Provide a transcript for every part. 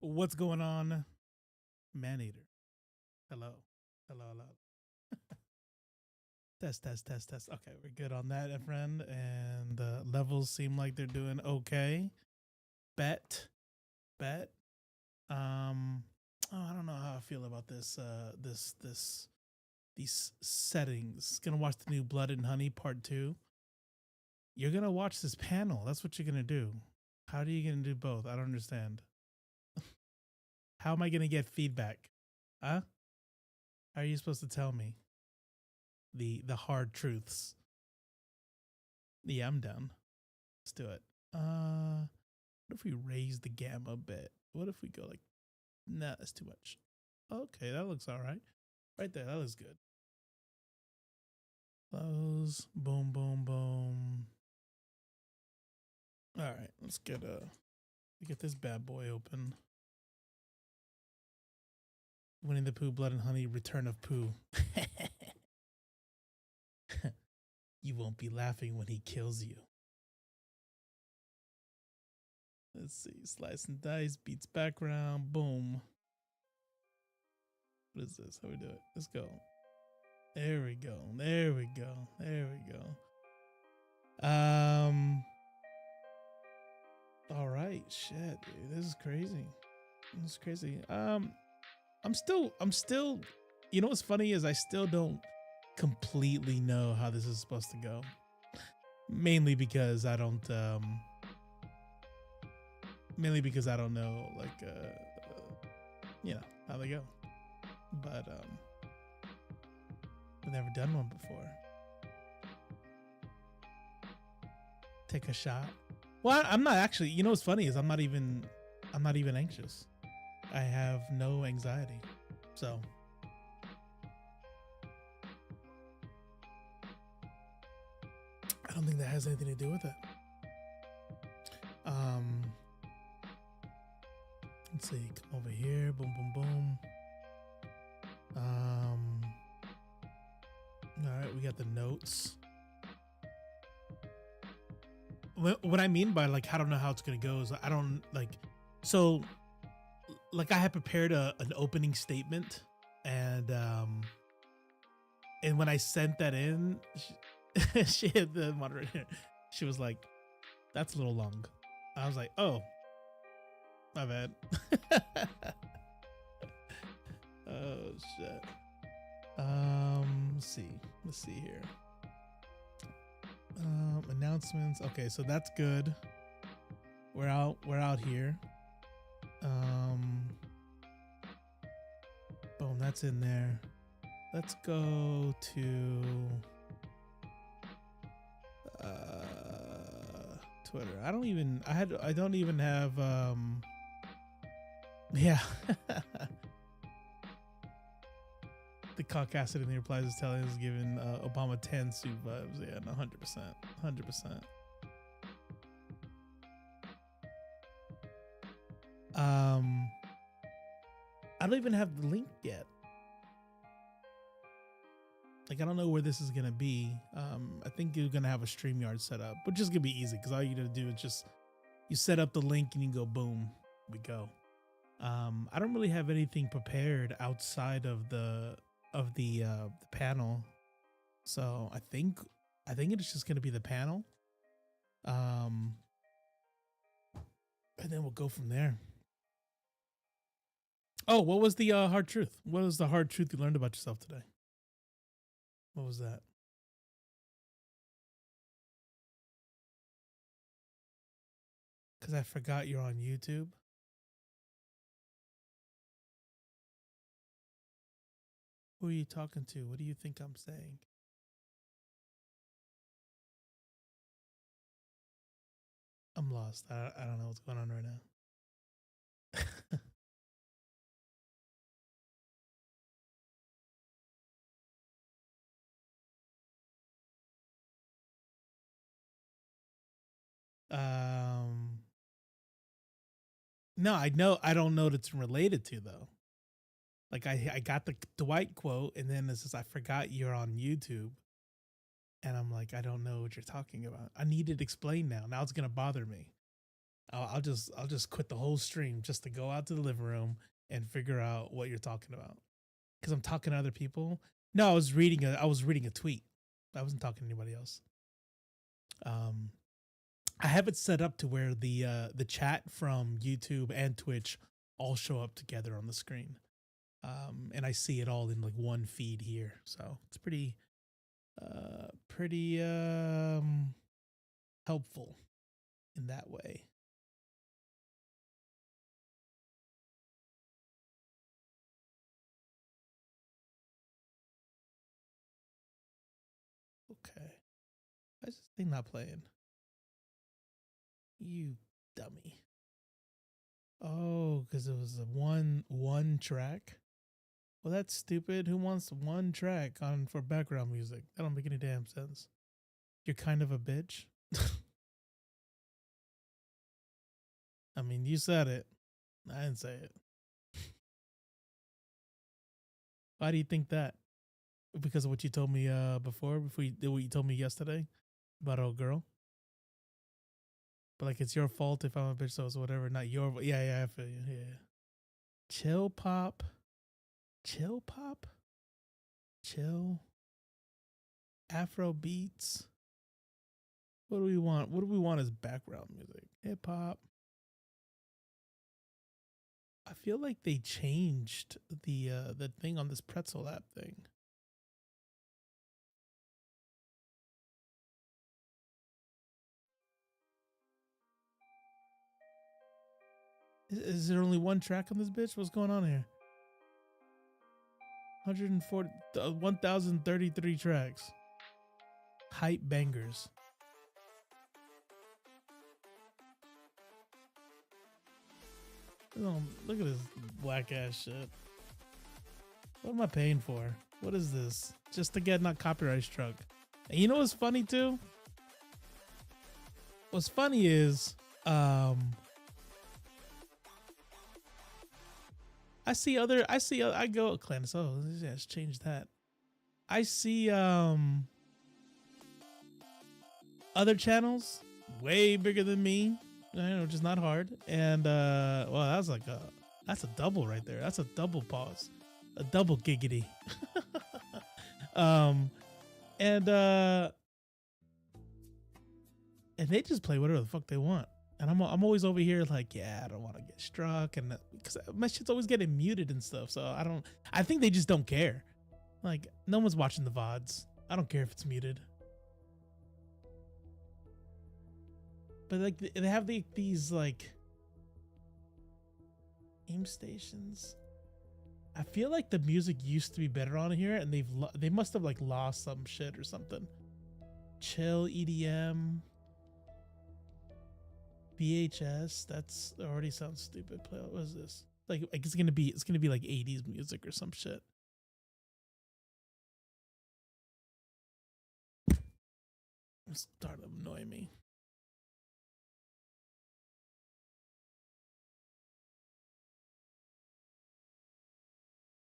What's going on, Maneater? Hello, hello. Test. Okay, we're good on that, friend. And the levels seem like they're doing okay. Bet. I don't know how I feel about this. These settings. Gonna watch the new Blood and Honey Part 2. You're gonna watch this panel. That's what you're gonna do. How are you gonna do both? I don't understand. How am I gonna get feedback? Huh? How are you supposed to tell me the hard truths? Yeah, I'm down. Let's do it. What if we raise the gamma a bit? What if we go like, nah, that's too much. Okay, that looks all right. Right there, that looks good. Close, boom. All right, let's get this bad boy open. Winnie the Pooh, Blood and Honey, Return of Pooh. You won't be laughing when he kills you. Let's see, slice and dice, beats background, boom. What is this? How we do it? Let's go. There we go. All right, shit, dude. This is crazy. I'm still you know what's funny is I still don't completely know how this is supposed to go. Mainly because I don't know like you know how they go. But I've never done one before. Take a shot. Well, I'm not actually. You know what's funny is I'm not even anxious. I have no anxiety. So I don't think that has anything to do with it. Let's see. Come over here. Boom. All right, we got the notes. What I mean by like I don't know how it's gonna go is I don't like so like I had prepared an opening statement and when I sent that in she hit the moderator. She was like, "That's a little long." I was like, "Oh, my bad." Oh shit. Let's see here. Announcements. Okay, so that's good. We're out here. Boom, that's in there. Let's go to Twitter. I don't even have yeah. The Caucasian in the replies is telling us giving Obama 10 suit vibes. Yeah, no, 100%. I don't even have the link yet. Like, I don't know where this is gonna be. I think you're gonna have a StreamYard set up, which is gonna be easy because all you gotta do is just you set up the link and you go boom, we go. I don't really have anything prepared outside of the panel, so I think it's just gonna be the panel, and then we'll go from there. Oh, what was the hard truth? What was the hard truth you learned about yourself today? What was that? Because I forgot you're on YouTube. Who are you talking to? What do you think I'm saying? I'm lost. I don't know what's going on right now. No, I don't know what it's related to though. Like I got the Dwight quote and then it says I forgot you're on YouTube. And I'm like, I don't know what you're talking about. I need it explained now. Now it's gonna bother me. I'll just quit the whole stream just to go out to the living room and figure out what you're talking about. Because I'm talking to other people. No, I was reading a tweet. I wasn't talking to anybody else. I have it set up to where the chat from YouTube and Twitch all show up together on the screen. And I see it all in like one feed here. So it's pretty helpful in that way. Okay. Why is this thing not playing? You dummy. Oh, because it was a one track. Well, that's stupid. Who wants one track on for background music? That don't make any damn sense. You're kind of a bitch. I mean, you said it. I didn't say it. Why do you think that? Because of what you told me before you did what you told me yesterday about old girl. But like, it's your fault if I'm a bitch, so it's whatever. Not your. Yeah, I feel you. Yeah. Chill pop. Chill Afro beats. What do we want? What do we want as background music? Hip hop. I feel like they changed the thing on this pretzel app thing. Is there only one track on this bitch? What's going on here? 1033 tracks. Hype bangers. Oh, look at this black ass shit. What am I paying for? What is this? Just to get not copyright struck. And you know what's funny too? What's funny is I go Clannis, oh let's change that. I see other channels way bigger than me, which is not hard. And well, that's a double right there. That's a double pause. A double giggity. And they just play whatever the fuck they want. And I'm always over here like, yeah, I don't want to get struck, and because my shit's always getting muted and stuff. So I think they just don't care. Like, no one's watching the VODs. I don't care if it's muted. But like they have these like aim stations. I feel like the music used to be better on here, and they must have like lost some shit or something. Chill EDM. VHS, that's already sounds stupid. Play, what is this? Like it's gonna be like 80s music or some shit. It's starting to annoy me.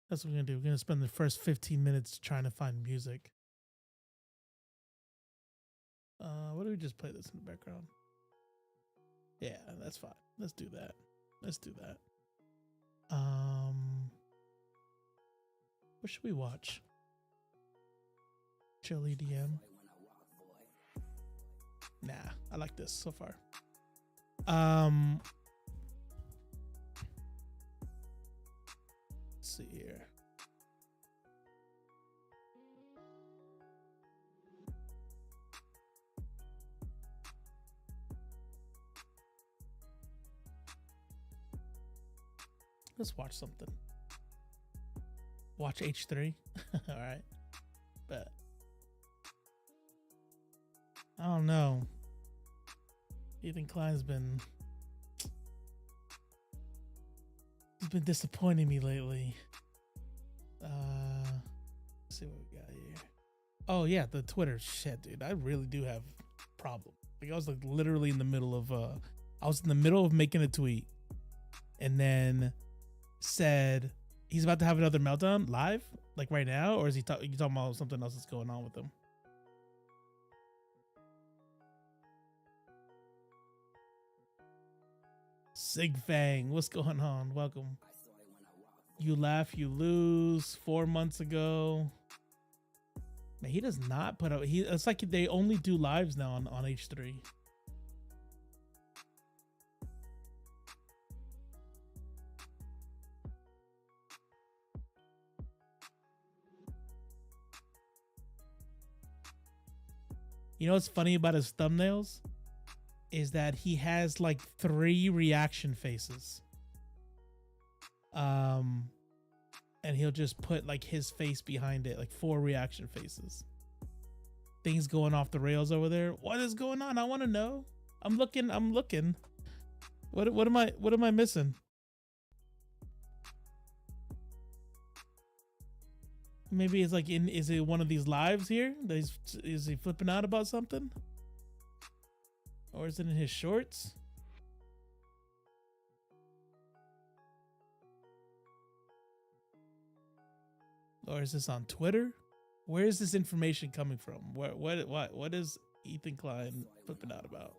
That's what we're gonna do. We're gonna spend the first 15 minutes trying to find music. What do we just play this in the background? Yeah, that's fine. Let's do that. What should we watch? Chill EDM. Nah, I like this so far. Let's see here. Let's watch something. Watch H3. All right. But I don't know. Ethan Klein's been disappointing me lately. Let's see what we got here. Oh yeah, the Twitter shit, dude. I really do have a problem. Like I was like literally in the middle of making a tweet, and then said he's about to have another meltdown live, like right now, or is you talking about something else that's going on with him? Sig Fang, what's going on? Welcome. You laugh, you lose. 4 months ago. Man, he does not put up. It's like they only do lives now on H3. You know what's funny about his thumbnails? Is that he has like 3 reaction faces. And he'll just put like his face behind it, like 4 reaction faces. Things going off the rails over there. What is going on? I want to know. I'm looking. What am I missing? Maybe it's like is it one of these lives here? Is he flipping out about something? Or is it in his shorts? Or is this on Twitter? Where is this information coming from? What is Ethan Klein flipping out about?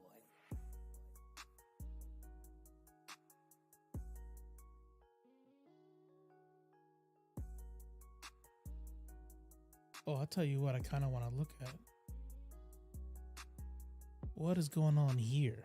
Oh, I'll tell you what I kind of want to look at. What is going on here?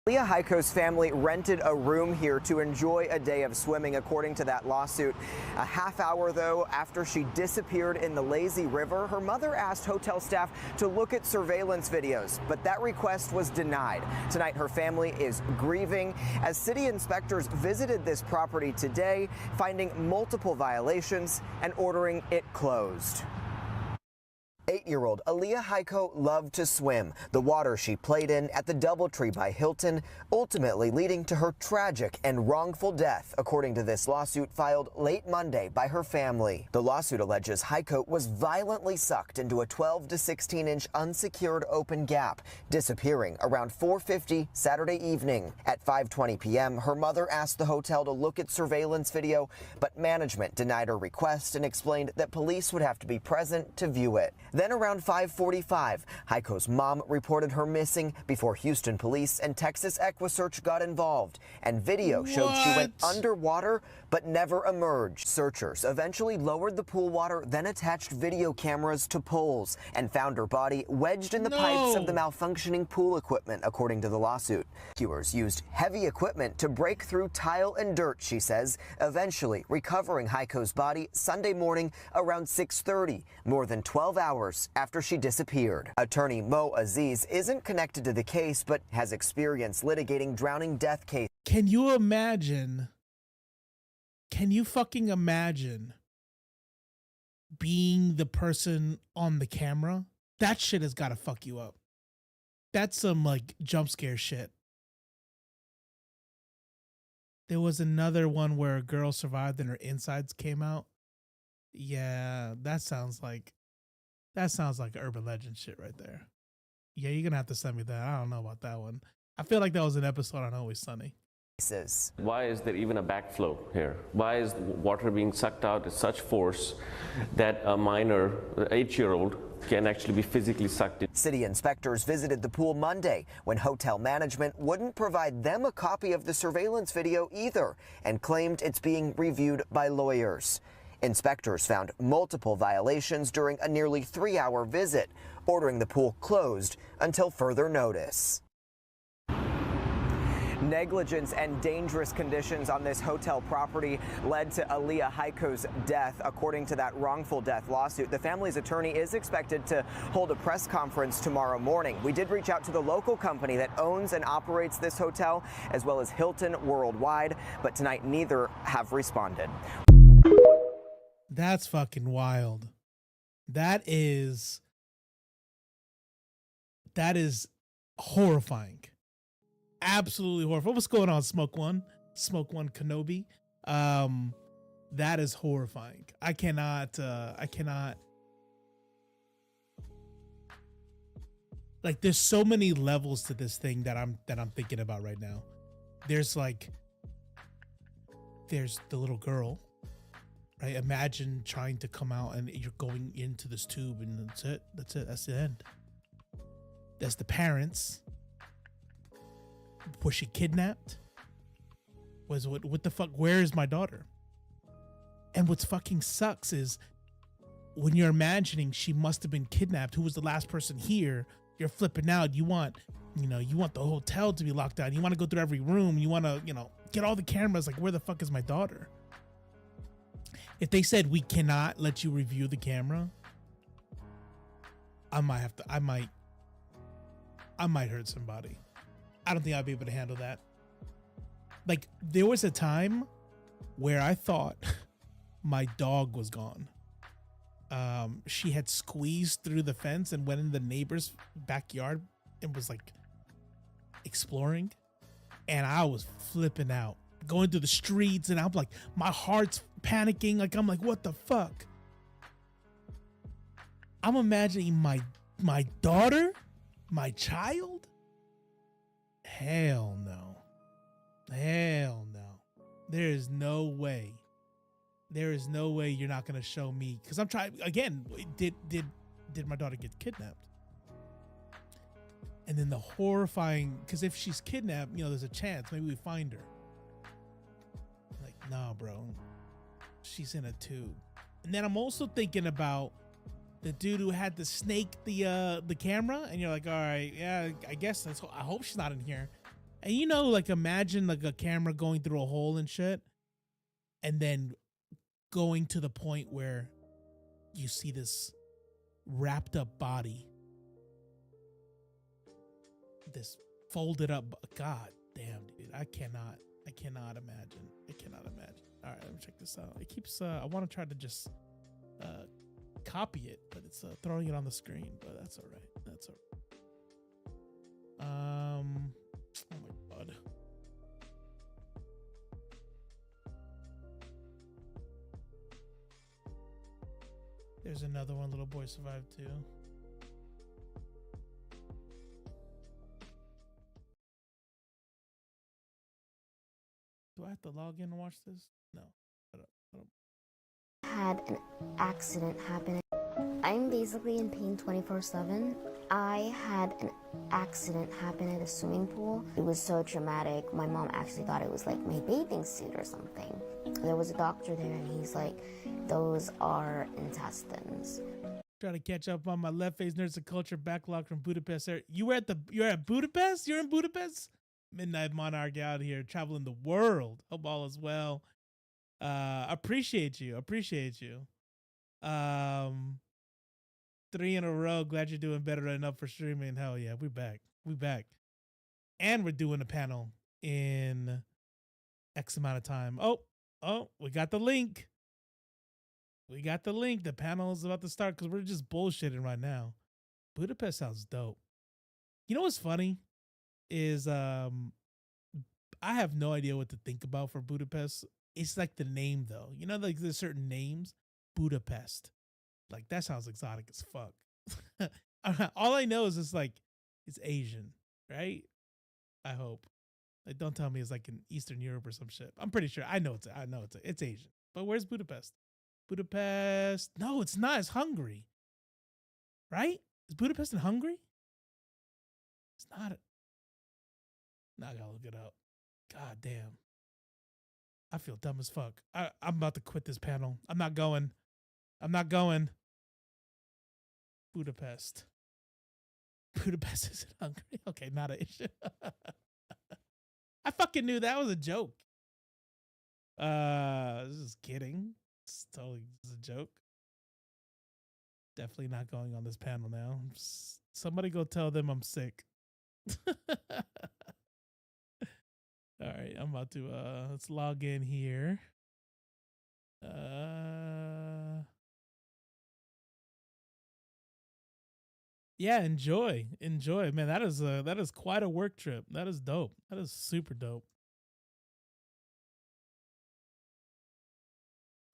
Leah Heiko's family rented a room here to enjoy a day of swimming, according to that lawsuit. A half hour, though, after she disappeared in the lazy river, her mother asked hotel staff to look at surveillance videos, but that request was denied. Tonight, her family is grieving as city inspectors visited this property today, finding multiple violations and ordering it closed. 8-year-old Leah Heiko loved to swim, the water she played in at the DoubleTree by Hilton, ultimately leading to her tragic and wrongful death, according to this lawsuit filed late Monday by her family. The lawsuit alleges Heiko was violently sucked into a 12 to 16-inch unsecured open gap, disappearing around 4:50 Saturday evening. At 5:20 p.m., her mother asked the hotel to look at surveillance video, but management denied her request and explained that police would have to be present to view it. Then around 5:45, Heiko's mom reported her missing before Houston police and Texas EquiSearch got involved, and video showed she went underwater but never emerged. Searchers eventually lowered the pool water, then attached video cameras to poles and found her body wedged in the pipes of the malfunctioning pool equipment, according to the lawsuit. Rescuers used heavy equipment to break through tile and dirt, she says, eventually recovering Heiko's body Sunday morning around 6:30, more than 12 hours after she disappeared. Attorney Mo Aziz isn't connected to the case, but has experience litigating drowning death cases. Can you imagine? Can you fucking imagine being the person on the camera? That shit has got to fuck you up. That's some like jump scare shit. There was another one where a girl survived and her insides came out. Yeah, that sounds like urban legend shit right there. Yeah, you're gonna have to send me that. I don't know about that one. I feel like that was an episode on Always Sunny. Why is there even a backflow here? Why is water being sucked out at such force that a minor, 8-year-old, can actually be physically sucked in? City inspectors visited the pool Monday when hotel management wouldn't provide them a copy of the surveillance video either and claimed it's being reviewed by lawyers. Inspectors found multiple violations during a nearly 3-hour visit, ordering the pool closed until further notice. Negligence and dangerous conditions on this hotel property led to Leah Heiko's death, according to that wrongful death lawsuit. The family's attorney is expected to hold a press conference tomorrow morning. We did reach out to the local company that owns and operates this hotel, as well as Hilton Worldwide, but tonight neither have responded. That's fucking wild. That is horrifying. Absolutely horrifying. What's going on, Smoke One Kenobi? That is horrifying. I cannot like, there's so many levels to this thing that I'm thinking about right now. There's the little girl, right? Imagine trying to come out and you're going into this tube and that's it. That's the end. There's the parents. Was she kidnapped? What the fuck? Where is my daughter? And what's fucking sucks is when you're imagining she must have been kidnapped, who was the last person here, you're flipping out. You want the hotel to be locked down. You want to go through every room. You want to, get all the cameras. Like, where the fuck is my daughter? If they said we cannot let you review the camera, I might hurt somebody. I don't think I'd be able to handle that. Like, there was a time where I thought my dog was gone. She had squeezed through the fence and went in the neighbor's backyard and was like exploring. And I was flipping out, going through the streets, and I'm like, my heart's panicking. Like, I'm like, what the fuck? I'm imagining my daughter, my child. Hell no. Hell no. There is no way. There is no way you're not gonna show me, because I'm trying again. Did my daughter get kidnapped? And then the horrifying, because if she's kidnapped, there's a chance maybe we find her. Like, nah, bro, she's in a tube. And then I'm also thinking about the dude who had to snake the camera, and you're like, all right, yeah, I guess I hope she's not in here. And like, imagine like a camera going through a hole and shit, and then going to the point where you see this wrapped up body, this folded up. God damn, dude, I cannot imagine. All right, let me check this out. It keeps I want to try to just copy it, but it's throwing it on the screen, but that's all right. Oh my god. There's another one. Little boy survived too. Do I have to log in and watch this? No. I don't. Had an accident happen. I'm basically in pain 24/7. I had an accident happen at a swimming pool. It was so traumatic. My mom actually thought it was like my bathing suit or something. There was a doctor there and he's like, those are intestines. Trying to catch up on my left face nerds and culture backlog from Budapest. You're at Budapest? You're in Budapest? Midnight Monarch out here traveling the world. Hope all is well. Appreciate you. 3 in a row. Glad you're doing better than up for streaming. Hell yeah, we back. And we're doing a panel in X amount of time. Oh, we got the link. The panel is about to start because we're just bullshitting right now. Budapest sounds dope. You know what's funny is I have no idea what to think about for Budapest. It's like the name though. Like there's certain names. Budapest. Like that sounds exotic as fuck. All I know is it's Asian, right? I hope. Like, don't tell me it's like in Eastern Europe or some shit. I'm pretty sure. I know it's Asian. But where's Budapest? Budapest. No, it's not. It's Hungary. Right? Is Budapest in Hungary? It's not. Now I gotta look it up. God damn. I feel dumb as fuck. I'm about to quit this panel. I'm not going. Budapest. Budapest is in Hungary. Okay, not an issue. I fucking knew that was a joke. Just kidding. It's totally a joke. Definitely not going on this panel now. Somebody go tell them I'm sick. All right, I'm about to let's log in here. Yeah, enjoy, man. That is quite a work trip. That is dope. That is super dope.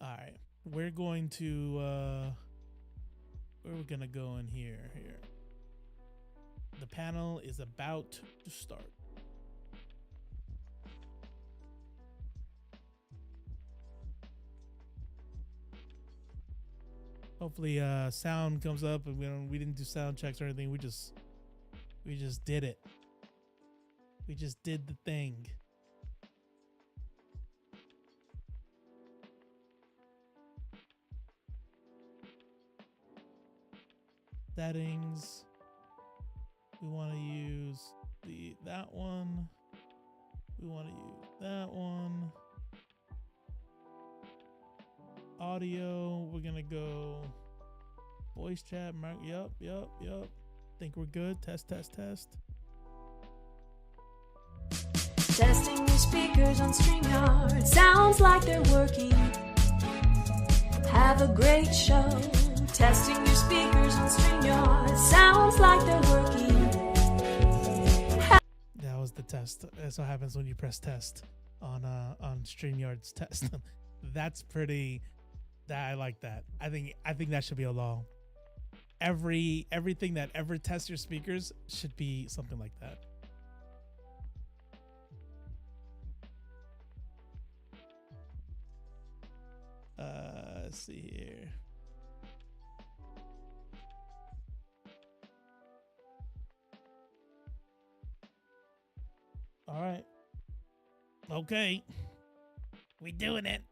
All right, we're going to where are we gonna go in here? Here, the panel is about to start. Hopefully sound comes up, and we didn't do sound checks or anything. We just did it. We just did the thing. Settings. We want to use that one. We want to use that one. Audio. We're gonna go voice chat. Yep. Think we're good. Test. Testing your speakers on StreamYard. Sounds like they're working. Have a great show. Testing your speakers on StreamYard. Sounds like they're working. That was the test. That's what happens when you press test on StreamYard's test. That's pretty. I like that. I think that should be a law. Everything that ever tests your speakers should be something like that. Let's see here. All right. Okay. We doing it.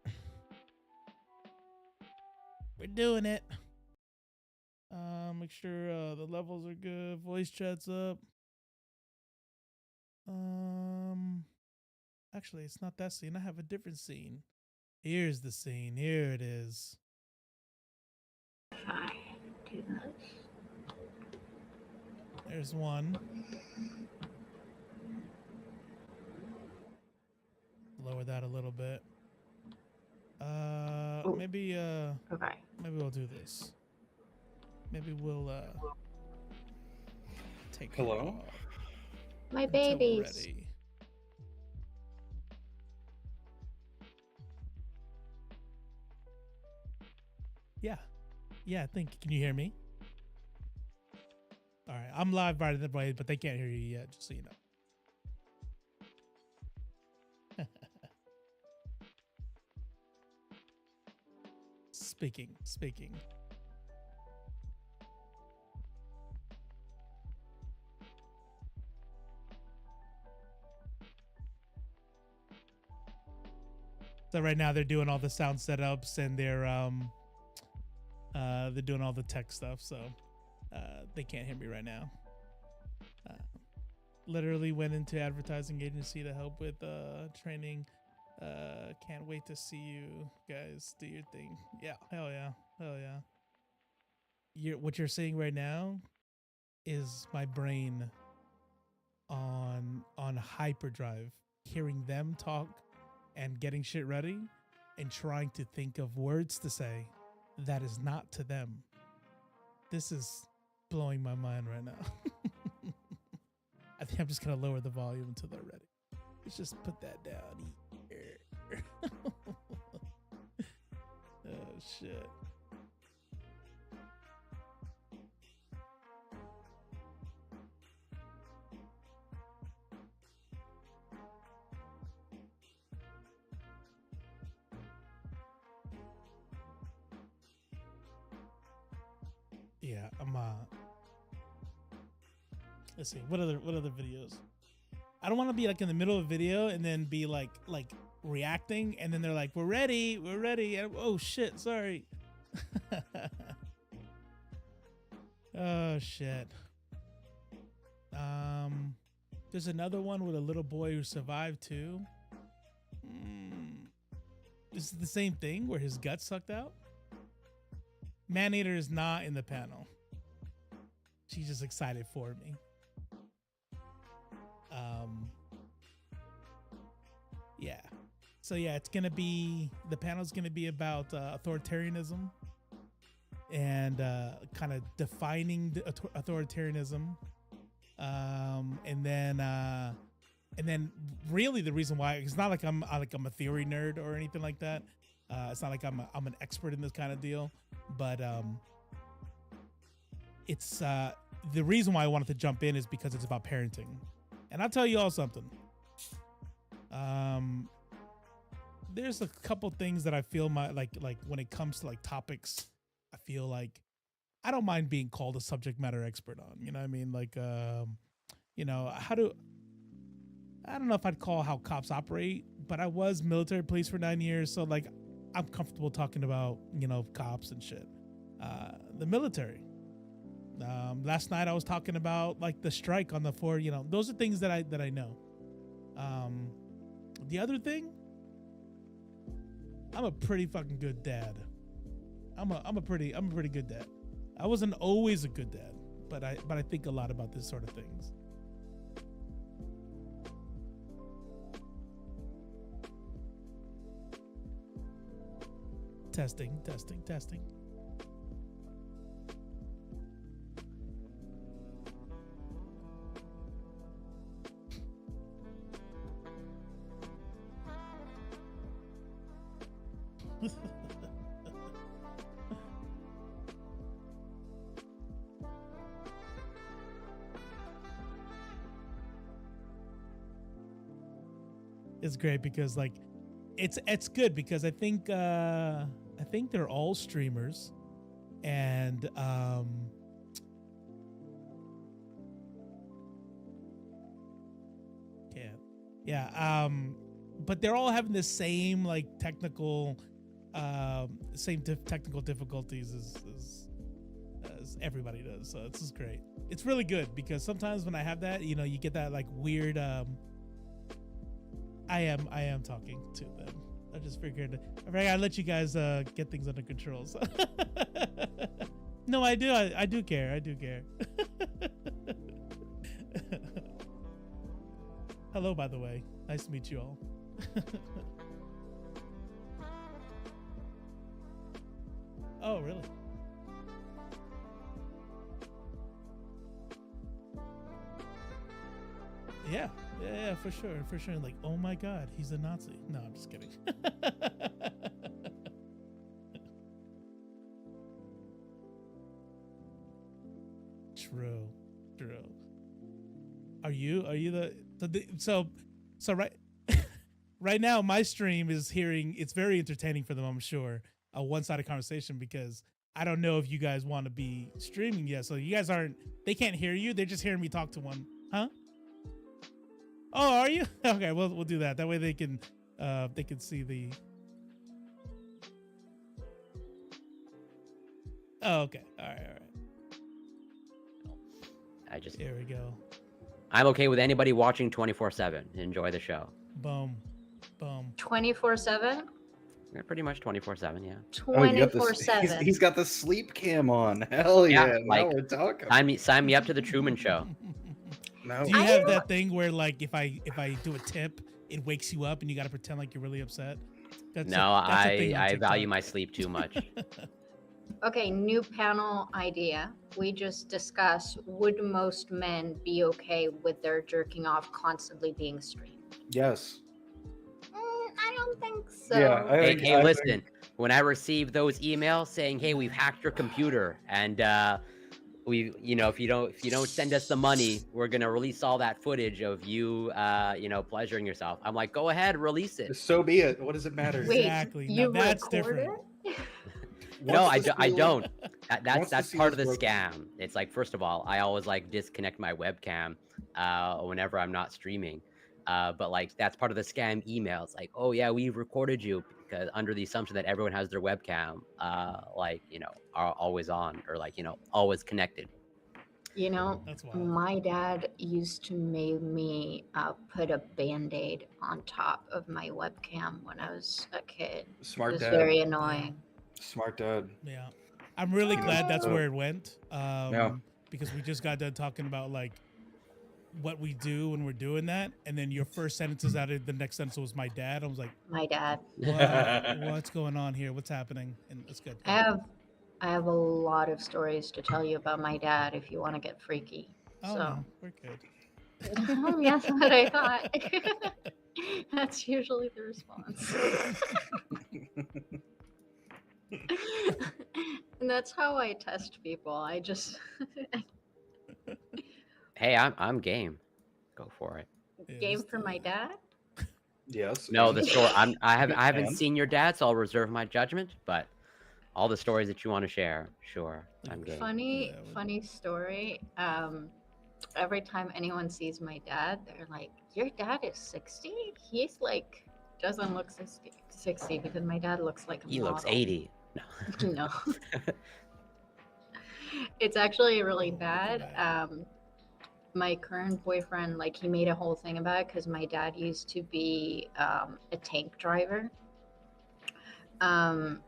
We're doing it. Make sure the levels are good. Voice chat's up. Actually, it's not that scene. I have a different scene. Here's the scene. Here it is. If I do this. There's one. Lower that a little bit. Maybe Okay. maybe we'll do this. Maybe we'll take her Hello? off My until we're babies. ready. Yeah, I think. Can you hear me? All right, I'm live by the way, but they can't hear you yet, just so you know. Speaking. So right now they're doing all the sound setups and they're doing all the tech stuff, so they can't hear me right now. Literally went into advertising agency to help with training. Can't wait to see you guys do your thing. Yeah, hell yeah. What you're seeing right now is my brain on hyperdrive, hearing them talk and getting shit ready and trying to think of words to say that is not to them. This is blowing my mind right now. I think I'm just gonna lower the volume until they're ready. Let's just put that down here. Oh shit. Yeah, I'm let's see, what other videos? I don't want to be like in the middle of a video and then be like reacting and then they're like, we're ready. And, oh shit, sorry. Oh shit. There's another one with a little boy who survived too. This is the same thing where his guts sucked out. Maneater is not in the panel. She's just excited for me. Yeah. So yeah, it's gonna be, the panel's gonna be about authoritarianism and kind of defining the authoritarianism, and then really the reason why, it's not like I'm a theory nerd or anything like that. It's not like I'm an expert in this kind of deal, but it's the reason why I wanted to jump in is because it's about parenting. And I'll tell you all something. There's a couple things that I feel like when it comes to like topics, I feel like I don't mind being called a subject matter expert on. You know what I mean? Like, you know, I don't know if I'd call how cops operate, but I was military police for 9 years, so like I'm comfortable talking about, you know, cops and shit. The military. Last night I was talking about like the strike on the 4, you know, those are things that I know. The other thing, I'm a pretty fucking good dad. I'm a pretty good dad. I wasn't always a good dad, but I think a lot about this sort of things. Testing. It's great because like it's good because I think they're all streamers, and but they're all having the same like technical technical difficulties as everybody does. So this is great. It's really good because sometimes when I have that, you know, you get that like weird I am talking to them. I just figured I'd let you guys get things under control. So. No, I do. I do care. Hello, by the way. Nice to meet you all. Oh, really? Yeah, for sure. Like, oh my God, he's a Nazi. No, I'm just kidding. True. Are you so right right now my stream is hearing, it's very entertaining for them, I'm sure, a one-sided conversation because I don't know if you guys want to be streaming yet. So you guys they can't hear you. They're just hearing me talk to one. Huh? Oh, are you? Okay, we'll do that. That way they can see the. Oh, okay. All right. Here we go. I'm okay with anybody watching 24/7. Enjoy the show. Boom. 24/7. Yeah, pretty much 24/7. Yeah. 24/7. He's got the sleep cam on. Hell yeah! Like, now we're talking. Sign me up to the Truman Show. No. Do you have that thing where like if I do a tip, it wakes you up and you got to pretend like you're really upset? I value my sleep too much. Okay, new panel idea. We just discussed, would most men be okay with their jerking off constantly being streamed? Yes. I don't think so. Yeah. Hey, listen. When I receive those emails saying, "Hey, we've hacked your computer, and if you don't send us the money, we're gonna release all that footage of you, pleasuring yourself," I'm like, "Go ahead, release it." So be it. What does it matter? Wait, Exactly. you Now that's record different. it? No, I don't. That's the part of the seal is scam. It's like, first of all, I always like disconnect my webcam whenever I'm not streaming. But like that's part of the scam emails. Like, oh yeah, we recorded you, because under the assumption that everyone has their webcam are always on, or always connected. That's wild. My dad used to make me put a Band-Aid on top of my webcam when I was a kid. Smart It was dad. very annoying. Smart dad. Yeah, I'm really glad that's where it went. Yeah. Because we just got done talking about like what we do when we're doing that, and then your first sentences out of the next sentence was my dad. I was like, My dad. what's going on here? What's happening? And it's good. I have a lot of stories to tell you about my dad if you want to get freaky. Oh, So no, we're good. that's what I thought. That's usually the response. And that's how I test people. I just Hey, I'm game. Go for it. game for my dad. Yes. No, the story. I haven't And? seen your dad, so I'll reserve my judgment. But all the stories that you want to share, sure, I'm game. Funny story. every time anyone sees my dad, they're like, "Your dad is 60? He's like doesn't look 60 because my dad looks like a He looks model." 80. No. No. It's actually really Oh, bad. My current boyfriend, like, he made a whole thing about it because my dad used to be a tank driver in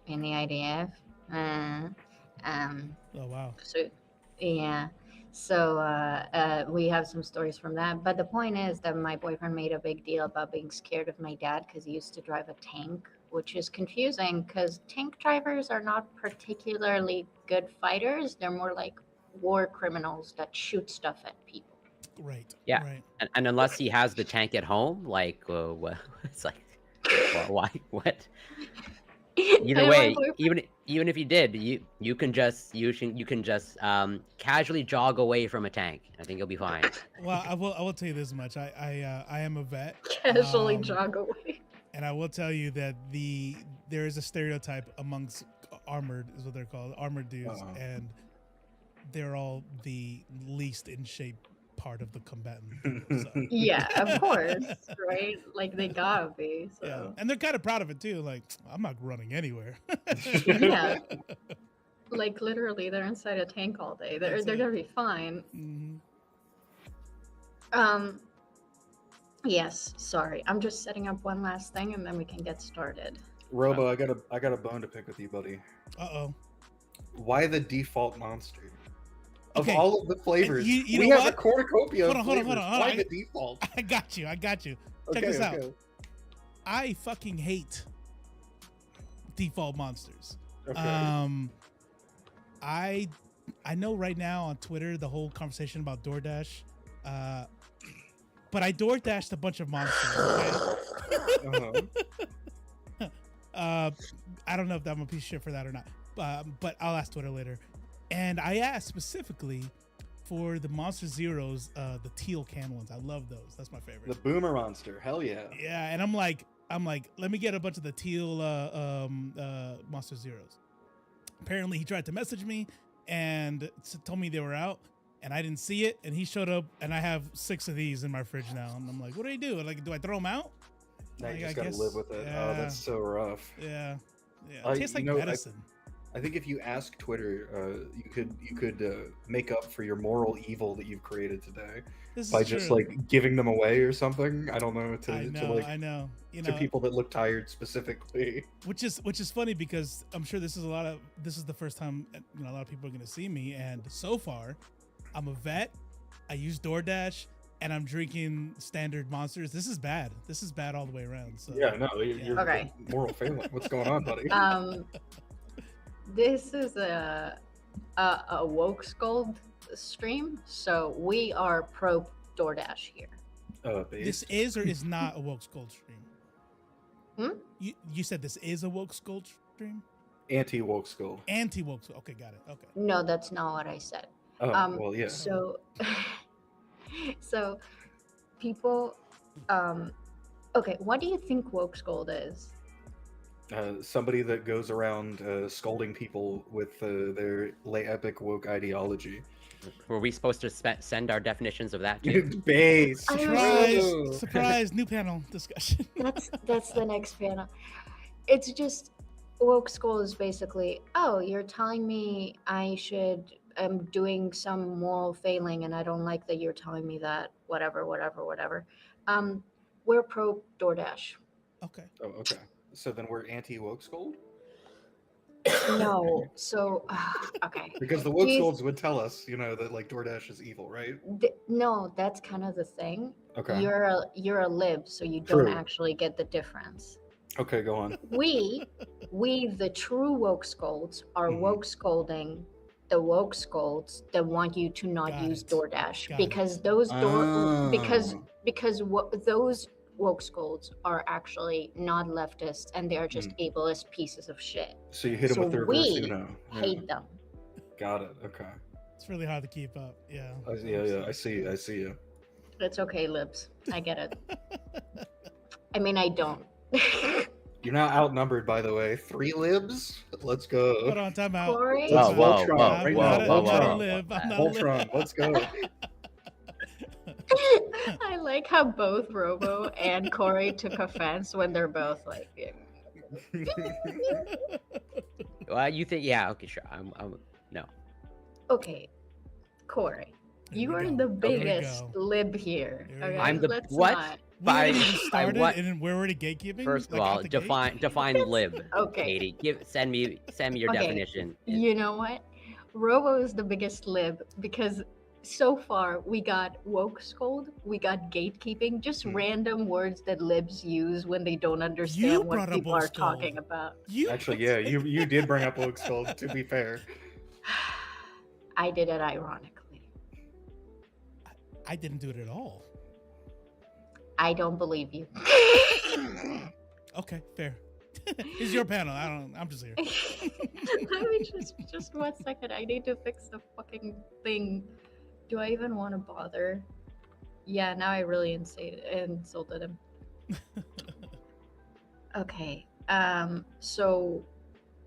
the IDF. Oh wow. So, yeah. So we have some stories from that. But the point is that my boyfriend made a big deal about being scared of my dad because he used to drive a tank, which is confusing because tank drivers are not particularly good fighters. They're more like war criminals that shoot stuff at people. Right. Yeah. Right. And unless he has the tank at home, like, it's like, why? What? Either And my way, boyfriend- even if you did, you can just casually jog away from a tank. I think you'll be fine. Well, I will tell you this much. I am a vet. casually jog away. And I will tell you that there is a stereotype amongst armored, is what they're called, armored dudes, and they're all the least in shape part of the combatant. So. Yeah, of course, right? Like they gotta be. So. Yeah, and they're kind of proud of it too. Like, I'm not running anywhere. Yeah, like literally, they're inside a tank all day. They're gonna be fine. Mm-hmm. Yes. Sorry, I'm just setting up one last thing, and then we can get started. Robo, I got a bone to pick with you, buddy. Uh-oh. Why the default monster? Of Okay. all of the flavors, You we know have what? a cornucopia of Hold on. flavors. Why the default? I got you. Check Okay, this out. okay. I fucking hate default monsters. Okay. I know right now on Twitter the whole conversation about DoorDash, but I DoorDashed a bunch of monsters. Okay? I don't know if I'm a piece of shit for that or not, but I'll ask Twitter later. And I asked specifically for the Monster Zeros, the teal can ones. I love those. That's my favorite. The Boomer Monster. Hell yeah. Yeah, and I'm like, let me get a bunch of the teal Monster Zeros. Apparently, he tried to message me and told me they were out, and I didn't see it. And he showed up, and I have 6 of these in my fridge now. And I'm like, what do I do? Like, do I throw them out? Now Like, you just I gotta guess- live with it. yeah. Oh, that's so rough. Yeah. It tastes like you know, medicine. I think if you ask Twitter, you could make up for your moral evil that you've created today This by is just true. like giving them away or something. I don't know I know. You to know, people that look tired specifically. which is funny because I'm sure this is the first time a lot of people are going to see me, and so far I'm a vet, I use DoorDash, and I'm drinking standard Monsters. This is bad all the way around. So Yeah, no, you're Okay. moral failing. What's going on, buddy? This is a woke scold stream, so we are pro DoorDash here. this is or is not a woke scold stream. You said this is a woke scold stream? Anti-woke skull. Anti-woke scold. Okay, got it. Okay. No, that's not what I said. Oh, well, yeah. So, so people, okay, what do you think woke scold is? Somebody that goes around scolding people with their epic woke ideology. Were we supposed to send our definitions of that too? Base. Surprise! New panel discussion. That's the next panel. It's just woke school is basically, oh, you're telling me I'm doing some moral failing, and I don't like that you're telling me that. Whatever. We're pro DoorDash. Okay. Oh, okay. So then we're anti-woke scold? No. So, okay. Because the woke Please- scolds would tell us, that like DoorDash is evil, right? No, that's kind of the thing. Okay. You're a lib, so you don't True. actually get the difference. Okay, go on. We, the true woke scolds, are Mhm. woke scolding the woke scolds that want you to not Got use it. DoorDash Got because those because Oh. those woke scolds are actually not leftist and they are just ableist pieces of shit. So you hit them So with their we verse Uno. Yeah. hate them. Got it. Okay. It's really hard to keep up. Yeah. Yeah. I see you. It's okay, libs. I get it. I mean, I don't. You're not outnumbered, by the way. 3 libs. Let's go. Hold on, time out. Corey? Let's Whoa, Voltron whoa, right whoa, now. whoa, Voltron. whoa. I'm not a lib. Voltron. Let's go. like how both Robo and Corey took offense when they're both like, Well, you think? Yeah. Okay. Sure. No. okay, Corey, Here you we are go. the Here we biggest go. lib here. Here we Okay, go. I'm the let's what? not. We haven't even By started, what? and we're already gatekeeping. First of like, all, out the gate? define lib. Okay. Katie, send me your Okay, definition. You know what? Robo is the biggest lib because so far we got woke scold, we got gatekeeping, just random words that libs use when they don't understand You what brought up people woke are scold. talking about. Actually, yeah, you did bring up woke skull, to be fair. I did it ironically. I didn't do it at all. I don't believe you. Okay, fair. It's your panel. I'm just here. Let me just 1 second. I need to fix the fucking thing. Do I even want to bother? Yeah, now I really insulted him. Okay. So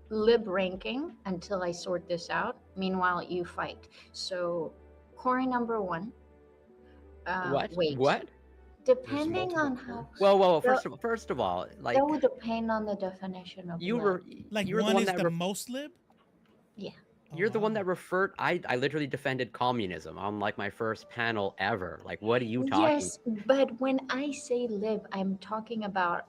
lib ranking until I sort this out. Meanwhile, you fight. So Corey number 1. What? Wait. What? Depending on how. Well. First of all, like That would depend on the definition of you lib. were Like you're the one one is that the most lib. Yeah. You're the one wow. that referred. I literally defended communism on like my first panel ever. Like, what are you talking? Yes, but when I say lib, I'm talking about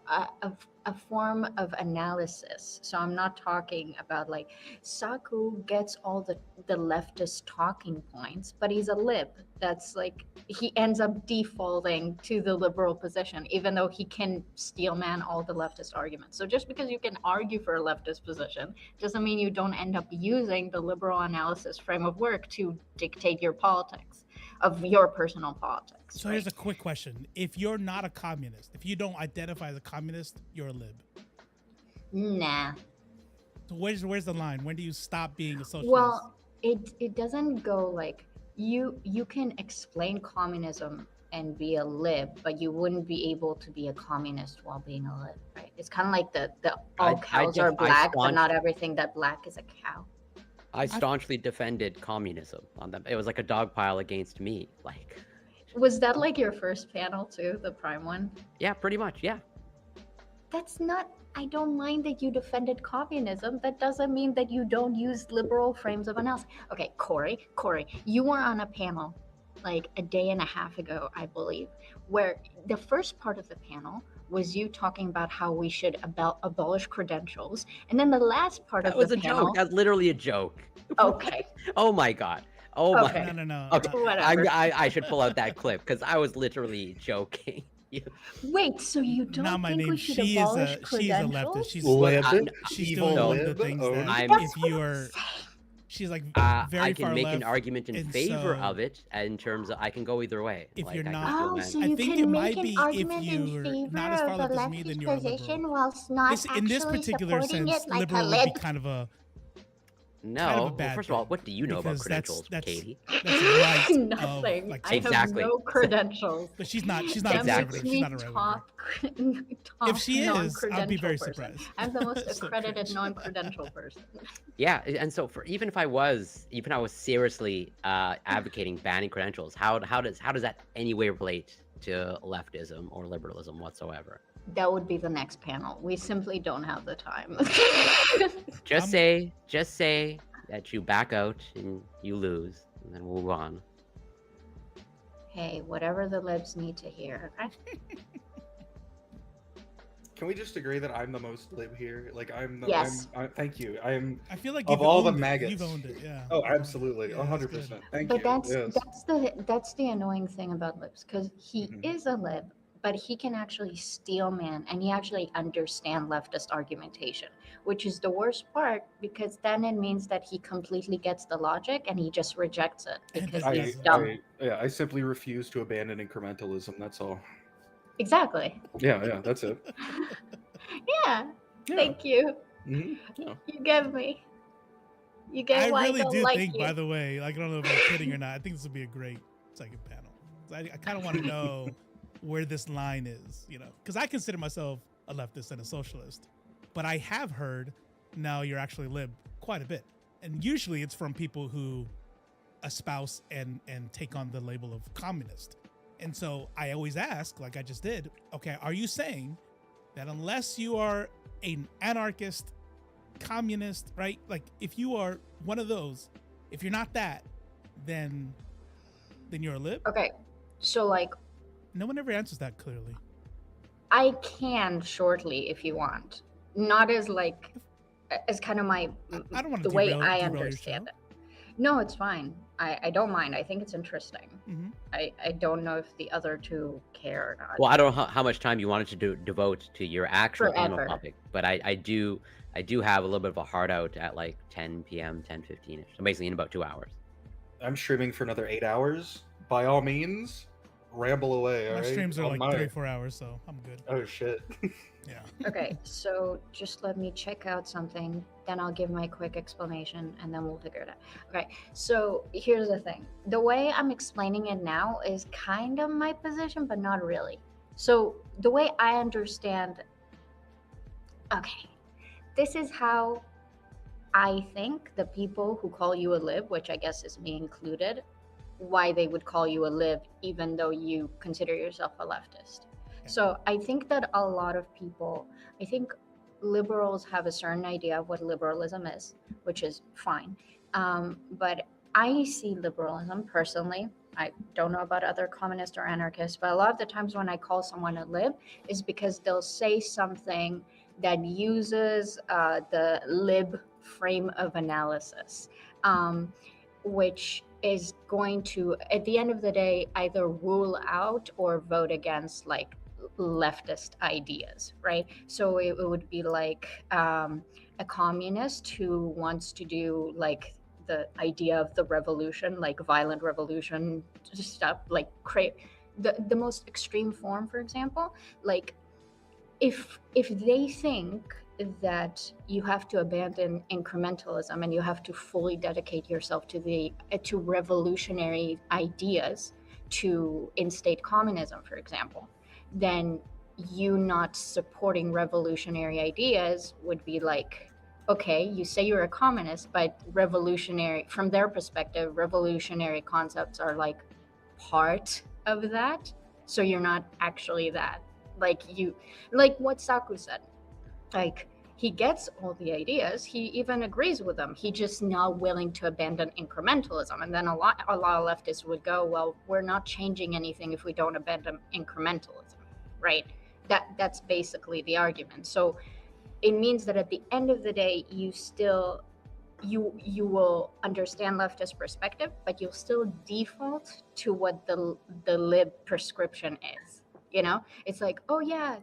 a form of analysis. So I'm not talking about like Saku gets all the leftist talking points, but he's a lib. That's like he ends up defaulting to the liberal position, even though he can steelman all the leftist arguments. So just because you can argue for a leftist position doesn't mean you don't end up using the liberal analysis frame of work to dictate your politics, of your personal politics. So here's a quick question: if you're not a communist, if you don't identify as a communist, you're a lib. Nah. So where's the line? When do you stop being a socialist? Well, it doesn't go like you can explain communism and be a lib, but you wouldn't be able to be a communist while being a lib, right? It's kind of like the all cows are black, but not everything that black is a cow. I staunchly defended communism on them. It was like a dog pile against me. Like, Was that like your first panel too, the prime one? yeah, pretty much. Yeah. That's not. I don't mind that you defended communism. That doesn't mean that you don't use liberal frames of analysis. Okay, Corey, you were on a panel like a day and a half ago, I believe, where the first part of the panel was you talking about how we should abolish credentials, and then the last part That of was the a panel. joke. That's literally a joke. Okay. Oh my god. Oh Okay. my. No. Okay. Whatever. I should pull out that clip because I was literally joking. Wait, so you don't Not my think name. we should She is abolish a credentials? leftist. She's Evil doing all the lib? things that I'm- if you are, she's like very I far can make left. an argument in and favor so of it in terms of I can go either way. if Like, you're I can not- still Oh, man- so I you think can it make might an be if argument in you're favor not as far of left the as me, then leftist you're a liberal. position whilst not in this actually particular supporting sense, it like a liberal would be lib. kind of a No. kind of a Well, bad first of all, thing, what do you know about because credentials, that's Katie? that's right. Of, Nothing. like, I have Exactly. no credentials. but she's not That Exactly. conservative. makes She's me not a right winger. talk If she is, I'd be non-credential very person. surprised. I'm the most So accredited cringe. non-credential person. Yeah, and so for even if I was seriously advocating banning credentials, how does that any way relate to leftism or liberalism whatsoever? That would be the next panel. We simply don't have the time. Just say that you back out and you lose, and then we'll move on. Hey, whatever the libs need to hear. Okay? Can we just agree that I'm the most lib here? Like I'm the. Yes. Thank you. I'm. I feel like Of you've all the owned it. maggots. You've owned it. Yeah. Oh, absolutely, Yeah, that's 100%. good. Thank But you. Yes. that's the annoying thing about libs, because he Mhm. is a lib, but he can actually steelman and he actually understand leftist argumentation, which is the worst part, because then it means that he completely gets the logic and he just rejects it And because that- he's dumb. I simply refuse to abandon incrementalism. That's all. Exactly. Yeah, that's it. Yeah. Yeah. Thank you. Mhm, yeah. You get me. You get I why really I don't do like think, you. by the way, like I don't know if I'm kidding or not. I think this would be a great second panel. I kind of want to know where this line is, because I consider myself a leftist and a socialist, but I have heard now you're actually lib quite a bit, and usually it's from people who espouse and take on the label of communist, And so I always ask, like I just did, okay, are you saying that unless you are an anarchist, communist, right? Like if you are one of those, if you're not that, then you're a lib? Okay, so like No one ever answers that clearly. I can shortly if you want. Not as like as kind of my I don't want to the way derail I your understand show. it. No, it's fine. I don't mind. I think it's interesting. Mhm. I don't know if the other two care or not. Well, I don't know how much time you wanted to devote to your actual panel Forever. topic, but I do have a little bit of a hard out at like 10 p.m., 10:15, so basically in about 2 hours. I'm streaming for another 8 hours. By all means, ramble away. My all right? streams are On like my- 3-4 hours, so I'm good. Oh shit. Yeah. Okay, so just let me check out something, then I'll give my quick explanation and then we'll figure it out. Okay, so here's the thing. The way I'm explaining it now is kind of my position, but not really. So the way I understand, okay, this is how I think the people who call you a lib, which I guess is me included, why they would call you a lib even though you consider yourself a leftist. So I think that a lot of people, I think liberals have a certain idea of what liberalism is, which is fine. But I see liberalism personally, I don't know about other communists or anarchists, but a lot of the times when I call someone a lib is because they'll say something that uses the lib frame of analysis, which is going to, at the end of the day, either rule out or vote against like leftist ideas, right? So it would be like a communist who wants to do like the idea of the revolution, like violent revolution stuff, like create the most extreme form, for example. Like if they think that you have to abandon incrementalism and you have to fully dedicate yourself to revolutionary ideas to instate communism, for example, then you not supporting revolutionary ideas would be like, okay, you say you're a communist, but revolutionary, from their perspective, revolutionary concepts are like part of that. So you're not actually that. Like what Saku said, like he gets all the ideas, he even agrees with them, he just not willing to abandon incrementalism. And then a lot of leftists would go, well, we're not changing anything if we don't abandon incrementalism, right? That's basically the argument. So it means that at the end of the day, you still you will understand leftist perspective, but you'll still default to what the lib prescription is. You know, it's like, oh yeah,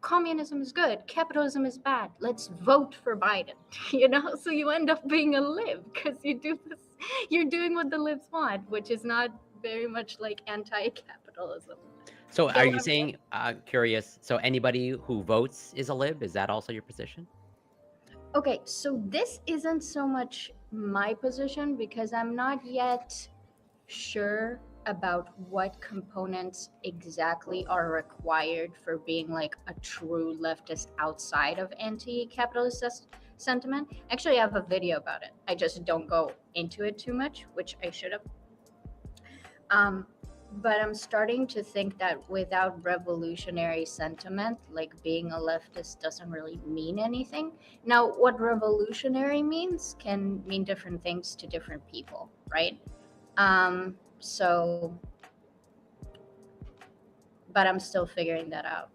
communism is good, capitalism is bad, let's vote for Biden. You know, so you end up being a lib because you do this, you're doing what the libs want, which is not very much like anti-capitalism. So are you saying, curious, so anybody who votes is a lib? Is that also your position? Okay, so this isn't so much my position because I'm not yet sure about what components exactly are required for being like a true leftist outside of anti-capitalist sentiment. Actually, I have a video about it. I just don't go into it too much, which I should have. But I'm starting to think that without revolutionary sentiment, like being a leftist doesn't really mean anything. Now, what revolutionary means can mean different things to different people, right? So, but I'm still figuring that out.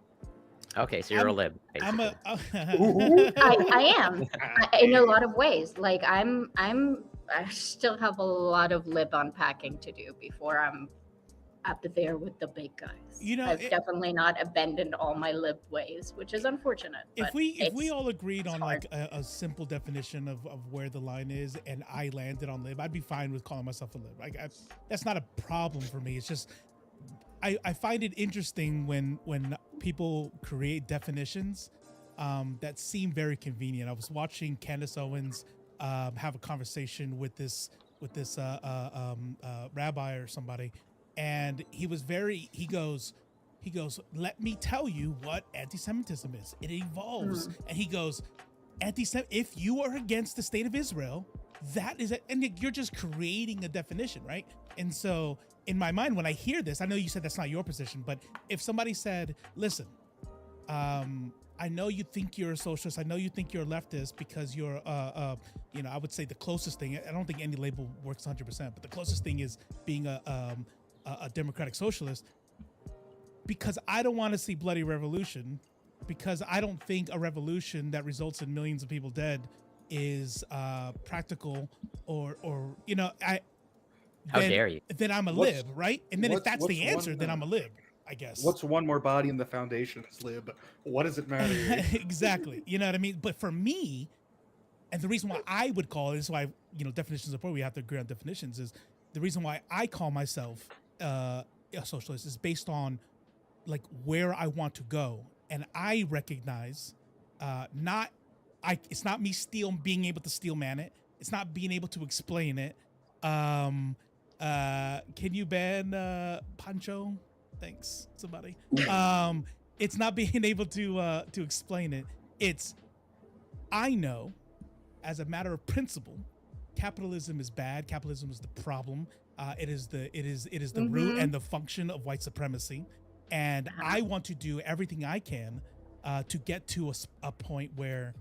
Okay, so you're a lib. Basically. I am in a lot of ways. Like I still have a lot of lib unpacking to do before I'm up there with the big guys. You know, I've definitely not abandoned all my lib ways, which is unfortunate. If we all agreed on hard. Like a simple definition of where the line is, and I landed on lib, I'd be fine with calling myself a lib. Like that's not a problem for me. It's just I find it interesting when people create definitions that seem very convenient. I was watching Candace Owens have a conversation with this rabbi or somebody. And he goes, let me tell you what anti-Semitism is. It evolves. And he goes, if you are against the state of Israel, that is it. And you're just creating a definition, right? And so in my mind, when I hear this, I know you said that's not your position, but if somebody said, listen, I know you think you're a socialist, I know you think you're a leftist because you're I would say the closest thing, I don't think any label works 100%, but the closest thing is being a democratic socialist, because I don't want to see bloody revolution, because I don't think a revolution that results in millions of people dead is practical, or How dare you? Then I'm a lib, right? And then if that's the answer, then I'm a lib, I guess. What's one more body in the foundation is lib? What does it matter? Exactly. You know what I mean? But for me, and the reason why I would call it is why, definitions are important. We have to agree on definitions. Is the reason why I call myself a socialist is based on like where I want to go. And I recognize it's not me being able to steel man it. It's not being able to explain it. Can you ban Pancho? Thanks, somebody. It's not being able to explain it. It's, I know, as a matter of principle, capitalism is bad. Capitalism is the problem. It is the root and the function of white supremacy. And I want to do everything I can to get to a point where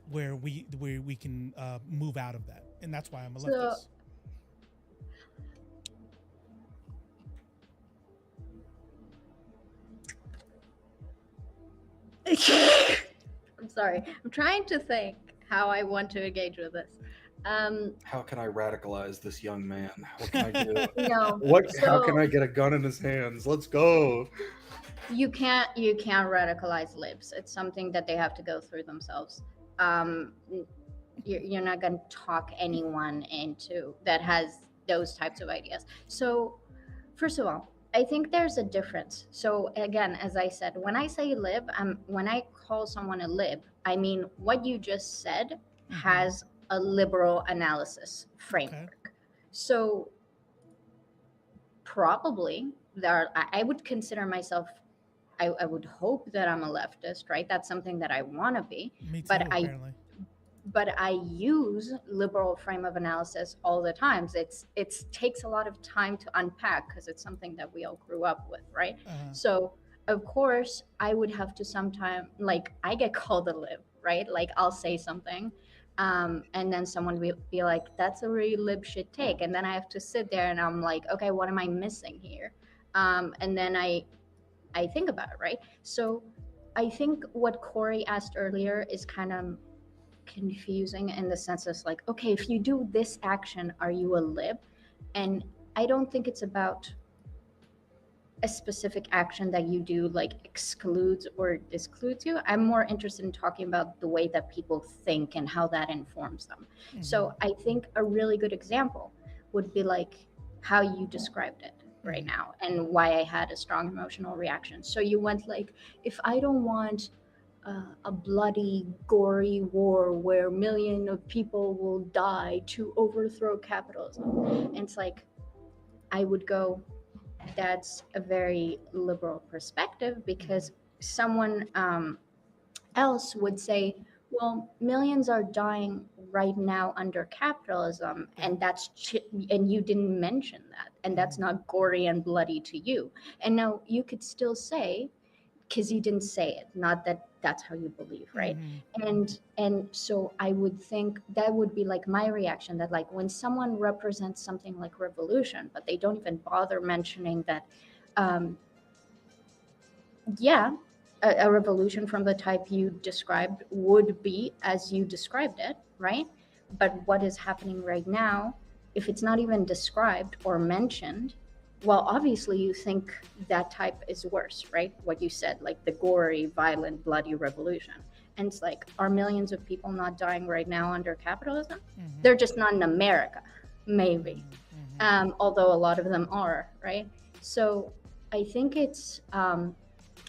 we can move out of that. And that's why I'm a leftist. I'm sorry. I'm trying to think how I want to engage with this. How can I radicalize this young man? What can I do? No. How can I get a gun in his hands? Let's go. You can't radicalize libs. It's something that they have to go through themselves. You're not going to talk anyone into that has those types of ideas. So first of all, I think there's a difference. So again, as I said, when I say lib, when I call someone a lib, I mean what you just said has a liberal analysis framework. Okay. So probably I would consider myself, I would hope that I'm a leftist, right? That's something that I want to be. Me too, but apparently. But I use liberal frame of analysis all the time. It takes a lot of time to unpack because it's something that we all grew up with, right? So of course I would have to sometime, like I get called a lib, right? Like I'll say something and then someone will be like, that's a really lib shit take. And then I have to sit there and I'm like, okay, what am I missing here? And then I think about it, right? So I think what Corey asked earlier is kind of confusing in the sense of like, okay, if you do this action, are you a lib? And I don't think it's about a specific action that you do like excludes or discludes you. I'm more interested in talking about the way that people think and how that informs them. So I think a really good example would be like how you described it right now and why I had a strong emotional reaction. So you went like, if I don't want a bloody, gory war where millions of people will die to overthrow capitalism. And it's like, I would go, that's a very liberal perspective, because someone else would say, well, millions are dying right now under capitalism, and and you didn't mention that, and that's not gory and bloody to you. And now you could still say, because you didn't say it, not that that's how you believe, right? And so I would think that would be like my reaction, that like when someone represents something like revolution, but they don't even bother mentioning that, a revolution from the type you described would be as you described it, right? But what is happening right now, if it's not even described or mentioned, well, obviously you think that type is worse, right? What you said, like the gory, violent, bloody revolution. And it's like, are millions of people not dying right now under capitalism? They're just not in America, maybe. Although a lot of them are, right? So I think it's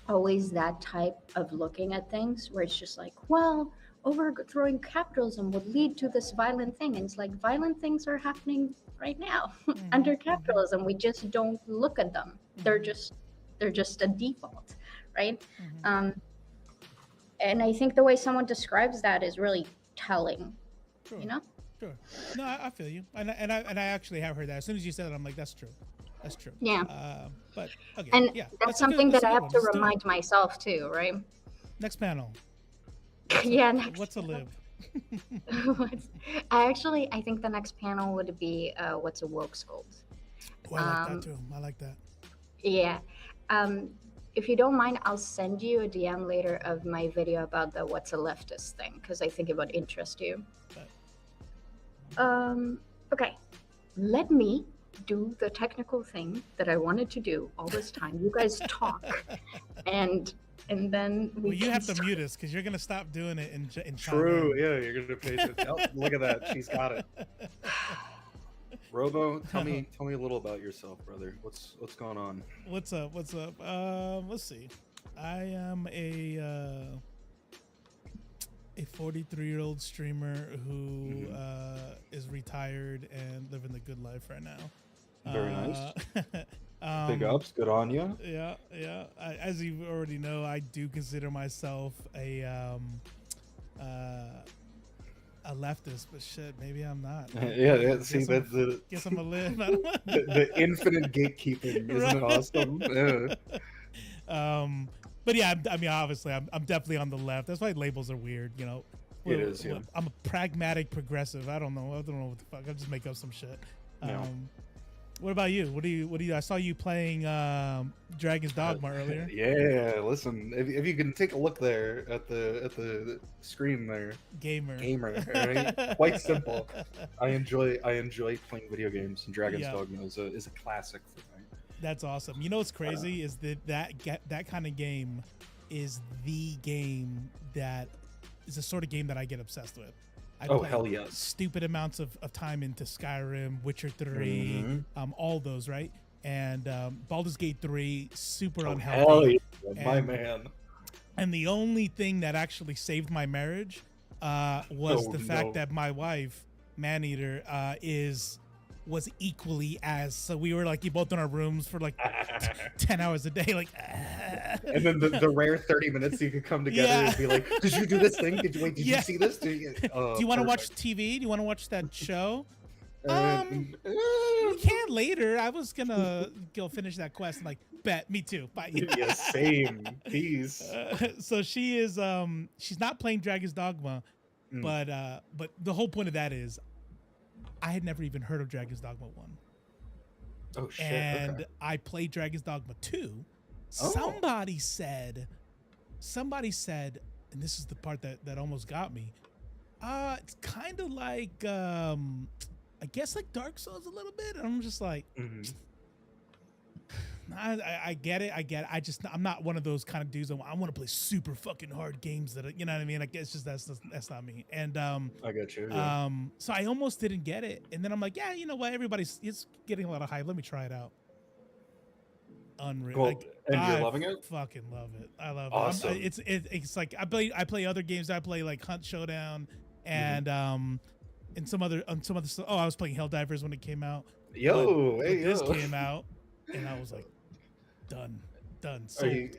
always that type of looking at things where it's just like, well, overthrowing capitalism would lead to this violent thing. And it's like, violent things are happening right now under capitalism. We just don't look at them. They're just a default, right? And I think the way someone describes that is really telling, you know? Sure. No, I feel you, and I actually have heard that. As soon as you said it, I'm like, that's true. That's true. Yeah. But okay, And yeah, that's a good- something that's that a I good have one. to Let's do it. remind myself too, right? Next panel. Yeah, next. What's a lib? I think the next panel would be what's a woke scold. Oh, I like that too. I like that. Yeah. If you don't mind, I'll send you a DM later of my video about the what's a leftist thing, because I think it would interest you. Okay. Let me do the technical thing that I wanted to do all this time. You guys talk, and then we. Well, you have to mute us because you're gonna stop doing it in True. Yeah, you're gonna pay attention. Oh, look at that. She's got it. Robo, tell me a little about yourself, brother. What's going on? What's up? Let's see. I am a 43-year-old streamer who is retired and living the good life right now. Very nice. Big ups. Good on you. Yeah. As you already know, I do consider myself a leftist, but shit, maybe I'm not. Yeah. See, that's the. Guess I'm a lib. the infinite gatekeeping, isn't it awesome? Yeah. But yeah, I mean, obviously, I'm definitely on the left. That's why labels are weird, you know. It is. Yeah. I'm a pragmatic progressive. I don't know what the fuck. I just make up some shit. No. What about you? What do you? I saw you playing Dragon's Dogma earlier. Yeah, listen. If you can take a look there at the screen there. Gamer. Right? Quite simple. I enjoy playing video games, and Dragon's Dogma is a classic for me. That's awesome. You know what's crazy is that kind of game is the game that is the sort of game that I get obsessed with. I play hell yes. Stupid amounts of time into Skyrim, Witcher 3, all those, right? And Baldur's Gate 3, super unhealthy. Hell yeah, my man. And the only thing that actually saved my marriage was the fact that my wife, Maneater, was equally as, so we were like both in our rooms for like 10 hours a day, like and then the rare 30 minutes you could come together and be like, did you do this thing? Did you see this? Do you want to watch TV? Do you want to watch that show? We can later. I was gonna go finish that quest. I'm like, bet, me too. Bye. Yeah, same. Peace. So she is she's not playing Dragon's Dogma, but the whole point of that is I had never even heard of Dragon's Dogma 1. Oh shit. And okay. I played Dragon's Dogma 2. Oh. Somebody said, and this is the part that almost got me. It's kind of like I guess like Dark Souls a little bit. And I'm just like, I get it. I'm not one of those kind of dudes. I want to play super fucking hard games that, you know what I mean? Like, it's just, that's not me. And, I got you. Yeah. So I almost didn't get it. And then I'm like, yeah, you know what? It's getting a lot of hype. Let me try it out. Unreal. Cool. Like, And you're I loving it? Fucking love it. I love awesome. it. It's like, I play other games. I play like Hunt Showdown and some other stuff. Oh, I was playing Helldivers when it came out. But this came out and I was like, done. Sold.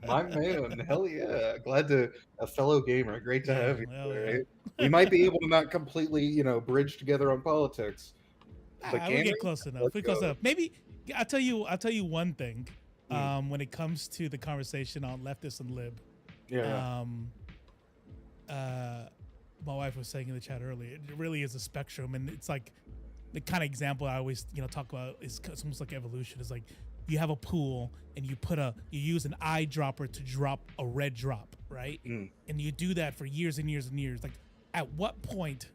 My man, hell yeah! Glad to a fellow gamer. Great to have you. Yeah. We might be able to not completely, bridge together on politics, but we'll get close enough. Maybe I'll tell you one thing. When it comes to the conversation on leftist and lib, my wife was saying in the chat earlier, it really is a spectrum, and it's like the kind of example I always talk about is it's almost like evolution. Is like you have a pool and you use an eyedropper to drop a red drop, right? And you do that for years and years and years. Like, at what point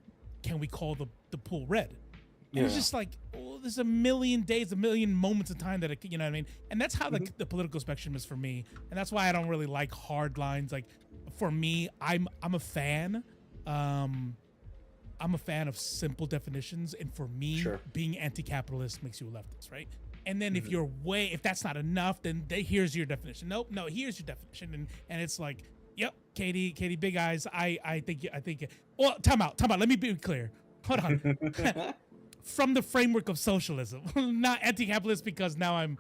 can we call the pool red? And it's just like, there's a million days, a million moments of time that you know what I mean? And that's how the political spectrum is for me. And that's why I don't really like hard lines. Like, for me, I'm a fan. I'm a fan of simple definitions. And for me, being anti-capitalist makes you a leftist, right? And then if that's not enough, then here's your definition. No, here's your definition. And it's like, yep, Katie, big eyes. I think, well, time out. Let me be clear. Hold on. From the framework of socialism, not anti-capitalist because now I'm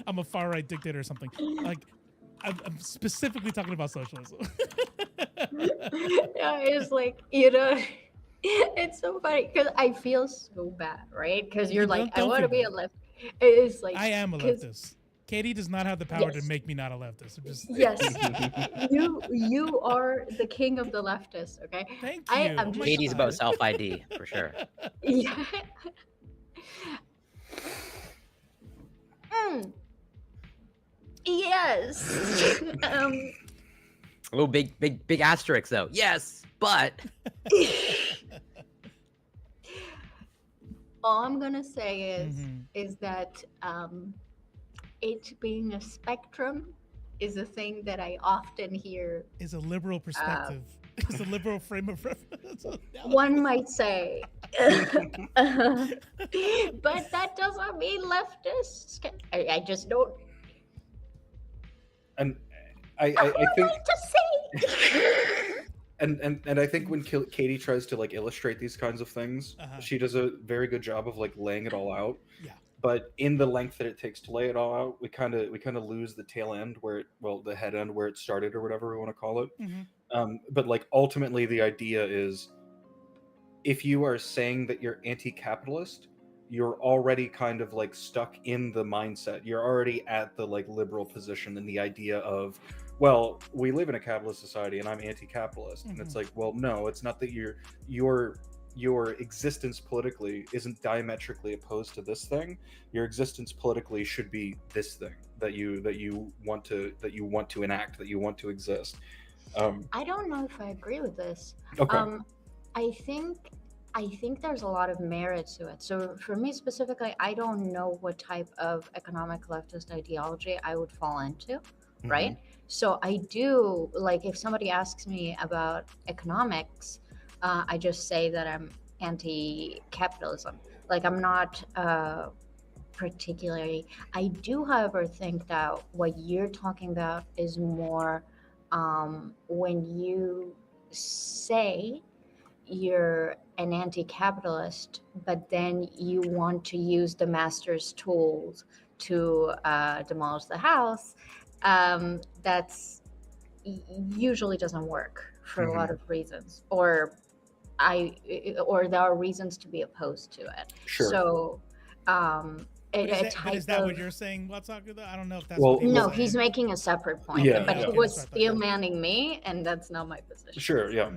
a far right dictator or something. Like, I'm specifically talking about socialism. Yeah, it's like, you know, it's so funny because I feel so bad, right? Because you're like, I Don't want to feel be a bad. left. It's like, I am a 'cause- leftist. Katie does not have the power to Yes. make me not a leftist. I'm just Yes, you are the king of the leftists. Okay, Thank I you. am Oh my just Katie's about God. self ID for sure. yeah. Mm. Yes. Oh, big asterisk though. Yes, but All I'm gonna say Mhm. is that it being a spectrum is a thing that I often hear. Is a liberal perspective. It's a liberal frame of reference. One might say, but that doesn't mean leftists. I just don't. And I think Like to say. and I think when Katie tries to like illustrate these kinds of things, she does a very good job of like laying it all out. Yeah. But in the length that it takes to lay it all out, we kind of lose the tail end the head end where it started or whatever we want to call it. Mhm. But like ultimately, the idea is, if you are saying that you're anti-capitalist, you're already kind of like stuck in the mindset. You're already at the like liberal position and the idea of, well, we live in a capitalist society and I'm anti-capitalist. And it's like, well, no, it's not that your existence politically isn't diametrically opposed to this thing. Your existence politically should be this thing that you want to enact, that you want to exist. I don't know if I agree with this. Okay. I think there's a lot of merit to it. So for me specifically, I don't know what type of economic leftist ideology I would fall into, right? So I do, like, if somebody asks me about economics, I just say that I'm anti-capitalism. Like, I'm not particularly. I do, however, think that what you're talking about is more when you say you're an anti-capitalist, but then you want to use the master's tools to demolish the house. That's usually doesn't work for a lot of reasons, or there are reasons to be opposed to it. Sure. So But is that what you're saying, Watsuki? I don't know if that's Well, what he was no, saying. he's making a separate point. Yeah, but yeah. he was That's what I thought, steel manning me, and that's not my position. Sure, yeah.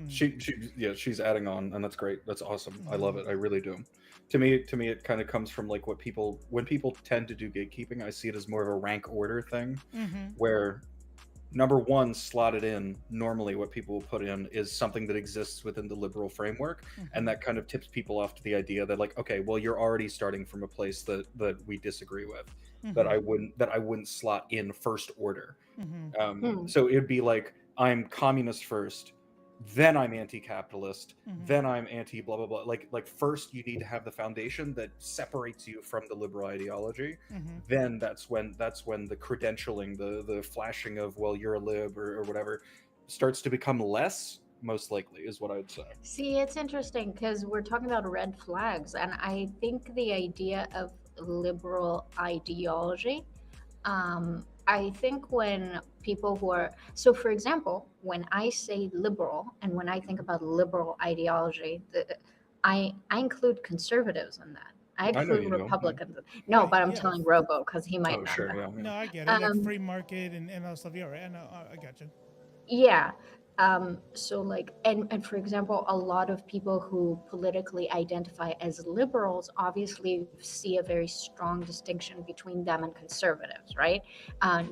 She's adding on, and that's great. That's awesome. I love it. I really do. To me, it kind of comes from like when people tend to do gatekeeping, I see it as more of a rank order thing, where number one slotted in, normally what people will put in is something that exists within the liberal framework, and that kind of tips people off to the idea that like, okay, well, you're already starting from a place that we disagree with, that I wouldn't slot in first order. So it'd be like, I'm communist first, then I'm anti-capitalist, then I'm anti blah blah blah. Like first you need to have the foundation that separates you from the liberal ideology. Then that's when the credentialing, the flashing of, well, you're a lib or whatever, starts to become less, most likely, is what I would say. See, it's interesting because we're talking about red flags, and I think the idea of liberal ideology, I think when people who are, so for example, when I say liberal and when I think about liberal ideology, I include conservatives in that. I know include you do, Republicans. No, Right, but I'm yeah. telling Robo because he might Oh, not sure, know. yeah. No, I get it. Like free market and all stuff. Yeah, right. I know. I got you. Yeah. So like, and for example, a lot of people who politically identify as liberals obviously see a very strong distinction between them and conservatives, right?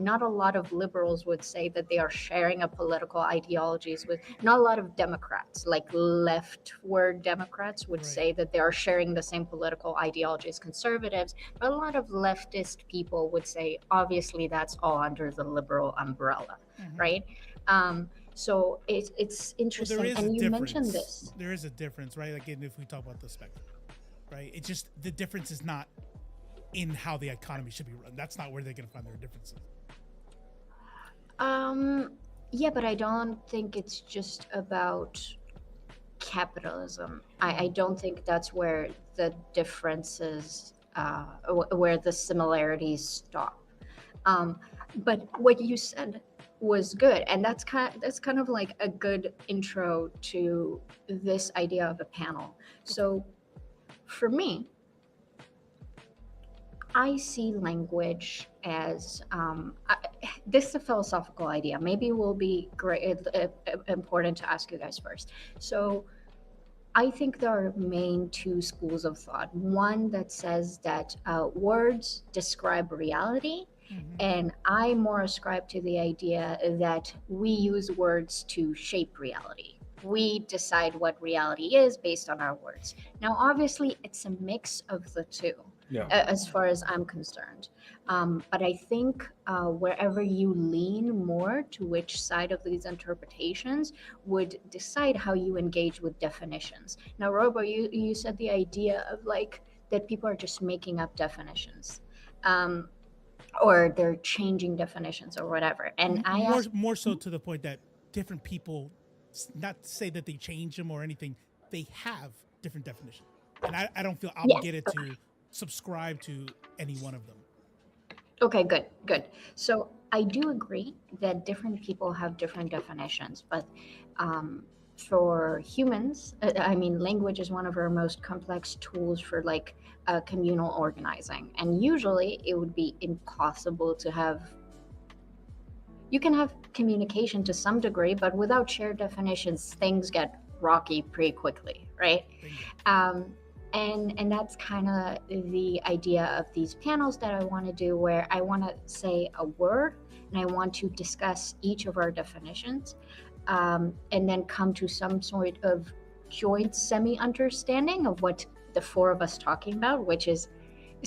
Not a lot of liberals would say that they are sharing a political ideologies with, not a lot of Democrats, like leftward Democrats would say that they are sharing the same political ideology as conservatives, but a lot of leftist people would say, obviously that's all under the liberal umbrella, right? So it's interesting, Well, and you mentioned this. There is a difference, right? Like if we talk about the spectrum, right? It's just the difference is not in how the economy should be run. That's not where they're going to find their differences. Yeah, but I don't think it's just about capitalism. I don't think that's where the differences, where the similarities stop. But what you said was good, and that's kind of like a good intro to this idea of a panel. So for me, I see language as this is a philosophical idea. Maybe it will be great, important to ask you guys first. So I think there are main two schools of thought. One that says that words describe reality, and I more ascribe to the idea that we use words to shape reality. We decide what reality is based on our words. Now, obviously, it's a mix of the two, as far as I'm concerned. But I think wherever you lean more to which side of these interpretations would decide how you engage with definitions. Now, Robo, you said the idea of like that people are just making up definitions. Or they're changing definitions or whatever. And more so to the point that different people, not to say that they change them or anything, they have different definitions. And I don't feel obligated to subscribe to any one of them. Okay, good. So I do agree that different people have different definitions, but for humans, I mean, language is one of our most complex tools for like communal organizing. And usually it would be impossible to have, you can have communication to some degree, but without shared definitions, things get rocky pretty quickly, right? And that's kind of the idea of these panels that I want to do, where I want to say a word and I want to discuss each of our definitions, and then come to some sort of joint semi-understanding of what the four of us talking about, which is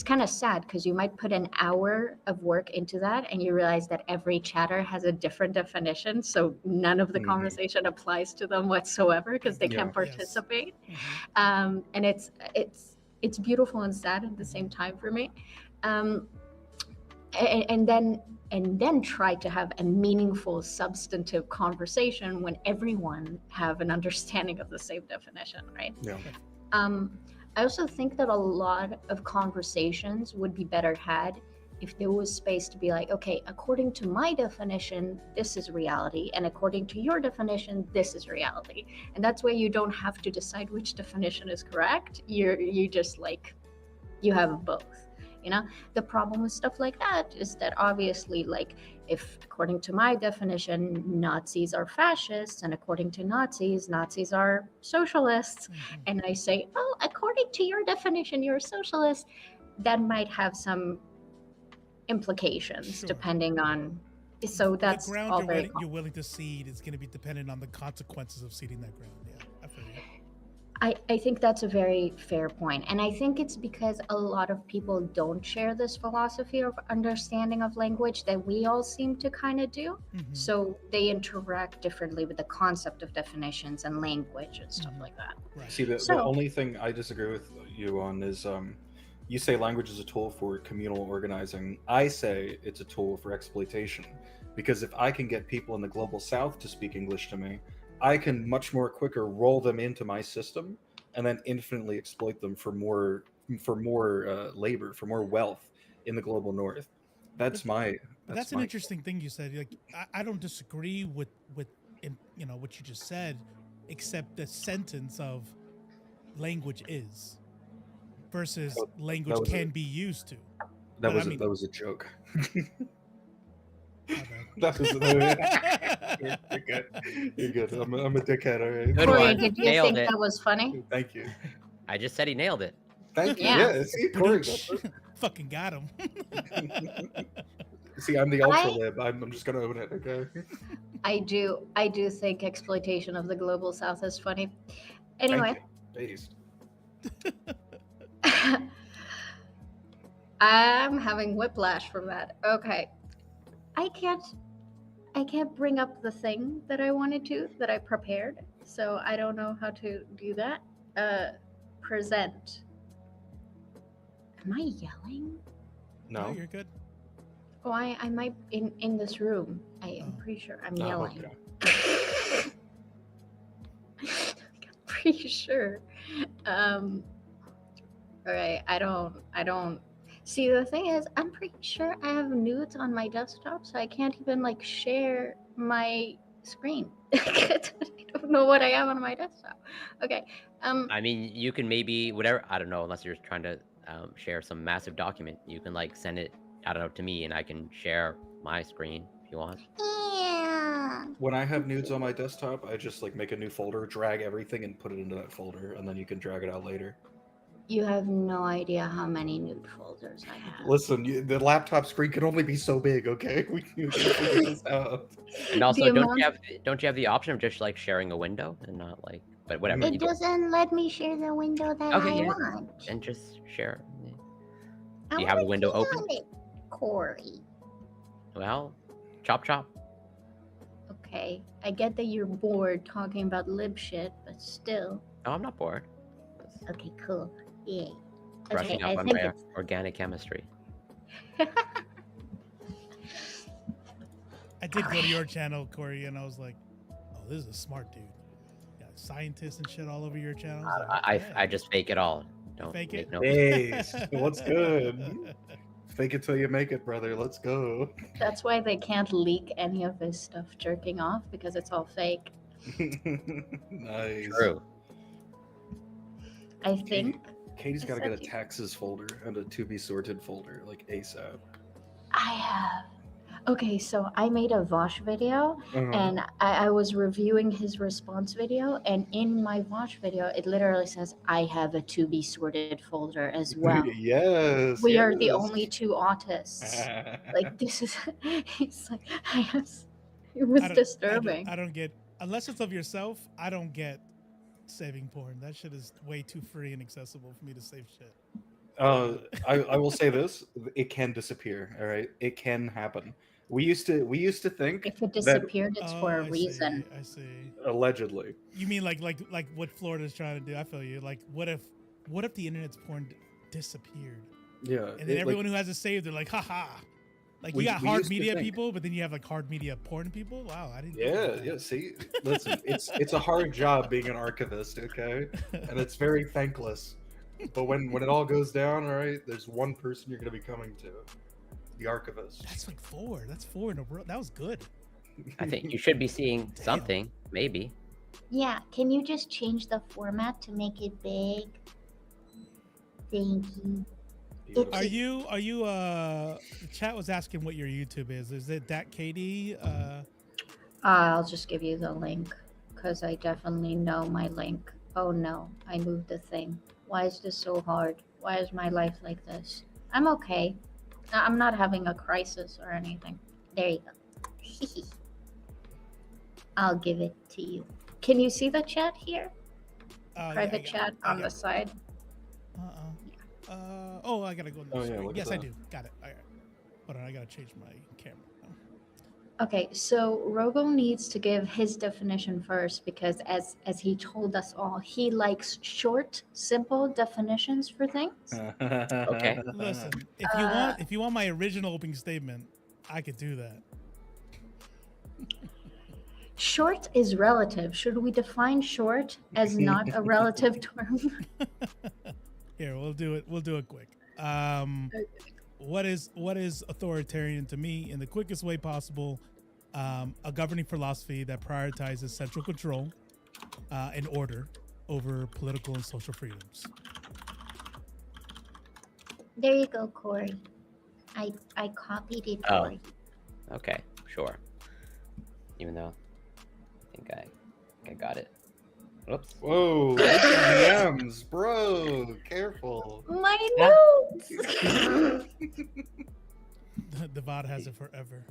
kind of sad because you might put an hour of work into that and you realize that every chatter has a different definition, so none of the conversation applies to them whatsoever because they can't participate. And it's beautiful and sad at the same time for me. And then try to have a meaningful substantive conversation when everyone have an understanding of the same definition, right? I also think that a lot of conversations would be better had if there was space to be like, okay, according to my definition, this is reality, and according to your definition, this is reality. And that's why you don't have to decide which definition is correct. You just like, you have both. You know, the problem with stuff like that is that obviously, like, if according to my definition, Nazis are fascists, and according to Nazis are socialists, and I say, oh, according to your definition, you're a socialist, that might have some implications depending on. So that's the ground all you're willing to cede is going to be dependent on the consequences of ceding that ground. Yeah, I feel you. I think that's a very fair point. And I think it's because a lot of people don't share this philosophy of understanding of language that we all seem to kind of do. So they interact differently with the concept of definitions and language and stuff like that. Right. See, the only thing I disagree with you on is you say language is a tool for communal organizing. I say it's a tool for exploitation. Because if I can get people in the global south to speak English to me, I can much more quicker roll them into my system and then infinitely exploit them for more labor, for more wealth in the global north. That's an interesting thing you said. Like, I don't disagree with what you just said, except the sentence of language is versus language can be used to. That was a joke. That was You're good. I'm a dickhead, all right? Corey, did you think that was funny? Thank you. I just said he nailed it. Thank you. Yeah, see, Corey. Fucking got him. See, I'm the ultra lib. I'm just gonna own it, okay? I do think exploitation of the global south is funny. Anyway. Based. I'm having whiplash from that. Okay. I can't bring up the thing that I wanted to, that I prepared, so I don't know how to do that. Present. Am I yelling? No, you're good. Oh, I might in this room. I'm pretty sure I'm yelling. Okay. I'm pretty sure. All right, I don't. See, the thing is, I'm pretty sure I have nudes on my desktop, so I can't even like share my screen. I don't know what I have on my desktop. Okay. I mean, you can maybe whatever. I don't know, unless you're trying to share some massive document. You can like send it, I don't know, to me, and I can share my screen if you want. Yeah. When I have nudes on my desktop, I just like make a new folder, drag everything, and put it into that folder, and then you can drag it out later. You have no idea how many nude folders I have. Listen, the laptop screen can only be so big, okay? We can figure this out. And also, The don't amount- you have the option of just like sharing a window and not like, but whatever. It doesn't let me share the window that Okay, I yeah. want. And just share. I You have the wanna window click open? on it, Corey. Well, chop chop. Okay, I get that you're bored talking about lib shit, but still. No, I'm not bored. Okay, cool. Yeah. Brushing Okay, up I on think my it's organic chemistry. I did go to your channel, Corey, and I was like, "Oh, this is a smart dude. Got scientists and shit all over your channel." I was like, I "Okay." just fake it all. Don't Fake make it. no. Hey, what's good? Fake it till you make it, brother. Let's go. That's why they can't leak any of his stuff jerking off because it's all fake. Nice. True. I think Katie's got to It's get a okay. taxes folder and a to be sorted folder, like ASAP. I have. Okay, so I made a Vosh video Uh-huh. and I was reviewing his response video, and in my Vosh video, it literally says, I have a to be sorted folder as well. Yes. We are the yes. only two autists. Like, this is, it's like, it I was don't- disturbing. I don't get, unless it's of yourself, I don't get saving porn. That shit is way too free and accessible for me to save shit. I will say this: it can disappear. All right, it can happen. We used to think If it disappeared, it's for Oh, a I reason. See, I see. allegedly. You mean like what Florida's trying to do? I feel you. Like, what if the internet's porn disappeared? Yeah, And then everyone who has it saved, they're like, haha. Like, you got we hard used to media think- people, but then you have like hard media porn people. Wow, I didn't. think Yeah, about that. yeah. See, listen, it's a hard job being an archivist, okay, and it's very thankless. But when it all goes down, all right, there's one person you're gonna be coming to, the archivist. That's like four. That's four in a row. That was good. I think you should be seeing something, maybe. Yeah, can you just change the format to make it big? Thank you. Beautiful. Are you the chat was asking what your YouTube is. Is it NotThatKatee? I'll just give you the link because I definitely know my link. Oh no, I moved the thing. Why is this so hard? Why is my life like this? I'm okay. I'm not having a crisis or anything. There you go. I'll give it to you. Can you see the chat here? Private chat on the side. Oh, I gotta go. Oh, yeah, look at Yes, I that. do. Got it. All right. Hold on, I gotta change my camera. Okay, so Rogo needs to give his definition first because as he told us all, he likes short, simple definitions for things. Okay. Listen, if you want my original opening statement, I could do that. Short is relative. Should we define short as not a relative term? Here, we'll do it. We'll do it quick. What is authoritarian to me in the quickest way possible? A governing philosophy that prioritizes central control and order over political and social freedoms. There you go, Corey. I copied it Oh. for you. Okay, sure. Even though I think I got it. Whoops. Whoa, look at DMs, bro. Careful. My notes. The VOD has it forever.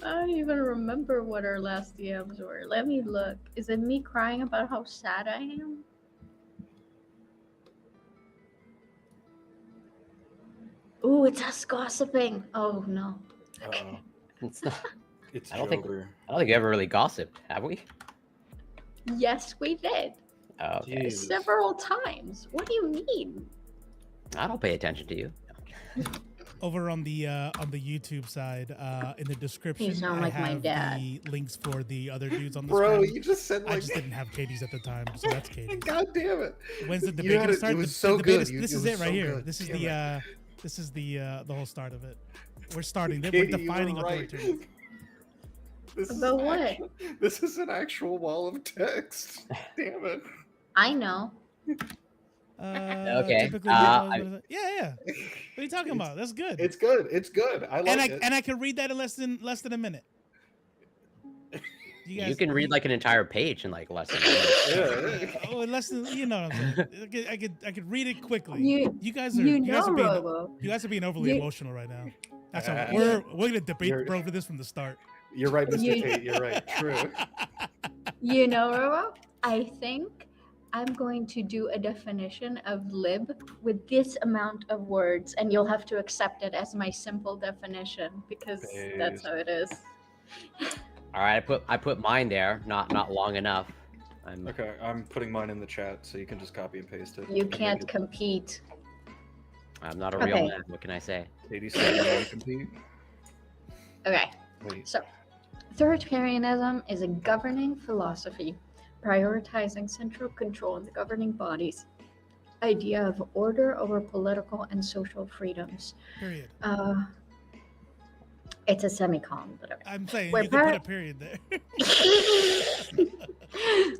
I don't even remember what our last DMs were. Let me look. Is it me crying about how sad I am? Ooh, it's us gossiping. Oh no. It's not, It's I don't think Joker. you ever really gossiped, have we? Yes, we did. Oh, okay. Jesus. Several times. What do you mean? I don't pay attention to you. Over on the YouTube side, in the description, sound I like my have dad. the links for the other dudes on the Bro, screen. you just said I like. just didn't have Katie's at the time, so that's Katie's. God damn it! When's the You debate had gonna it- start? It was The so debate good. is- You- this it is was it right so here. good. This is Damn it. the whole start of it. We're starting. We're Katie, defining you're right. authoritarianism. About what? This is an actual wall of text. Damn it. I know. Okay. Typically, yeah. What are you talking about? That's good. It's good. It's good. I like it. And I can read that in less than a minute. You can read like an entire page in like less than a minute. Oh, less than, you know what I'm saying. I could read it quickly. You guys are being overly emotional right now. That's how we're gonna debate bro for this from the start. You're right, Mr. Tate. You're right. True. You know, Robo, I think I'm going to do a definition of lib with this amount of words, and you'll have to accept it as my simple definition because that's how it is. All right, I put mine there. Not long enough. Okay, I'm putting mine in the chat, so you can just copy and paste it. You can't compete. I'm not a real man. What can I say? 87 won't compete. Okay. Wait. So, authoritarianism is a governing philosophy prioritizing central control in the governing bodies. Idea of order over political and social freedoms. Period. It's a semicolon, but okay. I'm saying you can put a period there.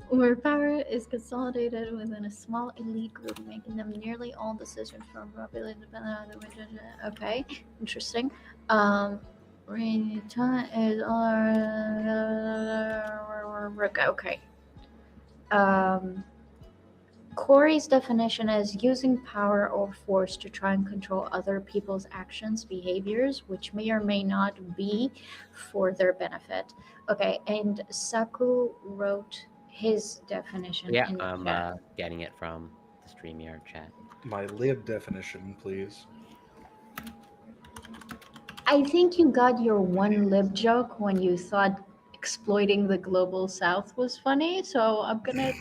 Where power is consolidated within a small elite group, making them nearly all decisions from properly independent. Okay, interesting. Is okay. Corey's definition is using power or force to try and control other people's actions, behaviors, which may or may not be for their benefit. Okay, and Saku wrote his definition. Yeah, in the I'm chat. getting it from the StreamYard chat. My lib definition, please. I think you got your one lib joke when you thought exploiting the global south was funny, so I'm gonna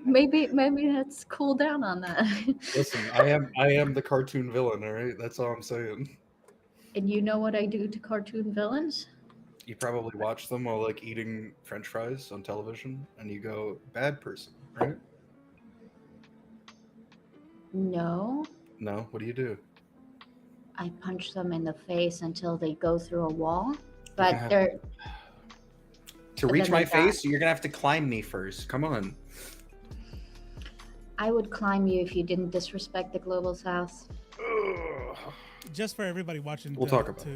maybe let's cool down on that. Listen, I am the cartoon villain, all right? That's all I'm saying. And you know what I do to cartoon villains? You probably watch them while like eating French fries on television, and you go, bad person, right? No. No, what do you do? I punch them in the face until they go through a wall. But they're to reach my face, you're gonna have to climb me first. Come on. I would climb you if you didn't disrespect the global south. Just for everybody watching, we'll talk about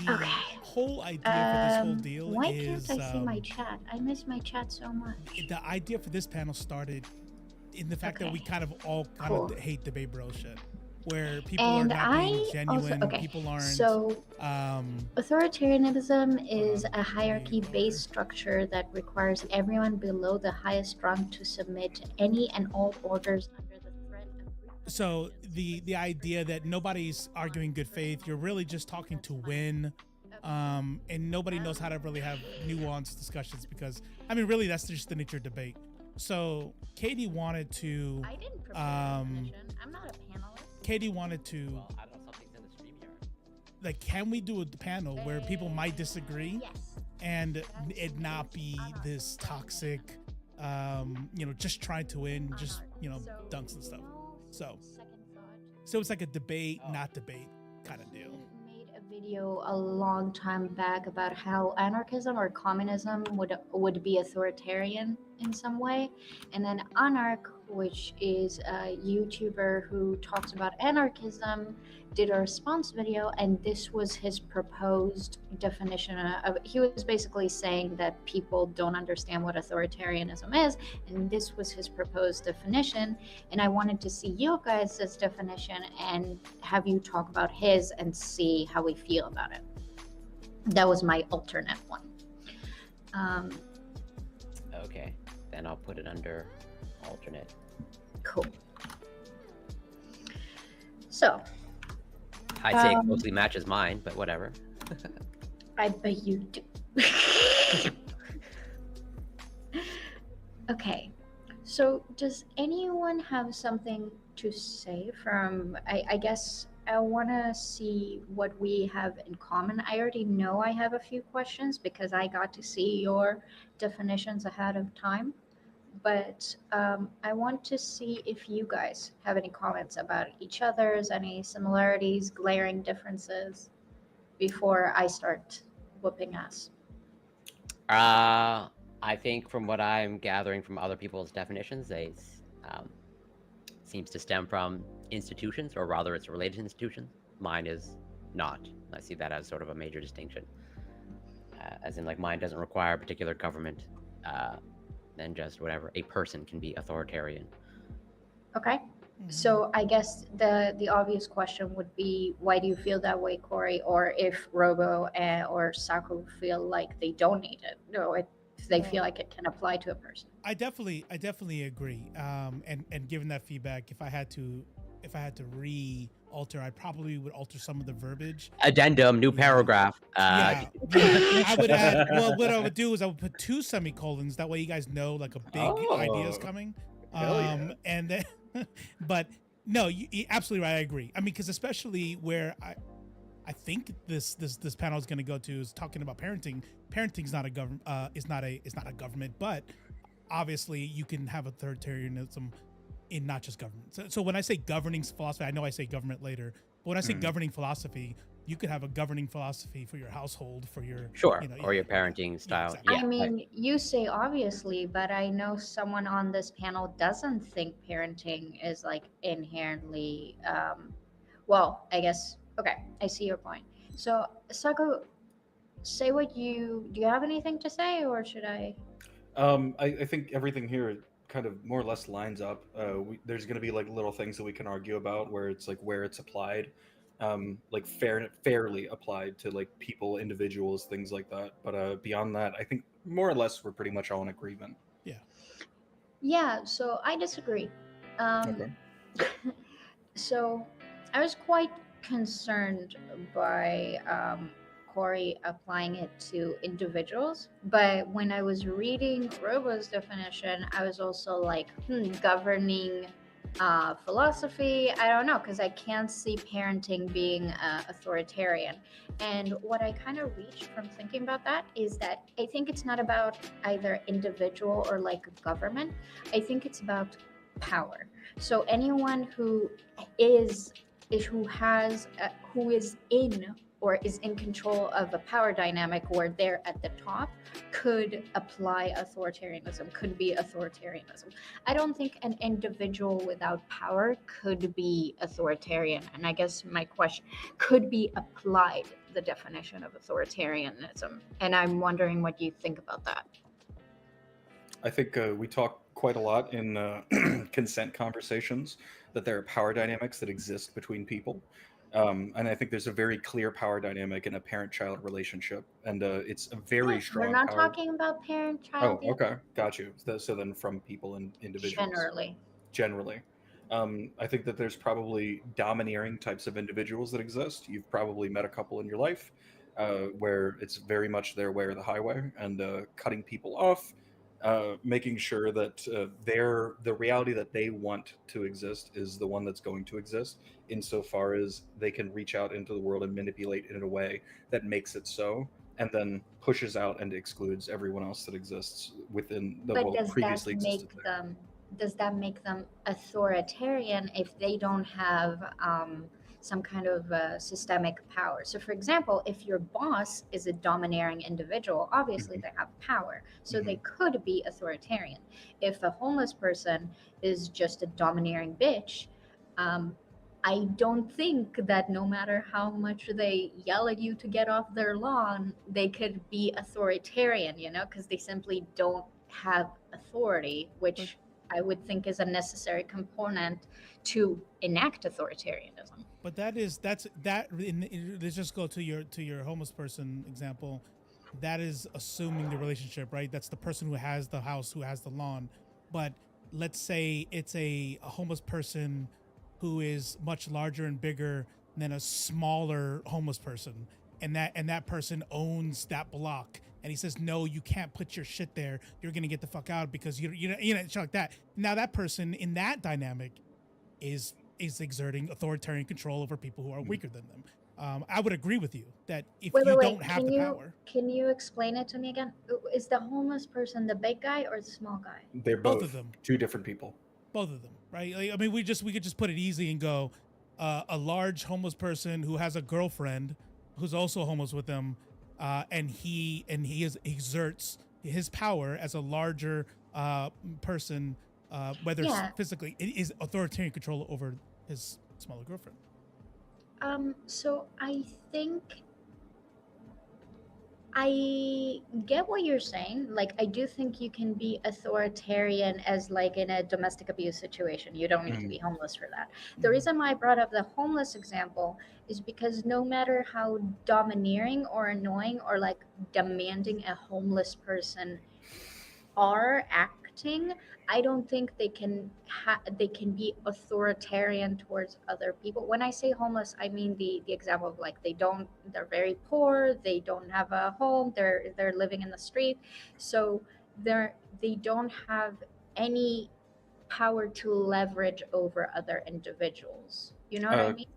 the whole idea for this whole deal why is. Why can't I see my chat? I miss my chat so much. The idea for this panel started in the fact that we kind of all of hate debate bro shit. Where people are not being genuine, people aren't. So, authoritarianism is a hierarchy-based structure that requires everyone below the highest rung to submit to any and all orders under the threat of. So the idea that nobody's arguing good faith, you're really just talking to win, and nobody knows how to really have nuanced discussions because, I mean, really that's just the nature of debate. So Katie wanted to. I didn't prepare a definition. I'm not a panelist. Katie wanted to. Well, I don't know, something's in the StreamYard. Like, can we do a panel where people might disagree, and it not be this toxic, just trying to win, just dunks and stuff. So it's like a debate, not debate kind of deal. Made a video a long time back about how anarchism or communism would be authoritarian in some way, and then Anarch, which is a YouTuber who talks about anarchism, did a response video, and this was his proposed definition of. He was basically saying that people don't understand what authoritarianism is, and this was his proposed definition. And I wanted to see you guys' definition and have you talk about his and see how we feel about it. That was my alternate one. Okay, then I'll put it under alternate. Cool. So. I'd say it closely matches mine, but whatever. I bet you do. Okay, so does anyone have something to say from, I guess I want to see what we have in common. I already know I have a few questions because I got to see your definitions ahead of time. but I want to see if you guys have any comments about each other's, any similarities, glaring differences before I start whooping ass. I think from what I'm gathering from other people's definitions, they seems to stem from institutions, or rather it's related to institutions. Mine is not. I see that as sort of a major distinction. As in, like, mine doesn't require a particular government, than just whatever. A person can be authoritarian. Okay. So I guess the obvious question would be, why do you feel that way, Corey? Or if Robo or Saku feel like they don't need it, no, if they feel like it can apply to a person. I definitely agree. And given that feedback, if I had to re-alter, I probably would alter some of the verbiage. Addendum, new paragraph. I would add. Well, what I would do is I would put 2 semicolons. That way, you guys know like a big idea is coming. And then, but no, you're absolutely right. I agree. I mean, because especially where I think this panel is going to go to is talking about parenting. Parenting's not a government. It's not a government, but obviously you can have authoritarianism in not just government. So when I say governing philosophy, I know I say government later, but when I say governing philosophy, you could have a governing philosophy for your household, for your or your parenting style. Exactly. I mean, you say obviously, but I know someone on this panel doesn't think parenting is like inherently. Well, I guess. Okay, I see your point. So, Saku, say what do you have anything to say, or should I? I think everything here kind of more or less lines up. There's going to be like little things that we can argue about where it's like where it's applied, like fairly applied to like people, individuals, things like that. But beyond that, I think more or less we're pretty much all in agreement. Yeah, so I disagree. Okay. So I was quite concerned by Corey applying it to individuals, but when I was reading Robo's definition, I was also like, governing philosophy, I don't know, because I can't see parenting being authoritarian. And what I kind of reached from thinking about that is that I think it's not about either individual or like a government. I think it's about power. So anyone who is in or is in control of a power dynamic where they're at the top could apply authoritarianism, could be authoritarianism. I don't think an individual without power could be authoritarian. And I guess my question could be applied the definition of authoritarianism. And I'm wondering what you think about that. I think we talk quite a lot in consent conversations that there are power dynamics that exist between people. And I think there's a very clear power dynamic in a parent-child relationship, and it's a very strong. We're not power... talking about parent-child. Oh, okay, got you. So then, from people and individuals. Generally, I think that there's probably domineering types of individuals that exist. You've probably met a couple in your life where it's very much their way or the highway, and cutting people off. Making sure that the reality that they want to exist is the one that's going to exist, insofar as they can reach out into the world and manipulate it in a way that makes it so, and then pushes out and excludes everyone else that exists within the world previously existed. Does that make them authoritarian if they don't have some kind of systemic power? So for example, if your boss is a domineering individual, obviously they have power, so they could be authoritarian. If a homeless person is just a domineering bitch, I don't think that no matter how much they yell at you to get off their lawn, they could be authoritarian, because they simply don't have authority, which I would think is a necessary component to enact authoritarianism. But let's just go to your homeless person example. That is assuming the relationship, right? That's the person who has the house, who has the lawn. But let's say it's a homeless person who is much larger and bigger than a smaller homeless person, and that person owns that block. And he says, no, you can't put your shit there. You're gonna get the fuck out because you know shit like that. Now that person in that dynamic is exerting authoritarian control over people who are weaker than them. I would agree with you that if Wait, you wait, wait. don't have the power, Can you explain it to me again? Is the homeless person the big guy or the small guy? They're both both of them, two different people. both of them, right? Like, I mean, we could just put it easy and go, a large homeless person who has a girlfriend who's also homeless with them, and he exerts his power as a larger person, whether Yeah. physically, it is authoritarian control over his smaller girlfriend. So I think I get what you're saying. Like, I do think you can be authoritarian as like in a domestic abuse situation. You don't need to be homeless for that. The reason why I brought up the homeless example is because no matter how domineering or annoying or like demanding a homeless person are acting, I don't think they can be authoritarian towards other people. When I say homeless, I mean the example of like they're very poor, they don't have a home, they're living in the street, so they don't have any power to leverage over other individuals. You know what I mean?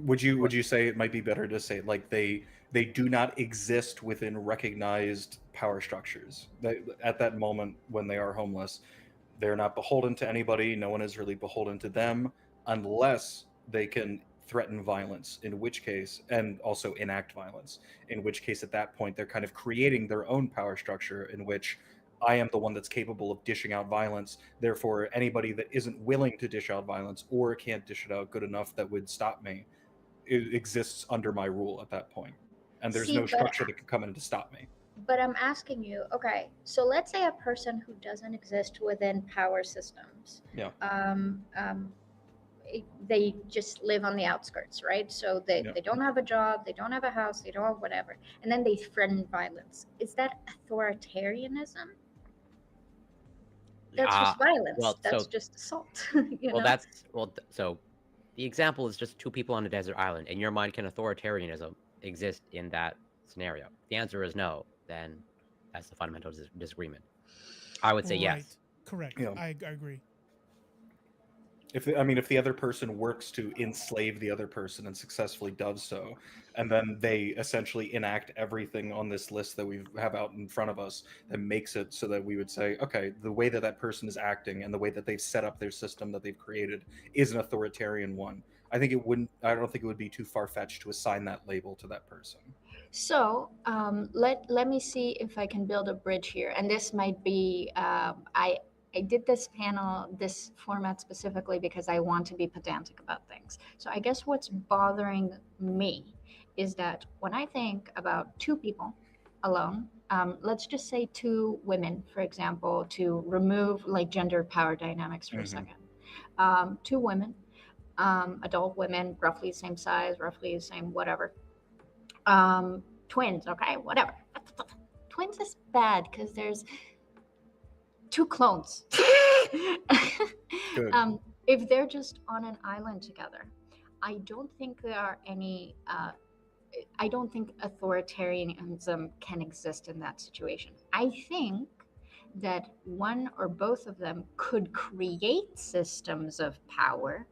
Would you say it might be better to say like they do not exist within recognized power structures? At that moment when they are homeless, they're not beholden to anybody. No one is really beholden to them unless they can threaten violence, in which case, and also enact violence, in which case at that point they're kind of creating their own power structure in which I am the one that's capable of dishing out violence. Therefore, anybody that isn't willing to dish out violence or can't dish it out good enough that would stop me, it exists under my rule at that point. And there's See, no structure that can come in to stop me. But I'm asking you, okay, so let's say a person who doesn't exist within power systems. Yeah. They just live on the outskirts, right? So they don't have a job, they don't have a house, they don't have whatever. And then they threaten violence. Is that authoritarianism? That's just violence. Well, That's so just assault. So the example is just two people on a desert island. In your mind, can authoritarianism exist in that scenario? The answer is no. Then that's the fundamental disagreement. I would say yes. Correct. Yeah. I agree. If the other person works to enslave the other person and successfully does so, and then they essentially enact everything on this list that we have out in front of us that makes it so that we would say, okay, the way that that person is acting and the way that they've set up their system that they've created is an authoritarian one. I don't think it would be too far-fetched to assign that label to that person. So let me see if I can build a bridge here. And this might be, I did this panel, this format specifically because I want to be pedantic about things. So I guess what's bothering me is that when I think about two people alone, let's just say two women, for example, to remove like gender power dynamics for a second. Two women, adult women, roughly the same size, roughly the same whatever. Twins, okay, whatever. Twins is bad because there's two clones. If they're just on an island together, I don't think there are any. I don't think authoritarianism can exist in that situation. I think that one or both of them could create systems of power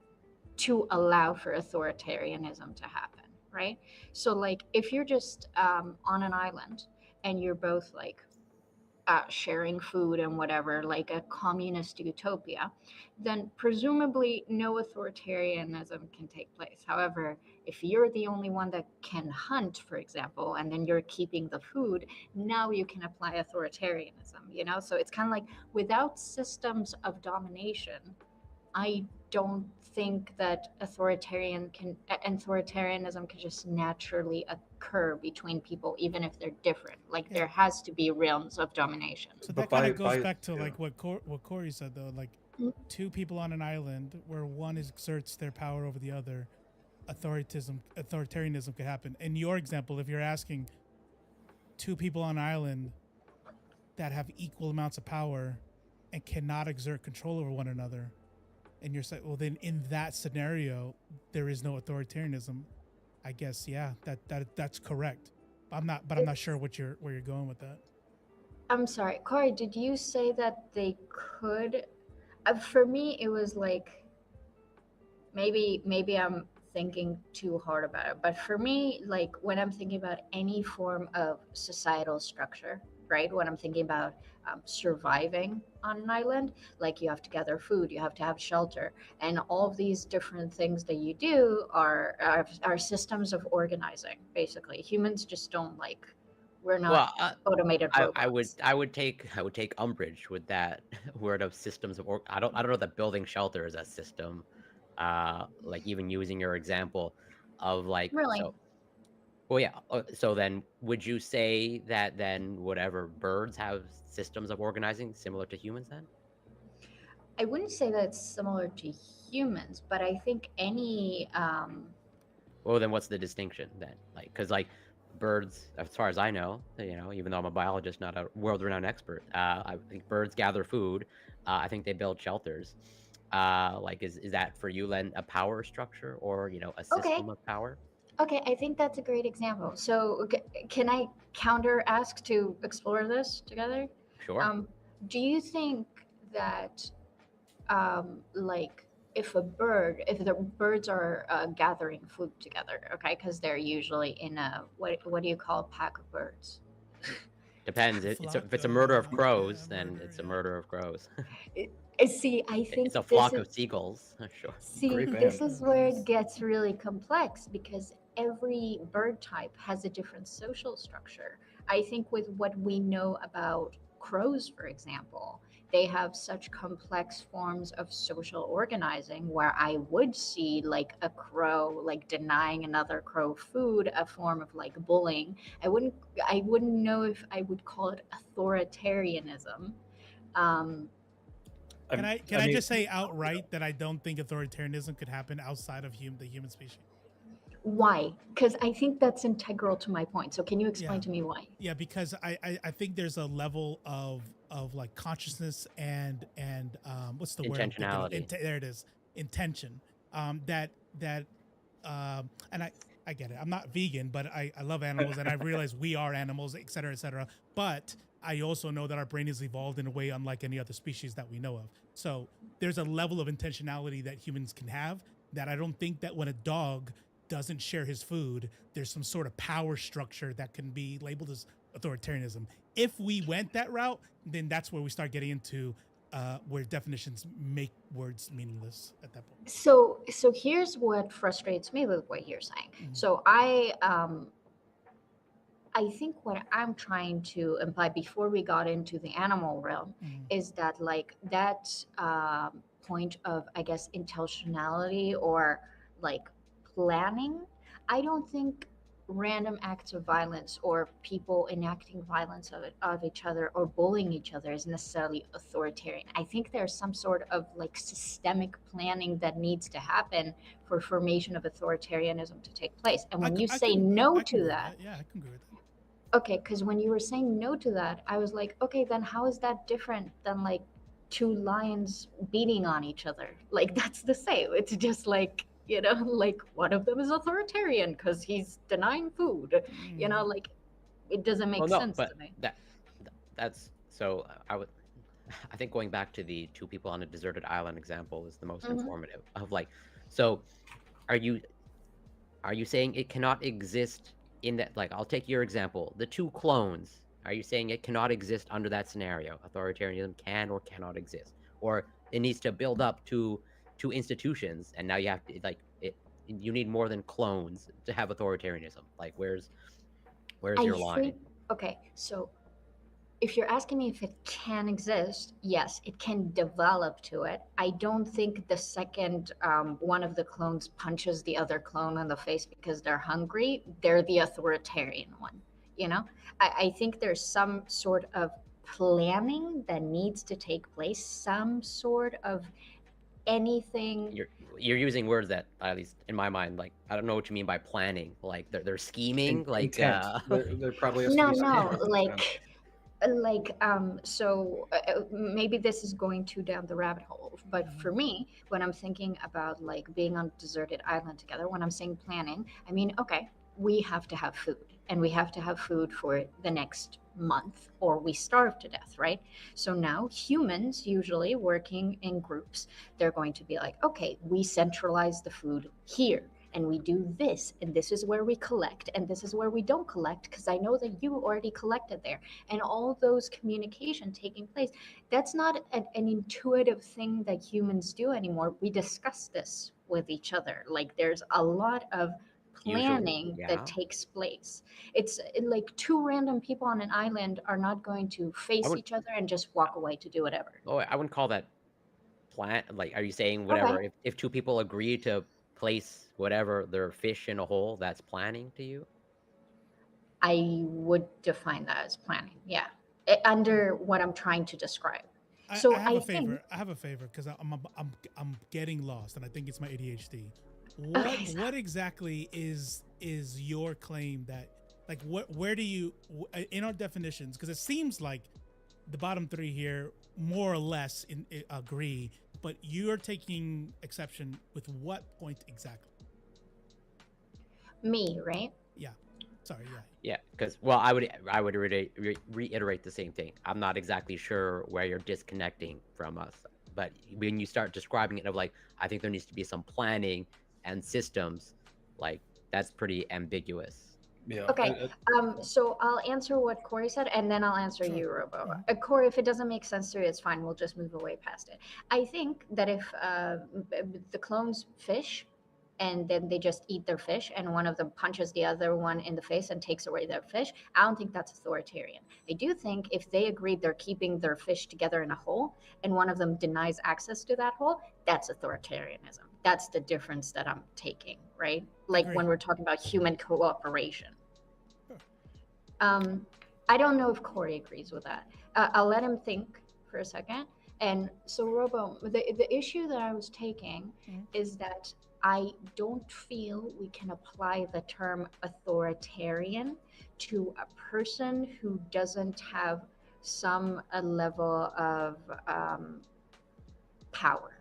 to allow for authoritarianism to happen, right? So like if you're just on an island and you're both like sharing food and whatever, like a communist utopia, then presumably no authoritarianism can take place. However, if you're the only one that can hunt, for example, and then you're keeping the food, now you can apply authoritarianism, you know? So it's kind of like without systems of domination, I don't think that authoritarianism can just naturally occur between people, even if they're different. Like there has to be realms of domination. So that kind of goes back to like what Corey said though, like two people on an island where one exerts their power over the other, authoritarianism could happen. In your example, if you're asking two people on an island that have equal amounts of power and cannot exert control over one another, and you're saying, well, then in that scenario, there is no authoritarianism. I guess, yeah, that's correct. I'm not sure where you're going with that. I'm sorry, Corey. Did you say that they could? For me, it was like maybe I'm thinking too hard about it. But for me, like when I'm thinking about any form of societal structure, right? When I'm thinking about surviving on an island, like you have to gather food, you have to have shelter, and all of these different things that you do are systems of organizing. Basically, humans just don't like. We're Well, not automated robots. I would take umbrage with that word of systems of I don't know that building shelter is a system. Like even using your example of like Really, so. Well, yeah. So then, would you say that then whatever birds have systems of organizing similar to humans then? I wouldn't say that it's similar to humans, but I think any Well, then what's the distinction then? Like, because like birds, as far as I know, even though I'm a biologist, not a world-renowned expert, I think birds gather food. I think they build shelters. Like, is that for you, Len, a power structure or a okay. system of power? Okay, I think that's a great example. So, can I counter ask to explore this together? Sure. Um, do you think that, like, if the birds are gathering food together, okay, because they're usually in a what do you call a pack of birds? Depends. If it's a murder of crows, then it's a murder of crows. See, I think It's a this flock is of seagulls. Sure. See, Great this band. is where it gets really complex because every bird type has a different social structure. I think with what we know about crows, for example, they have such complex forms of social organizing where I would see like a crow like denying another crow food, a form of like bullying. I wouldn't know if I would call it authoritarianism. Um, Can I just say outright that I don't think authoritarianism could happen outside of the human species? Why? Because I think that's integral to my point. So can you explain Yeah. to me why? Yeah, because I think there's a level of like consciousness and what's the word I'm thinking of? Intentionality. There it is, intention. That and I get it. I'm not vegan, but I love animals and I realize we are animals, et cetera, et cetera. But I also know that our brain is evolved in a way unlike any other species that we know of. So there's a level of intentionality that humans can have that I don't think that when a dog doesn't share his food, there's some sort of power structure that can be labeled as authoritarianism. If we went that route, then that's where we start getting into where definitions make words meaningless at that point. So here's what frustrates me with what you're saying. So I think what I'm trying to imply before we got into the animal realm is that like that point of I guess intentionality or like planning. I don't think random acts of violence or people enacting violence of each other or bullying each other is necessarily authoritarian. I think there's some sort of like systemic planning that needs to happen for formation of authoritarianism to take place. And when you say no to that, yeah, I can agree with that. okay, because when you were saying no to that, I was like, okay, then how is that different than like two lions beating on each other? Like that's the same. It's just like like one of them is authoritarian because he's denying food. Like it doesn't make sense but to me. that's so I think going back to the two people on a deserted island example is the most informative of like, so are you saying it cannot exist in that, like, I'll take your example, the two clones, are you saying it cannot exist under that scenario? Authoritarianism can or cannot exist, or it needs to build up to institutions, and now you have to you need more than clones to have authoritarianism. Like, where's your line? Okay, so if you're asking me if it can exist, yes, it can develop to it. I don't think the second one of the clones punches the other clone in the face because they're hungry, they're the authoritarian one. I think there's some sort of planning that needs to take place, some sort of anything. You're using words that, at least in my mind, like, I don't know what you mean by planning. Like they're scheming. Like there probably has to no, be some no, sort of so maybe this is going too down the rabbit hole, but for me, when I'm thinking about like being on a deserted island together, when I'm saying planning, I mean, okay, we have to have food and we have to have food for the next month or we starve to death, right? So now humans, usually working in groups, they're going to be like, okay, we centralize the food here. and we do this, and this is where we collect, and this is where we don't collect, because I know that you already collected there, and all those communication taking place. That's not an intuitive thing that humans do anymore. We discuss this with each other. Like there's a lot of Usually, planning yeah. that takes place. It's like two random people on an island are not going to face would- each other and just walk away to do whatever. Oh, I wouldn't call that plan. Like, are you saying whatever? Okay. If two people agree to place whatever their fish in a hole, that's planning to you? I would define that as planning. Yeah. Under what I'm trying to describe. So I have a think, favor. I have a favor because I'm getting lost, and I think it's my ADHD. Okay, What exactly is your claim that, like, where do you in our definitions? Because it seems like the bottom three here more or less agree, but you're taking exception with what point exactly? me, right? Yeah. Sorry. Yeah. Yeah, because well, I would reiterate the same thing. I'm not exactly sure where you're disconnecting from us, but when you start describing it of like, I think there needs to be some planning and systems, like that's pretty ambiguous. Yeah. Okay. So I'll answer what Corey said, and then I'll answer Sure. you, Robo. Corey, if it doesn't make sense to you, it's fine. We'll just move away past it. I think that if the clones fish, and then they just eat their fish, and one of them punches the other one in the face and takes away their fish, I don't think that's authoritarian. I do think if they agreed they're keeping their fish together in a hole, and one of them denies access to that hole, that's authoritarianism. That's the difference that I'm taking, right? Like Agreed. when we're talking about human cooperation. Sure. I don't know if Corey agrees with that. I'll let him think for a second. And so, Robo, the issue that I was taking is that I don't feel we can apply the term authoritarian to a person who doesn't have some level of power.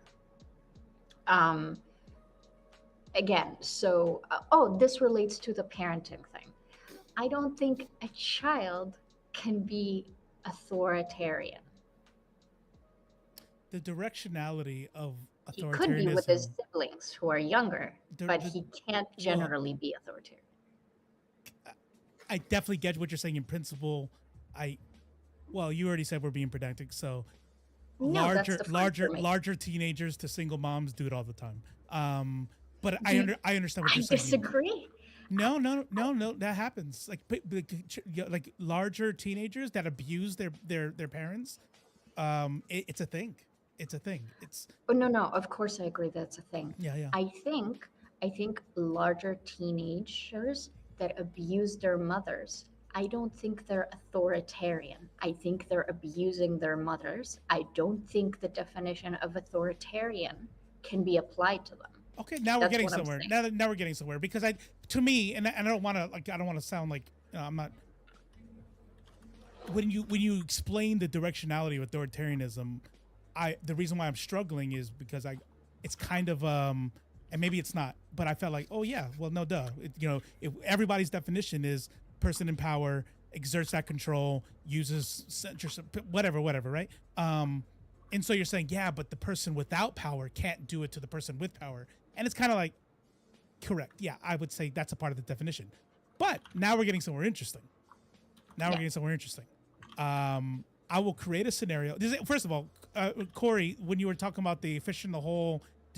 Again, so, this relates to the parenting thing. I don't think a child can be authoritarian. The directionality of He could be with his authoritarianism. siblings who are younger, but he can't generally be authoritarian. I definitely get what you're saying in principle. Well, you already said we're being pedantic, so No, that's the fun for me. larger teenagers to single moms do it all the time. But I understand what I you're saying. disagree. No, that happens. Like larger teenagers that abuse their parents. It's a thing. It's a thing. It's Oh, no, of course I agree that's a thing. yeah. I think larger teenagers that abuse their mothers, I don't think they're authoritarian. I think they're abusing their mothers. I don't think the definition of authoritarian can be applied to them. Okay, now we're That's getting what I'm somewhere. saying. Now we're getting somewhere because to me, and I don't want to sound like I'm not. When you explain the directionality of authoritarianism, the reason why I'm struggling is because it's kind of and maybe it's not, but I felt like, oh yeah, well no duh, if everybody's definition is person in power exerts that control, uses censorship, whatever, right? And so you're saying, yeah, but the person without power can't do it to the person with power. And it's kind of like, correct. Yeah, I would say that's a part of the definition. But now we're getting somewhere interesting. I will create a scenario. First of all, Corey, when you were talking about the fish in the hole, I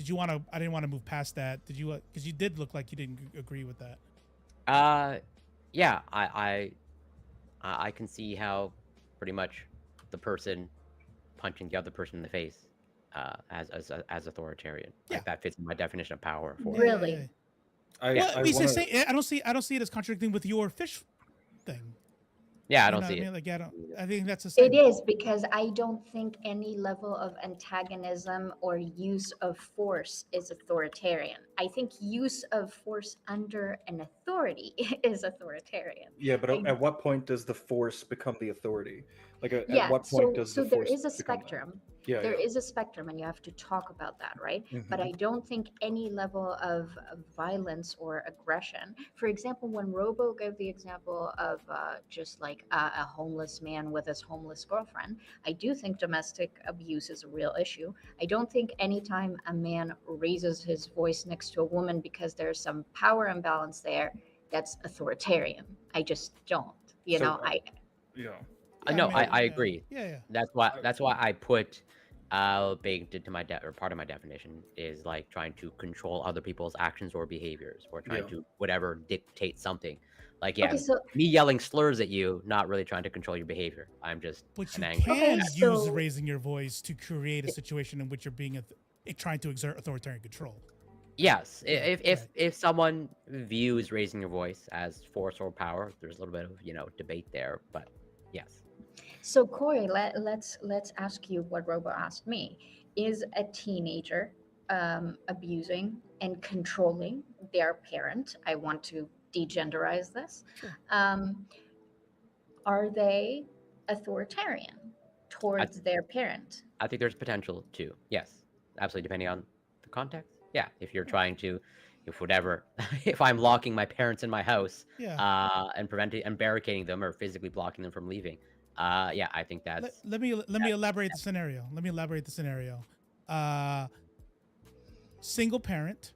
didn't want to move past that. Did you, because you did look like you didn't agree with that. Yeah, I can see how pretty much the person punching the other person in the face as authoritarian. Like that fits my definition of power. Really? I don't see it as contradicting with your fish thing. Yeah, I don't see it. Like, I think that's the same. It is, because I don't think any level of antagonism or use of force is authoritarian. I think use of force under an authority is authoritarian. Yeah, but at what point does the force become the authority? Like, at what so, point does so the there force is a become that? spectrum. Yeah, There is a spectrum, and you have to talk about that, right? But I don't think any level of violence or aggression. For example, when Robo gave the example of just like a homeless man with his homeless girlfriend, I do think domestic abuse is a real issue. I don't think anytime a man raises his voice next next to a woman because there's some power imbalance there, that's authoritarian. I just don't. You So, know, yeah. No, I yeah. agree. Yeah. That's why I put baked into my or part of my definition is like trying to control other people's actions or behaviors, or trying Yeah. to whatever dictate something. Like Okay, so me yelling slurs at you, not really trying to control your behavior. I'm just But an you angry. can Okay, use so- raising your voice to create a situation in which you're being trying to exert authoritarian control. Yes, right. if someone views raising your voice as force or power, there's a little bit of debate there, but yes. So Corey, let's ask you what Robo asked me. Is a teenager abusing and controlling their parent? I want to degenderize this. Sure. Are they authoritarian towards their parent? I think there's potential too. Yes, absolutely, depending on the context. Yeah, if you're trying to, if I'm locking my parents in my house, and preventing and barricading them or physically blocking them from leaving, yeah, I think that's. Let me elaborate the scenario. Let me elaborate the scenario. Single parent,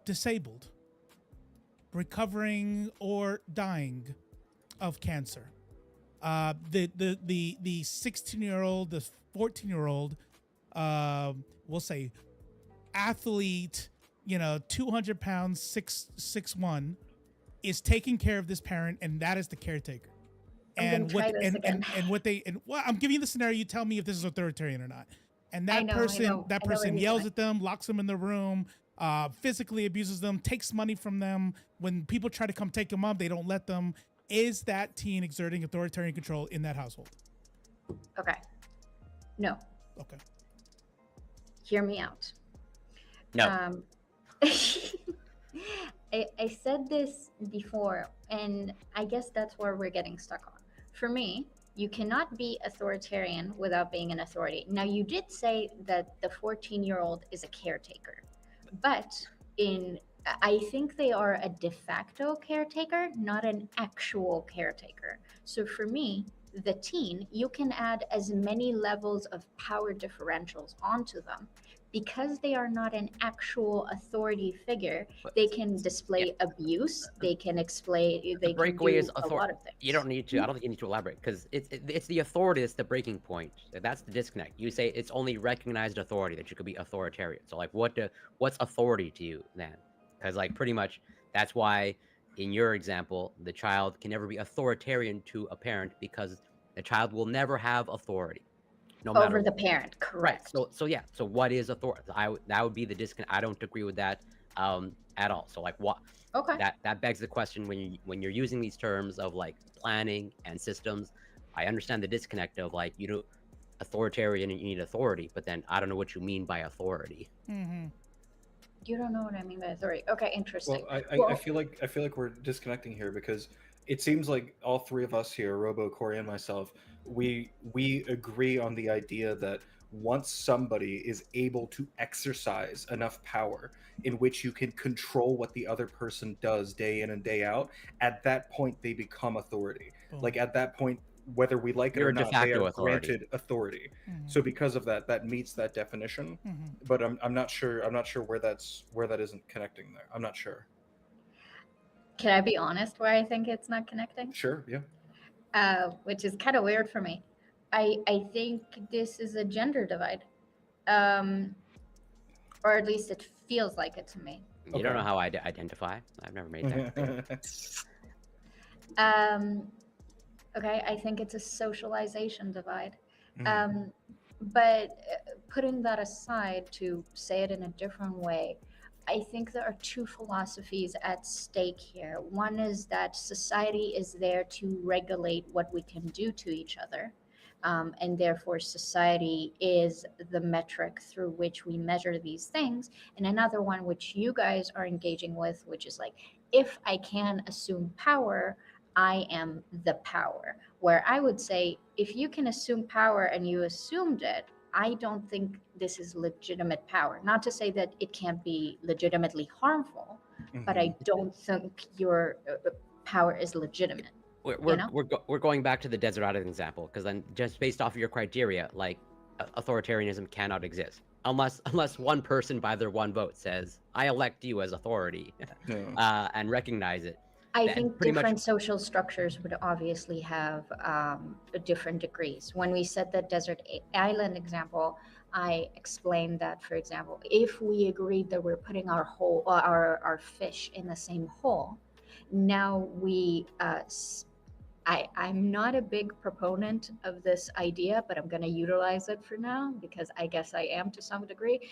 disabled, recovering or dying of cancer. The 16-year-old, the 14-year-old, we'll say athlete, 200 pounds, 6'1", is taking care of this parent, and that is the caretaker. I'm giving you the scenario. You tell me if this is authoritarian or not. And that person yells at them, locks them in the room, physically abuses them, takes money from them. When people try to come take them up, they don't let them. Is that teen exerting authoritarian control in that household? Okay. No. Okay. Hear me out. No. I said this before, and I guess that's where we're getting stuck on. For me, you cannot be authoritarian without being an authority. Now, you did say that the 14-year-old is a caretaker, but I think they are a de facto caretaker, not an actual caretaker. So for me, the teen, you can add as many levels of power differentials onto them. Because they are not an actual authority figure, they can display abuse. They can explain. They can do a lot of things. You don't need to. I don't think you need to elaborate, because it's the authority that's the breaking point. That's the disconnect. You say it's only recognized authority that you could be authoritarian. So like, what's authority to you then? Because like pretty much that's why in your example the child can never be authoritarian to a parent, because the child will never have authority. No matter over the parent, correct? Right. So yeah. So what is authority? That would be the disconnect. I don't agree with that at all. So like what? Okay. That begs the question when you're using these terms of like planning and systems. I understand the disconnect of like authoritarian and you need authority, but then I don't know what you mean by authority. Mm-hmm. You don't know what I mean by authority. Okay, interesting. Well, I feel like we're disconnecting here, because it seems like all three of us here, Robo, Corey, and myself, we agree on the idea that once somebody is able to exercise enough power in which you can control what the other person does day in and day out, at that point they become authority. Like at that point, whether we like it or not, they are granted authority. Mm-hmm. So because of that, that meets that definition. Mm-hmm. But I'm not sure where that isn't connecting there. I'm not sure. Can I be honest why I think it's not connecting? Sure, yeah. Which is kind of weird for me. I think this is a gender divide. Or at least it feels like it to me. You don't know how I identify. I've never made that clear. Okay, I think it's a socialization divide. But putting that aside, to say it in a different way, I think there are two philosophies at stake here. One is that society is there to regulate what we can do to each other. And therefore, society is the metric through which we measure these things. And another one, which you guys are engaging with, which is like, if I can assume power, I am the power. Where I would say, if you can assume power and you assumed it, I don't think this is legitimate power. Not to say that it can't be legitimately harmful, but I don't think your power is legitimate. We're going back to the desert island example, because then just based off of your criteria, like authoritarianism cannot exist unless one person by their one vote says, "I elect you as authority," and recognize it. I Then think pretty much different social structures would obviously have different degrees. When we set the desert island example, I explained that, for example, if we agreed that we're putting our fish in the same hole, now I'm not a big proponent of this idea, but I'm going to utilize it for now because I guess I am to some degree.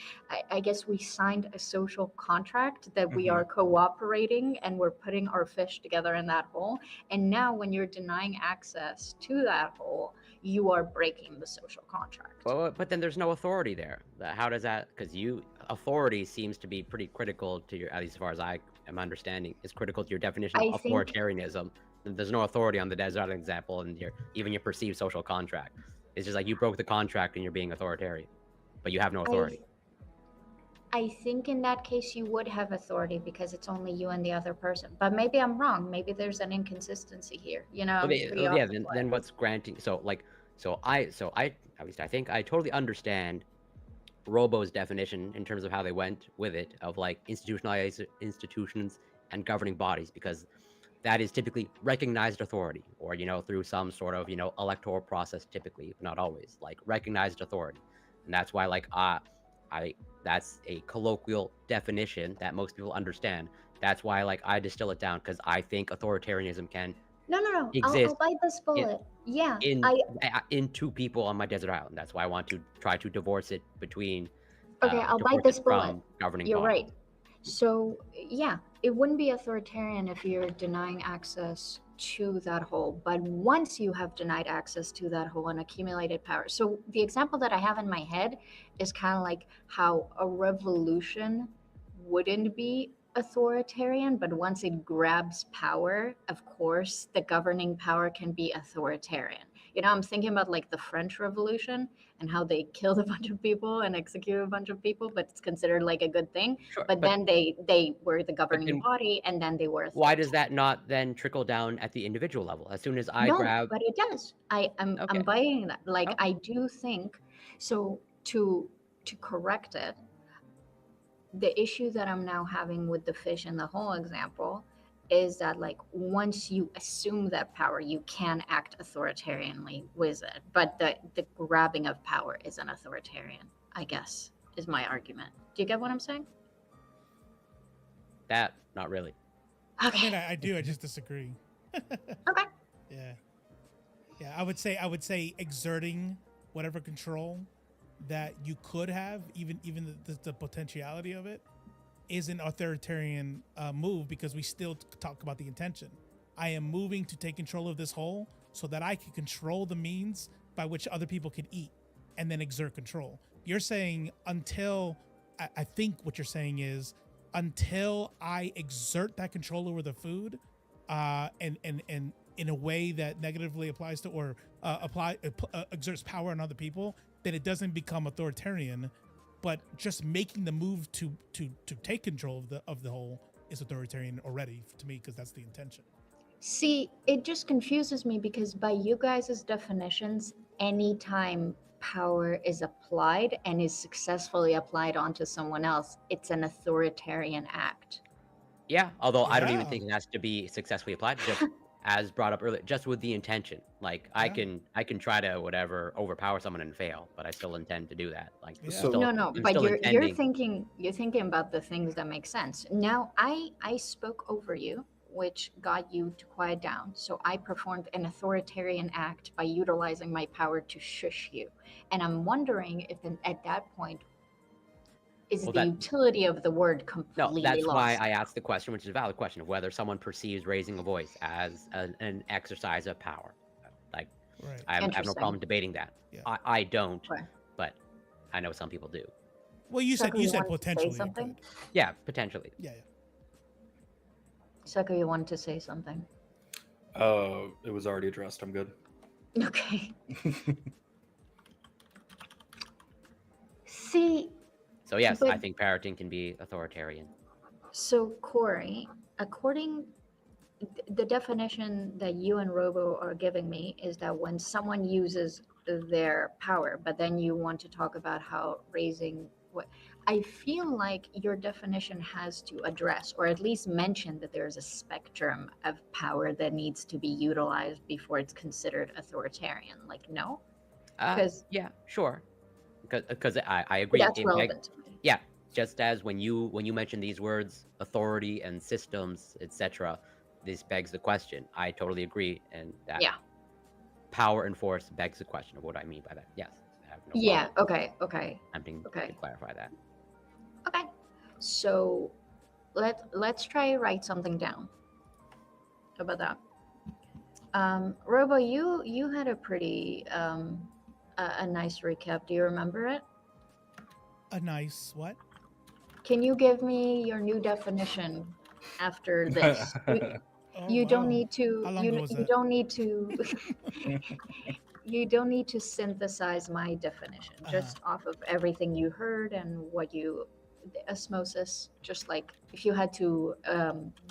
I guess we signed a social contract that we are cooperating and we're putting our fish together in that hole. And now, when you're denying access to that hole, you are breaking the social contract. Well, but then there's no authority there. How does that? Because authority seems to be pretty critical to your, at least as far as I am understanding, is critical to your definition of authoritarianism. There's no authority on the desert island example, and even your perceived social contract. It's just like you broke the contract and you're being authoritarian, but you have no authority. I think in that case you would have authority because it's only you and the other person. But maybe I'm wrong. Maybe there's an inconsistency here. You know. Then what's granting? So I at least I think I totally understand Robo's definition in terms of how they went with it of like institutionalized institutions and governing bodies, because that is typically recognized authority, or through some sort of electoral process, typically, not always, like recognized authority. And that's why like that's a colloquial definition that most people understand. That's why like I distill it down, because I think authoritarianism can I'll bite this bullet. In two people on my desert island. That's why I want to try to divorce it between I'll bite this bullet. Governing You're bodies. right. So yeah, it wouldn't be authoritarian if you're denying access to that hole. But once you have denied access to that hole and accumulated power. So the example that I have in my head is kind of like how a revolution wouldn't be authoritarian, but once it grabs power, of course, the governing power can be authoritarian. I'm thinking about like the French Revolution and how they killed a bunch of people and executed a bunch of people, but it's considered like a good thing. Sure, but then they were the governing body, and then they were. Why does that not then trickle down at the individual level? As soon as I grab, but it does. I'm buying that. Like I do think so. To correct it, the issue that I'm now having with the fish in the hole example is that like once you assume that power, you can act authoritarianly with it. But the grabbing of power isn't authoritarian, I guess, is my argument. Do you get what I'm saying? That, not really. Okay. I mean, I do. I just disagree. Okay. Yeah. I would say exerting whatever control that you could have, even the potentiality of it, is an authoritarian move, because we still talk about the intention. I am moving to take control of this hole so that I can control the means by which other people can eat and then exert control. You're saying I think what you're saying is until I exert that control over the food and in a way that negatively applies to or exerts power on other people, then it doesn't become authoritarian. But just making the move to take control of the whole is authoritarian already to me, because that's the intention. See, it just confuses me because by you guys' definitions, anytime power is applied and is successfully applied onto someone else, it's an authoritarian act. Yeah, although I don't even think it has to be successfully applied. Just as brought up earlier, just with the intention. Like I can try to whatever overpower someone and fail, but I still intend to do that. Like but you're thinking about the things that make sense. Now I spoke over you, which got you to quiet down. So I performed an authoritarian act by utilizing my power to shush you. And I'm wondering if at that point is the utility of the word completely that's lost. why I asked the question, which is a valid question, of whether someone perceives raising a voice as an exercise of power. Like, I have no problem debating that. Yeah. I don't, but I know some people do. Well, you said potentially. Something? Yeah, potentially. Yeah. Sucker, you wanted to say something? It was already addressed. I'm good. Okay. See. So yes, I think parroting can be authoritarian. So Corey, according the definition that you and Robo are giving me is that when someone uses their power, but then you want to talk about how raising what I feel like your definition has to address, or at least mention, that there's a spectrum of power that needs to be utilized before it's considered authoritarian. Like, no, because Yeah, sure. Because I agree. that's relevant to me. Yeah, just as when you mention these words, authority and systems, etc., this begs the question. I totally agree, and that Yeah. power and force begs the question of what I mean by that. Yes, I have no Yeah. problem Okay. attempting Okay. to clarify that. Okay. So let's try write something down about that. Robo, you had a pretty a nice recap. Do you remember it? A nice what? Can you give me your new definition after this? You don't need to. How long You ago was you that? don't need to. You don't need to synthesize my definition. Just off of everything you heard and what you, the osmosis. Just like if you had to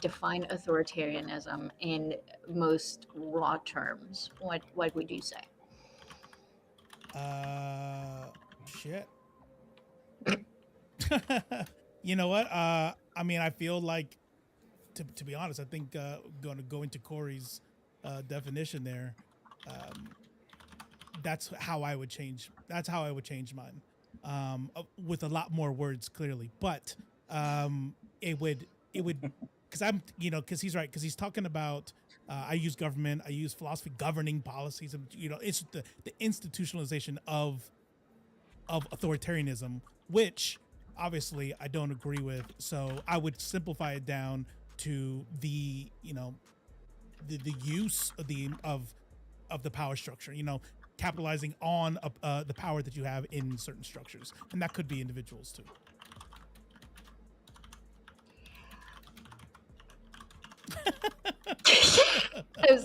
define authoritarianism in most raw terms, what would you say? Shit. You know what? I mean, I feel like, to be honest, I think going to go into Corey's definition there. That's how I would change. That's how I would change mine, with a lot more words, clearly. But it would, because I'm, because he's right, because he's talking about. I use government. I use philosophy, governing policies, and it's the institutionalization of authoritarianism, which obviously I don't agree with. So I would simplify it down to the the use of the power structure. Capitalizing on the power that you have in certain structures, and that could be individuals too.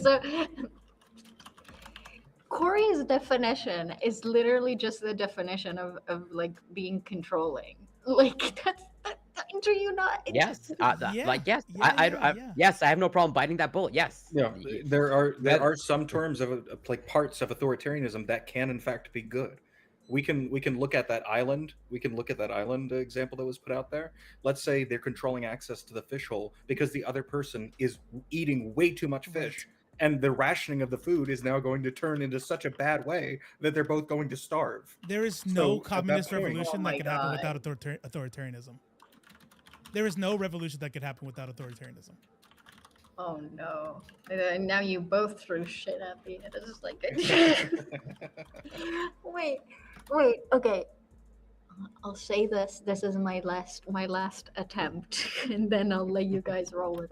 So Corey's definition is literally just the definition of like being controlling. Like do you not? Yes, yes, I have no problem biting that bullet. Yes. Yeah, there are some terms of like parts of authoritarianism that can in fact be good. We can look at that island. We can look at that island example that was put out there. Let's say they're controlling access to the fish hole because the other person is eating way too much fish, and the rationing of the food is now going to turn into such a bad way that they're both going to starve. There is no communist revolution that could happen without authoritarianism. There is no revolution that could happen without authoritarianism. Oh no! And now you both threw shit at me. It's just like, wait. Okay, I'll say this. This is my last attempt, and then I'll let you guys roll with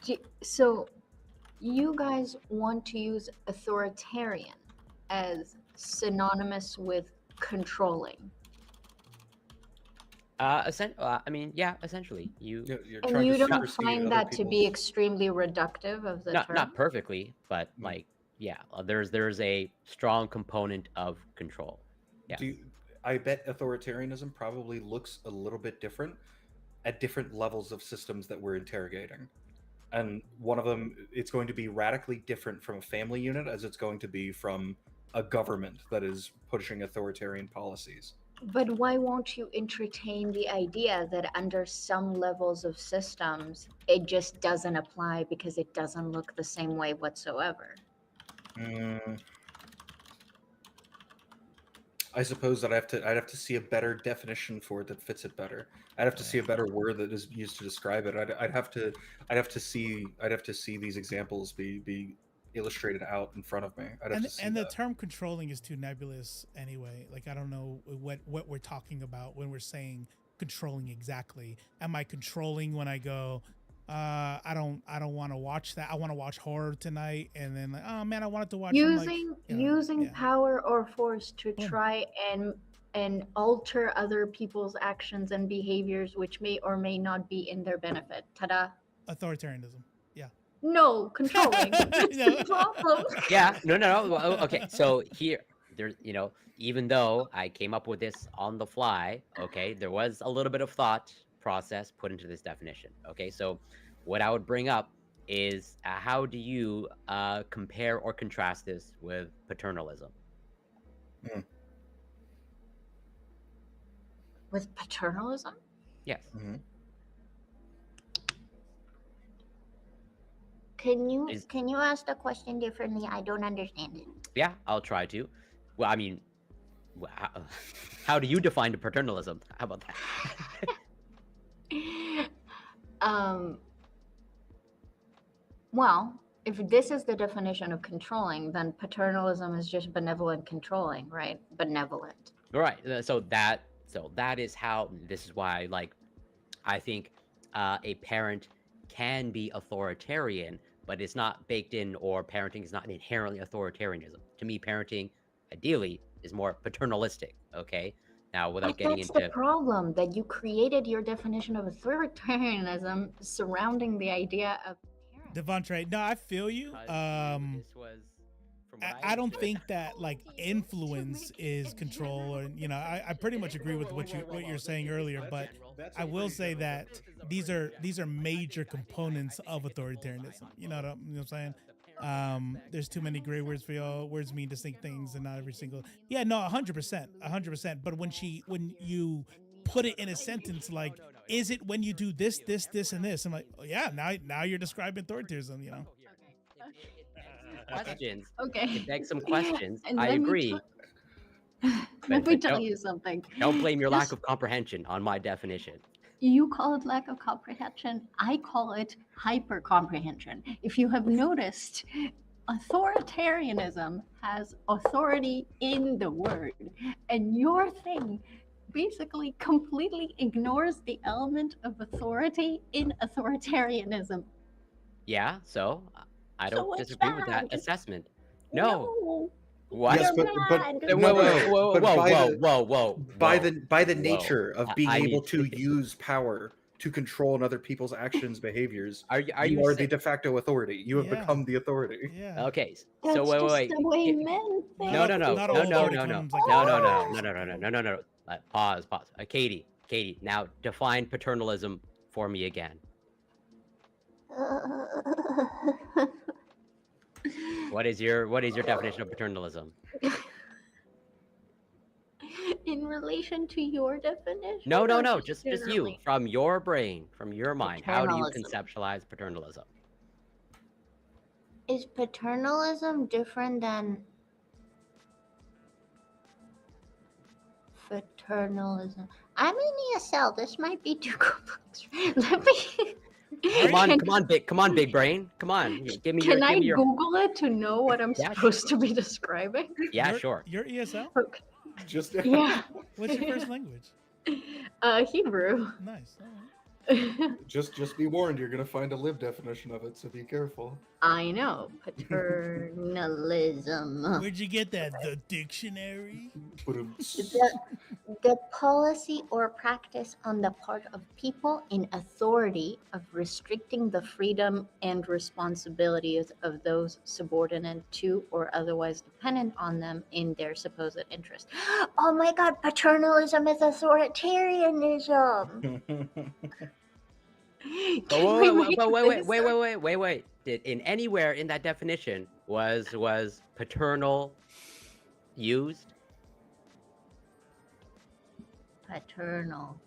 it. So, you guys want to use authoritarian as synonymous with controlling. I mean, yeah, essentially, and you don't find that to be extremely reductive of the term? Not perfectly, but like, yeah, there's a strong component of control. Yeah. I bet authoritarianism probably looks a little bit different at different levels of systems that we're interrogating. And one of them, it's going to be radically different from a family unit as it's going to be from a government that is pushing authoritarian policies. But why won't you entertain the idea that under some levels of systems, it just doesn't apply because it doesn't look the same way whatsoever? I suppose that I'd have to see a better definition for it that fits it better. I'd have to see a better word that is used to describe it. I'd have to see these examples be illustrated out in front of me. And the term controlling is too nebulous anyway. Like, I don't know what we're talking about when we're saying controlling exactly. Am I controlling when I go, I don't want to watch that. I want to watch horror tonight, and then like, oh man, I wanted to watch using power or force to try and alter other people's actions and behaviors, which may or may not be in their benefit. Ta-da! Authoritarianism. Yeah. No, controlling. That's the problem. Yeah. No. Okay. So there's even though I came up with this on the fly, okay, there was a little bit of thought process put into this definition. Okay, so what I would bring up is how do you compare or contrast this with paternalism? Mm. With paternalism? Yes. Mm-hmm. Can you ask the question differently? I don't understand it. Yeah, I'll try to. Well, I mean, how do you define paternalism? How about that? Well, if this is the definition of controlling, then paternalism is just benevolent controlling, right? Benevolent. Right. So that is how. This is why, like, I think a parent can be authoritarian, but it's not baked in, or parenting is not inherently authoritarianism. To me, parenting ideally is more paternalistic. Okay. Now, without But getting that's into the problem, that you created your definition of authoritarianism surrounding the idea of parent. Devontre, no, I feel you. this was from what I don't understood. think that like influence is control, or I pretty much agree with what you're saying earlier, but I will say that these are major components of authoritarianism. You know what I'm saying? There's too many gray words for y'all. Words mean distinct things, and not every single. Yeah, no, 100%, 100%. But when you put it in a sentence like, is it when you do this, this, this, and this? I'm like, oh, yeah, now you're describing authoritarianism. Questions. Okay. It begs some questions. And I let me agree. Let me But tell don't- you something. Don't blame your lack This- of comprehension on my definition. You call it lack of comprehension. I call it hyper comprehension. If you have noticed, authoritarianism has authority in the word, and your thing basically completely ignores the element of authority in authoritarianism. Yeah, so I So don't it's disagree with that bad. assessment. No. No. What? Yes, You're but mad. Whoa, no, whoa, no, whoa, but whoa, by whoa, the whoa, whoa, by whoa, the whoa. nature of being I able need to use power to control other people's actions, behaviors, Are you you are say- the de facto authority. You have Yeah. become the authority. Yeah. Okay, That's so just wait. the way Get- men think. No. Not all authority comes like No. Pause. Katie. Now define paternalism for me again. What is your definition of paternalism? In relation to your definition? No. or Just generally? you, from your brain, from your mind. How do you Paternalism. conceptualize paternalism? Is paternalism different than fraternalism? I'm in ESL. This might be too complex. Let me. Come on, big brain. Come on, give me Can I your. Google it to know what I'm Yeah, supposed to be describing? Yeah, sure. You're ESL? Okay. Just Yeah. What's your first language? Hebrew. Nice. All right. just be warned, you're gonna find a lib definition of it, so be careful. I know. Paternalism. Where'd you get that? The dictionary? The policy or practice on the part of people in authority of restricting the freedom and responsibilities of those subordinate to or otherwise dependent on them in their supposed interest. Oh my God, paternalism is authoritarianism. Wait. Did in anywhere in that definition was paternal used? Paternal.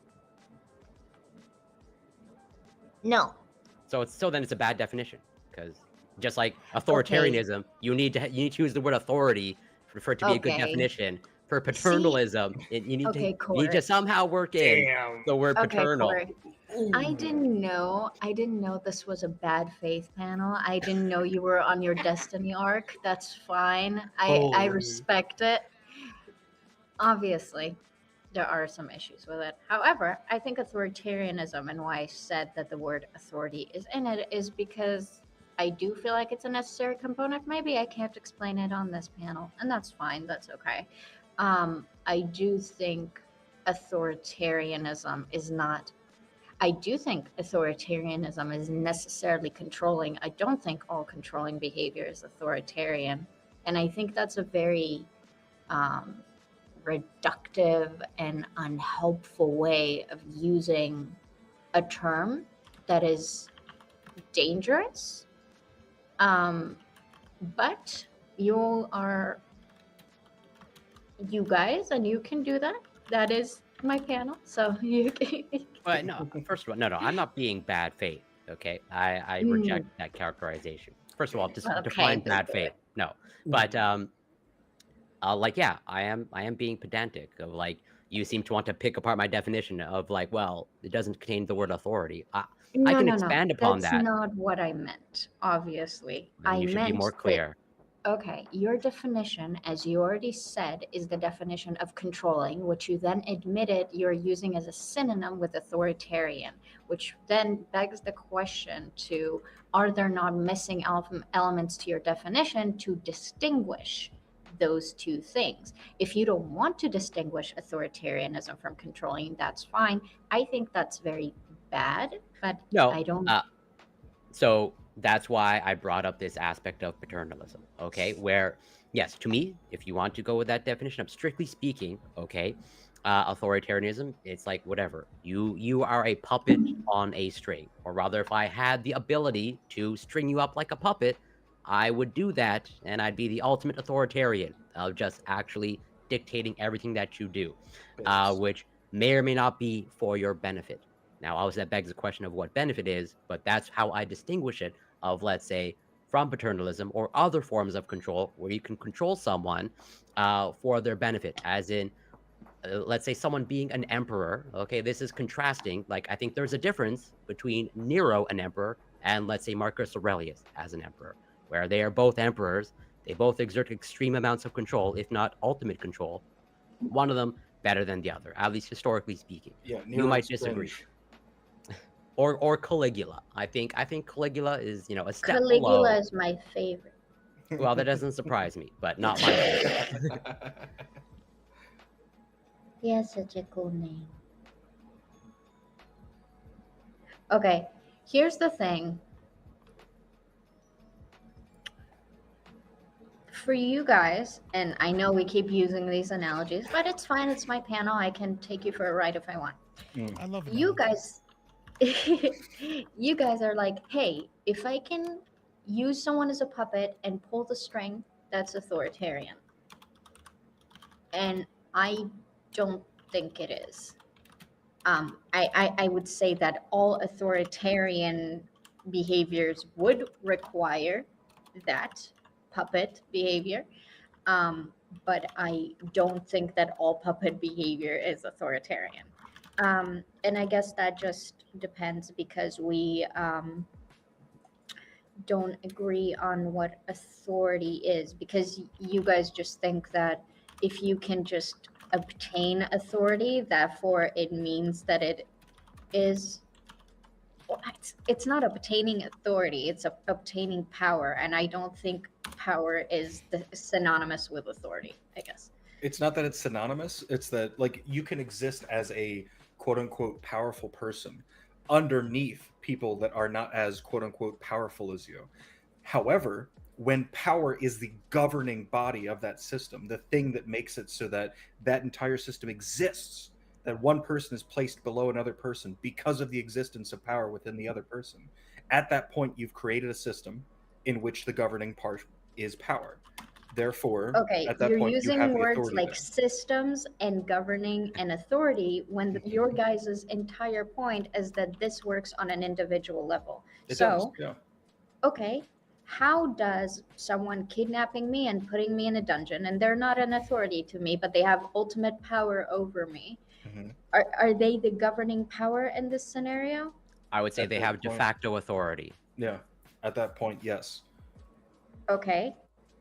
No. So then it's a bad definition, because just like authoritarianism, you need to use the word authority for it to be a good Okay. definition. For paternalism, you need to somehow work in the word paternal. Corey. I didn't know this was a bad faith panel. I didn't know you were on your destiny arc. That's fine. I Holy. respect it. Obviously, there are some issues with it. However, I think authoritarianism, and why I said that the word authority is in it, is because I do feel like it's a necessary component. Maybe I can't explain it on this panel, and that's fine. That's okay. I do think authoritarianism is not. I do think authoritarianism is necessarily controlling. I don't think all controlling behavior is authoritarian. And I think that's a very reductive and unhelpful way of using a term that is dangerous. But you are you guys, and you can do that. That is my panel, so you can. But no, first of all, no, I'm not being bad faith. Okay, I Mm, reject that characterization. First of all, define okay, bad faith. No, but like, yeah, I am being pedantic. Of like, you seem to want to pick apart my definition of like, well, it doesn't contain the word authority. I no, can no, no. expand upon That's that. not what I meant. Obviously, Then I you should be meant more that. clear. Okay, your definition, as you already said, is the definition of controlling, which you then admitted you're using as a synonym with authoritarian, which then begs the question to, are there not missing elements to your definition to distinguish those two things? If you don't want to distinguish authoritarianism from controlling, that's fine. I think that's very bad, but No, I don't. so that's why I brought up this aspect of paternalism, okay? Where, yes, to me, if you want to go with that definition of strictly speaking, okay, authoritarianism, it's like whatever. You are a puppet on a string, or rather, if I had the ability to string you up like a puppet, I would do that, and I'd be the ultimate authoritarian of just actually dictating everything that you do, which may or may not be for your benefit. Now, obviously, that begs the question of what benefit is, but that's how I distinguish it of, let's say, from paternalism or other forms of control where you can control someone for their benefit, as in, let's say, someone being an emperor. Okay, this is contrasting. Like, I think there's a difference between Nero, an emperor, and, let's say, Marcus Aurelius as an emperor, where they are both emperors. They both exert extreme amounts of control, if not ultimate control. One of them better than the other, at least historically speaking. Yeah, You might Nero's disagree. cringe. Or Caligula. I think Caligula is, a step Caligula below. is my favorite. Well, that doesn't surprise me, but not my favorite. He has such a cool name. Okay, here's the thing. For you guys, and I know we keep using these analogies, but it's fine. It's my panel. I can take you for a ride if I want. I love You analogies. guys, you guys are like, hey, if I can use someone as a puppet and pull the string, that's authoritarian. And I don't think it is. I would say that all authoritarian behaviors would require that puppet behavior. But I don't think that all puppet behavior is authoritarian. And I guess that just depends because we don't agree on what authority is, because you guys just think that if you can just obtain authority, therefore it means that it is, well, it's not obtaining authority, it's obtaining power, and I don't think power is synonymous with authority, I guess. It's not that it's synonymous, it's that like you can exist as a quote unquote powerful person underneath people that are not as quote unquote powerful as you. However, when power is the governing body of that system, the thing that makes it so that that entire system exists, that one person is placed below another person because of the existence of power within the other person, at that point you've created a system in which the governing part is power. Therefore, Okay, at that you're point, you using have the words authority like there. systems and governing and authority when your guys' entire point is that this works on an individual level. It So, does, yeah. okay, how does someone kidnapping me and putting me in a dungeon, and they're not an authority to me, but they have ultimate power over me, are they the governing power in this scenario? I would say At they that have de point. facto authority. Yeah, at that point, yes. Okay,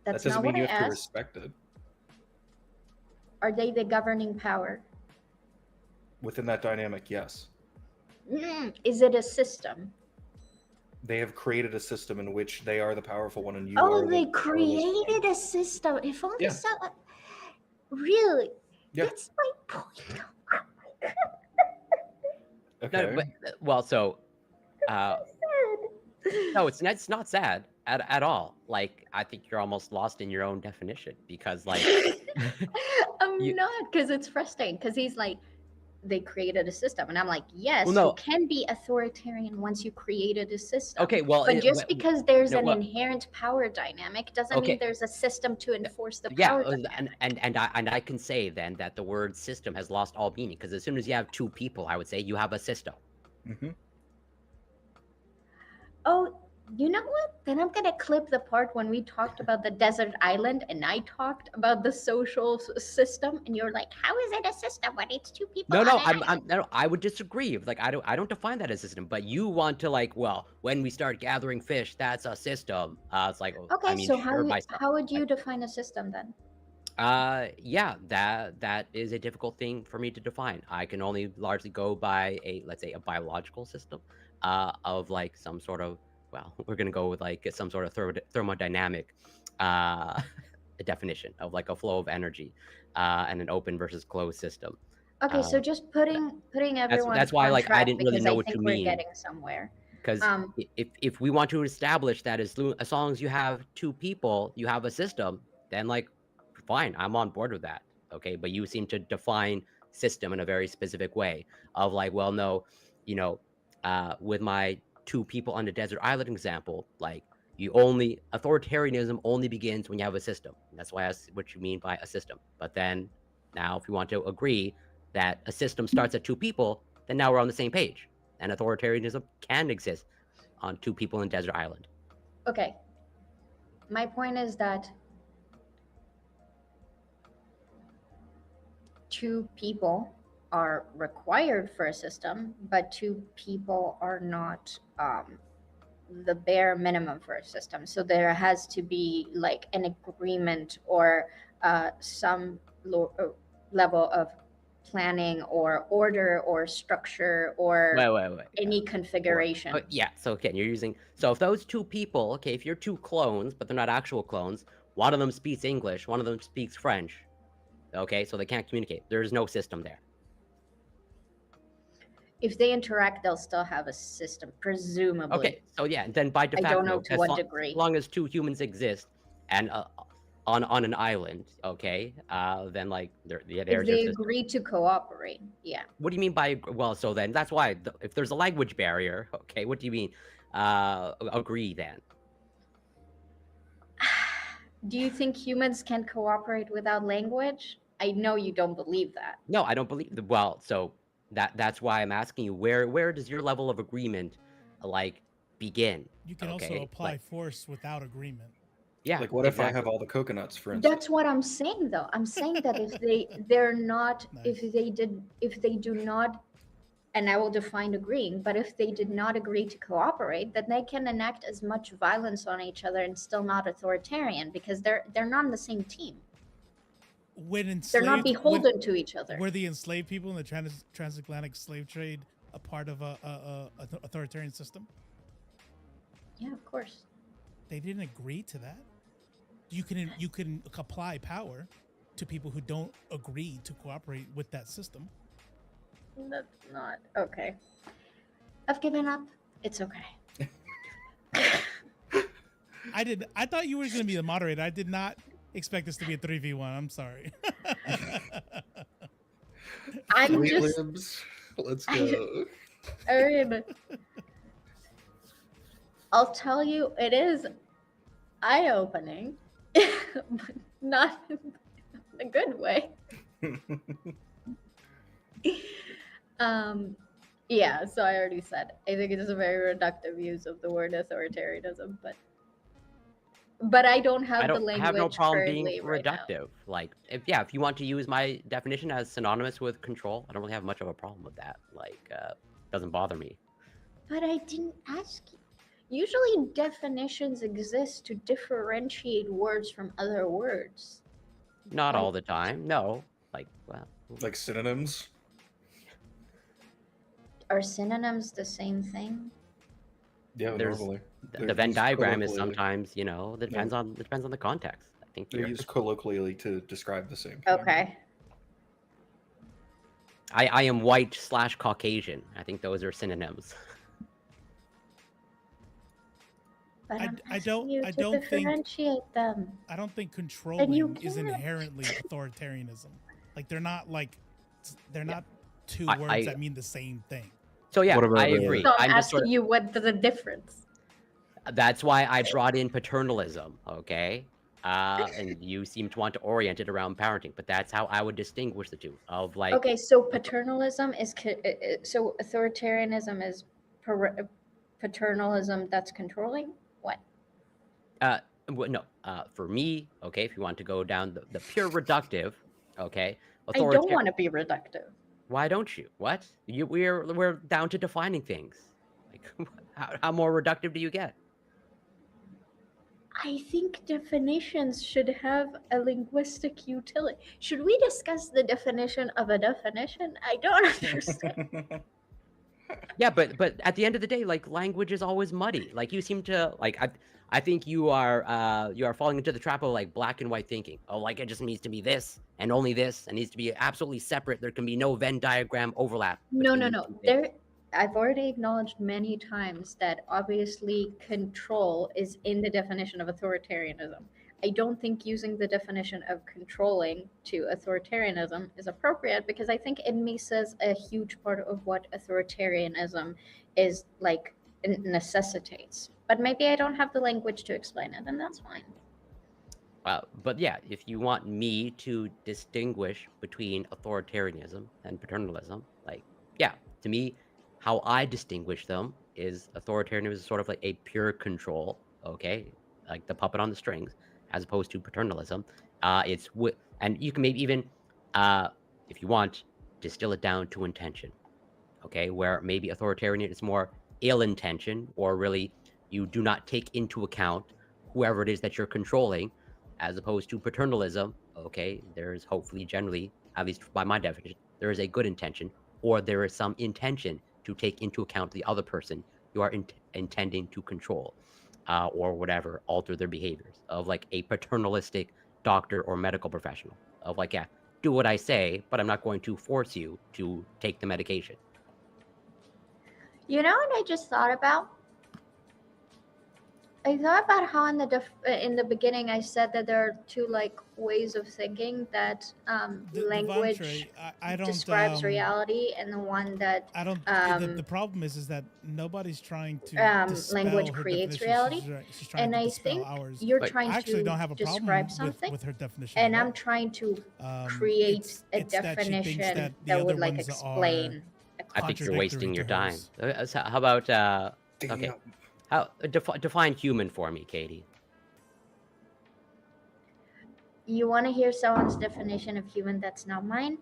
That that's doesn't not mean what you I have to asked. respect it. Are they the governing power? Within that dynamic, yes. Is it a system? They have created a system in which they are the powerful one and you Oh, are they the powerless one. created a system. If only Yeah. really, Yeah. that's my point. Okay. No, but well, so no, it's not sad at all. Like, I think you're almost lost in your own definition because, like, I'm you, not, because it's frustrating. Because he's like, they created a system. And I'm like, yes, Well, no. you can be authoritarian once you created a system. Okay, well, but just because there's an well, inherent power dynamic doesn't mean there's a system to enforce the yeah, power dynamic. and I can say then that the word system has lost all meaning, because as soon as you have two people, I would say you have a system. Mm-hmm. Oh, you know what? Then I'm gonna clip the part when we talked about the desert island, and I talked about the social system, and you're like, "How is it a system when it's two people?" No, I would disagree. Like, I don't define that as a system. But you want to, like, well, when we start gathering fish, that's a system. It's like, okay, I mean, so sure, how would you define a system then? Yeah, that is a difficult thing for me to define. I can only largely go by let's say a biological system, of like some sort of, well, we're gonna go with like some sort of thermodynamic definition of like a flow of energy, and an open versus closed system. Okay, so just putting everyone that's why, on like, track, I didn't really because know I what think you we're mean. getting somewhere. Because if we want to establish that as long as you have two people, you have a system, then, like, fine, I'm on board with that. Okay, but you seem to define system in a very specific way of like, well, no, you know, with my two people on the desert island example, like, authoritarianism only begins when you have a system. And that's why that's what you mean by a system. But then now, if you want to agree that a system starts at two people, then now we're on the same page. And authoritarianism can exist on two people in desert island. Okay, my point is that two people are required for a system, but two people are not the bare minimum for a system. So there has to be like an agreement or some level of planning or order or structure or Wait. any configuration. Yeah, so again, so if those two people, okay, if you're two clones, but they're not actual clones, one of them speaks English, one of them speaks French, okay, so they can't communicate. There's no system there. If they interact, they'll still have a system, presumably. Okay, so yeah, then by de facto, I don't know to what degree. As long as two humans exist and on an island, okay, then like there's if they agree to cooperate, yeah. What do you mean by, well, so then that's why if there's a language barrier, okay, what do you mean agree then? Do you think humans can cooperate without language? I know you don't believe that. No, I don't believe. Well, so that's why I'm asking you, where does your level of agreement like begin? You can also apply force without agreement. Yeah. Like, what if I have all the coconuts, for instance? That's what I'm saying, though. I'm saying that if they're not, Nice. if they do not, and I will define agreeing, but if they did not agree to cooperate, then they can enact as much violence on each other and still not authoritarian, because they're not on the same team. They're not beholden to each other. Were the enslaved people in the transatlantic slave trade a part of a authoritarian system? Yeah, of course. They didn't agree to that. You can apply power to people who don't agree to cooperate with that system. That's not okay. I've given up. It's okay. I thought you were going to be the moderator. I did not expect this to be a 3v1. I'm sorry. I'm just. Let's go. I'll tell you, it is eye-opening, but not in a good way. Yeah, so I already said, I think it is a very reductive use of the word authoritarianism, but I don't have the language. I have no problem being right reductive. Now. Like, if you want to use my definition as synonymous with control, I don't really have much of a problem with that. Like, doesn't bother me. But I didn't ask you. Usually definitions exist to differentiate words from other words. Not all the time. No. Like, well. Like synonyms? Are synonyms the same thing? Yeah, normally. The Venn diagram is sometimes, it depends on the context. I think they're used colloquially to describe the same thing. Okay. I am white/Caucasian. I think those are synonyms. But I don't differentiate them. I don't think controlling is inherently authoritarianism. Like they're not two I- words I- that mean the same thing. So yeah, What about, I agree. So I'm I'm just asking sort you what the difference. of, that's why I brought in paternalism, okay? And you seem to want to orient it around parenting, but that's how I would distinguish the two. Of like, Okay, so paternalism is so authoritarianism is paternalism that's controlling. What? no, for me, okay, if you want to go down the pure reductive, okay, I don't want to be reductive. Why don't you? What? We're down to defining things. Like, how more reductive do you get? I think definitions should have a linguistic utility. Should we discuss the definition of a definition? I don't understand. Yeah, but at the end of the day, like language is always muddy. Like you seem to like I think you are falling into the trap of like black and white thinking. Oh, like it just needs to be this and only this and needs to be absolutely separate. There can be no Venn diagram overlap. No. between these two things. I've already acknowledged many times that obviously control is in the definition of authoritarianism. I don't think using the definition of controlling to authoritarianism is appropriate because I think it misses a huge part of what authoritarianism is like necessitates. But maybe I don't have the language to explain it, and that's fine. But yeah, if you want me to distinguish between authoritarianism and paternalism, like, yeah, to me, how I distinguish them is authoritarianism is sort of like a pure control, okay, like the puppet on the strings, as opposed to paternalism. And you can maybe even, if you want, distill it down to intention, okay, where maybe authoritarian is more ill intention, or really you do not take into account whoever it is that you're controlling, as opposed to paternalism, okay, there's hopefully generally, at least by my definition, there is a good intention, or there is some intention to take into account the other person you are intending to control, or whatever, alter their behaviors, of like a paternalistic doctor or medical professional, of like, yeah, do what I say, but I'm not going to force you to take the medication. You know what I just thought about? I thought about how in the beginning I said that there are two like ways of thinking that language Devontre, I don't describes reality, and the one that I don't. The problem is that nobody's trying to dispel language her creates definition. reality. She's trying And to I dispel think ours. you're Like, trying I actually to don't have a problem describe something, with her definition. and at all. I'm trying to create a it's that she thinks definition that the that other would like ones explain. I think you're wasting your time. contradictory So how about okay? Damn. How define human for me, Katie? You want to hear someone's definition of human that's not mine?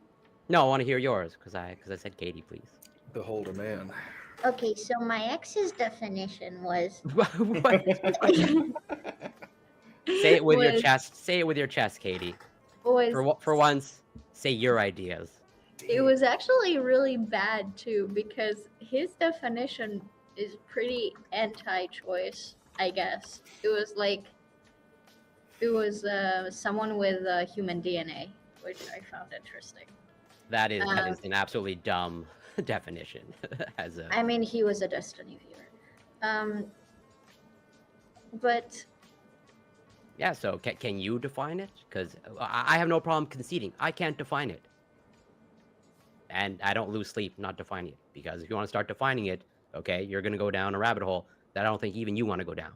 No, I want to hear yours because I said Katie, please. Behold a man. Okay, so my ex's definition was What? Say it with your Was- chest. Say it with your chest, Katie. was For once, say your ideas. it was actually really bad too because his definition is pretty anti-choice, I guess. It was like someone with human DNA, which I found interesting. That is an absolutely dumb definition. As a I mean, he was a Destiny viewer. But yeah, so can you define it? Because I have no problem conceding. I can't define it. And I don't lose sleep not defining it. Because if you want to start defining it, okay, you're going to go down a rabbit hole that I don't think even you want to go down.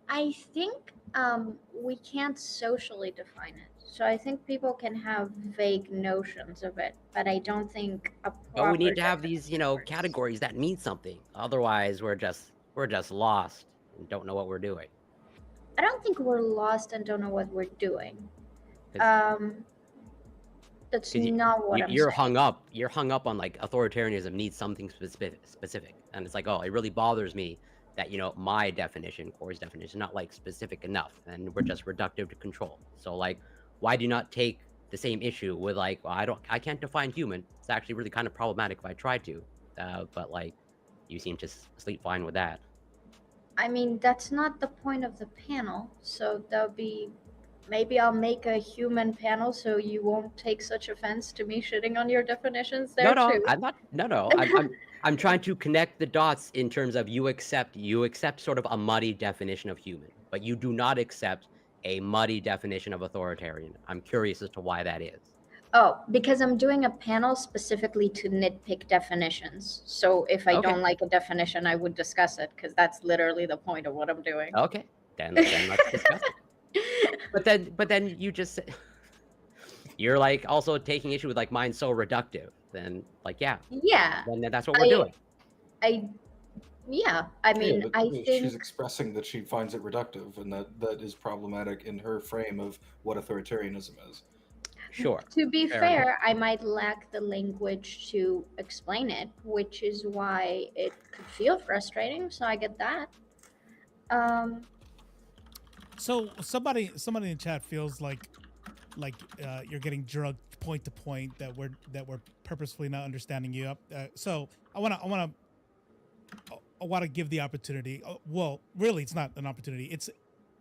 I think we can't socially define it. So I think people can have vague notions of it, but I don't think a proper But we need to have definition these, you know, works. categories that mean something. Otherwise, we're just lost and don't know what we're doing. I don't think we're lost and don't know what we're doing. 'Cause- That's 'cause not what I'm you're saying. hung up. You're hung up on like authoritarianism needs something specific, and it's like, oh, it really bothers me that, you know, my definition, Corey's definition, is not like specific enough, and we're just reductive to control. So like, why do you not take the same issue with like, well, I can't define human. It's actually really kind of problematic if I try to, but like, you seem to sleep fine with that. I mean, that's not the point of the panel. So that'll be, maybe I'll make a human panel so you won't take such offense to me shitting on your definitions there No, too. I'm not. No. I'm trying to connect the dots in terms of you accept sort of a muddy definition of human, but you do not accept a muddy definition of authoritarian. I'm curious as to why that is. Oh, because I'm doing a panel specifically to nitpick definitions. So if I Okay. don't like a definition, I would discuss it, because that's literally the point of what I'm doing. Okay, then let's discuss it. But then you just you're like also taking issue with like mine's so reductive. Then like Yeah, then that's what we're doing. I mean, but I think she's expressing that she finds it reductive, and that is problematic in her frame of what authoritarianism is. Sure. to be Fair fair, enough. I might lack the language to explain it, which is why it could feel frustrating. So I get that. So somebody in the chat feels like you're getting drugged point to point, that we're purposefully not understanding you up. So I want to give the opportunity. Well, really, it's not an opportunity. It's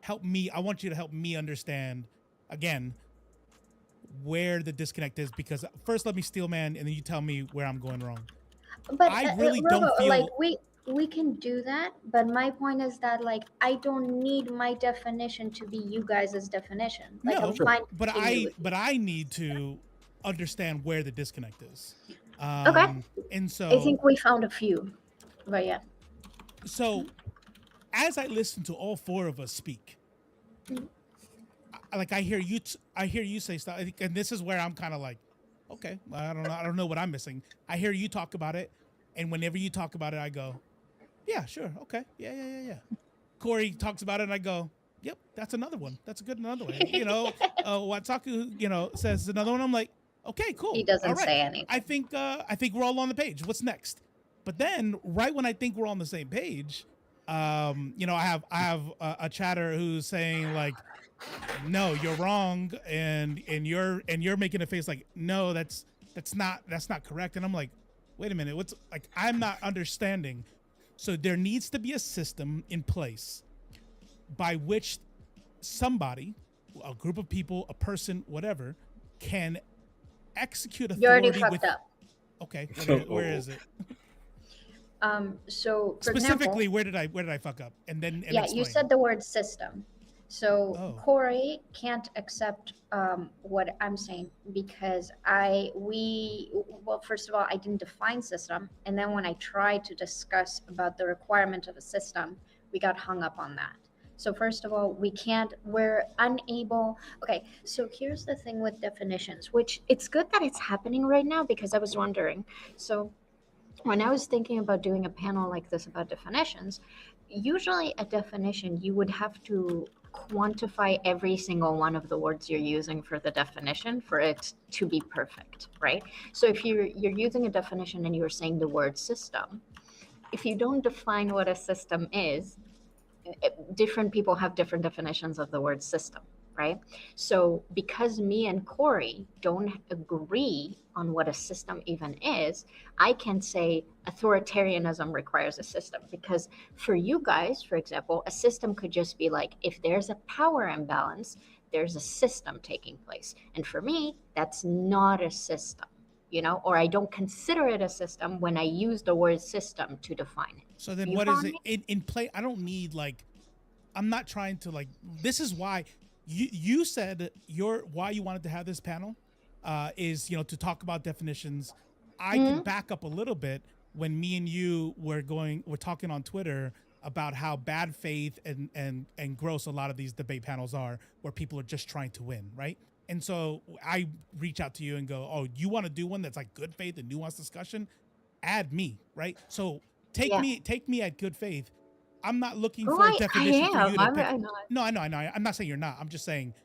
help me. I want you to help me understand again where the disconnect is, because first let me steel man, and then you tell me where I'm going wrong. But I really Robo, don't feel like we can do that, but my point is that like I don't need my definition to be you guys' definition. Like no, I'm fine. but continue with I need to understand where the disconnect is. Okay. And so I think we found a few, but yeah. So as I listen to all four of us speak, I hear you say stuff, and this is where I'm kind of like, okay, I don't know what I'm missing. I hear you talk about it, and whenever you talk about it, I go, yeah, sure, okay, yeah. Corey talks about it, and I go, yep, that's another one. That's a good another one. Wataku, says another one. I'm like, okay, cool. He doesn't all right. say anything. I think we're all on the page. What's next? But then, right when I think we're on the same page, I have a chatter who's saying like, no, you're wrong, and you're making a face like, no, that's not correct. And I'm like, wait a minute, what's like, I'm not understanding. So there needs to be a system in place by which somebody, a group of people, a person, whatever, can execute authority. You already fucked up. Okay, where is it? So for specifically, example, where did I fuck up? And then you said the word system. So Corey can't accept what I'm saying because well, first of all, I didn't define system, and then when I tried to discuss about the requirement of a system, we got hung up on that. So first of all, we're unable. Okay, so here's the thing with definitions, which it's good that it's happening right now, because I was wondering. So when I was thinking about doing a panel like this about definitions, usually a definition, you would have to quantify every single one of the words you're using for the definition for it to be perfect, right? So if you're using a definition and you're saying the word system, if you don't define what a system is, different people have different definitions of the word system, right? So because me and Corey don't agree on what a system even is, I can say authoritarianism requires a system, because for you guys, for example, a system could just be like, if there's a power imbalance, there's a system taking place. And for me, that's not a system, or I don't consider it a system when I use the word system to define it. So then what is it in play? I don't need I'm not trying to this is why you said why you wanted to have this panel is, to talk about definitions. I can back up a little bit when me and you were talking on Twitter about how bad faith and gross a lot of these debate panels are, where people are just trying to win, right? And so I reach out to you and go, oh, you want to do one that's like good faith and nuanced discussion? Add me, right? So take me at good faith. I'm not looking for a definition for you to pick. No, I know. I'm not saying you're not. I'm just saying,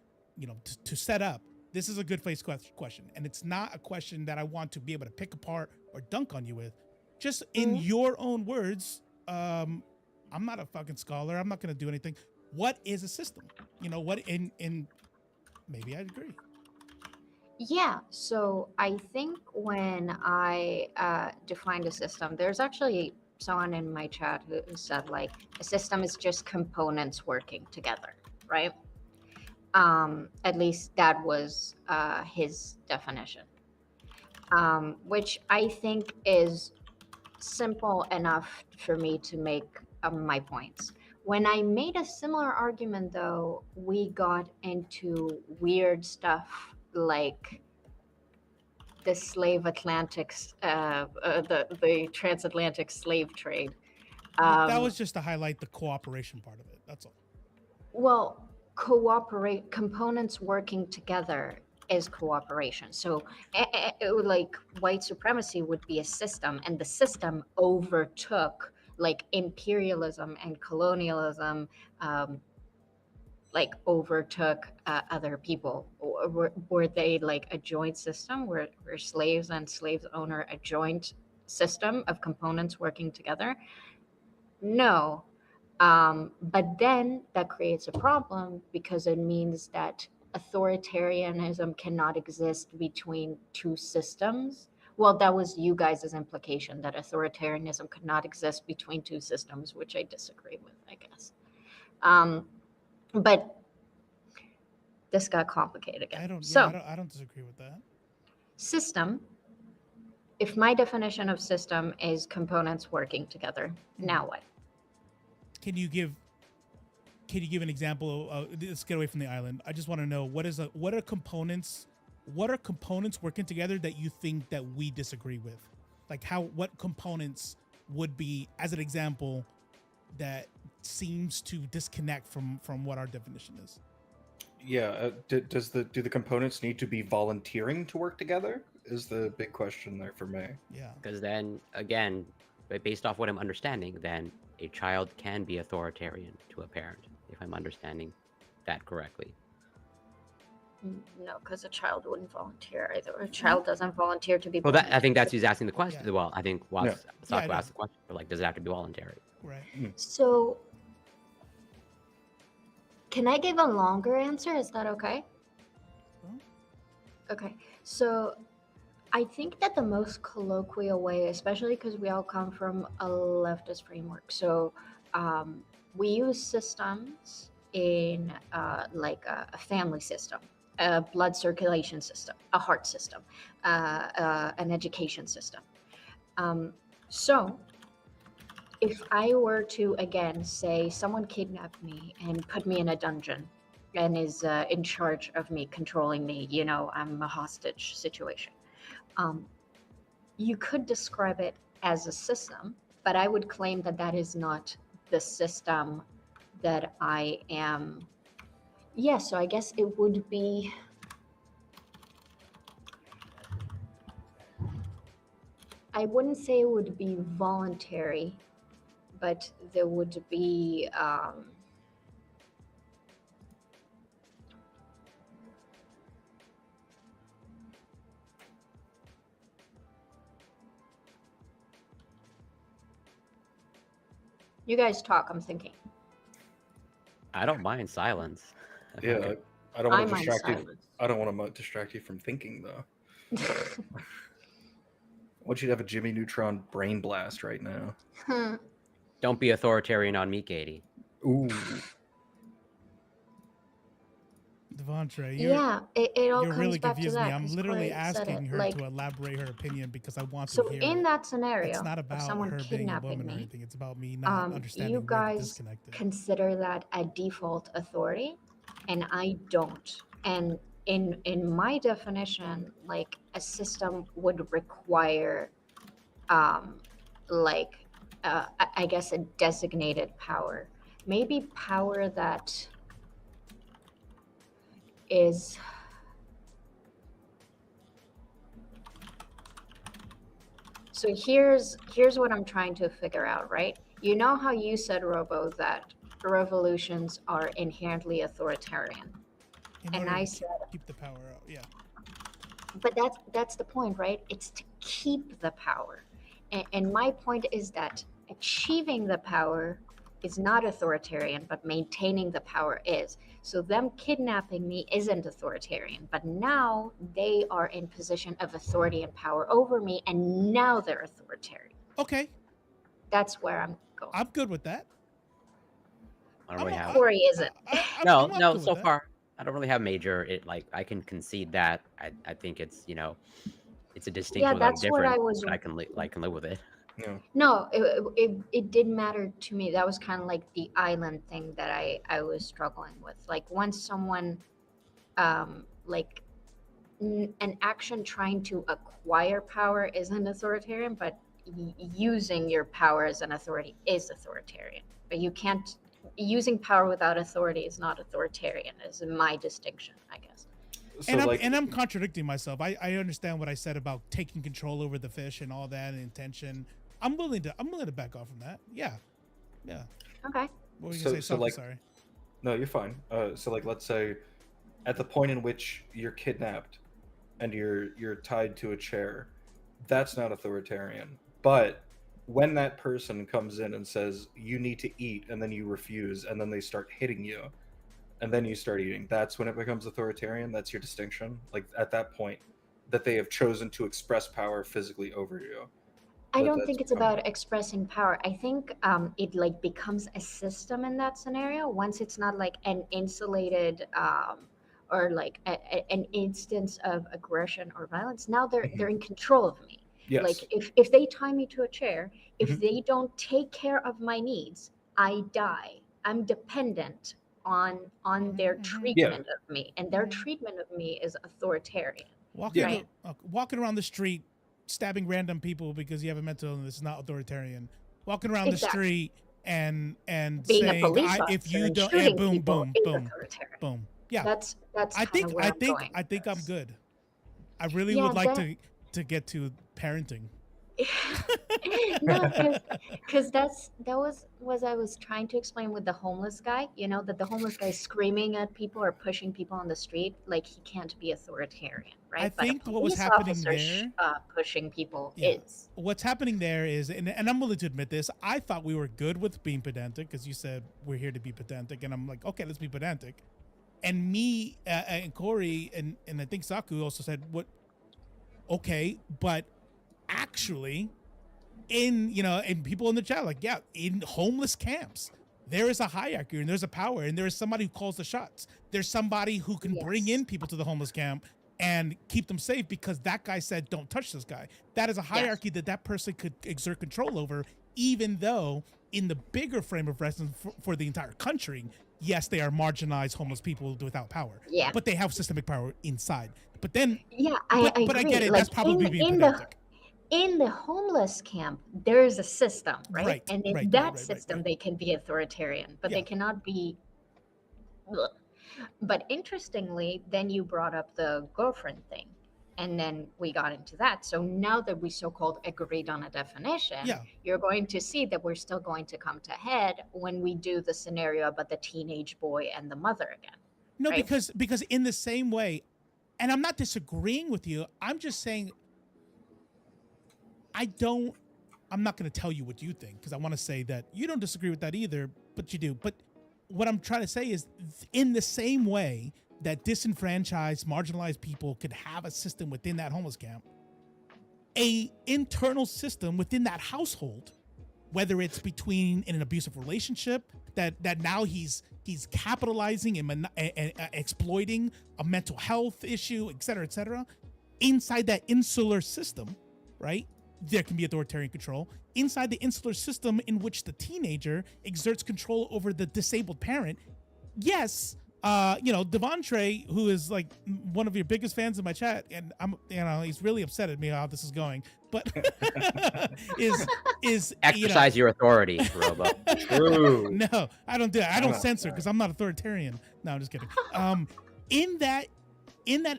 to set up, this is a good faith question. And it's not a question that I want to be able to pick apart or dunk on you with. Just in your own words, I'm not a fucking scholar. I'm not going to do anything. What is a system? What in maybe I'd agree. Yeah, so I think when I defined a system, there's actually someone in my chat who said a system is just components working together, right? At least that was his definition, which I think is simple enough for me to make my points. When I made a similar argument, though, we got into weird stuff like the slave Atlantics, the transatlantic slave trade. That was just to highlight the cooperation part of it. That's all. Well, cooperate components working together is cooperation. So like white supremacy would be a system, and the system overtook like imperialism and colonialism, like overtook other people. Or were they like a joint system? Were slaves and slaves owner a joint system of components working together? No. But then that creates a problem because it means that authoritarianism cannot exist between two systems. Well, that was you guys' implication, that authoritarianism could not exist between two systems, which I disagree with, I guess. But this got complicated again. I don't disagree with that. System, if my definition of system is components working together, now what? Can you give an example? Let's get away from the island. I just want to know what are components working together that you think that we disagree with? Like what components would be, as an example, that seems to disconnect from what our definition is? Yeah, do the components need to be volunteering to work together? Is the big question there for me. Yeah. Because then again, based off what I'm understanding, then a child can be authoritarian to a parent, if I'm understanding that correctly. No, because a child wouldn't volunteer either. A child doesn't volunteer to be. Well, I think that's who's asking the question. Yeah. Well, I think Sako Yeah, asked the question, but like, does it have to be voluntary? Right. So, can I give a longer answer? Is that okay? Okay. So, I think that the most colloquial way, especially because we all come from a leftist framework, so we use systems in like a family system, a blood circulation system, a heart system, an education system. So if I were to, again, say someone kidnapped me and put me in a dungeon and is in charge of me, controlling me, I'm a hostage situation. You could describe it as a system, but I would claim that that is not the system that I am. Yeah, so I guess it would be. I wouldn't say it would be voluntary, but there would be. You guys talk, I'm thinking. I don't mind silence. Yeah, I don't want to mind distract you. silence. I don't want to distract you from thinking though. I want you to have a Jimmy Neutron brain blast right now. Don't be authoritarian on me, Katie. Ooh. Devontre, it all you're comes really back to confused me. that. I'm 'cause literally Corey said asking it, her like, to elaborate her opinion because I want so to hear in it. that scenario It's not of about someone her being a kidnapping woman or me, anything. It's about me not understanding you where the guys disconnect is. consider that a default authority, and I don't. And in my definition, like a system would require, like, I guess a designated power, maybe power that is. So here's what I'm trying to figure out, right? You know how you said, Robo, that revolutions are inherently authoritarian. And I said, keep the power out. Yeah. But that's the point, right? It's to keep the power. And my point is that achieving the power is not authoritarian, but maintaining the power is. So them kidnapping me isn't authoritarian, but now they are in position of authority and power over me, and now they're authoritarian. Okay. That's where I'm going. I'm good with that. I don't really have. Corey isn't. No. So far, I don't really have major. I can concede that. I think it's it's a distinction. Yeah, without that's different, what I was. I can live with it. Yeah. No, it did matter to me. That was kind of like the island thing that I was struggling with. Like once someone, like an action trying to acquire power isn't authoritarian, but using your power as an authority is authoritarian. But you can't, using power without authority is not authoritarian, is my distinction, I guess. So And I'm contradicting myself. I understand what I said about taking control over the fish and all that and intention. I'm willing to back off from that. Yeah. Okay. What were you gonna say? like, Sorry. no, you're fine. So like, let's say, at the point in which you're kidnapped and you're tied to a chair, that's not authoritarian. But when that person comes in and says you need to eat, and then you refuse, and then they start hitting you, and then you start eating, that's when it becomes authoritarian. That's your distinction. Like at that point, that they have chosen to express power physically over you. I don't think it's about expressing power. I think it like becomes a system in that scenario once it's not like an insulated or like an instance of aggression or violence. Now they're in control of me. Yes. Like if they tie me to a chair, if Mhm. they don't take care of my needs, I die. I'm dependent on their treatment of me, and their treatment of me is authoritarian. Walking around the street, stabbing random people because you have a mental illness is not authoritarian. Walking around the street and being saying, a police if you officer don't, and shooting boom, people boom, is boom, authoritarian. boom. Yeah, that's I think kinda where I'm going I think with I'm this. good. I really would like to get to parenting. No, because that was I was trying to explain with the homeless guy. You know that the homeless guy screaming at people or pushing people on the street, like he can't be authoritarian, right? I think what was happening there, pushing people is. What's happening there is, and I'm willing to admit this, I thought we were good with being pedantic because you said we're here to be pedantic, and I'm like, okay, let's be pedantic. And me and Corey and I think Saku also said, what? Okay, but actually, and people in the chat like, yeah, in homeless camps there is a hierarchy and there's a power and there is somebody who calls the shots. There's somebody who can bring in people to the homeless camp and keep them safe because that guy said don't touch this guy. That is a hierarchy that person could exert control over, even though in the bigger frame of reference for the entire country, yes, they are marginalized homeless people without power, but they have systemic power inside. But then I get it. Like, that's probably being pedantic. In the homeless camp, there is a system, right? And in that system, they can be authoritarian, but they cannot be. Ugh. But interestingly, then you brought up the girlfriend thing, and then we got into that. So now that we so-called agreed on a definition, you're going to see that we're still going to come to head when we do the scenario about the teenage boy and the mother again. No, right? because in the same way, and I'm not disagreeing with you, I'm just saying I'm not going to tell you what you think because I want to say that you don't disagree with that either, but you do. But what I'm trying to say is in the same way that disenfranchised, marginalized people could have a system within that homeless camp, a internal system within that household, whether it's between in an abusive relationship that now he's capitalizing and exploiting a mental health issue, et cetera, inside that insular system, right? There can be authoritarian control inside the insular system in which the teenager exerts control over the disabled parent. Yes, Devontre, who is like one of your biggest fans in my chat, and he's really upset at me how this is going, but is exercise your authority, Robo. True. No, I don't do that. I don't censor because I'm not authoritarian. No, I'm just kidding. In that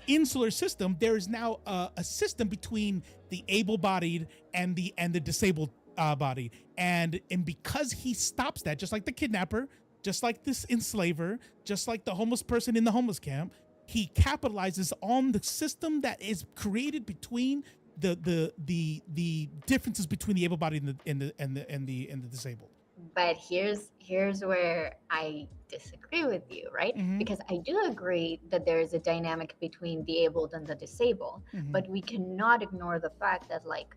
insular system, there is now a system between the able-bodied and the disabled body, and because he stops that, just like the kidnapper, just like this enslaver, just like the homeless person in the homeless camp, he capitalizes on the system that is created between the differences between the able-bodied and the disabled. But here's where I disagree with you, right? Mm-hmm. Because I do agree that there is a dynamic between the abled and the disabled, but we cannot ignore the fact that, like,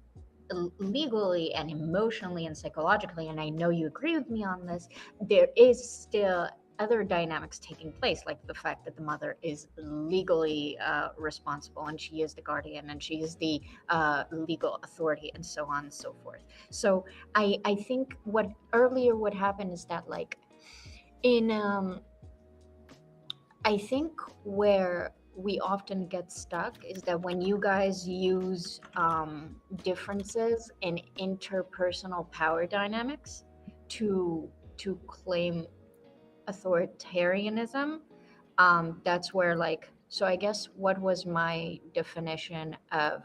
legally and emotionally and psychologically, and I know you agree with me on this, there is still other dynamics taking place, like the fact that the mother is legally responsible and she is the guardian and she is the legal authority and so on and so forth. So I think what happened is that, like, in I think where we often get stuck is that when you guys use differences in interpersonal power dynamics to claim authoritarianism, that's where, like, so I guess what was my definition of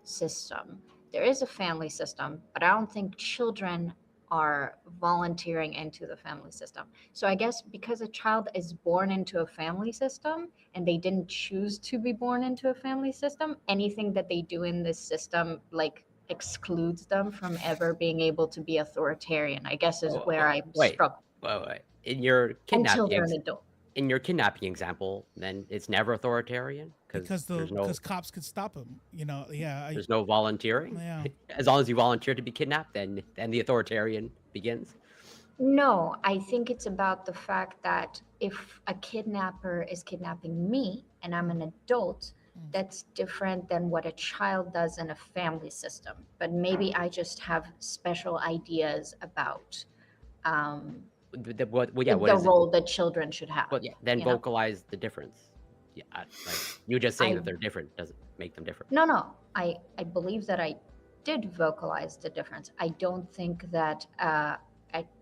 system? There is a family system, but I don't think children are volunteering into the family system. So I guess because a child is born into a family system and they didn't choose to be born into a family system, anything that they do in this system like excludes them from ever being able to be authoritarian, I guess is where I Wait, struggle wait. In your until kidnapping they're an adult. in your kidnapping example, then it's never authoritarian because there's no cops could stop him. there's no volunteering. Yeah. As long as you volunteer to be kidnapped, then the authoritarian begins. No, I think it's about the fact that if a kidnapper is kidnapping me and I'm an adult, that's different than what a child does in a family system. But maybe I just have special ideas about The the role that children should have. Well, yeah, then you know? vocalize the difference. Yeah, like you just saying I- that they're different doesn't make them different. No, I believe that I did vocalize the difference. I don't think that a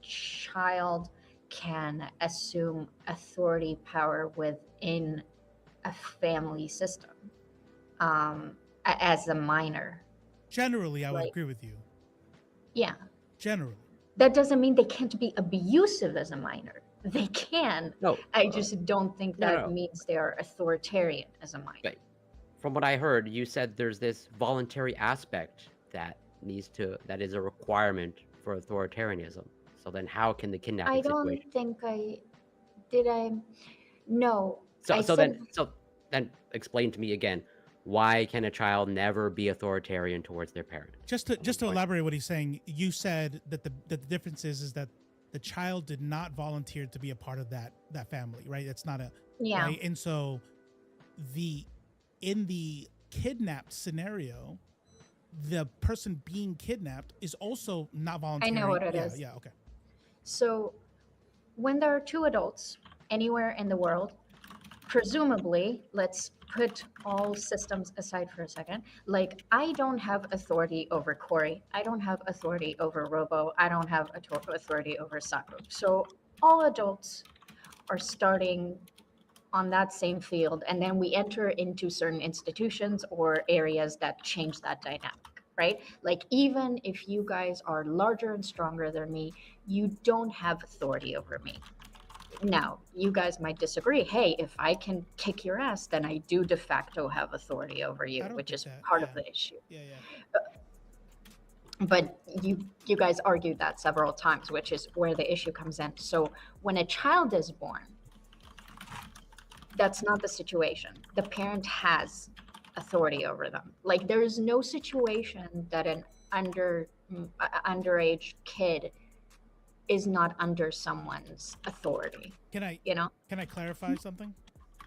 child can assume authority power within a family system as a minor. Generally, I would Like- agree with you. Yeah. Generally. That doesn't mean they can't be abusive as a minor. They can. No, I just don't think no, that no. means they are authoritarian as a minor. Right. From what I heard, you said there's this voluntary aspect that is a requirement for authoritarianism. So then how can the kidnapping I don't situation? think no. I So said- then explain to me again, why can a child never be authoritarian towards their parent? Just to elaborate what he's saying, you said that the difference is that the child did not volunteer to be a part of that family, right? It's not a Yeah. right? And so in the kidnapped scenario, the person being kidnapped is also not volunteering. I know what it is. Yeah, okay. So when there are two adults anywhere in the world, presumably, let's put all systems aside for a second. Like, I don't have authority over Corey. I don't have authority over Robo. I don't have authority over Saku. So all adults are starting on that same field, and then we enter into certain institutions or areas that change that dynamic, right? Like, even if you guys are larger and stronger than me, you don't have authority over me. Now, you guys might disagree. Hey, if I can kick your ass, then I do de facto have authority over you, I don't which think is that- part yeah. of the issue. Yeah. But you guys argued that several times, which is where the issue comes in. So when a child is born, that's not the situation. The parent has authority over them. Like, there is no situation that an underage kid is not under someone's authority. Can I clarify something?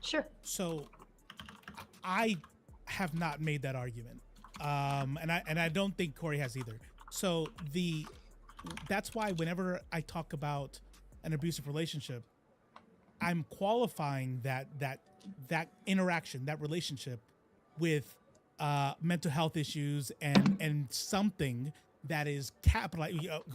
Sure. So I have not made that argument. And I don't think Corey has either. So that's why whenever I talk about an abusive relationship, I'm qualifying that interaction, that relationship with mental health issues and something that is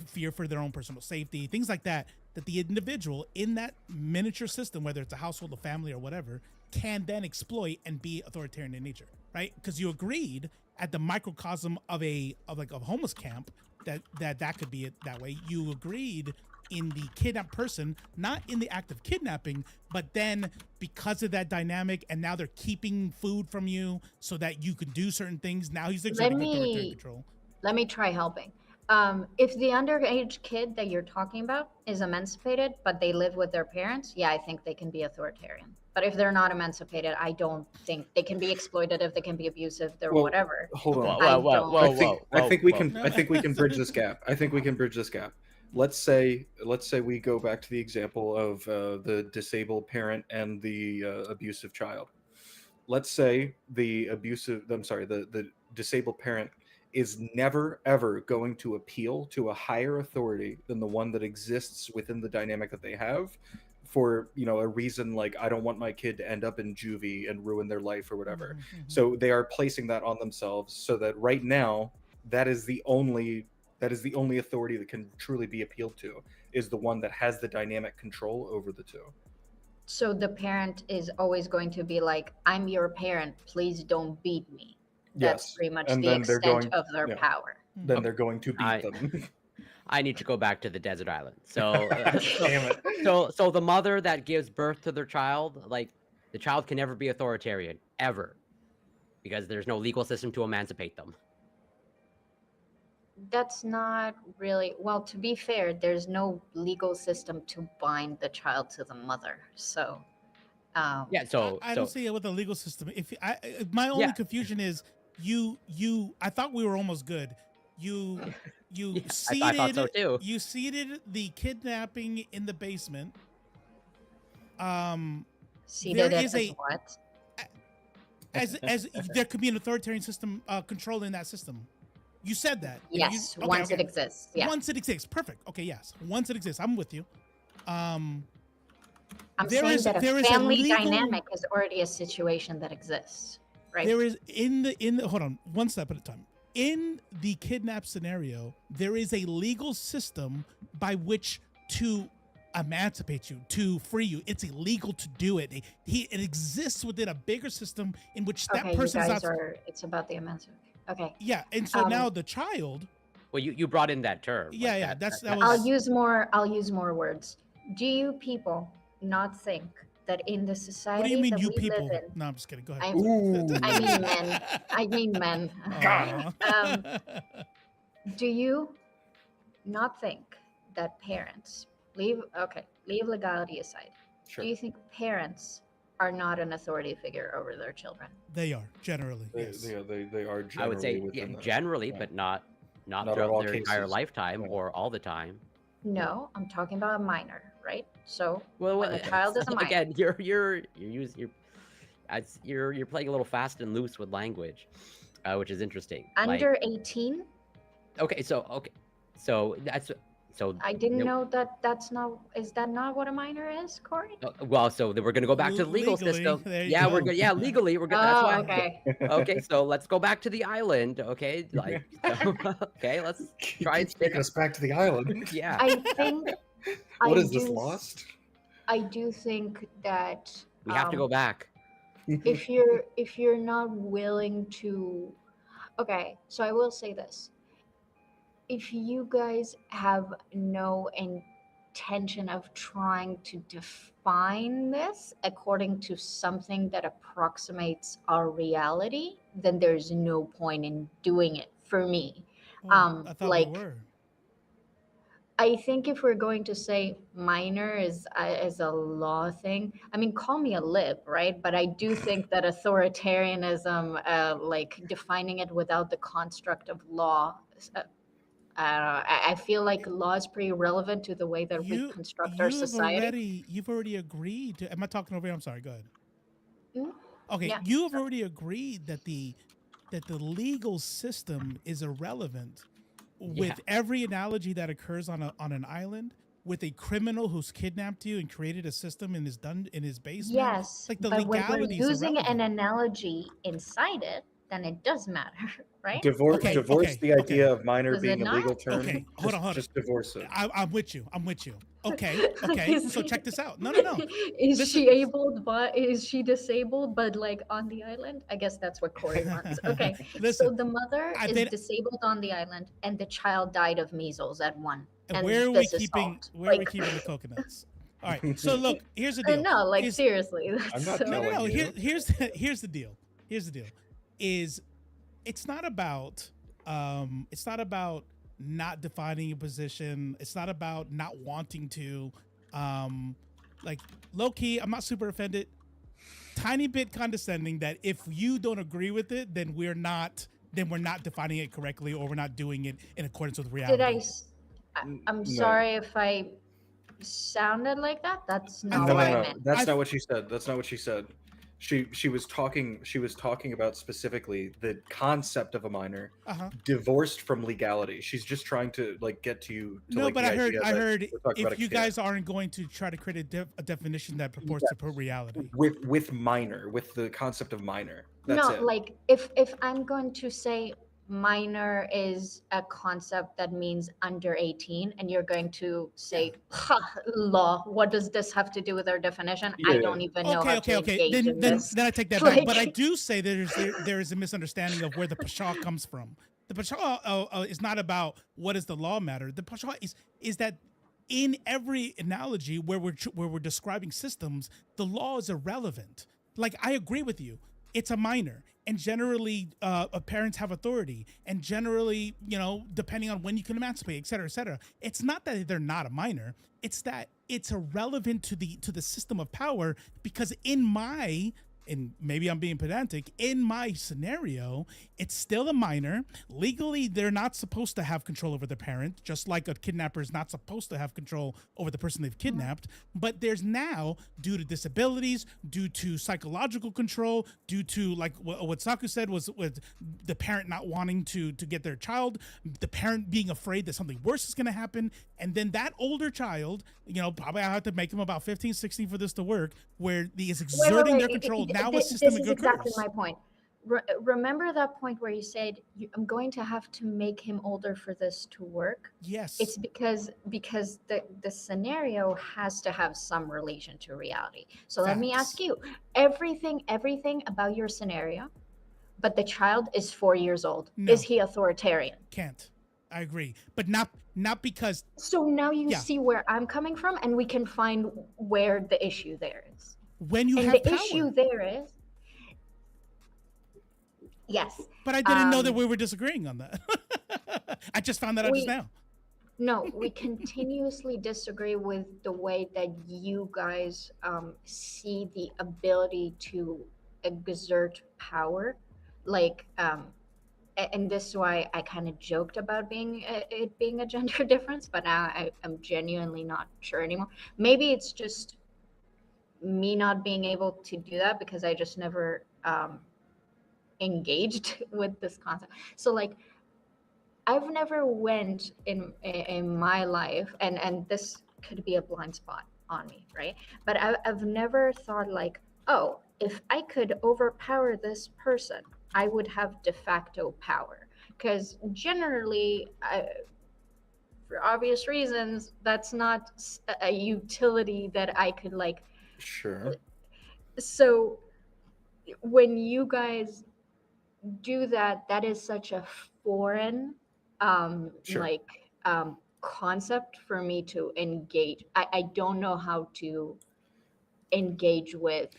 fear for their own personal safety, things like that the individual in that miniature system, whether it's a household, a family, or whatever, can then exploit and be authoritarian in nature, right? Because you agreed at the microcosm of a homeless camp that could be it that way. You agreed in the kidnapped person, not in the act of kidnapping, but then because of that dynamic, and now they're keeping food from you so that you can do certain things. Now he's exerting authoritarian control. Let me try helping. If the underage kid that you're talking about is emancipated, but they live with their parents, yeah, I think they can be authoritarian. But if they're not emancipated, I don't think they can be exploitative. They can be abusive. They're whatever. Hold on. I think we can bridge this gap. Let's say we go back to the example of the disabled parent and the abusive child. Let's say the disabled parent is never ever going to appeal to a higher authority than the one that exists within the dynamic that they have for a reason like I don't want my kid to end up in juvie and ruin their life or whatever. So they are placing that on themselves, so that right now that is the only authority that can truly be appealed to, is the one that has the dynamic control over the two. So the parent is always going to be like, I'm your parent, please don't beat me. That's Yes. pretty much And the then they're extent going- of their yeah. power. Then they're going to beat them. I need to go back to the desert island. So, Damn it. so the mother that gives birth to their child, like the child can never be authoritarian ever, because there's no legal system to emancipate them. That's not really, well, to be fair, there's no legal system to bind the child to the mother. So, Yeah. So I don't see it with the legal system. My only confusion is I thought we were almost good. You seeded, I thought so too. You seeded the kidnapping in the basement. seated there is as what? As there could be an authoritarian system controlling that system. You said that. Yes, Okay, once it exists. Yeah. Once it exists. Perfect. Okay, yes. Once it exists. I'm with you. I'm saying that a family dynamic is already a situation that exists, right? There is in the hold on, one step at a time. In the kidnap scenario, there is a legal system by which to emancipate you, to free you. It's illegal to do it. It exists within a bigger system in which that person is not. It's about the emancipation. Okay. Yeah, and so now the child. Well, you brought in that term. Yeah, like yeah. that Was, I'll use more words. Do you people not think that in the society what do you mean, that you we people? live in, No, I'm just kidding. Go ahead. I mean men. Do you not think that parents leave legality aside? Sure. Do you think parents are not an authority figure over their children? They are generally. Yes. They are. Generally I would say generally, that. but not Not throughout all their entire cases. lifetime Yeah. or all the time. No, I'm talking about a minor, right? So Well, when a child is a minor, again, you're playing a little fast and loose with language, which is interesting. under 18. So that's so. I didn't know that. Is that not what a minor is, Corey? Well, so then we're gonna go back to the legal Legally, system. there you Yeah, go. we're good. Yeah, legally, we're good. Oh, That's why. okay. Okay, so let's go back to the island. Okay, okay, let's try and Keeps taking us back to the island. Yeah. I think. What I is this, do- Lost? I do think that We have to go back. if you're not willing to, okay, so I will say this: if you guys have no intention of trying to define this according to something that approximates our reality, then there's no point in doing it for me. I thought like, we were. I think if we're going to say minor is a law thing, I mean, call me a lib, right? But I do think that authoritarianism, like defining it without the construct of law, I feel like law is pretty relevant to the way that we construct our society. You've already agreed to. Am I talking over here? I'm sorry. Go ahead. Mm, Okay, yeah, you have already agreed that the legal system is irrelevant. With every analogy that occurs on an island, with a criminal who's kidnapped you and created a system in his basement. Yes, like the but when we're legalities are using an relevant. analogy inside it, then it does matter, right? Divorce the idea of minor Does it being a legal not? term. Okay, hold on. Just divorce it. I'm with you. Okay. So check this out. No. Is she disabled but like on the island? I guess that's what Corey wants. Okay. So Listen, the mother I've is been- disabled on the island and the child died of measles at 1. And where are we this is keeping? solved. Where are we Like- keeping the coconuts? All right. So look, here's the deal. No, like Here's- seriously. I'm not so- telling No. you. Here's the deal. Is it's not about not defining a position. It's not about not wanting to. Like low key, I'm not super offended. Tiny bit condescending that if you don't agree with it, then we're not defining it correctly, or we're not doing it in accordance with reality. I'm No. sorry if I sounded like that. That's not No, what I meant. That's not what she said. That's not what she said. She was talking about specifically the concept of a minor Uh-huh. divorced from legality. She's just trying to like get to you to No, like but the I idea that heard we're talking about if a you kid. guys aren't going to try to create a definition that purports to put reality. With minor, with the concept of minor. That's No, it. like if I'm going to say minor is a concept that means under 18, and you're going to say, ha, law, what does this have to do with our definition? I Yeah. don't even know how to Okay. engage in Then this. I take that back. But I Like, do say there is a misunderstanding of where the Pashaw comes from. The Pashaw is not about what does the law matter. The Pashaw is that in every analogy where we're describing systems, the law is irrelevant. Like, I agree with you. It's a minor, and generally, parents have authority, and generally, depending on when you can emancipate, et cetera, et cetera. It's not that they're not a minor; it's that it's irrelevant to the system of power, because and maybe I'm being pedantic, in my scenario, it's still a minor. Legally, they're not supposed to have control over the parent, just like a kidnapper is not supposed to have control over the person they've kidnapped. But there's now, due to disabilities, due to psychological control, due to, like what Saku said, was with the parent not wanting to get their child, the parent being afraid that something worse is going to happen, and then that older child, probably I have to make them about 15, 16 for this to work, where he is exerting their control. Now a system this is occurs. exactly my point. Remember that point where you said, I'm going to have to make him older for this to work? Yes. It's because the scenario has to have some relation to reality. So let me ask you, everything about your scenario, but the child is 4 years old. No. Is he authoritarian? Can't. I agree. But not because. So now you see where I'm coming from, and we can find where the issue there is. When you and have the power. issue there is, yes. But I didn't know that we were disagreeing on that. I just found that out just now. No, we continuously disagree with the way that you guys see the ability to exert power. Like, and this is why I kind of joked about it being a gender difference, but now I'm genuinely not sure anymore. Maybe it's just me not being able to do that because I just never engaged with this concept. So like, I've never went in my life, and this could be a blind spot on me, right? But I've never thought like, oh, if I could overpower this person, I would have de facto power. Because generally, for obvious reasons, that's not a utility that I could like. Sure. So when you guys do that, that is such a foreign concept for me to engage. I don't know how to engage with.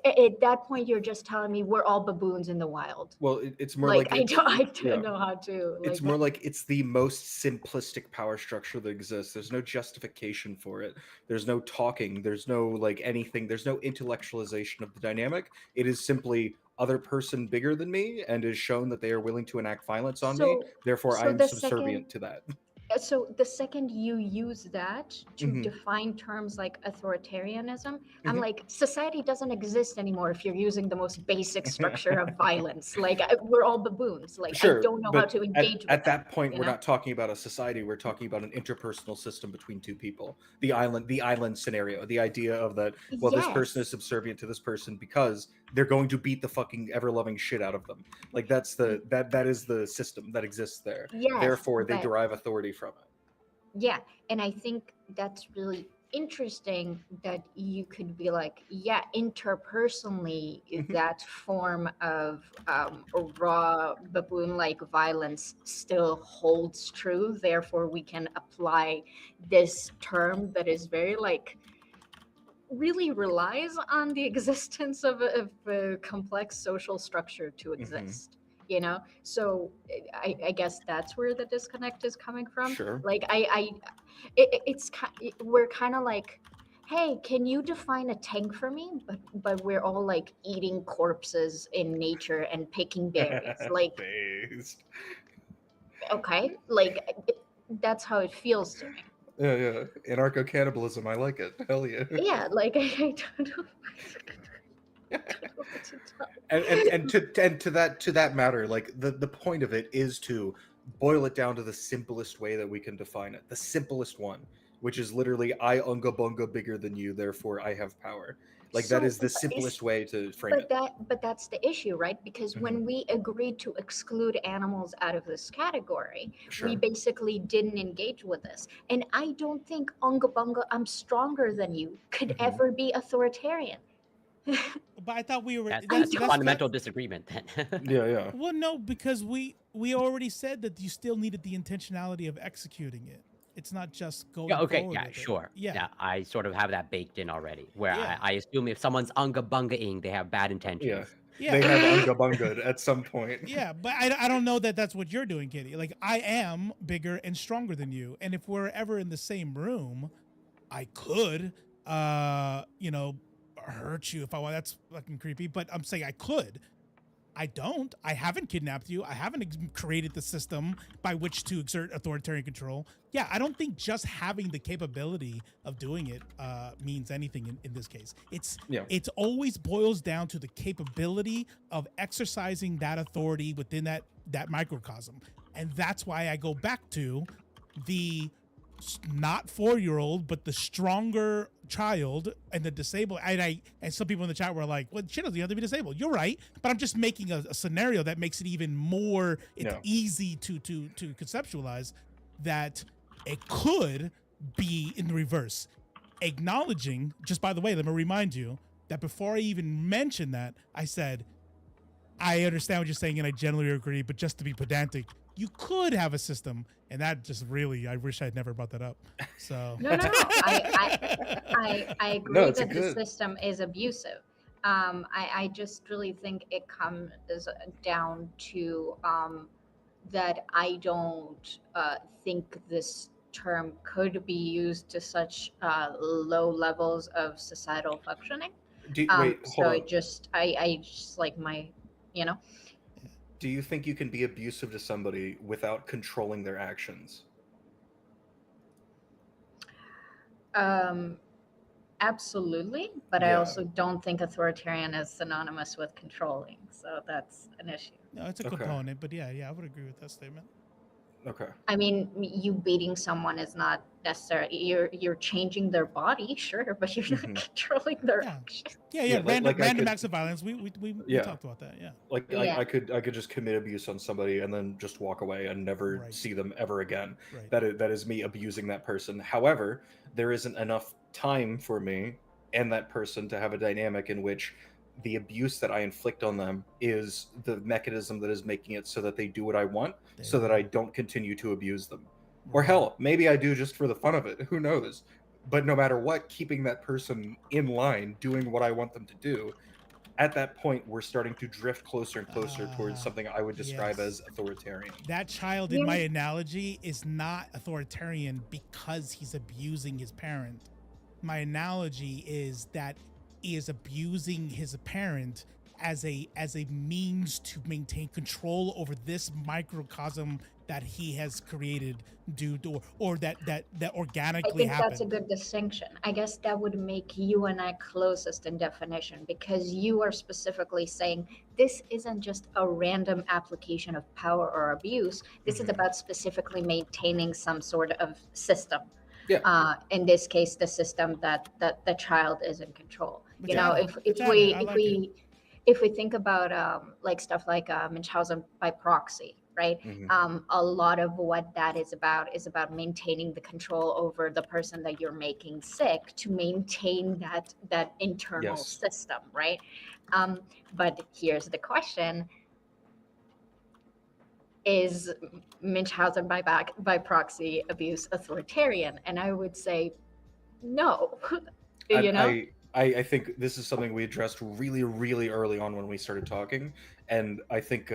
At that point, you're just telling me we're all baboons in the wild. Well, it's more like like I don't know how to. It's more like it's the most simplistic power structure that exists. There's no justification for it. There's no talking. There's no like anything. There's no intellectualization of the dynamic. It is simply other person bigger than me and is shown that they are willing to enact violence on me. Therefore, I am subservient to that. So the second you use that to define terms like authoritarianism, I'm like, society doesn't exist anymore if you're using the most basic structure of violence. Like, we're all baboons. Like, Sure, I don't know how to engage with at that point, we're know? not talking about a society. We're talking about an interpersonal system between two people. The island scenario, the idea of that, well, this person is subservient to this person because they're going to beat the fucking ever-loving shit out of them. Like, that is the system that exists there. Yes, therefore, they derive authority from it. Yeah, and I think that's really interesting that you could be like, yeah, interpersonally, that form of raw baboon-like violence still holds true. Therefore, we can apply this term that is very like really relies on the existence of a complex social structure to exist. You know, so I guess that's where the disconnect is coming from. Sure. Like we're kind of like, hey, can you define a tank for me? But we're all like eating corpses in nature and picking berries. Like, okay, like that's how it feels to me. Yeah, anarcho-cannibalism. I like it. Hell yeah. Yeah, like I don't know. And to that matter, like the point of it is to boil it down to the simplest way that we can define it, the simplest one, which is literally I unga bunga bigger than you, therefore I have power. Like that So is the simplest way to frame it. but that's the issue, right? Because when Mhm. we agreed to exclude animals out of this category, we Sure. basically didn't engage with this. And I don't think unga bunga, I'm stronger than you, could Mhm. ever be authoritarian. But I thought we were That's a don't- fundamental disagreement then. Yeah. Well, no, because we already said that you still needed the intentionality of executing it. It's not just going Yeah, okay, forward yeah, with it. sure. Yeah. I sort of have that baked in already, where Yeah. I assume if someone's unga bungaing, they have bad intentions. Yeah. They have unga bunga at some point. Yeah, but I don't know that that's what you're doing, Kitty. Like, I am bigger and stronger than you, and if we're ever in the same room, I could, hurt you if I want. That's fucking creepy. But I'm saying I could. I don't. I haven't kidnapped you. I haven't created the system by which to exert authoritarian control. Yeah, I don't think just having the capability of doing it means anything in this case. It's always boils down to the capability of exercising that authority within that microcosm, and that's why I go back to the not 4-year-old, but the stronger child and the disabled. And some people in the chat were like, "Well, she doesn't have to be disabled." You're right, but I'm just making a scenario that makes it even more. It's easy to conceptualize that it could be in the reverse. Acknowledging, just by the way, let me remind you that before I even mentioned that, I said, I understand what you're saying and I generally agree, but just to be pedantic, you could have a system, and that just really, I wish I'd never brought that up. So No. I agree that the system is abusive. I just really think it comes down to that I don't think this term could be used to such low levels of societal functioning. Wait, hold on. I just like my, Do you think you can be abusive to somebody without controlling their actions? Absolutely, but I also don't think authoritarian is synonymous with controlling, so that's an issue. No, it's a component, but yeah, I would agree with that statement. Okay. I mean, you beating someone is not necessarily you're changing their body, sure, but you're not controlling their actions. Yeah. Random acts of violence. We talked about that. Yeah. Like I could just commit abuse on somebody and then just walk away and never see them ever again. Right. That is me abusing that person. However, there isn't enough time for me and that person to have a dynamic in which the abuse that I inflict on them is the mechanism that is making it so that they do what I want, so that I don't continue to abuse them. Or hell, maybe I do just for the fun of it. Who knows? But no matter what, keeping that person in line, doing what I want them to do, at that point, we're starting to drift closer and closer towards something I would describe as authoritarian. That child, in my analogy, is not authoritarian because he's abusing his parent. My analogy is that he is abusing his parent as a means to maintain control over this microcosm that he has created due to or that organically I think happened. that's a good distinction. I guess that would make you and I closest in definition, because you are specifically saying this isn't just a random application of power or abuse. This is about specifically maintaining some sort of system. Yeah. In this case, the system that the child is in control. If we think about like stuff like Munchausen by proxy, right? A lot of what that is about maintaining the control over the person that you're making sick to maintain that internal system, right? But here's the question: is Munchausen by proxy abuse authoritarian? And I would say no. I think this is something we addressed really, really early on when we started talking. And I think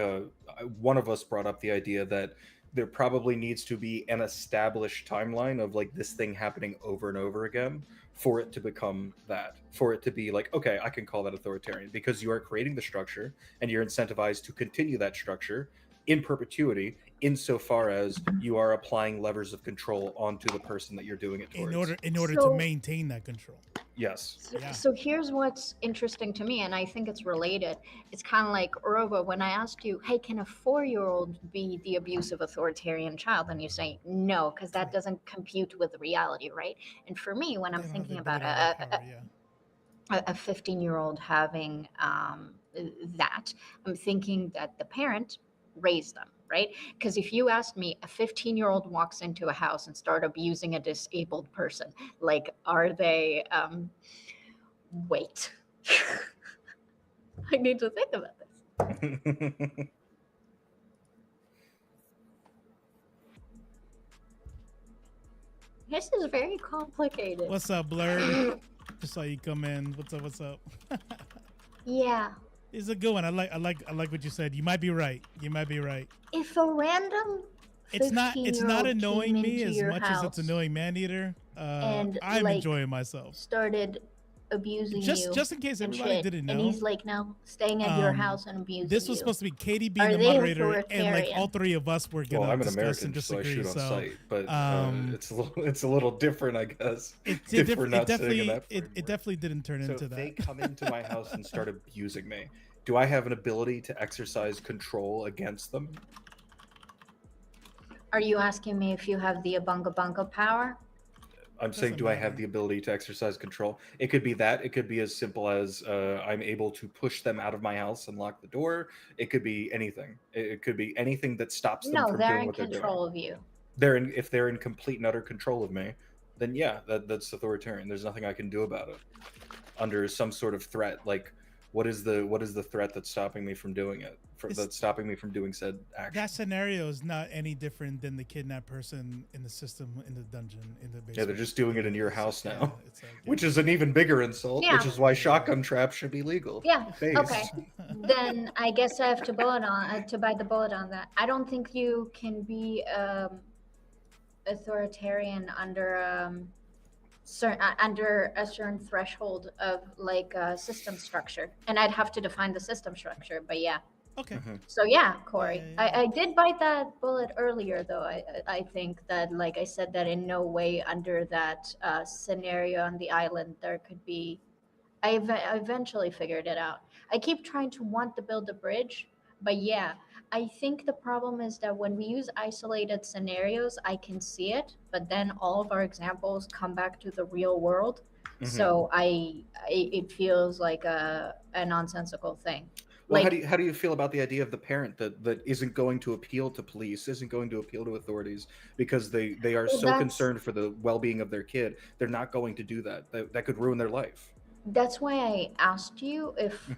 one of us brought up the idea that there probably needs to be an established timeline of like this thing happening over and over again for it to become that, for it to be like, okay, I can call that authoritarian, because you are creating the structure and you're incentivized to continue that structure in perpetuity, insofar as you are applying levers of control onto the person that you're doing it towards. In order to maintain that control. Yes. So here's what's interesting to me, and I think it's related. It's kind of like Rova, when I asked you, hey, can a 4-year-old be the abusive authoritarian child? And you say no, because that doesn't compute with reality, right? And for me, when I'm thinking about a 15-year-old having that, I'm thinking that the parent raised them, right? Because if you ask me, a 15-year-old walks into a house and start abusing a disabled person, like, are they wait. I need to think about this. This is very complicated. What's up, Blurred? Just saw you come in. What's up? What's up? Yeah. It's a good one. I like what you said. You might be right. You might be right. If a random It's not annoying me as much as it's annoying Maneater. And I'm like, enjoying myself. Started abusing you. Just in case everybody shit, didn't know. And he's like now staying at your house and abusing This was you. supposed to be Katie being the moderator, and like all three of us were gonna I'm an discuss American, and so I disagree. shoot on So, site, but it's a little different, I guess. It definitely didn't turn into if that. they come into my house and start abusing me, do I have an ability to exercise control against them? Are you asking me if you have the abunga bunga power? I'm saying, do I have the ability to exercise control? It could be that. It could be as simple as I'm able to push them out of my house and lock the door. It could be anything. It could be anything that stops them from doing what they're doing. They're in control of you. If they're in complete and utter control of me, then yeah, that's authoritarian. There's nothing I can do about it. Under some sort of threat, like what is the threat that's stopping me from doing it? That's stopping me from doing said action. That scenario is not any different than the kidnapped person in the system, in the dungeon, in the basement. Yeah, they're just doing it in your house now, which is an even bigger insult. Which is why shotgun traps should be legal. Yeah. Okay. Then I guess I have to bite the bullet on that. I don't think you can be authoritarian under under a certain threshold of like system structure, and I'd have to define the system structure. But yeah. Okay. So yeah, Corey, I did bite that bullet earlier, though. I think that, like I said, that in no way under that scenario on the island there could be. I eventually figured it out. I keep trying to want to build a bridge, but yeah, I think the problem is that when we use isolated scenarios, I can see it, but then all of our examples come back to the real world. So it feels like a nonsensical thing. Well, how do you feel about the idea of the parent that isn't going to appeal to police, isn't going to appeal to authorities because they are so concerned for the well-being of their kid? They're not going to do that. That could ruin their life. That's why I asked you if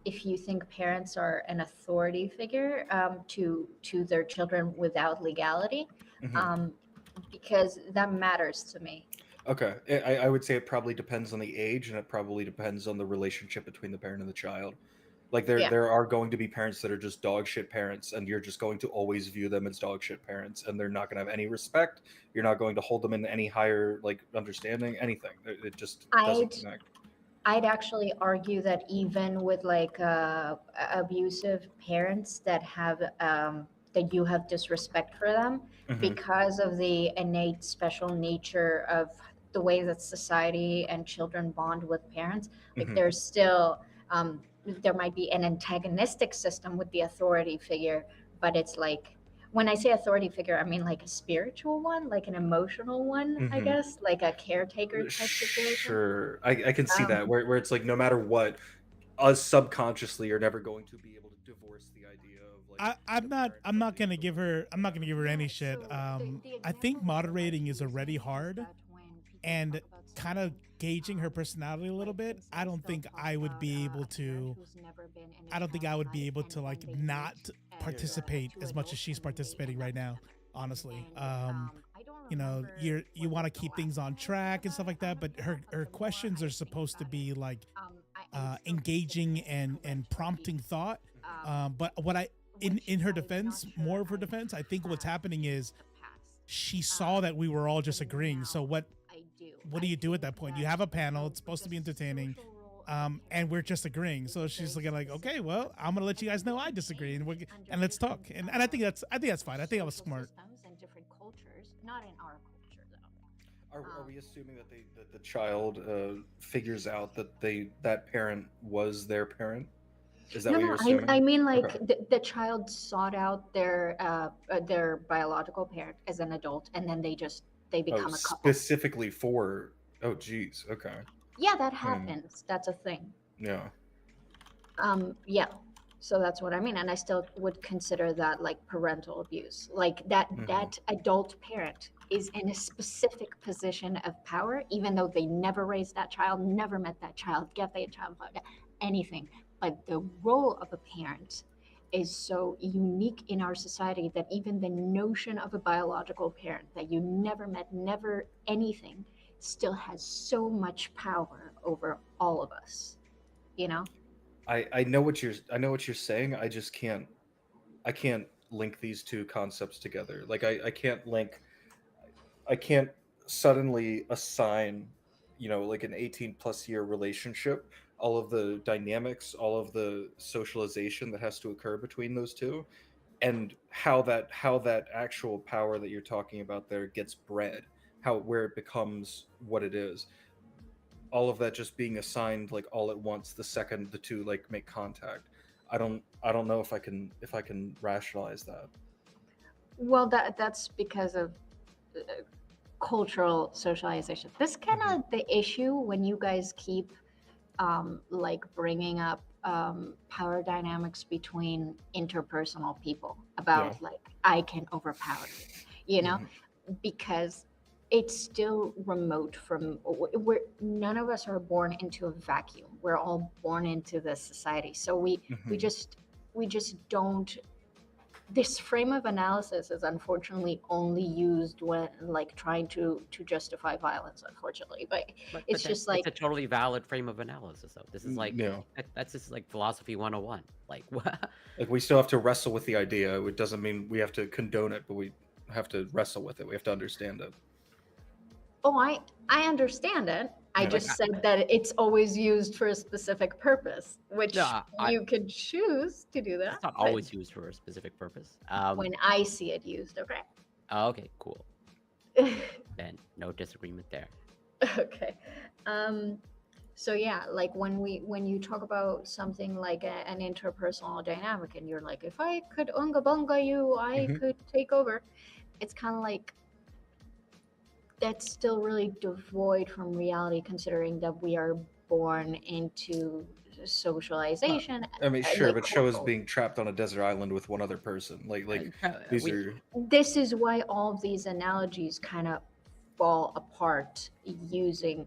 if you think parents are an authority figure to their children without legality, because that matters to me. Okay, I would say it probably depends on the age, and it probably depends on the relationship between the parent and the child. Like there are going to be parents that are just dog shit parents, and you're just going to always view them as dog shit parents, and they're not going to have any respect. You're not going to hold them in any higher like understanding, anything. It just doesn't connect. I'd actually argue that even with like abusive parents that have that you have disrespect for them because of the innate special nature of the way that society and children bond with parents, like there's still there might be an antagonistic system with the authority figure, but it's like, when I say authority figure, I mean like a spiritual one, like an emotional one, I guess, like a caretaker type situation. Sure, I can see that where it's like no matter what, us subconsciously you're never going to be able to divorce the idea of like. I'm not gonna give her any shit. I think moderating is already hard, and kind of gauging her personality a little bit. I don't think I would be able to like not participate as much as she's participating right now, honestly. You know, you want to keep things on track and stuff like that, but her questions are supposed to be like engaging and prompting thought. But what in her defense, more of her defense, I think what's happening is she saw that we were all just agreeing. So what do you do at that point? You have a panel, it's supposed to be entertaining, and we're just agreeing. So she's looking like, okay, well, I'm gonna let you guys know I disagree, and let's talk. And I think that's fine. I think I was smart. Are we assuming that the child figures out that that parent was their parent? Is that No, what no, you're assuming? I mean like Okay. the child sought out their biological parent as an adult, and then they Oh, become a couple. specifically for. Oh, geez. Okay. Yeah, that Hmm. happens. That's a thing. Yeah. Yeah. So that's what I mean, and I still would consider that like parental abuse. Like that adult parent is in a specific position of power, even though they never raised that child, never met that child, get that child, anything. But the role of a parent is so unique in our society that even the notion of a biological parent that you never met, never anything, still has so much power over all of us. You know? I know what you're saying. I just can't link these two concepts together. Like I can't suddenly assign, like an 18 plus year relationship, all of the dynamics, all of the socialization that has to occur between those two, and how that actual power that you're talking about there gets bred, how where it becomes what it is. All of that just being assigned like all at once the second the two like make contact. I don't know if I can rationalize that. Well, that's because of cultural socialization. This kind of the issue when you guys keep like bringing up power dynamics between interpersonal people Yeah. about like I can overpower you, you know, Mhm. because it's still remote from we're none of us are born into a vacuum. We're all born into this society, so we Mhm. we just don't. This frame of analysis is unfortunately only used when like trying to justify violence, unfortunately, but But it's that just it's a like, totally valid frame of analysis, though. This is like Yeah. that's just like philosophy 101. Like what? Like we still have to wrestle with the idea. It doesn't mean we have to condone it, but we have to wrestle with it. We have to understand it. oh, I understand it. I Yeah. Like just said that it's always used for a specific purpose, no, which you could choose to do that, it's not but always used for a specific purpose. when I see it used, okay. Okay, cool. Then no disagreement there. Okay. Um, so yeah, like when you talk about something like an interpersonal dynamic, and you're like, if I could unga bunga you, I Mhm. could take over. It's kind of like that's still really devoid from reality, considering that we are born into socialization, I mean, sure, like but show us cultural. being trapped on a desert island with one other person. Like these We are. This is why all of these analogies kind of fall apart using,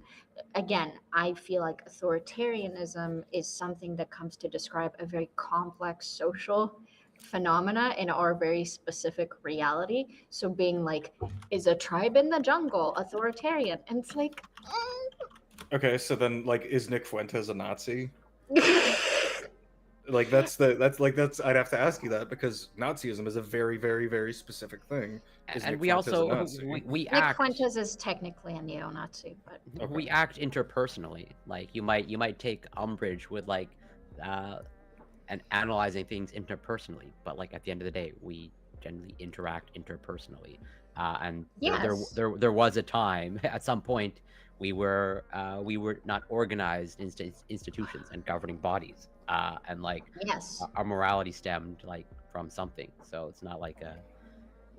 again, I feel like authoritarianism is something that comes to describe a very complex social phenomena in our very specific reality. So being like, is a tribe in the jungle authoritarian? And it's like, Okay, so then like is Nick Fuentes a Nazi? mm. Like that's I'd have to ask you that because Nazism is a very, very, very specific thing. Is and Nick we Fuentes a also Nazi? we Nick act Fuentes is technically a neo-Nazi, but we Okay. act interpersonally. Like you might take umbrage with like uh and analyzing things interpersonally, but like at the end of the day, we generally interact interpersonally. And yes, there was a time at some point we were not organized institutions and governing bodies, and like yes. our morality stemmed like from something. So it's not like a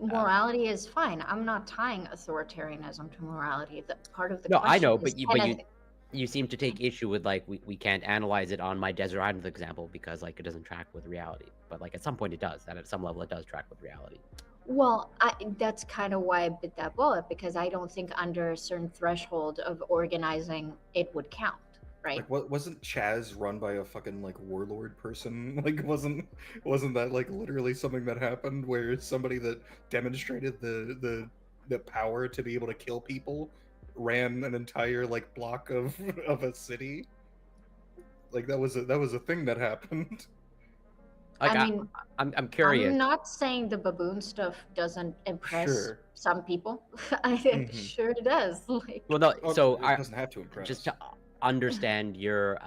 Morality is fine. I'm not tying authoritarianism to morality. The part of the no, I question know, is but can a you seem to take issue with like we can't analyze it on my desert island example because like it doesn't track with reality. But like at some point it does, and at some level it does track with reality. well, that's kind of why I bit that bullet, because I don't think under a certain threshold of organizing it would count, right? Like what wasn't Chaz run by a fucking like warlord person? Like wasn't that like literally something that happened where somebody that demonstrated the power to be able to kill people ran an entire like block of of a city? Like that was a thing that happened. Like I mean, I'm curious. I'm not saying the baboon stuff doesn't impress Sure. some people. I Hmm. sure it does. Like, Well, no. Oh, So it I doesn't have to just impress. to understand your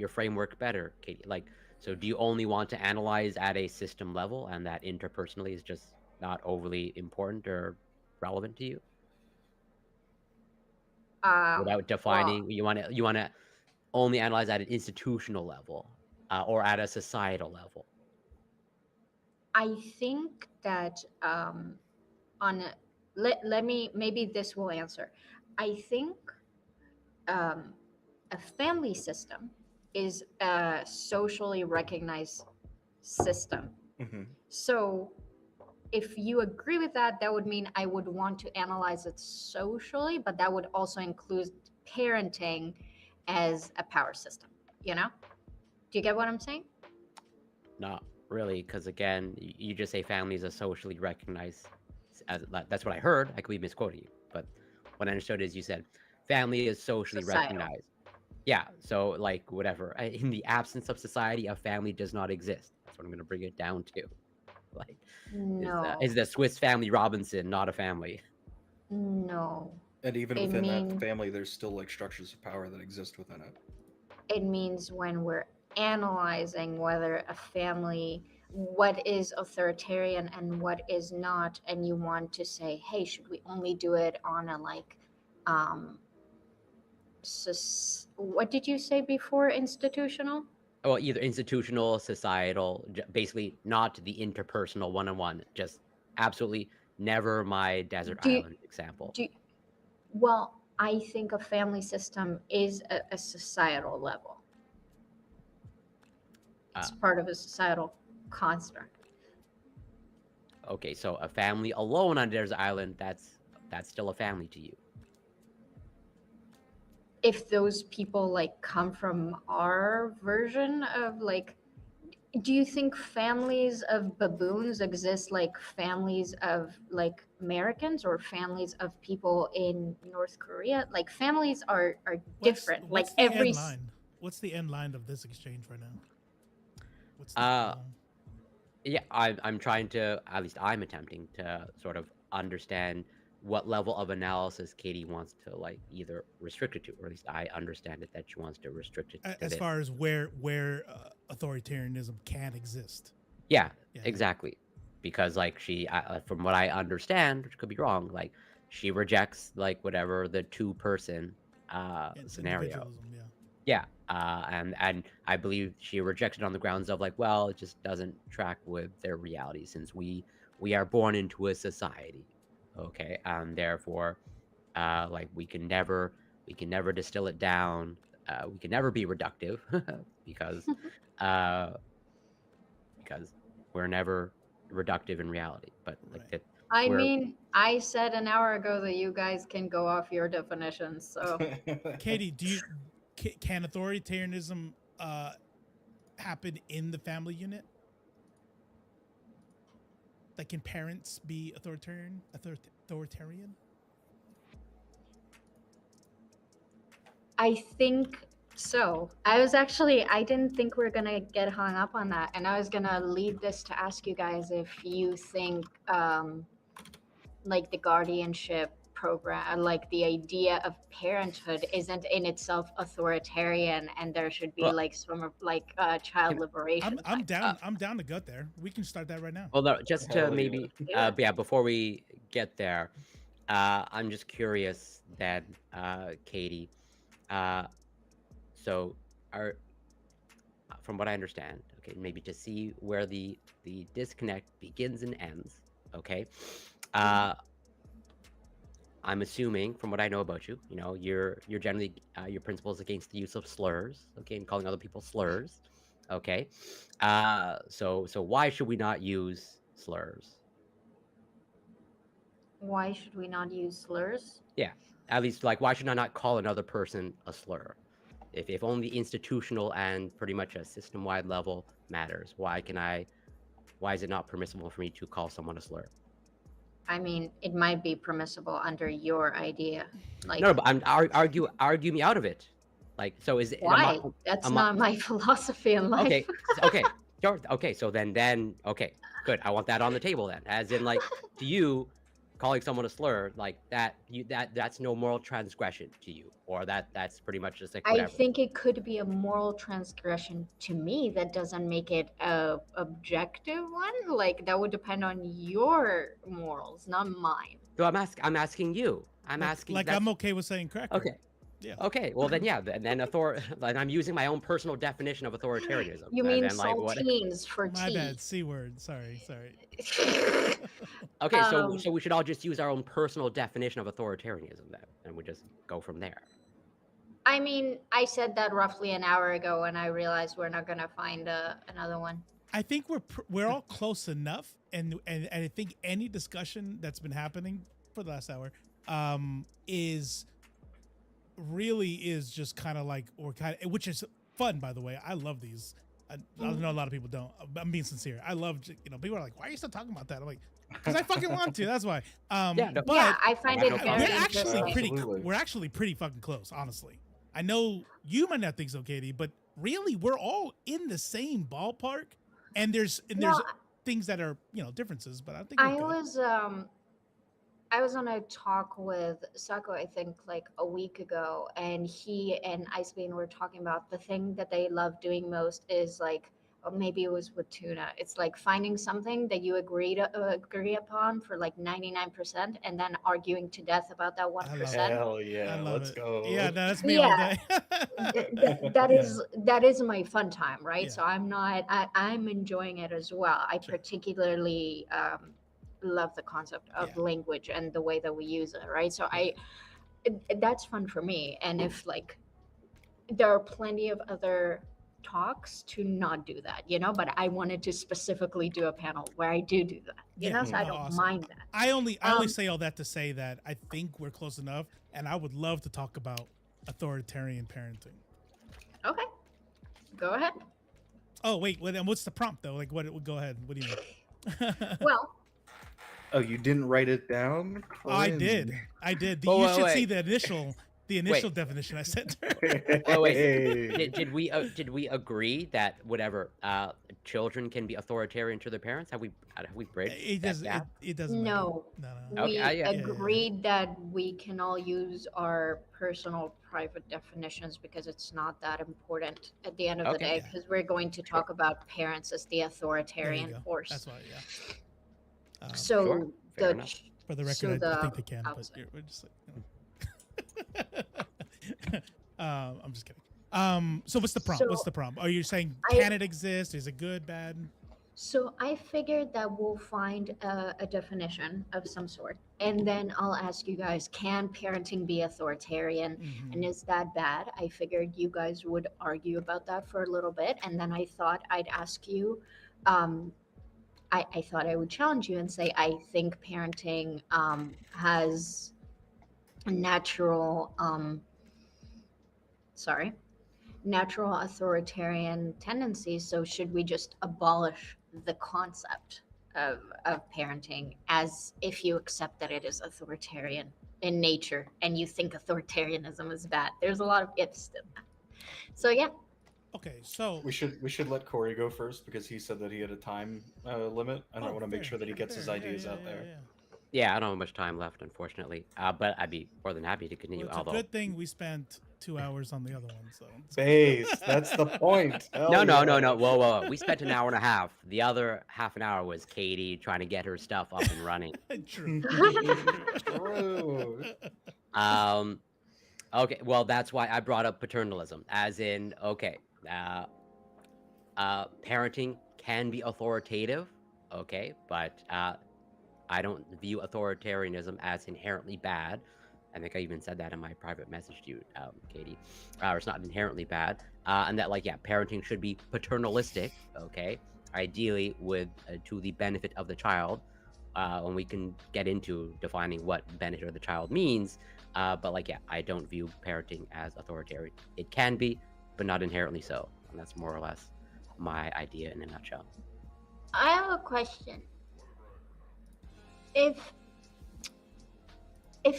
framework better, Katie. Like, so do you only want to analyze at a system level, and that interpersonally is just not overly important or relevant to you? without defining. You want to only analyze at an institutional level or at a societal level. I think that let me, maybe this will answer. I think a family system is a socially recognized system. So if you agree with that, that would mean I would want to analyze it socially, but that would also include parenting as a power system, you know? Do you get what I'm saying? Not really, because again, you just say family is a socially recognized. That's what I heard. I could be misquoting you, but what I understood is you said family is socially Societal. recognized. Yeah, so like whatever. In the absence of society, a family does not exist. That's what I'm going to bring it down to. Like, No. is the Swiss Family Robinson not a family? No. And even It within that mean- family, there's still like structures of power that exist within it. It means when we're analyzing whether a family, what is authoritarian and what is not, and you want to say, hey, should we only do it on a like what did you say before, institutional? Well, either institutional, societal, basically not the interpersonal one-on-one, just absolutely never my desert island example. Well, I think a family system is a societal level. It's part of a societal construct. Okay, so a family alone on a desert island, that's still a family to you. If those people like come from our version of like, do you think families of baboons exist like families of like Americans or families of people in North Korea? Like families are different. What's like the every end line? What's the end line of this exchange right now? What's the goal? Yeah, I'm trying to, at least I'm attempting to sort of understand what level of analysis Katie wants to like either restrict it to, or at least I understand it that she wants to restrict it to as this. far as where authoritarianism can exist. Yeah, exactly. Because like she, from what I understand, which could be wrong, like she rejects like whatever the two-person scenario. Yeah, and I believe she rejects it on the grounds of like, well, it just doesn't track with their reality since we are born into a society. Okay, and therefore, like we can never distill it down. We can never be reductive because we're never reductive in reality. But like that, I mean, I said an hour ago that you guys can go off your definitions. So, Katie, can authoritarianism happen in the family unit? Like, can parents be authoritarian? I think so. I didn't think we were going to get hung up on that. And I was going to lead this to ask you guys if you think like the guardianship program, like the idea of parenthood isn't in itself authoritarian and there should be like some like child liberation. I'm down. I'm down to go there. We can start that right now. Well, no, just to maybe, before we get there, I'm just curious then, Katie. So, from what I understand, okay, maybe to see where the disconnect begins and ends. Okay, I'm assuming from what I know about you, you know, you're generally your principles against the use of slurs, okay, and calling other people slurs. Okay, so why should we not use slurs? Why should we not use slurs? Yeah, at least like why should I not call another person a slur? If only institutional and pretty much a system-wide level matters, why is it not permissible for me to call someone a slur? I mean, it might be permissible under your idea. Like, no, but argue me out of it. Like, so is it why? That's not my philosophy in life. Okay, sure. Okay, so then okay, good. I want that on the table then. As in, like, to you, calling someone a slur like that, that's no moral transgression to you, or that's pretty much just like I whatever. think it could be a moral transgression to me. That doesn't make it a objective one. Like that would depend on your morals, not mine. So I'm asking you. I'm asking. Like I'm okay with saying cracker. Okay. Yeah. Okay. Well then, yeah. Then Then I'm using my own personal definition of authoritarianism. You and mean then, like, what? saltines for My tea? bad. C word. Sorry. Okay. So we should all just use our own personal definition of authoritarianism then, and we just go from there. I mean, I said that roughly an hour ago, and I realized we're not gonna find another one. I think we're all close enough, and I think any discussion that's been happening for the last hour is just kind of like, or kind of, which is fun, by the way. I love these. I know a lot of people don't. I'm being sincere. I love, people are like, why are you still talking about that? I'm like, because I fucking want to. That's why. But I find it very we're actually interesting. we're actually pretty fucking close, honestly. I know you might not think so, Katie, but really, we're all in the same ballpark. And there's things that are differences, but I think I was on a talk with Sako, I think like a week ago, and he and Icebean were talking about the thing that they love doing most is like, or maybe it was with Tuna. It's like finding something that you agree upon for like 99%, and then arguing to death about that 1%. Hell yeah, let's go. Yeah, that's me all day. that is my fun time, right? Yeah. So I'm enjoying it as well. I particularly love the concept of language and the way that we use it, right? So that's fun for me. And if like there are plenty of other talks to not do that, but I wanted to specifically do a panel where I do that, so I don't mind that. I only say all that to say that I think we're close enough, and I would love to talk about authoritarian parenting. Okay, go ahead. Oh wait, what's the prompt though? Like, what? Go ahead. What do you mean? Well. Oh, you didn't write it down? I did. You should see the initial definition I sent her. Oh wait, did we agree that whatever children can be authoritarian to their parents? Have we bridged? It doesn't. No. We agreed that we can all use our personal private definitions because it's not that important at the end of the day, because we're going to talk about parents as the authoritarian force. That's why, so for the record, I think they can, but we're just like, I'm just kidding. So what's the prompt? Are you saying can it exist? Is it good, bad? So I figured that we'll find a definition of some sort, and then I'll ask you guys, can parenting be authoritarian? Mm-hmm. And is that bad? I figured you guys would argue about that for a little bit, and then I thought I'd ask you, I thought I would challenge you and say, I think parenting has natural authoritarian tendencies. So should we just abolish the concept of parenting as if you accept that it is authoritarian in nature and you think authoritarianism is bad? There's a lot of ifs to that. So yeah. Okay, so we should let Corey go first because he said that he had a time limit, and I want to make sure that he gets his ideas out there. Yeah, I don't have much time left, unfortunately. But I'd be more than happy to continue. Well, it's a good thing we spent 2 hours on the other one. So base, that's the point. No. Whoa. We spent an hour and a half. The other half an hour was Katie trying to get her stuff up and running. True. Okay, well, that's why I brought up paternalism, as in, parenting can be authoritative, but I don't view authoritarianism as inherently bad. I think I even said that in my private message to you, Katie. It's not inherently bad, and that, parenting should be paternalistic, ideally to the benefit of the child, and we can get into defining what benefit of the child means, but I don't view parenting as authoritarian. It can be, but not inherently so, and that's more or less my idea in a nutshell. I have a question. If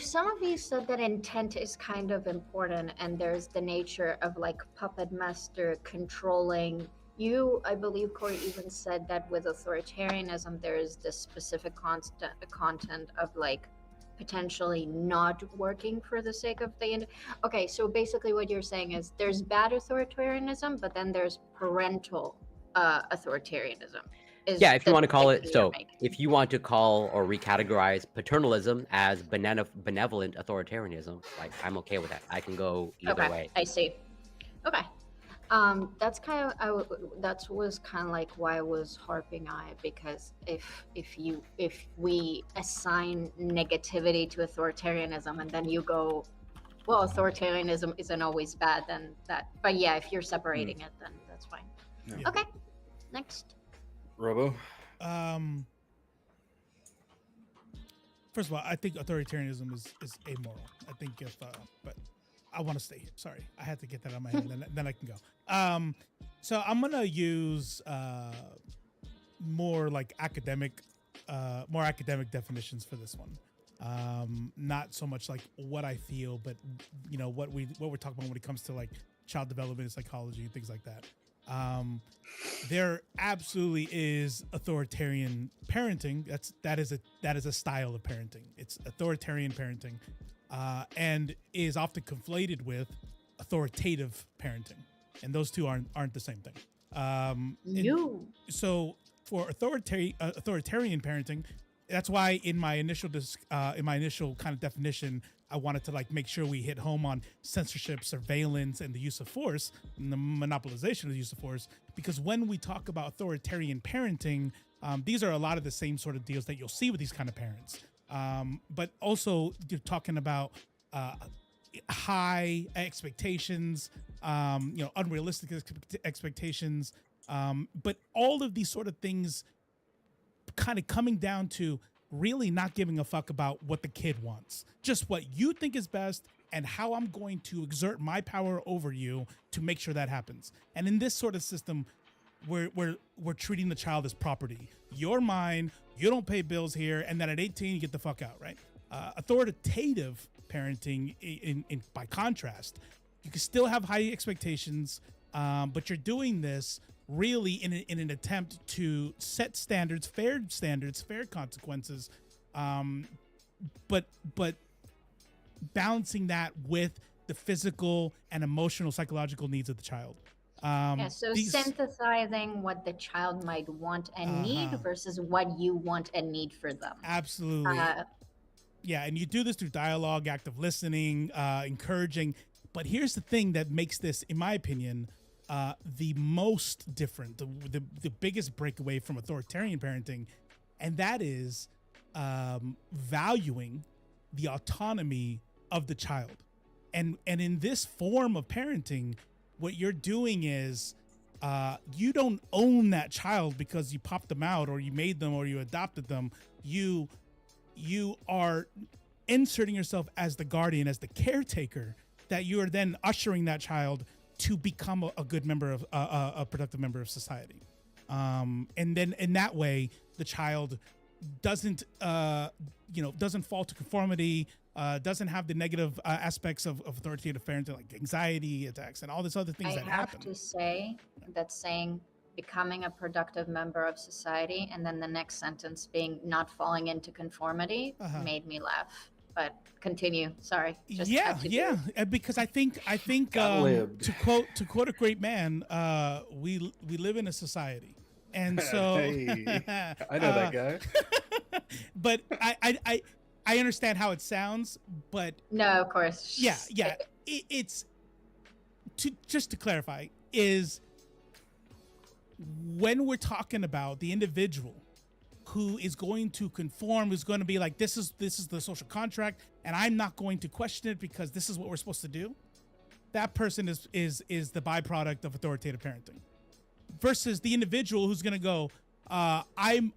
some of you said that intent is kind of important and there's the nature of puppet master controlling I believe Corey even said that with authoritarianism, there is this specific content of like potentially not working for the sake of the end. Okay, so basically what you're saying is there's bad authoritarianism, but then there's parental authoritarianism. Yeah, if you want to call it, distinction you're so making. if you want to call or recategorize paternalism as benevolent authoritarianism, like I'm okay with that. I can go either Okay, way. I see. Okay. That's kind of that was kind of like why I was harping on it, because if we assign negativity to authoritarianism and then you go, well, authoritarianism isn't always bad, then that. But yeah, if you're separating it, then that's fine. Yeah. Okay, next. Robo. First of all, I think authoritarianism is amoral. I think but I want to stay here. Sorry, I had to get that out of my head. Then I can go. So I'm gonna use more like academic definitions for this one. Not so much like what I feel, but you know what we're talking about when it comes to like child development and psychology and things like that. There absolutely is authoritarian parenting. That is a style of parenting. It's authoritarian parenting, and is often conflated with authoritative parenting, and those two aren't the same thing. So for authoritarian parenting, that's why in my initial kind of definition, I wanted to like make sure we hit home on censorship, surveillance, and the use of force, and the monopolization of the use of force. Because when we talk about authoritarian parenting, these are a lot of the same sort of deals that you'll see with these kind of parents. But also you're talking about high expectations, unrealistic expectations, but all of these sort of things kind of coming down to really not giving a fuck about what the kid wants, just what you think is best and how I'm going to exert my power over you to make sure that happens. And in this sort of system, we're treating the child as property. You're mine. You don't pay bills here, and then at 18 you get the fuck out, right? Authoritative parenting, in by contrast, you can still have high expectations, but you're doing this really in an attempt to set standards, fair consequences, but balancing that with the physical and emotional, psychological needs of the child. So synthesizing what the child might want and need versus what you want and need for them. Absolutely. Yeah, and you do this through dialogue, active listening, encouraging. But here's the thing that makes this, in my opinion, the most different, the biggest breakaway from authoritarian parenting, and that is valuing the autonomy of the child. And in this form of parenting, what you're doing is you don't own that child because you popped them out or you made them or you adopted them. You are inserting yourself as the guardian, as the caretaker, that you are then ushering that child to become a good member of a productive member of society. And then in that way, the child doesn't fall to conformity, doesn't have the negative aspects of authoritative parenting, like anxiety attacks and all this other things that happen. I have to say that saying becoming a productive member of society and then the next sentence being not falling into conformity made me laugh. But continue. Sorry. Because I think to quote a great man, we live in a society, and so Hey, I know that guy. But I understand how it sounds, but no, of course. It's just to clarify, is when we're talking about the individual who is going to conform, who's going to be like, this is the social contract, and I'm not going to question it because this is what we're supposed to do. That person is the byproduct of authoritative parenting, versus the individual who's going to go, I'm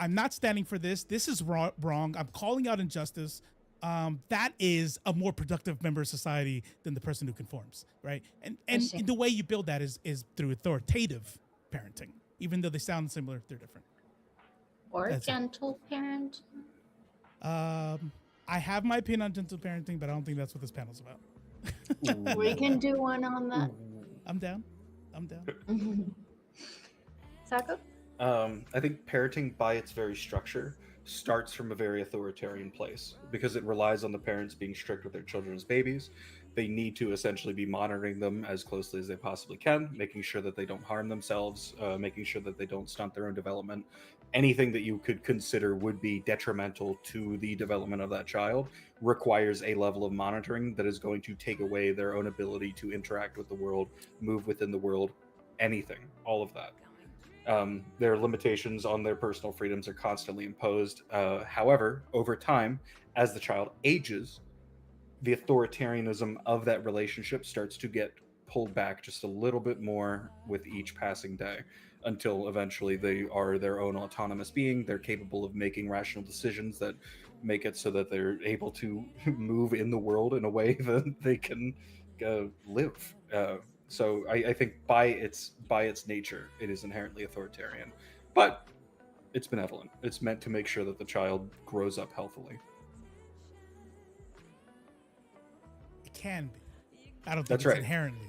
not standing for this. This is wrong. I'm calling out injustice. That is a more productive member of society than the person who conforms, right? And the way you build that is through authoritative parenting. Even though they sound similar, they're different. Or gentle parent. I have my opinion on gentle parenting, but I don't think that's what this panel's about. We can do one on that. I'm down. Saku? I think parenting, by its very structure, starts from a very authoritarian place because it relies on the parents being strict with their children as babies. They need to essentially be monitoring them as closely as they possibly can, making sure that they don't harm themselves, making sure that they don't stunt their own development. Anything that you could consider would be detrimental to the development of that child requires a level of monitoring that is going to take away their own ability to interact with the world, move within the world, anything, all of that. Their limitations on their personal freedoms are constantly imposed. However, over time, as the child ages, the authoritarianism of that relationship starts to get pulled back just a little bit more with each passing day until eventually they are their own autonomous being. They're capable of making rational decisions that make it so that they're able to move in the world in a way that they can live. So I think by its nature, it is inherently authoritarian, but it's benevolent. It's meant to make sure that the child grows up healthily. It can be. I don't think That's it's right. inherently.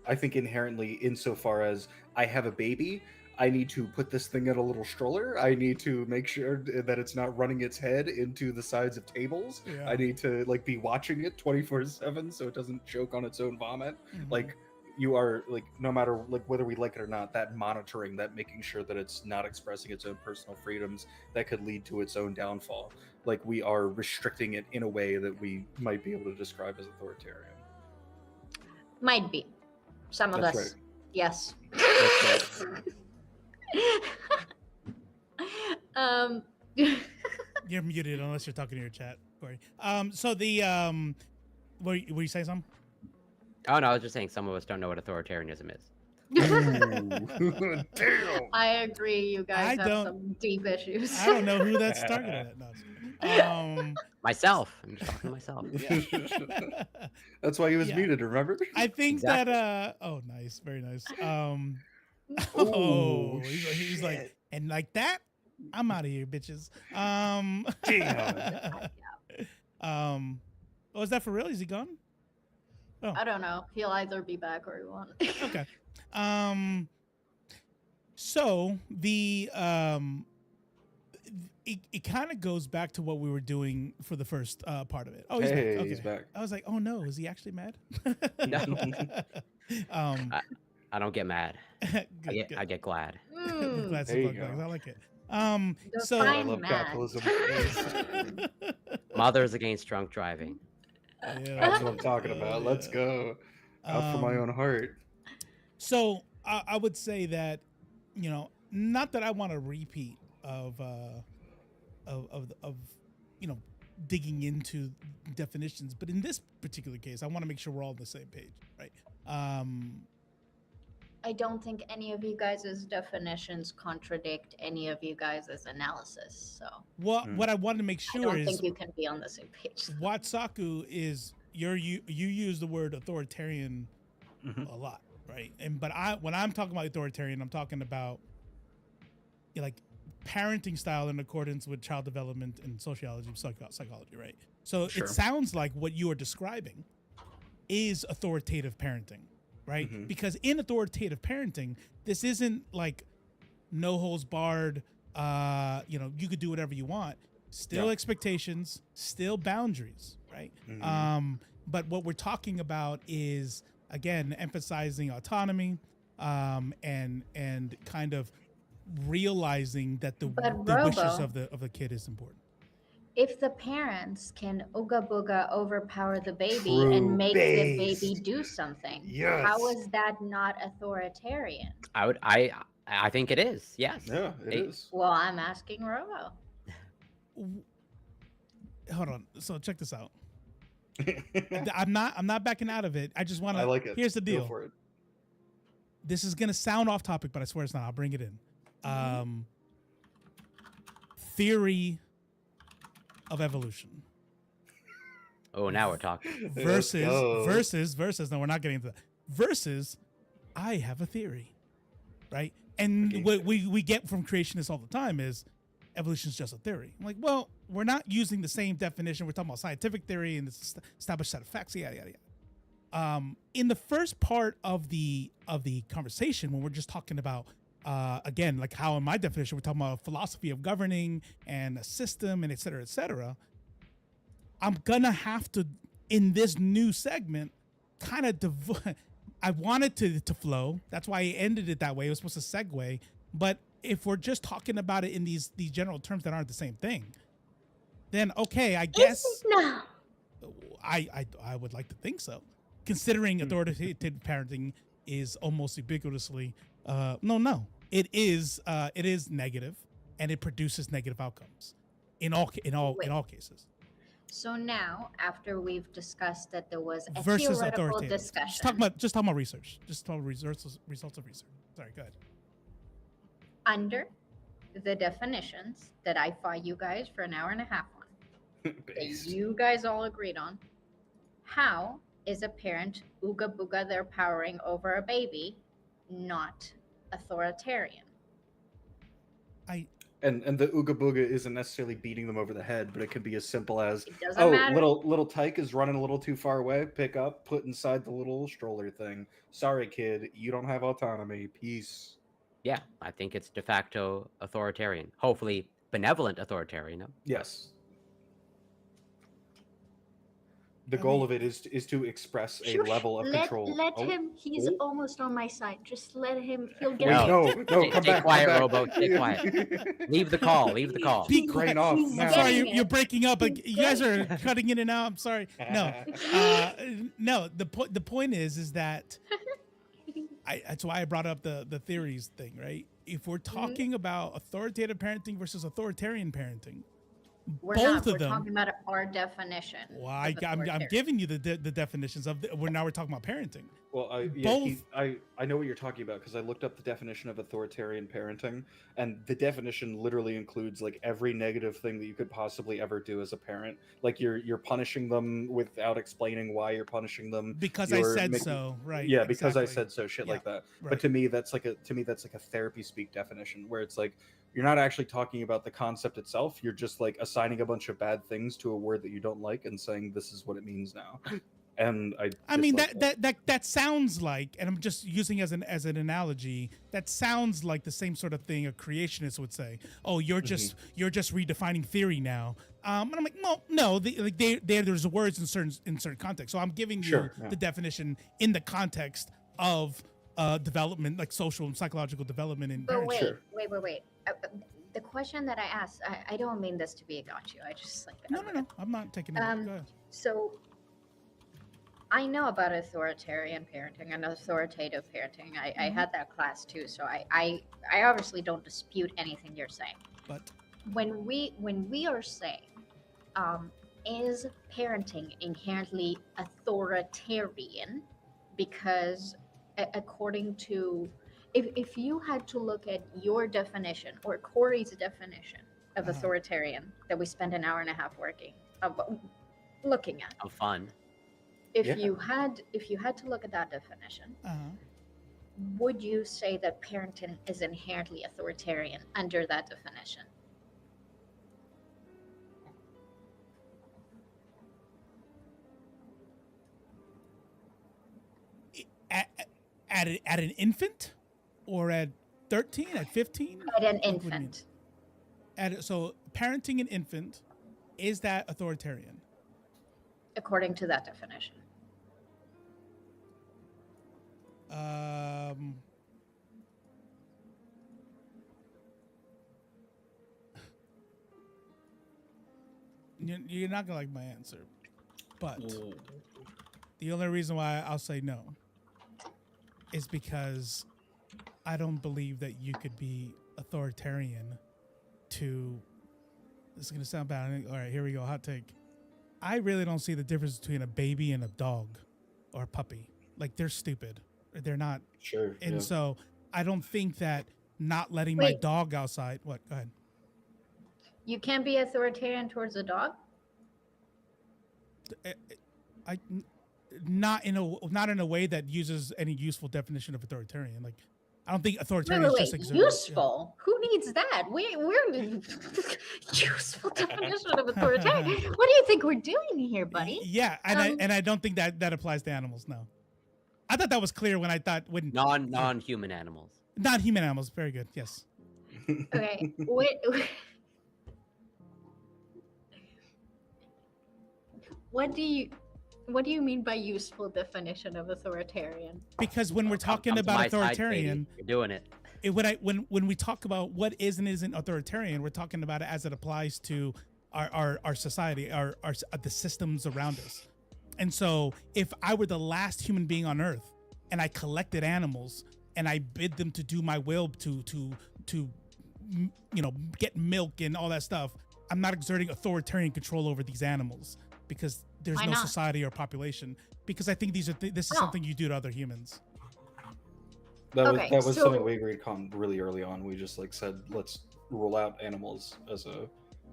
I think inherently, insofar as I have a baby, I need to put this thing in a little stroller. I need to make sure that it's not running its head into the sides of tables. Yeah. I need to like be watching it 24/7 so it doesn't choke on its own vomit. Like you are like, no matter like whether we like it or not, that monitoring, that making sure that it's not expressing its own personal freedoms that could lead to its own downfall. Like we are restricting it in a way that we might be able to describe as authoritarian. Might be. Some of That's us. right. Yes. That's right. You're muted unless you're talking to your chat, Corey. So the were you saying something? Oh no, I was just saying some of us don't know what authoritarianism is. Damn. I agree. You guys I have don't- some deep issues. I don't know who that's targeted at. No. Myself. I'm just talking to myself. That's why he was Yeah. muted, remember? I think Exactly. that oh, nice, very nice. Oh, he's like, shit. and like that, I'm out of here, bitches. Damn. Oh, is that for real? Is he gone? Oh, I don't know. He'll either be back or he won't. okay. So the it kind of goes back to what we were doing for the first part of it. Oh, he's Hey, back. Okay. he's back. I was like, oh no, is he actually mad? No. I I don't get mad. I get glad. Glad There you to fuck go. bags. I like it. Define I love mad. capitalism. Mothers against drunk driving. That's what I'm talking about. Let's go. Out for my own heart. So I would say that, you know, not that I want a repeat of you know, digging into definitions, but in this particular case, I want to make sure we're all on the same page, right? I don't think any of you guys' definitions contradict any of you guys' analysis. So What I wanted to make I sure don't is think you can be on the same page. Watsaku is you use the word authoritarian a lot, right? But when I'm talking about authoritarian, I'm talking about, you know, like parenting style in accordance with child development and sociology, psychology, right? So Sure. it sounds like what you are describing is authoritative parenting, right? Because in authoritative parenting, this isn't like no holds barred. You know, you could do whatever you want. Still expectations, still boundaries, right? But what we're talking about is, again, emphasizing autonomy, and kind of realizing that the wishes of the kid is important. If the parents can ooga booga overpower the baby True and make the baby based. do something, Yes. how is that not authoritarian? I think it is. Yes. Yeah, it is. Well, I'm asking Robo. Hold on. So check this out. I'm not backing out of it. I just want to. I like it. Here's the Go deal. for it. This is gonna sound off topic, but I swear it's not. I'll bring it in. Theory of evolution Oh, now we're talking. versus go. versus. No, we're not getting into that. Versus, I have a theory, right? And what we get from creationists all the time is evolution is just a theory. I'm like, well, we're not using the same definition. We're talking about scientific theory and this established set of facts. Yada yada yada. In the first part of the conversation, when we're just talking about again, like how in my definition we're talking about a philosophy of governing and a system and et cetera, I'm gonna have to, in this new segment, kind of I wanted to flow. That's why I ended it that way. It was supposed to segue. But if we're just talking about it in these general terms that aren't the same thing, then okay, I guess No. I would like to think so. Considering authoritative parenting is almost ubiquitously no. It is negative, and it produces negative outcomes in all cases. So now, after we've discussed that there was a Versus theoretical authoritative. discussion, Just talking about research. Just talking about results of research. Sorry, go ahead. under the definitions that I fought you guys for an hour and a half on, that you guys all agreed on, how is a parent ooga booga their powering over a baby not authoritarian? And the ooga booga isn't necessarily beating them over the head, but it could be as simple as, It doesn't matter. little Tyke is running a little too far away. Pick up, put inside the little stroller thing. Sorry, kid, you don't have autonomy. Peace. Yeah, I think it's de facto authoritarian. Hopefully, benevolent authoritarian. No? Yes. The goal of it is to express a level of control. Let him. He's almost on my side. Just let him. He'll get No. it. No, come Stay back. quiet, come back. Robo. Stay quiet. Leave the call. Leave the call. Be Brain off He's now. I'm sorry, getting you're it. breaking up. Like, you guys are cutting in and out. I'm sorry. No, no. The point is that that's why I brought up the theories thing, right? If we're talking about authoritative parenting versus authoritarian parenting, We're both not. of We're them. talking about our definition. Well, of I'm authoritarian. giving you the definitions of now we're talking about parenting. Well, I know what you're talking about because I looked up the definition of authoritarian parenting, and the definition literally includes like every negative thing that you could possibly ever do as a parent. Like you're punishing them without explaining why you're punishing them Because I said so, right? Yeah, because I exactly. said so, shit Yeah, like that. right. But to me, that's like a therapy speak definition where it's like you're not actually talking about the concept itself. You're just like assigning a bunch of bad things to a word that you don't like and saying this is what it means now. And I mean dislike that sounds like, and I'm just using as an analogy, that sounds like the same sort of thing a creationist would say. Oh, you're just redefining theory now. And I'm like, no, there's words in certain contexts. So I'm giving you the definition in the context of development, like social and psychological development in But parents. wait. The question that I asked, I don't mean this to be a got you. I just like No. I'm not taking it. Go ahead. So I know about authoritarian parenting and authoritative parenting. I had that class too, so I obviously don't dispute anything you're saying. But When we are saying, is parenting inherently authoritarian? Because according to, if you had to look at your definition or Corey's definition of authoritarian that we spent an hour and a half looking at, Have fun. if you had to look at that definition, would you say that parenting is inherently authoritarian under that definition? At an infant, or at 13, at 15? At an What do you mean? infant. So parenting an infant, is that authoritarian? According to that definition. You're not gonna like my answer, but the only reason why I'll say no is because I don't believe that you could be authoritarian to. This is gonna sound bad. All right, here we go. Hot take. I really don't see the difference between a baby and a dog or a puppy. Like, they're stupid. They're not. Sure. And yeah. so I don't think that not letting my Wait. dog outside. What? Go ahead. You can't be authoritarian towards a dog? Not in a way that uses any useful definition of authoritarian. Like, I don't think Wait, authoritarian wait, is just wait. exerting. Useful? Who needs that? We're useful definition of authoritarian. What do you think we're doing here, buddy? Yeah, and I don't think that applies to animals. No, I thought that was clear when Non-human animals. non-human animals. Very good. Yes. Okay. Wait. What do you mean by useful definition of authoritarian? Because when we're talking Come to about my side, authoritarian, Katie. You're doing it. when we talk about what is and isn't authoritarian, we're talking about it as it applies to our society, the systems around us. And so, if I were the last human being on Earth, and I collected animals and I bid them to do my will to get milk and all that stuff, I'm not exerting authoritarian control over these animals because there's Why no not? society or population. Because I think this is something you do to other humans. Okay, That was so- something we agreed on really early on. We just like said, let's rule out animals as a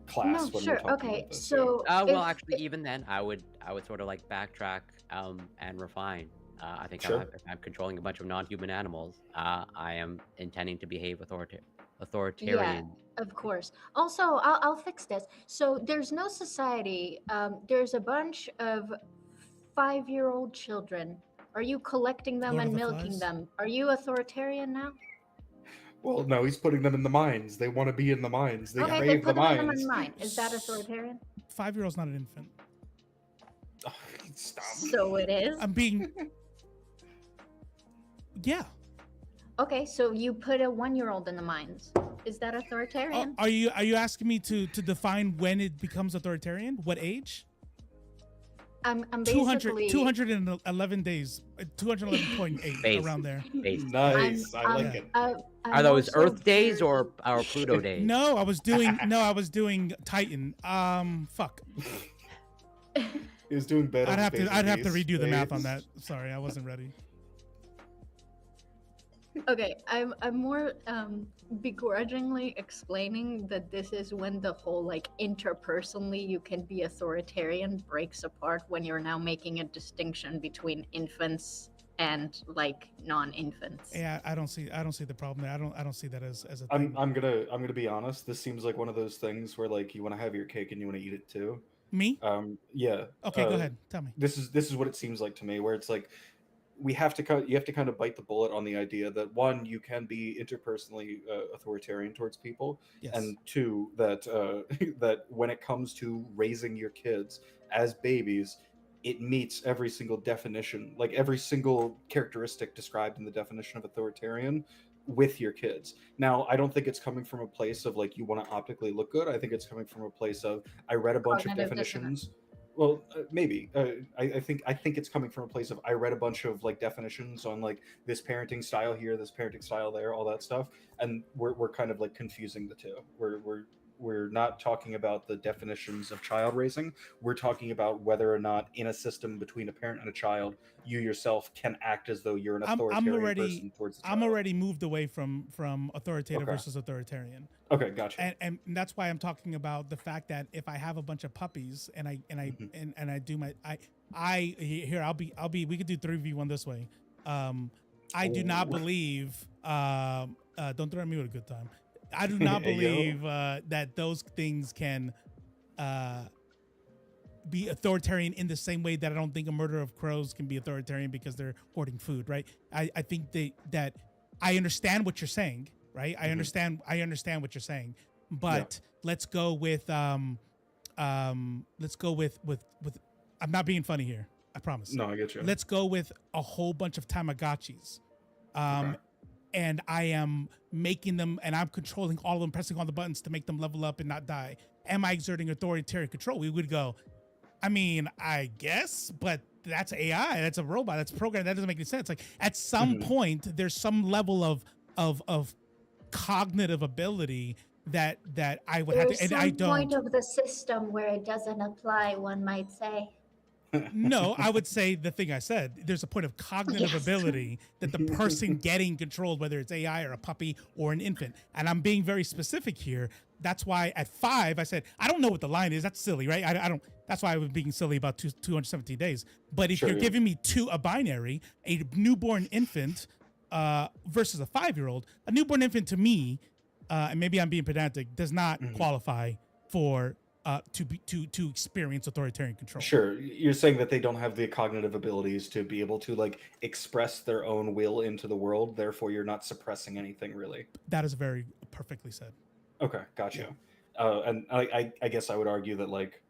class. No, when sure. we're talking Okay, about this. so Well, if- actually, even then, I would sort of like backtrack and refine. I think Sure. if I'm controlling a bunch of non-human animals, I am intending to behave authoritarian. Of course. Also, I'll fix this. So there's no society. There's a bunch of 5-year-old children. Are you collecting them Lord and of the milking Flies? them? Are you authoritarian now? Well, no, he's putting them in the mines. They want to be in the mines. They Okay, crave then the put them in mines. the mine. Is that authoritarian? 5-year-old's not an infant. Oh, stop. So it is. I'm being. Yeah. Okay, so you put a 1-year-old in the mines. Is that authoritarian? Are you asking me to define when it becomes authoritarian? What age? I'm 200, basically 211 days, 211.8 Base. around there. Base. Nice. I like I'm- it. I'm Are those also Earth days very- or Pluto days? No, I was doing Titan. Fuck. He was doing better. I'd have to redo the math on that. Sorry, I wasn't ready. Okay, I'm more begrudgingly explaining that this is when the whole like interpersonally you can be authoritarian breaks apart when you're now making a distinction between infants and like non-infants. Yeah, I don't see the problem there. I don't see that as a thing. I'm gonna be honest. This seems like one of those things where like you want to have your cake and you want to eat it too. Me? Yeah. Okay, go ahead. Tell me. This is what it seems like to me, where it's like you have to kind of bite the bullet on the idea that one, you can be interpersonally authoritarian towards people, Yes. and two, that that when it comes to raising your kids as babies, it meets every single definition, like every single characteristic described in the definition of authoritarian with your kids. Now, I don't think it's coming from a place of like you want to optically look good. I think it's coming from a place of I read a bunch of Cognitive definitions. Well, maybe. I think it's coming from a place of I read a bunch of like definitions on like this parenting style here, this parenting style there, all that stuff, and we're kind of like confusing the two. We're not talking about the definitions of child raising. We're talking about whether or not in a system between a parent and a child, you yourself can act as though you're an authoritarian person towards the child. I'm already moved away from authoritative Okay. versus authoritarian. Okay, gotcha. And that's why I'm talking about the fact that if I have a bunch of puppies and I do my I'll be we could do 3v1 this way. I do not believe don't threaten me with a good time. I do not believe that those things can be authoritarian in the same way that I don't think a murder of crows can be authoritarian because they're hoarding food, right? I think that I understand what you're saying, right? I understand what you're saying, but let's go with I'm not being funny here. I promise. No, I get you. Let's go with a whole bunch of Tamagotchis. Okay. And I am making them, and I'm controlling all of them, pressing all the buttons to make them level up and not die. Am I exerting authoritarian control? We would go, I mean, I guess, but that's AI. That's a robot. That's programmed. That doesn't make any sense. Like at some point, there's some level of cognitive ability that I would have to, and I don't. Point of the system where it doesn't apply, one might say. No, I would say the thing I said. There's a point of cognitive ability that the person getting controlled, whether it's AI or a puppy or an infant. And I'm being very specific here. That's why at 5, I said, I don't know what the line is. That's silly, right? I don't. That's why I was being silly about 217 days. But if you're giving me a binary, a newborn infant versus a 5-year-old. A newborn infant, to me, and maybe I'm being pedantic, does not qualify for to experience authoritarian control. Sure, you're saying that they don't have the cognitive abilities to be able to like express their own will into the world. Therefore, you're not suppressing anything really. That is very perfectly said. Okay, gotcha. And I guess I would argue that like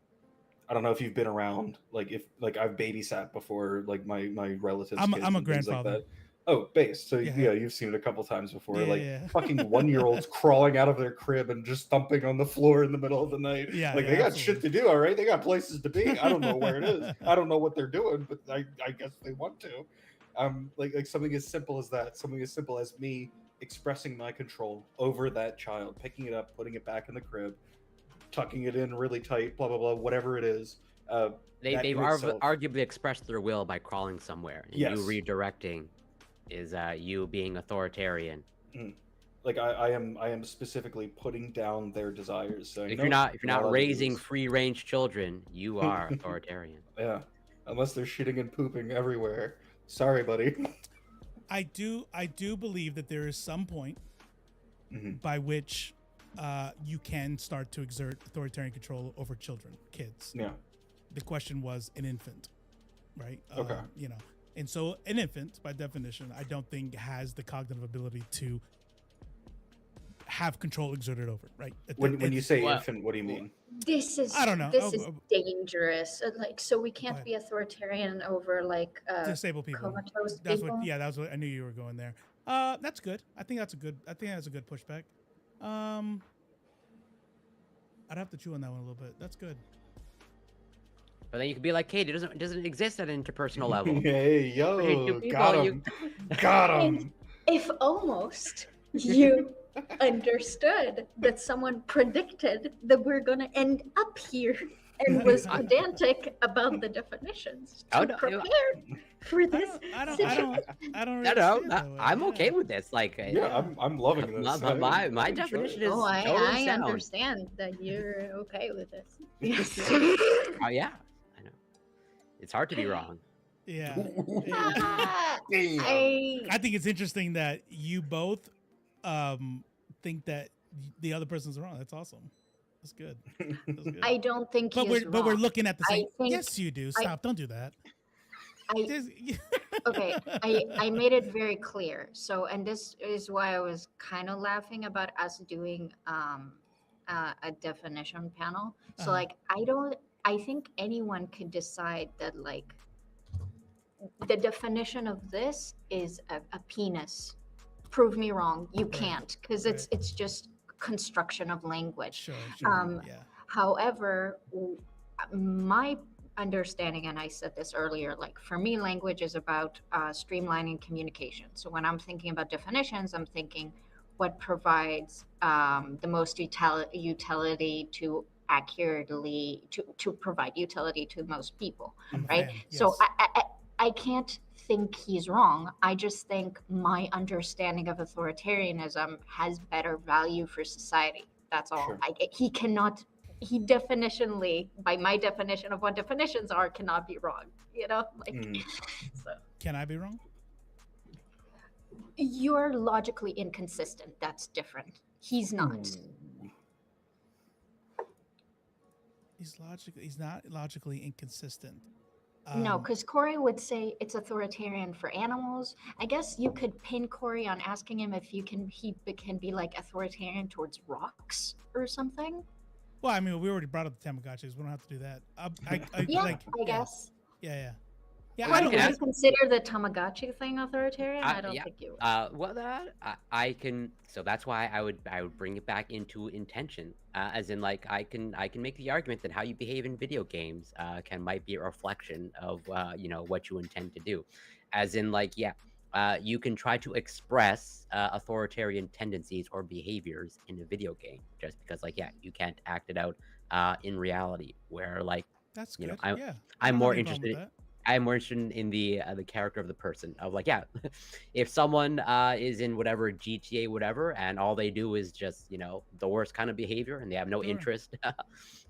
I don't know if you've been around like if like I've babysat before like my relatives. I'm kids a and things grandfather. Like that. Oh, base. So Yeah. you've seen it a couple times before. Yeah, like yeah. fucking 1-year-olds crawling out of their crib and just thumping on the floor in the middle of the night. Yeah, like yeah, they got absolutely. shit to do, all right. They got places to be. I don't know where it is. I don't know what they're doing, but I guess they want to. Like something as simple as that. Something as simple as me expressing my control over that child, picking it up, putting it back in the crib, tucking it in really tight, blah blah blah, whatever it is. They've arguably expressed their will by crawling somewhere, and Yes. you redirecting is you being authoritarian. Like I am specifically putting down their desires. Saying, If "No, you're not allowed to do raising this." free range children, you are authoritarian. Yeah, unless they're shitting and pooping everywhere. Sorry, buddy. I do believe that there is some point by which you can start to exert authoritarian control over children, kids. Yeah. The question was an infant, right? Okay. You know, and so an infant, by definition, I don't think has the cognitive ability to have control exerted over, right? When you say infant, what do you mean? This is I don't know. This is dangerous. Like, so we can't be authoritarian over like disabled people. comatose That's people. that's what I knew you were going there. That's good. I think that's a good pushback. I'd have to chew on that one a little bit. That's good. But then you could be like, Kate, it doesn't exist at an interpersonal level. Hey, yo, People, got him. Got him. If almost you understood that someone predicted that we're going to end up here and was pedantic about the definitions to prepare for this situation. I don't No, I'm okay with this. Like, yeah, I'm loving this. My definition is I totally sound. understand that you're okay with this. Yes. Oh yeah, I know. It's hard to be wrong. Yeah. I I think it's interesting that you both think that the other person's wrong. That's awesome. That's good. That's good. I don't think but he's we're wrong. looking at the same. think Yes, you do. Stop. Don't do that. Okay, I made it very clear. So, and this is why I was kind of laughing about us doing a definition panel. So, like, I think anyone could decide that, like, the definition of this is a penis. Prove me wrong. You can't, because it's just construction of language. Sure. However, my understanding, and I said this earlier, like, for me, language is about streamlining communication. So when I'm thinking about definitions, I'm thinking what provides the most utility to accurately to provide utility to most people, right? Yes. So I can't think he's wrong. I just think my understanding of authoritarianism has better value for society. That's all. Sure. He definitionally, by my definition of what definitions are, cannot be wrong. You know, like, so. Can I be wrong? You're logically inconsistent. That's different. He's not. He's not logically inconsistent. No, because Corey would say it's authoritarian for animals. I guess you could pin Corey on asking him if he can be like authoritarian towards rocks or something. Well, I mean, we already brought up the Tamagotchis. We don't have to do that. I guess. Yeah. Would you consider the Tamagotchi thing authoritarian? I don't think you would. Well, I can. So that's why I would bring it back into intention, as in, like, I can make the argument that how you behave in video games might be a reflection of what you intend to do, as in, like, you can try to express authoritarian tendencies or behaviors in a video game just because, like, you can't act it out in reality. Where, like, that's good. I'm more interested. I'm more interested in the character of the person. Of, like, if someone is in whatever GTA whatever, and all they do is just the worst kind of behavior, and they have no interest,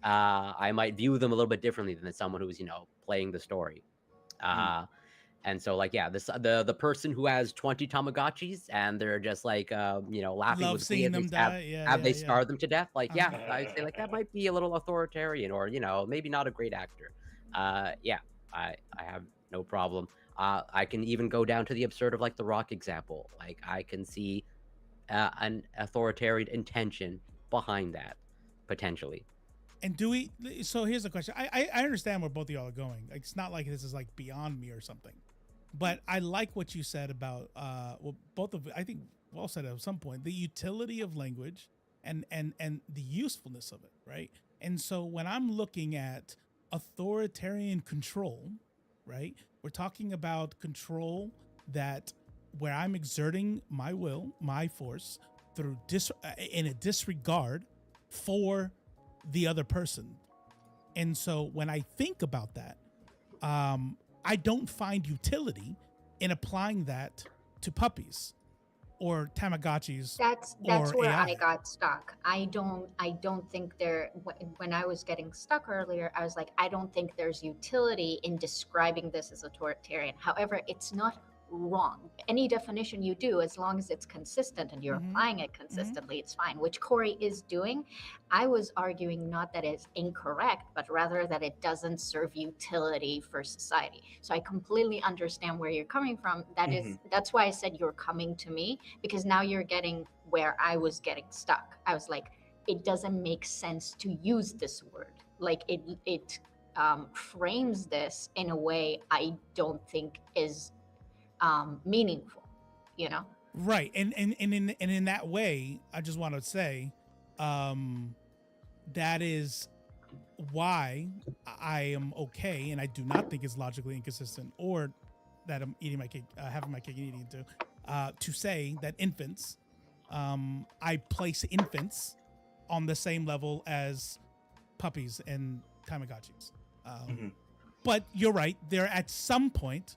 I might view them a little bit differently than someone who's playing the story. And so, like, yeah, the person who has 20 Tamagotchis and they're just like, laughing Love with seeing them die. have they Yeah. scarred them to death? Like, yeah, Uh-huh. I'd say like that might be a little authoritarian, or maybe not a great actor. Yeah, I have no problem. I can even go down to the absurd of like the Rock example. Like, I can see an authoritarian intention behind that potentially. And do we? So here's the question. I understand where both of y'all are going. Like, it's not like this is like beyond me or something. But I like what you said about well, both of I think well said at some point, the utility of language and the usefulness of it, right? And so when I'm looking at authoritarian control, right? We're talking about control that where I'm exerting my will, my force through in a disregard for the other person. And so when I think about that, I don't find utility in applying that to puppies or Tamagotchis. That's or where AI. I got stuck. I don't think when I was getting stuck earlier, I was like, I don't think there's utility in describing this as authoritarian. However, it's not wrong. Any definition you do, as long as it's consistent and you're applying it consistently, it's fine, which Corey is doing. I was arguing not that it's incorrect, but rather that it doesn't serve utility for society. So I completely understand where you're coming from. That's why I said you're coming to me, because now you're getting where I was getting stuck. I was like, it doesn't make sense to use this word. Like it frames this in a way I don't think is meaningful, Right. And in that way, I just want to say that is why I am okay, and I do not think it's logically inconsistent, or that I'm eating my cake, having my cake and eating it too, to say that infants, I place infants on the same level as puppies and Tamagotchis. But you're right. They're at some point,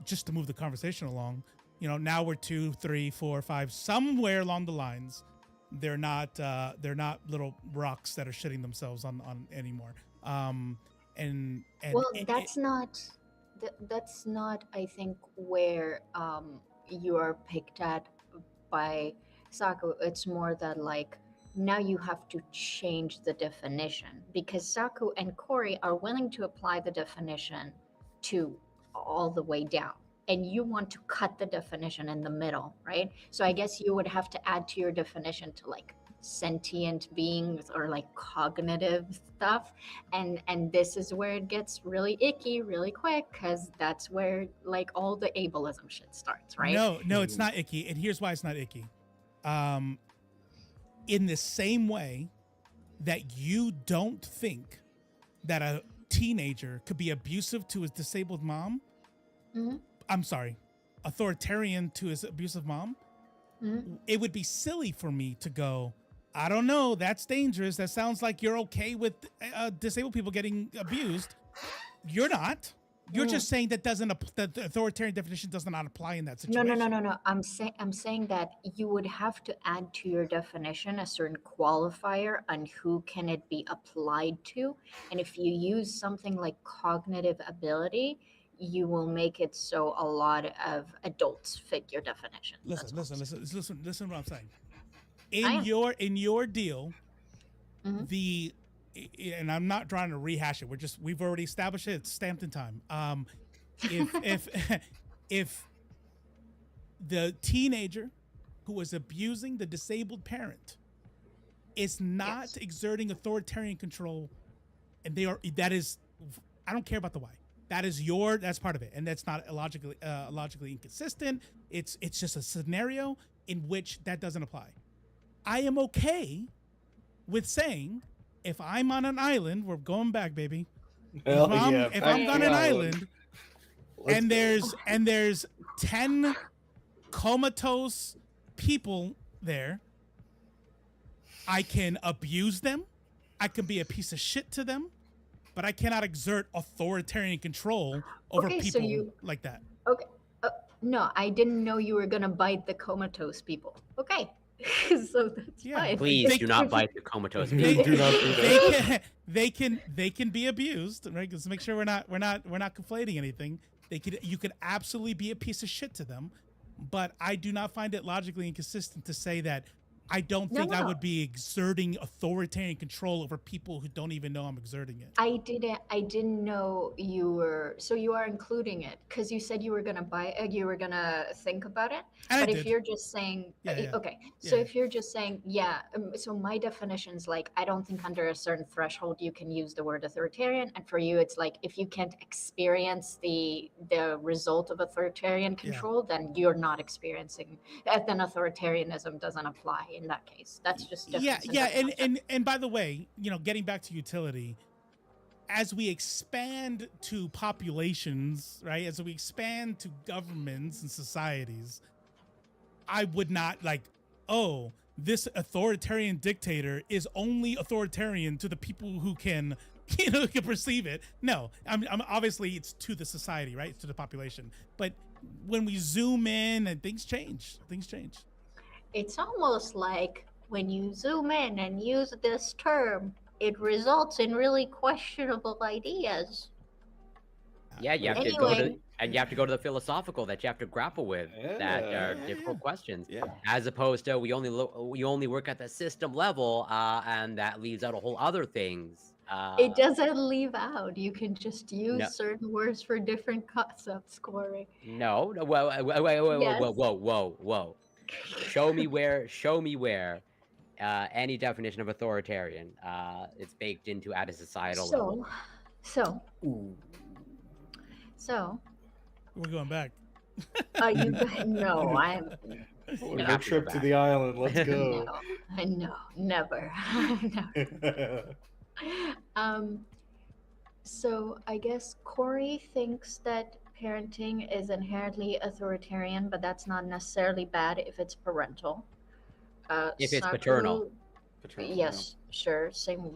just to move the conversation along, now we're 2, 3, 4, 5, somewhere along the lines, they're not little rocks that are shitting themselves on anymore. And well, that's not I think where you are picked at by Saku. It's more that like now you have to change the definition, because Saku and Corey are willing to apply the definition to all the way down, and you want to cut the definition in the middle, right? So I guess you would have to add to your definition to like sentient beings or like cognitive stuff, and this is where it gets really icky really quick, because that's where like all the ableism shit starts, right? No, it's not icky, and here's why it's not icky. In the same way that you don't think that a teenager could be abusive to his disabled mom, I'm sorry, authoritarian to his abusive mom, it would be silly for me to go, I don't know, that's dangerous. That sounds like you're okay with disabled people getting abused. You're not. You're just saying that the authoritarian definition does not apply in that situation. No. I'm saying that you would have to add to your definition a certain qualifier on who can it be applied to. And if you use something like cognitive ability, you will make it so a lot of adults fit your definition. Listen what I'm saying. In your deal, and I'm not trying to rehash it. We've already established it. It's stamped in time. If the teenager who is abusing the disabled parent is not exerting authoritarian control, and I don't care about the why. That's part of it, and that's not logically inconsistent. It's just a scenario in which that doesn't apply. I am okay with saying, if I'm on an island, we're going back, baby. If I'm on an island, and there's 10 comatose people there, I can abuse them. I can be a piece of shit to them, but I cannot exert authoritarian control over people like that. Okay. No, I didn't know you were gonna bite the comatose people. Okay. So that's fine. Please do not bite the comatose people. They can be abused, right? Let's make sure we're not conflating anything. You could absolutely be a piece of shit to them, but I do not find it logically inconsistent to say that I don't think I would be exerting authoritarian control over people who don't even know I'm exerting it. I didn't know you were, so you are including it because you said you were gonna you were gonna think about it. And but I if did. you're just saying, okay, so if you're just saying, so my definition's like, I don't think under a certain threshold you can use the word authoritarian, and for you it's like, if you can't experience the result of authoritarian control, then you're not experiencing, then authoritarianism doesn't apply in that case. That's just different. And by the way, getting back to utility, as we expand to populations, right, as we expand to governments and societies, I would not this authoritarian dictator is only authoritarian to the people who can can perceive it. No, I'm obviously it's to the society, right? It's to the population. But when we zoom in and things change. It's almost like when you zoom in and use this term, it results in really questionable ideas. Yeah, you have to go to, and you have to go to the philosophical that you have to grapple with that are difficult questions. As opposed to we only work at the system level, and that leaves out a whole other things. It doesn't leave out. You can just use certain words for different concepts, Corey. No. Whoa. Show me where any definition of authoritarian it's baked into at a societal level. So we're going back. No, I'm a trip to the island. Let's go. No, never. So I guess Corey thinks that parenting is inherently authoritarian, but that's not necessarily bad if it's parental. If it's paternal. Yes, sure. Same.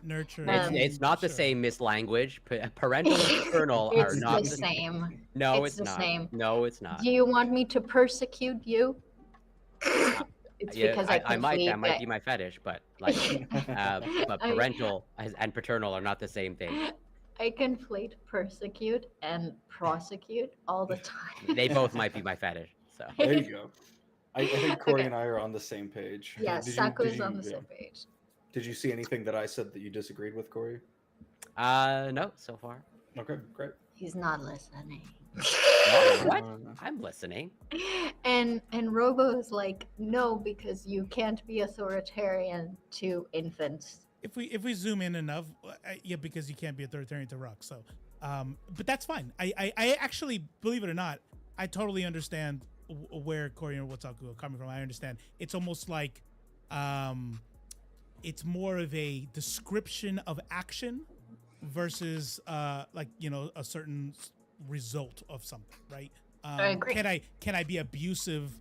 Nurture. It's not the same mislanguage. Parental and paternal are not the same. No, it's not. Same. No, it's not. Do you want me to persecute you? It's because I might. That might be my fetish, but like, but parental and paternal are not the same thing. I conflate persecute and prosecute all the time. They both might be my fetish. So there you go. I think Corey and I are on the same page. Yeah, Saku's on the same page. Did you see anything that I said that you disagreed with, Corey? No, so far. Okay, great. He's not listening. What? I'm listening. And Robo is like, no, because you can't be authoritarian to infants. If we zoom in enough, because you can't be authoritarian to rock. So, but that's fine. I actually, believe it or not, I totally understand where Corey and Wataku are coming from. I understand. It's almost like, it's more of a description of action versus a certain result of something, right? I agree. Can I be abusive?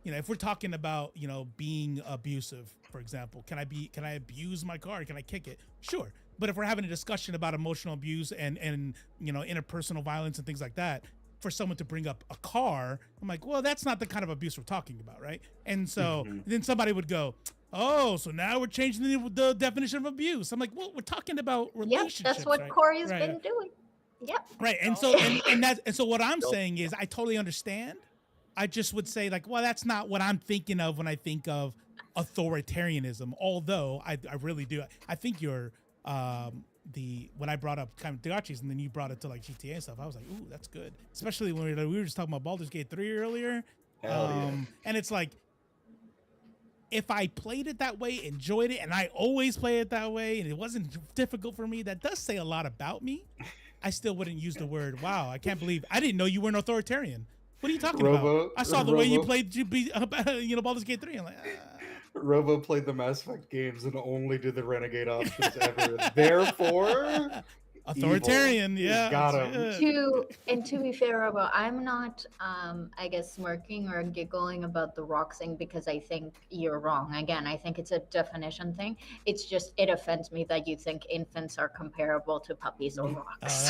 If we're talking about being abusive, for example, can I abuse my car? Can I kick it? Sure. But if we're having a discussion about emotional abuse and interpersonal violence and things like that, for someone to bring up a car, I'm like, well, that's not the kind of abuse we're talking about, right? And so then somebody would go, oh, so now we're changing the definition of abuse. I'm like, well, we're talking about relationships. Yep, that's what right? Corey's been doing. Yep. Right. And so and so what I'm saying is I totally understand. I just would say like, well, that's not what I'm thinking of when I think of authoritarianism. Although I really do. I think you're when I brought up kind of Dagachis and then you brought it to like GTA and stuff, I was like, ooh, that's good. Especially when we were just talking about Baldur's Gate 3 earlier. And it's like, if I played it that way, enjoyed it, and I always play it that way, and it wasn't difficult for me, that does say a lot about me. I still wouldn't use the word, wow, I can't believe, I didn't know you were an authoritarian. What are you talking about? I saw the way you played Baldur's Gate 3. I'm like, Robo played the Mass Effect games and only did the Renegade options ever. Therefore, authoritarian, evil. Yeah. Got him. To be fair, Robo, I'm not, I guess, smirking or giggling about the rock thing because I think you're wrong. Again, I think it's a definition thing. It's just, it offends me that you think infants are comparable to puppies or rocks.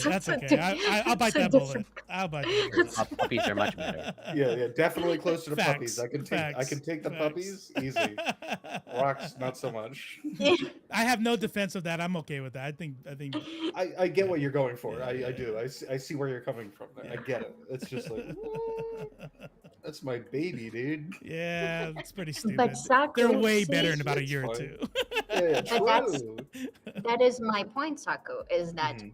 That's okay. I'll bite that bullet. I'll bite that bullet. Puppies are much better. Yeah, definitely closer to Facts. puppies. I can take the puppies easy. Rocks, not so much. I have no defense of that. I'm okay with that. I think I get what you're going for. I do. I see where you're coming from there. I get it. It's just like, that's my baby, dude. Yeah, it's pretty stupid. But Saku, They're way see, better in about a it's year or fine. two. Yeah, But that's true. that is my point, Saku, is that Mhm.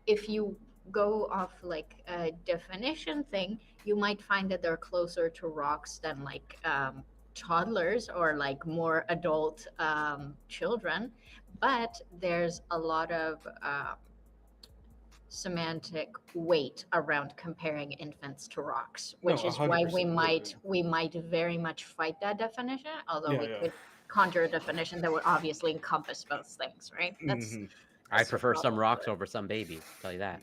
if you go off like a definition thing, you might find that they're closer to rocks than like toddlers or like more adult children. But there's a lot of semantic weight around comparing infants to rocks, No, which is why 100%. we might very much fight that definition, although Yeah, we yeah. could conjure a definition that would obviously encompass both things, right? That's Mhm. I that's the prefer some problem rocks with over some babies. I'll tell you that.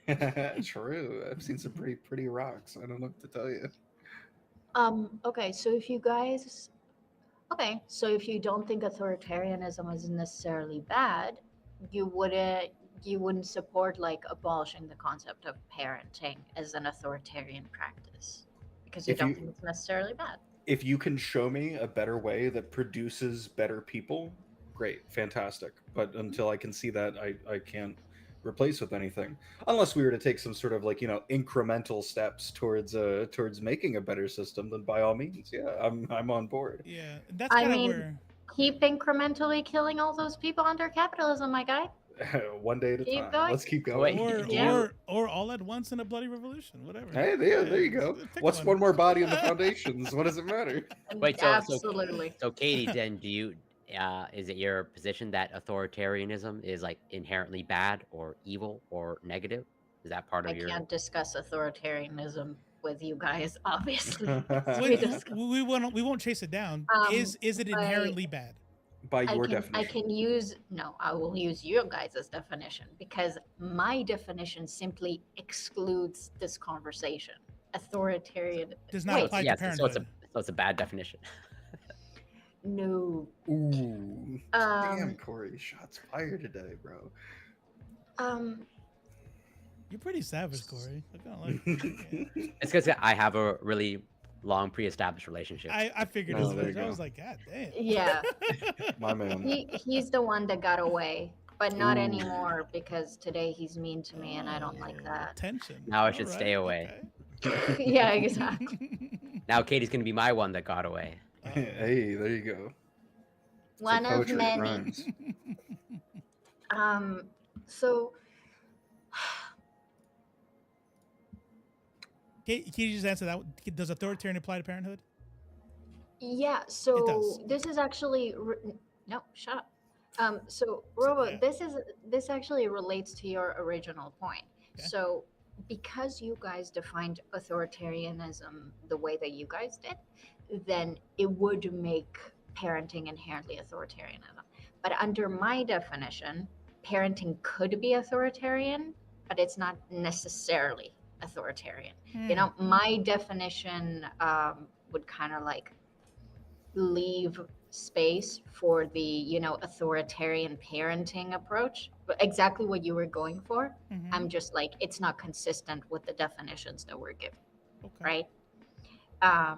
Facts. True. I've seen some pretty rocks. I don't know what to tell you. okay, so if you guys okay, so if you don't think authoritarianism is necessarily bad, you wouldn't support like abolishing the concept of parenting as an authoritarian practice because you If don't you think it's necessarily bad. if you can show me a better way that produces better people, great, fantastic. But until I can see that, I can't replace with anything. Unless we were to take some sort of like, incremental steps towards making a better system, then by all means, yeah, I'm on board. Yeah, that's I kind of mean, where. keep incrementally killing all those people under capitalism, my guy. One day at a Keep time. going. Let's keep Oh, going. wait, Yeah. Or all at once in a bloody revolution, whatever. Hey, there you go. Pick What's one. one more body in the foundations? What does it matter? Wait, Absolutely. So Katie, then do you is it your position that authoritarianism is like inherently bad or evil or negative? Is that part I of your can't discuss authoritarianism with you guys, obviously. We won't chase it down. Is it but inherently bad? By I your can definition. I will use your guys' definition because my definition simply excludes this conversation. Authoritarian Does not wait, apply to so parenthood. it's a bad definition. no. Ooh. Damn, Corey. Shots fired today, bro. You're pretty savage, Corey. I kind of like it. It's because I have a really long pre-established relationship. I figured Oh, as there much. you I go. was like, God damn. Yeah. My man. He's the one that got away, but not Ooh. anymore because today he's mean to me and I don't like that. Tension. Now I should stay away. Okay. Yeah, exactly. Now Katie's gonna be my one that got away. Hey, there you go. One like of poetry, it many. rhymes. So Can you just answer that? Does authoritarian apply to parenthood? yeah, It so does. this is actually no, shut up. So Robo, yeah. this actually relates to your original point. Okay. So because you guys defined authoritarianism the way that you guys did, then it would make parenting inherently authoritarianism. But under my definition, parenting could be authoritarian, but it's not necessarily authoritarian. You know, my definition would kind of like leave space for the authoritarian parenting approach, but exactly what you were going for. I'm just like, it's not consistent with the definitions that we're given. Okay. Right.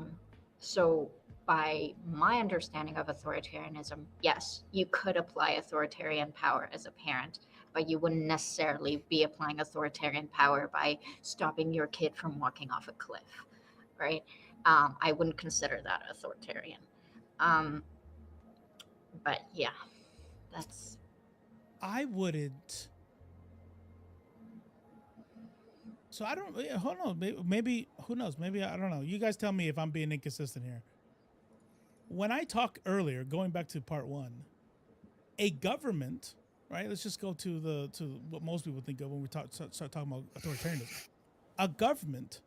So by my understanding of authoritarianism, yes, you could apply authoritarian power as a parent, but you wouldn't necessarily be applying authoritarian power by stopping your kid from walking off a cliff, right? I wouldn't consider that authoritarian. But yeah, that's. I wouldn't. So I don't. Hold on. Maybe who knows? Maybe I don't know. You guys tell me if I'm being inconsistent here. When I talked earlier, going back to part one, a government, right? Let's just go to what most people think of when we start talking about authoritarianism. A government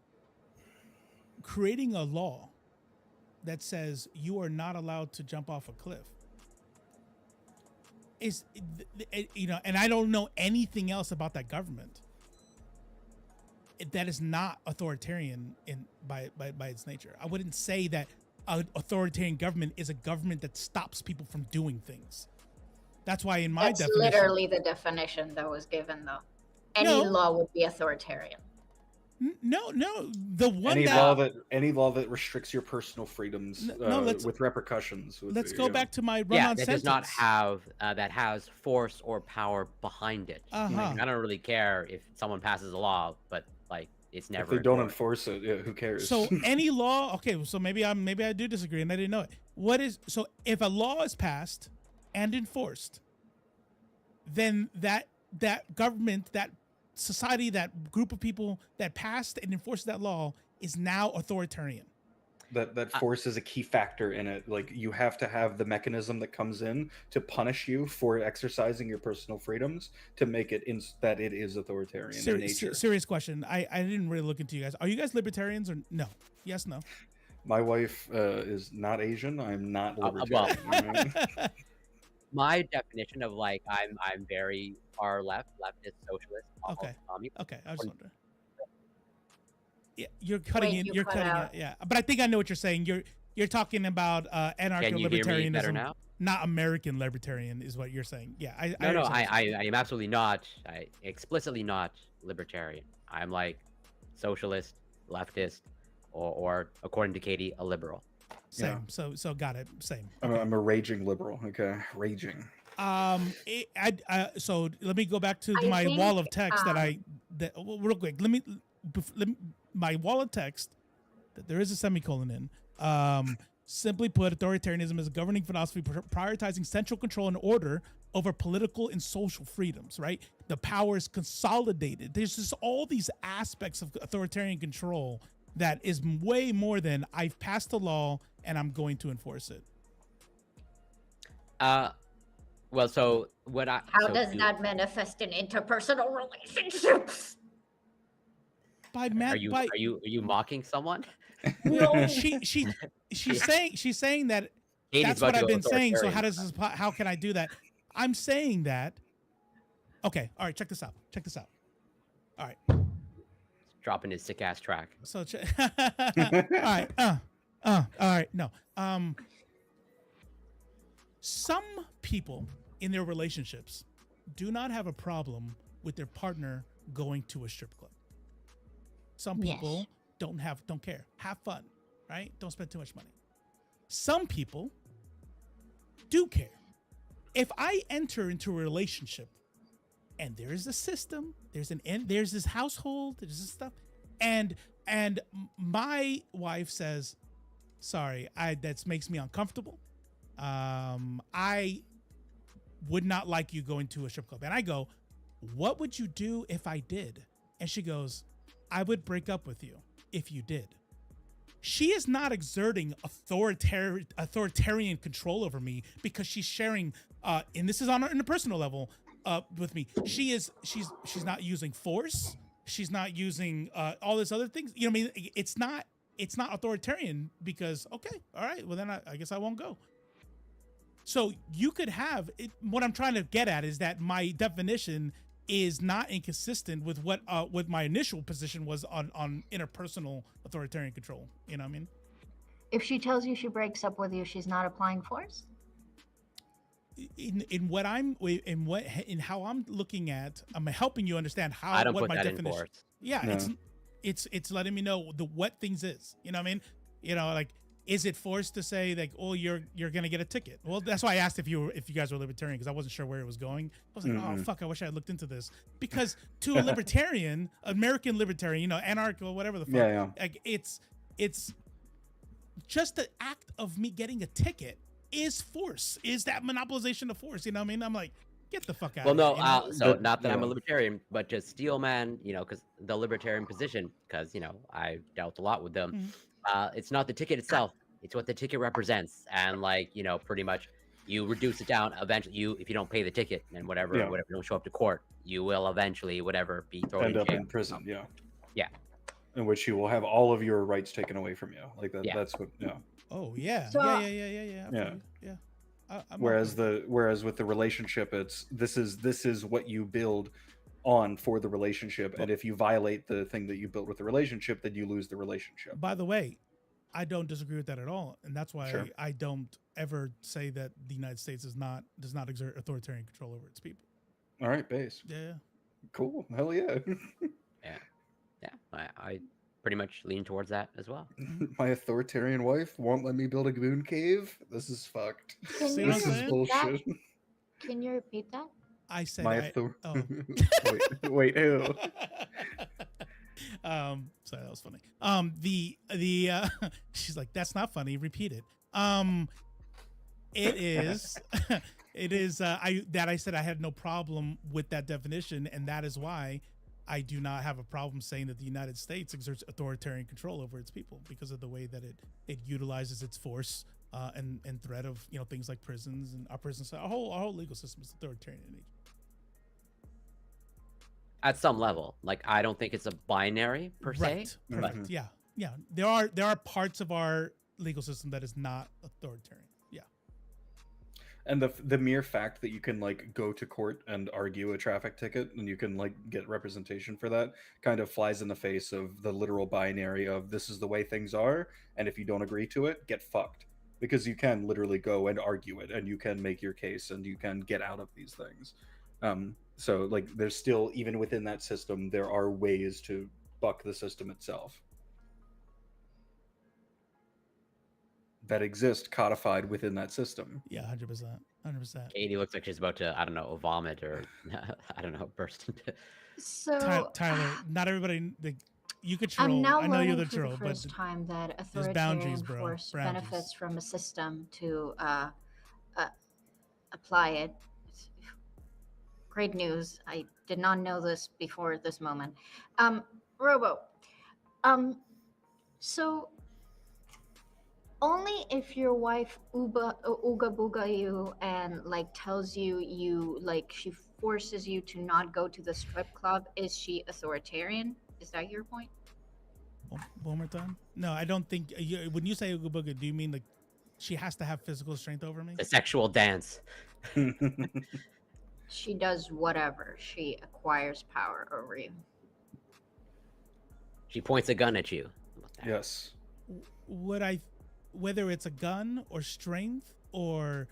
creating a law that says you are not allowed to jump off a cliff is, and I don't know anything else about that government. That is not authoritarian by its nature. I wouldn't say that an authoritarian government is a government that stops people from doing things. That's why in my That's definition, literally the definition that was given, though. Any law would be authoritarian. No, the one any law that restricts your personal freedoms with repercussions. Let's go back to my run-on that sentence. does not have that has force or power behind it. Like, I don't really care if someone passes a law, but like it's never. If they don't enforce it, who cares? So any law, okay. So maybe I do disagree, and I didn't know it. So if a law is passed and enforced, then that government, that society, that group of people that passed and enforced that law is now authoritarian. That force is a key factor in it. Like, you have to have the mechanism that comes in to punish you for exercising your personal freedoms to make it that it is authoritarian in nature. Serious question. I didn't really look into you guys. Are you guys libertarians or no? Yes, no. My wife is not Asian. I'm not libertarian. My definition of like I'm very far left, leftist, socialist. Okay. Okay. I was wondering. Yeah, you're cutting in. You're cutting out. Yeah, but I think I know what you're saying. You're talking about anarcho-libertarianism, not American libertarian, is what you're saying. Yeah, I am absolutely not. I explicitly not libertarian. I'm like socialist, leftist, or according to Katie, a liberal. Same. Yeah. So got it. Same. I'm a raging liberal. Okay, raging. So let me go back to my wall of text real quick. Let me my wall of text that there is a semicolon in. Simply put, authoritarianism is a governing philosophy prioritizing central control and order over political and social freedoms, right? The power is consolidated. There's just all these aspects of authoritarian control that is way more than I've passed a law and I'm going to enforce it. Well, so what How does that manifest in interpersonal relationships? Are you mocking someone? No, she's saying that that's what I've been saying. So how can I do that? I'm saying that. Okay, all right. Check this out. All right. Dropping his sick ass track. So all right. All right. No. Some people in their relationships do not have a problem with their partner going to a strip club. Some people don't care. Have fun, right? Don't spend too much money. Some people do care. If I enter into a relationship and there is a system, there's this household, there's this stuff, and my wife says, "Sorry, that makes me uncomfortable. I would not like you going to a strip club." And I go, "What would you do if I did?" And she goes, "I would break up with you if you did." She is not exerting authoritarian control over me because she's sharing, and this is on a personal level, with me. She's not using force. She's not using all this other things. You know what I mean? It's not authoritarian because, okay, all right, well then I guess I won't go. So you could have it. What I'm trying to get at is that my definition is not inconsistent with what my initial position was on interpersonal authoritarian control. You know what I mean? If she tells you she breaks up with you, she's not applying force? In how I'm looking at, I'm helping you understand how I don't what put my that definition. In force. Yeah, no. It's letting me know what things is. You know what I mean? You know, like, is it forced to say like, oh, you're gonna get a ticket? Well, that's why I asked if you guys were libertarian, because I wasn't sure where it was going. I was like, oh fuck, I wish I had looked into this, because to a libertarian, American libertarian, you know, anarcho, whatever the fuck, like it's just the act of me getting a ticket is force, is that monopolization of force. You know what I mean? I'm like, get the fuck out. Well, no, you know? so not that I'm a libertarian, but just Steelman, you know, because the libertarian position, because you know I dealt a lot with them. It's not the ticket itself; it's what the ticket represents, and like, you know, pretty much you reduce it down. Eventually, if you don't pay the ticket and whatever don't show up to court, you will eventually be thrown end in up jail. in prison. Yeah. In which you will have all of your rights taken away from you. Like that. Yeah. That's what. Yeah. Oh yeah. So, Yeah. Whereas with the relationship, this is what you build on for the relationship, and if you violate the thing that you built with the relationship, then you lose the relationship. By the way, I don't disagree with that at all, and that's why Sure. I don't ever say that the United States does not exert authoritarian control over its people. All right, base. Yeah. Cool. Hell yeah. Yeah. Yeah, I pretty much lean towards that as well. My authoritarian wife won't let me build a moon cave. This is fucked. Can See you what I'm This is saying? repeat that? bullshit. Can you repeat that? I said My I. Oh. wait, who? Sorry, that was funny. She's like, that's not funny. Repeat it. It is. It is. I said I had no problem with that definition, and that is why I do not have a problem saying that the United States exerts authoritarian control over its people because of the way that it utilizes its force and threat of things like prisons and our prisons. Our whole legal system is authoritarian in nature. At some level, like I don't think it's a binary per Right. se. Correct. But Yeah. There are parts of our legal system that is not authoritarian. Yeah. And the mere fact that you can like go to court and argue a traffic ticket and you can like get representation for that kind of flies in the face of the literal binary of this is the way things are, and if you don't agree to it, get fucked. Because you can literally go and argue it and you can make your case and you can get out of these things. So like there's still, even within that system, there are ways to buck the system itself that exist codified within that system. Yeah, 100%. 100%. Katie looks like she's about to, I don't know, vomit or I don't know, burst into. So Tyler, not everybody. You could troll. I'm now I know you're learning the for troll, the but first time that there's authoritarian boundaries, bro. force Boundaries. benefits from a system to apply it. It's great news. I did not know this before this moment. Robo, so only if your wife ooga booga you and like tells you like she forces you to not go to the strip club is she authoritarian? Is that your point? One more time. No, I don't think. When you say ooga booga, do you mean like she has to have physical strength over me? The sexual dance. She does whatever. She acquires power over you. She points a gun at you. Yes. Whether it's a gun or strength or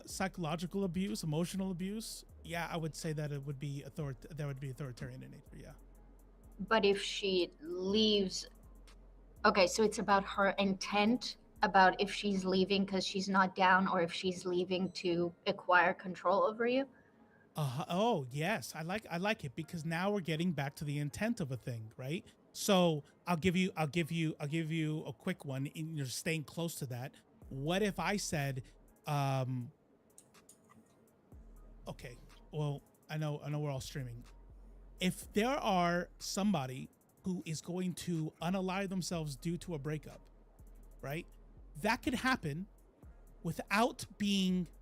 psychological abuse, emotional abuse, yeah, I would say that it would be authoritarian in nature. Yeah. But if she leaves, okay, so it's about her intent, about if she's leaving because she's not down, or if she's leaving to acquire control over you. Oh yes, I like it because now we're getting back to the intent of a thing, right? So I'll give you a quick one. And you're staying close to that. What if I said, okay, well, I know we're all streaming. If there are somebody who is going to unalive themselves due to a breakup, right? That could happen without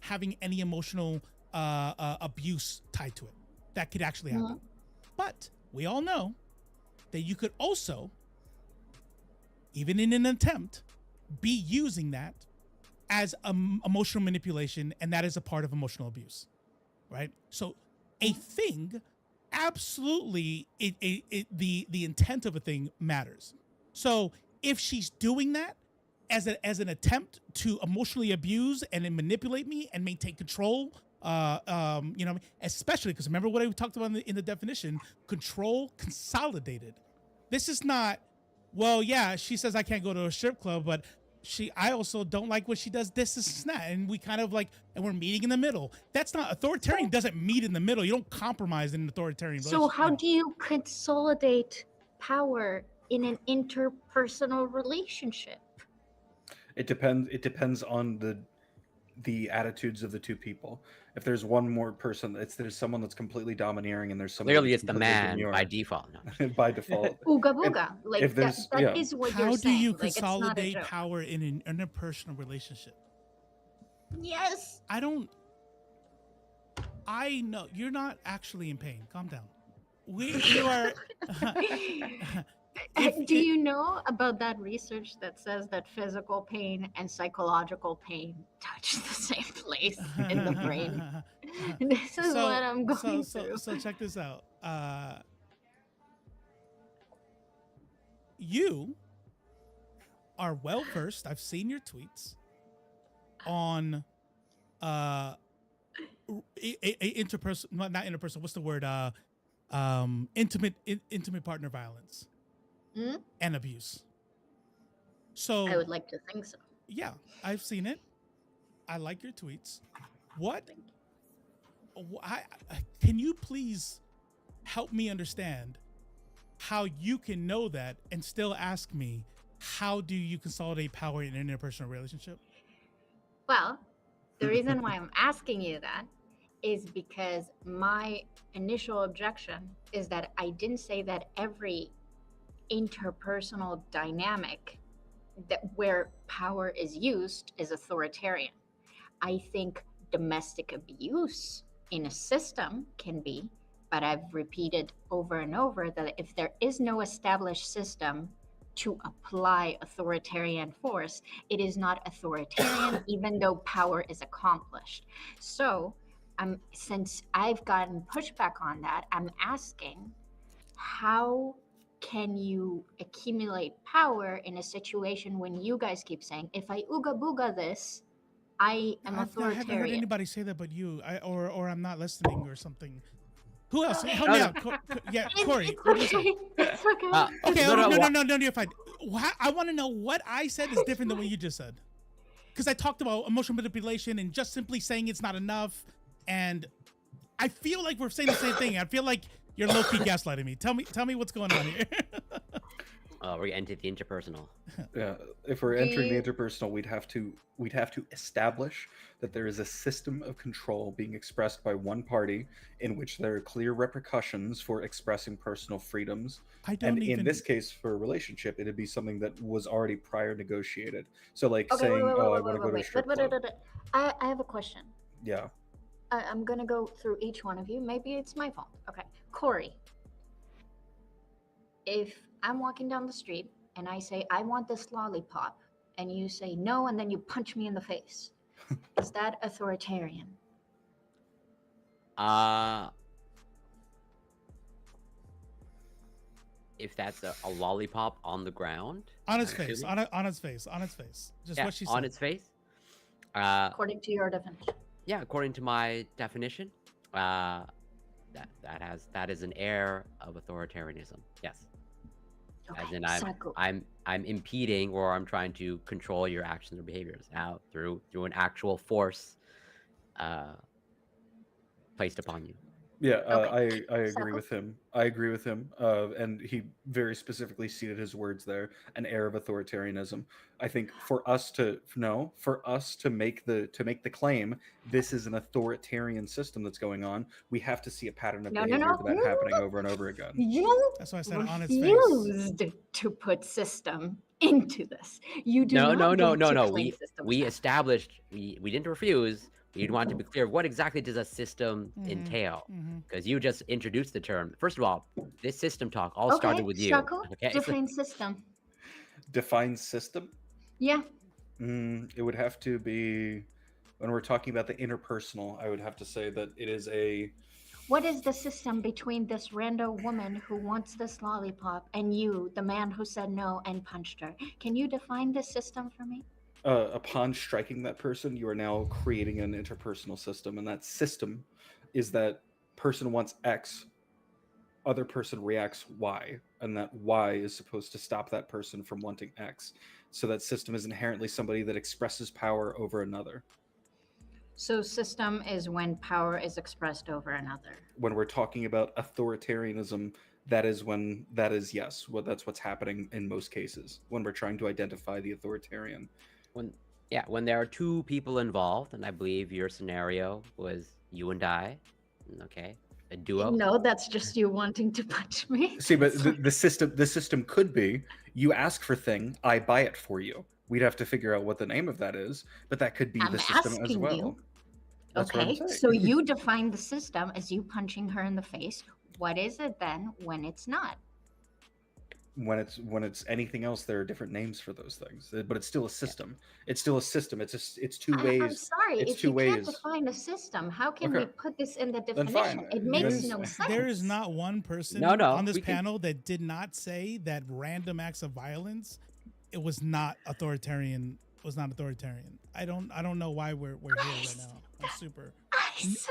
having any emotional abuse tied to it. That could actually happen. But we all know that you could also, even in an attempt, be using that as emotional manipulation, and that is a part of emotional abuse, right? So a thing, absolutely, the intent of a thing matters. So if she's doing that as an attempt to emotionally abuse and then manipulate me and maintain control, especially because remember what I talked about in the definition, control consolidated. This is not, well, yeah, she says I can't go to a strip club, but I also don't like what she does. This is that, and we kind of like, and we're meeting in the middle. That's not authoritarian. Doesn't meet in the middle. You don't compromise in an authoritarian. So how do you consolidate power in an interpersonal relationship? It depends on the attitudes of the two people. If there's one more person, there's someone that's completely domineering, and there's someone Clearly that's it's the completely man demure. by default. No. By default. Ooga booga. Like if that there's- is what How you're do saying. you Like, it's not a consolidate joke. power in an interpersonal relationship? Yes. I know you're not actually in pain. Calm down. You are. Do you know about that research that says that physical pain and psychological pain touch the same place in the brain? This is what I'm going through. So check this out. You are well versed. I've seen your tweets on interpersonal, not interpersonal. What's the word? intimate partner violence and abuse. So I would like to think so. yeah, I've seen it. I like your tweets. What? Can you please help me understand how you can know that and still ask me, how do you consolidate power in an interpersonal relationship? Well, the reason why I'm asking you that is because my initial objection is that I didn't say that every interpersonal dynamic that where power is used is authoritarian. I think domestic abuse in a system can be, but I've repeated over and over that if there is no established system to apply authoritarian force, it is not authoritarian, even though power is accomplished. So, since I've gotten pushback on that, I'm asking, how can you accumulate power in a situation when you guys keep saying, if I ooga booga this, I am I haven't authoritarian? heard anybody say that but you. Or I'm not listening or something. Who else? Okay. Help me out. Yeah, Corey. It's What did you okay. say? It's okay. Okay, no, no, you're fine. I want to know what I said is different than what you just said. Because I talked about emotional manipulation and just simply saying it's not enough. And I feel like we're saying the same thing. I feel like you're low-key gaslighting me. Tell me what's going on here. We're into the interpersonal. Yeah, if we're entering the interpersonal, we'd have to establish that there is a system of control being expressed by one party in which there are clear repercussions for expressing personal freedoms. In this case, for a relationship, it'd be something that was already prior negotiated. So like Okay, saying, wait, "Oh, I want to go to a strip club." I have a question. Yeah. I'm gonna go through each one of you. Maybe it's my fault. Okay, Corey. If I'm walking down the street and I say, I want this lollipop, and you say no, and then you punch me in the face, is that authoritarian? If that's a lollipop on the ground, on its face, on its face. Just what she said. On its face. According to your definition. Yeah, according to my definition, that is an air of authoritarianism. Yes. Okay, As in I'm impeding, or I'm trying to control your actions or behaviors out through an actual force placed upon you. Yeah, I agree with him. And he very specifically stated his words there: an air of authoritarianism. I think for us to make the claim this is an authoritarian system that's going on, we have to see a pattern of behavior that happening over and over again. You That's why I said on its face. refused to put system into this. You do No. We established. We didn't refuse. You'd want to be clear, what exactly does a system entail? Because you just introduced the term. First of all, this system talk all started with you. Okay, define system. Define system? Yeah. It would have to be, when we're talking about the interpersonal, I would have to say that it is a... What is the system between this rando woman who wants this lollipop and you, the man who said no and punched her? Can you define this system for me? Upon striking that person, you are now creating an interpersonal system, and that system is that person wants X, other person reacts Y, and that Y is supposed to stop that person from wanting X. So that system is inherently somebody that expresses power over another. So system is when power is expressed over another. When we're talking about authoritarianism, that's what's happening in most cases when we're trying to identify the authoritarian. When there are two people involved, and I believe your scenario was you and I, okay, a duo. No, that's just you wanting to punch me. See, but the system could be you ask for thing, I buy it for you. We'd have to figure out what the name of that is, but that could be the system as well. You. Okay, so you define the system as you punching her in the face. What is it then when it's not? When it's anything else, there are different names for those things, but it's still a system. It's still a system. It's two ways. I'm sorry, it's if two you ways. Can't define a system, how can we put this in the definition? It makes no sense. There is not one person on this panel that did not say that random acts of violence, it was not authoritarian. I don't know why we're here right now. I'm super.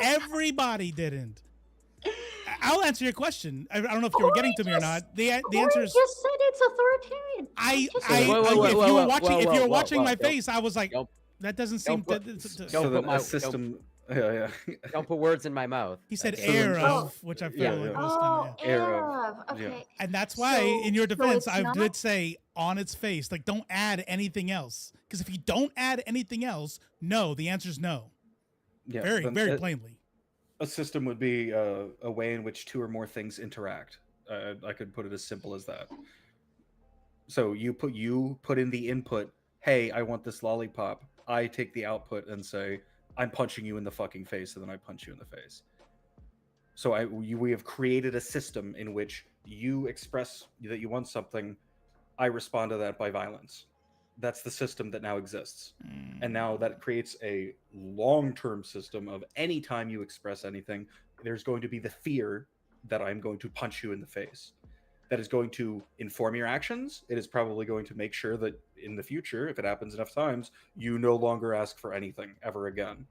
Everybody didn't. I'll answer your question. I don't know if you were getting to me or not. The answer is just said it's authoritarian. If you were watching my face, I was like, that doesn't seem. Don't put my system. Don't put words in my mouth. He said "air of," which I feel like was kind of air of. Okay. And that's why, in your defense, I did say on its face, like, don't add anything else. Because if you don't add anything else, no, the answer is no. Yeah, very plainly. A system would be a way in which two or more things interact. I could put it as simple as that. So you put in the input, hey, I want this lollipop. I take the output and say, I'm punching you in the fucking face, and then I punch you in the face. So we have created a system in which you express that you want something, I respond to that by violence. That's the system that now exists. And now that creates a long-term system of any time you express anything, there's going to be the fear that I'm going to punch you in the face. That is going to inform your actions. It is probably going to make sure that in the future, if it happens enough times, you no longer ask for anything ever again.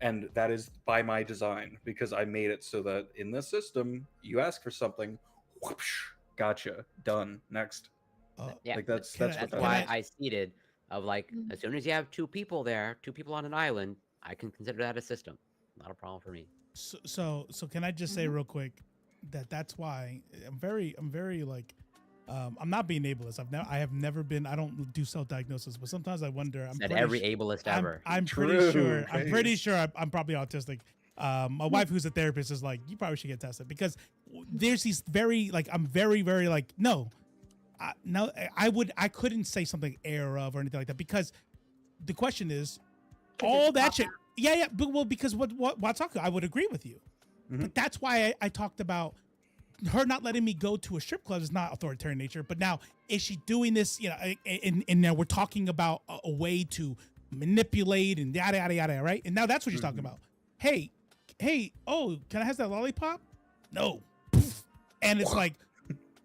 And that is by my design, because I made it so that in this system, you ask for something, whoosh, gotcha, done, next. Yeah, like that's why I seeded of like, as soon as you have two people on an island, I can consider that a system. Not a problem for me. So can I just say real quick that's why I'm very like, I'm not being ableist. I have never been. I don't do self-diagnosis, but sometimes I wonder. Every ableist ever. I'm pretty sure. I'm pretty sure I'm probably autistic. My wife, who's a therapist, is like, you probably should get tested, because there's these very like, I'm very like, no. I couldn't say something air of or anything like that, because the question is all that shit. Yeah. But because what I would agree with you, but that's why I talked about her not letting me go to a strip club is not authoritarian nature. But now, is she doing this? You know, and now we're talking about a way to manipulate and yada yada yada, right? And now that's what she's talking about. Hey, oh, can I have that lollipop? No, and it's like,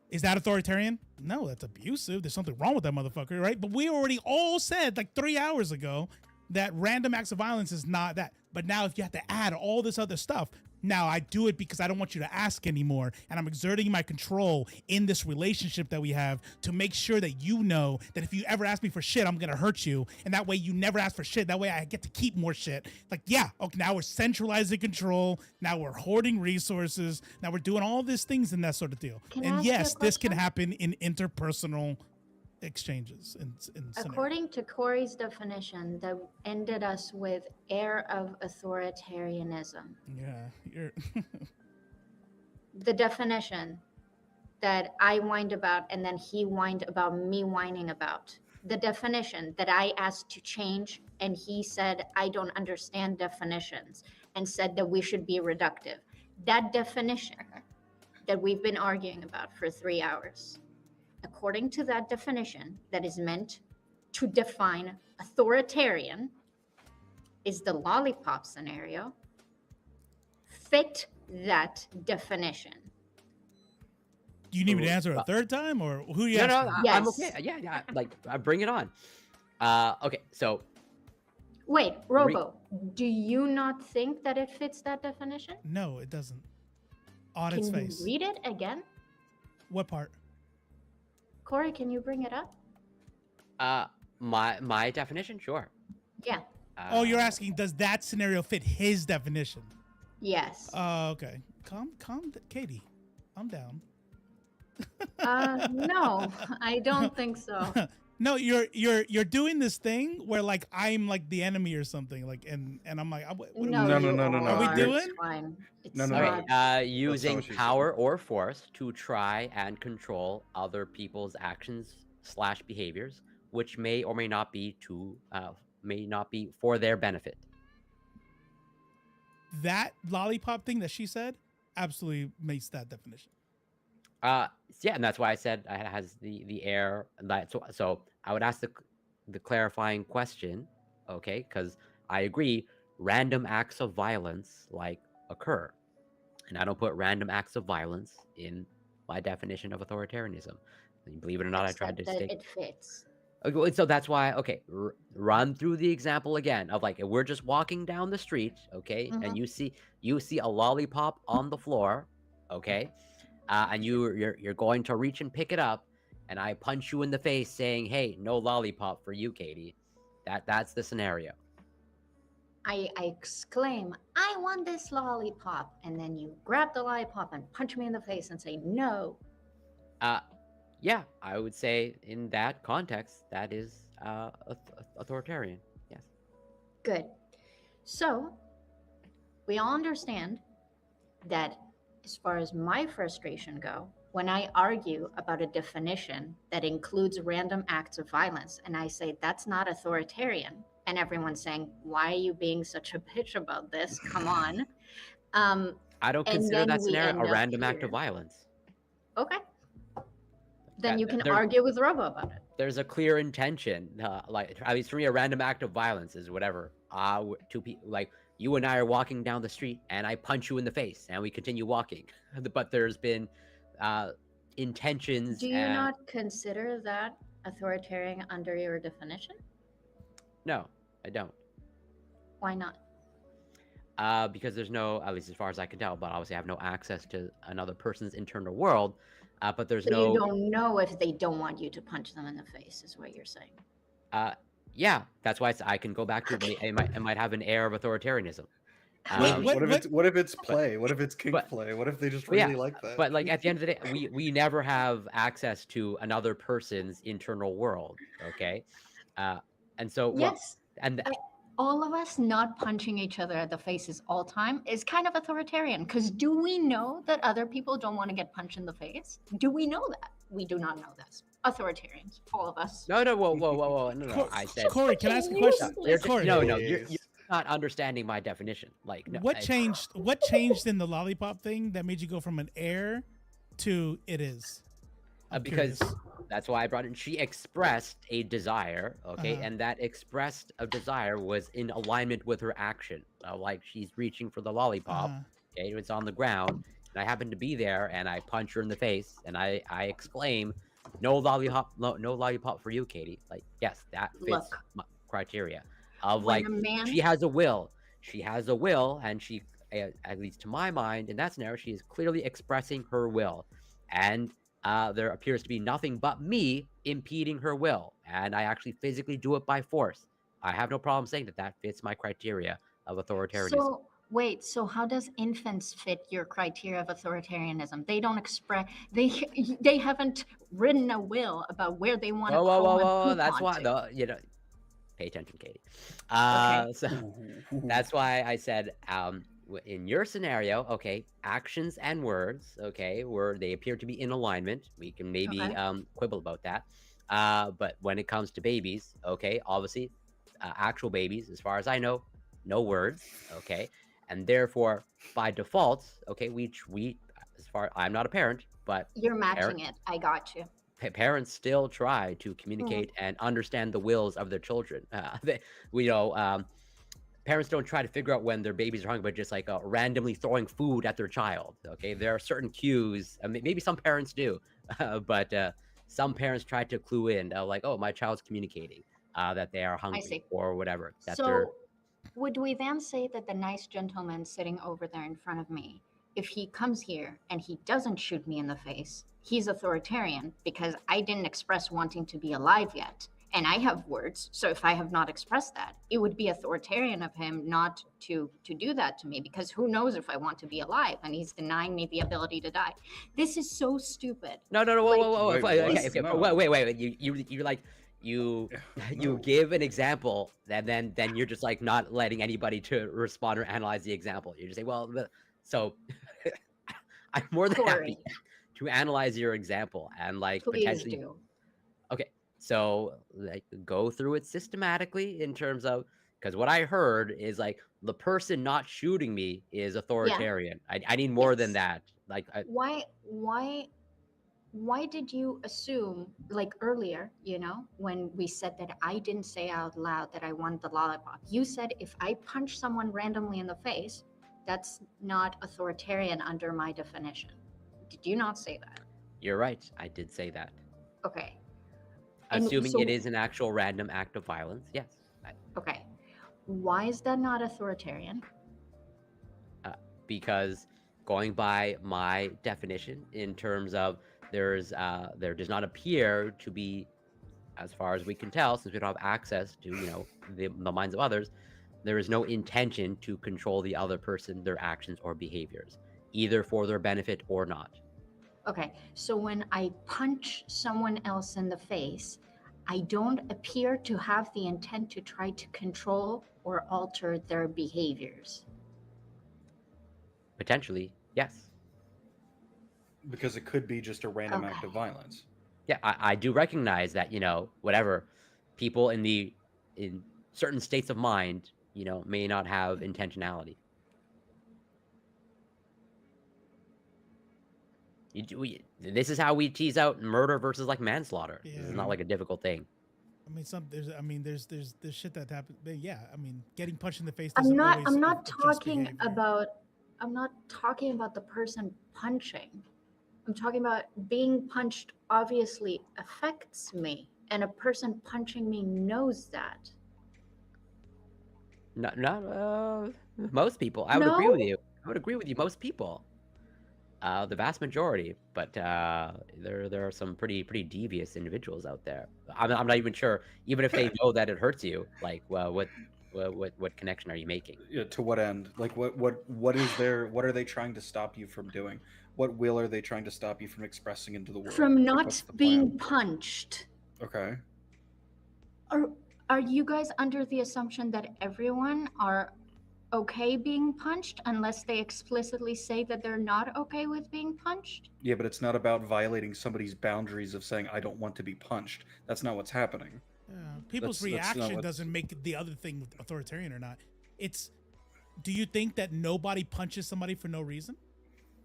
is that authoritarian? No, that's abusive. There's something wrong with that motherfucker, right? But we already all said like 3 hours ago that random acts of violence is not that. But now if you have to add all this other stuff, now I do it because I don't want you to ask anymore. And I'm exerting my control in this relationship that we have to make sure that you know that if you ever ask me for shit, I'm going to hurt you. And that way you never ask for shit. That way I get to keep more shit. Like, yeah, okay, now we're centralizing control. Now we're hoarding resources. Now we're doing all these things and that sort of deal. And yes, this can happen in interpersonal exchanges. According to Corey's definition, that ended us with air of authoritarianism. Yeah, you're the definition that I whined about and then he whined about me whining about. The definition that I asked to change and he said, I don't understand definitions, and said that we should be reductive. That definition that we've been arguing about for 3 hours, according to that definition that is meant to define authoritarian, is the lollipop scenario, fit that definition. Do you need me to answer a third time, or who are you asking? No, yes. I'm okay. Yeah. Like, bring it on. Okay, so. Wait, Robo, do you not think that it fits that definition? No, it doesn't. On its face. Can you read it again? What part? Corey, can you bring it up? My definition, sure. Yeah. Oh, you're asking, does that scenario fit his definition? Yes. Okay. Calm, Katie. I'm down. No, I don't think so. No, you're doing this thing where like I'm like the enemy or something, like, and I'm like, no. Are we doing? It's fine. It's no. Using power or force to try and control other people's actions / behaviors, which may or may not be for their benefit. That lollipop thing that she said absolutely makes that definition. Yeah, and that's why I said it has the air. So I would ask the clarifying question, okay? Because I agree, random acts of violence like occur, and I don't put random acts of violence in my definition of authoritarianism. And believe it or not, Except I tried to that state it fits. Okay, so that's why. Okay, run through the example again of like, if we're just walking down the street, okay, and you see a lollipop on the floor. okay, and you're going to reach and pick it up, and I punch you in the face saying, "Hey, no lollipop for you, Katie." That's the scenario. I exclaim, "I want this lollipop," and then you grab the lollipop and punch me in the face and say no. Yeah, I would say in that context, that is authoritarian. Yes. Good. So we all understand that as far as my frustration go, when I argue about a definition that includes random acts of violence, and I say that's not authoritarian, and everyone's saying, "Why are you being such a bitch about this? Come on." I don't And consider then that we scenario end a up random act here. of violence. Okay. Then That- you can there- argue with Robo about it. There's a clear intention, like at least for me, a random act of violence is whatever. Two people, like you and I are walking down the street, and I punch you in the face, and we continue walking. But there's been intentions. Do you not consider that authoritarian under your definition? No, I don't. Why not? Because there's no, at least as far as I can tell, but obviously I have no access to another person's internal world. But there's So no. you don't know if they don't want you to punch them in the face, is what you're saying. Yeah, that's why I can go back to it might have an air of authoritarianism. What if it's play? What if it's kink play? What if they just really like that? But like at the end of the day, we never have access to another person's internal world. Okay, and so Yes, and all of us not punching each other at the faces all time is kind of authoritarian. Because do we know that other people don't want to get punched in the face? Do we know that? We do not know this. Authoritarians, all of us. No, whoa, no. I said, Corey, can I ask a question? Corey, no, you're not understanding my definition. Like, no, what changed? What changed in the lollipop thing that made you go from an air to it is? Because that's why I brought in. She expressed a desire, okay, and that expressed a desire was in alignment with her action. Like she's reaching for the lollipop, okay, it's on the ground, and I happen to be there, and I punch her in the face, and I exclaim, "No lollipop, no lollipop for you, Katie." Like, yes, that fits my criteria of like she has a will. She has a will, and she, at least to my mind, in that scenario, she is clearly expressing her will, and there appears to be nothing but me impeding her will, and I actually physically do it by force. I have no problem saying that fits my criteria of authoritarianism. So wait, so how does infants fit your criteria of authoritarianism? They don't express. They haven't written a will about where they want to go. Whoa! That's why pay attention, Katie. So that's why I said, in your scenario, okay, actions and words, okay, where they appear to be in alignment, we can maybe quibble about that. But when it comes to babies, okay, obviously, actual babies, as far as I know, no words, okay, and therefore, by default, okay, we as far I'm not a parent, but you're matching it. I got you. Parents still try to communicate and understand the wills of their children. Parents don't try to figure out when their babies are hungry, but just like randomly throwing food at their child. Okay, there are certain cues. I mean, maybe some parents do, but some parents try to clue in, like, "Oh, my child's communicating that they are hungry or whatever." Would we then say that the nice gentleman sitting over there in front of me, if he comes here and he doesn't shoot me in the face, he's authoritarian because I didn't express wanting to be alive yet? And I have words, so if I have not expressed that, it would be authoritarian of him not to do that to me, because who knows if I want to be alive, and he's denying me the ability to die. This is so stupid. No, whoa. Wait. You give an example, and then you're just like not letting anybody to respond or analyze the example. You just say, well, so I'm more than happy to analyze your example and like please potentially do. Okay. So like go through it systematically in terms of, because what I heard is like the person not shooting me is authoritarian. I need more than that. Like why did you assume, like earlier, when we said that I didn't say out loud that I want the lollipop, you said if I punch someone randomly in the face, that's not authoritarian under my definition. Did you not say that? You're right. I did say that. Okay. Assuming it is an actual random act of violence, yes. Okay. Why is that not authoritarian? Because going by my definition in terms of there does not appear to be, as far as we can tell, since we don't have access to the minds of others, there is no intention to control the other person, their actions or behaviors, either for their benefit or not. Okay, so when I punch someone else in the face, I don't appear to have the intent to try to control or alter their behaviors. Potentially, yes. Because it could be just a random act of violence. Yeah, I do recognize that, whatever, people in certain states of mind, may not have intentionality. This is how we tease out murder versus like manslaughter. Yeah. This is not like a difficult thing. I mean, there's shit that happens. Yeah, I mean, getting punched in the face. I'm not adjust talking behavior. about. I'm not talking about the person punching. I'm talking about being punched obviously affects me, and a person punching me knows that. Not most people. I would agree with you. I would agree with you. Most people, the vast majority, but there are some pretty devious individuals out there. I'm not even sure, even if they know that it hurts you. Like, well, what connection are you making? Yeah, to what end? Like, what is there? What are they trying to stop you from doing? What will are they trying to stop you from expressing into the world? From not being punched. Okay. Are you guys under the assumption that everyone are okay being punched unless they explicitly say that they're not okay with being punched? Yeah, but it's not about violating somebody's boundaries of saying I don't want to be punched. That's not what's happening. Yeah, people's reaction doesn't make the other thing authoritarian or not. It's, do you think that nobody punches somebody for no reason?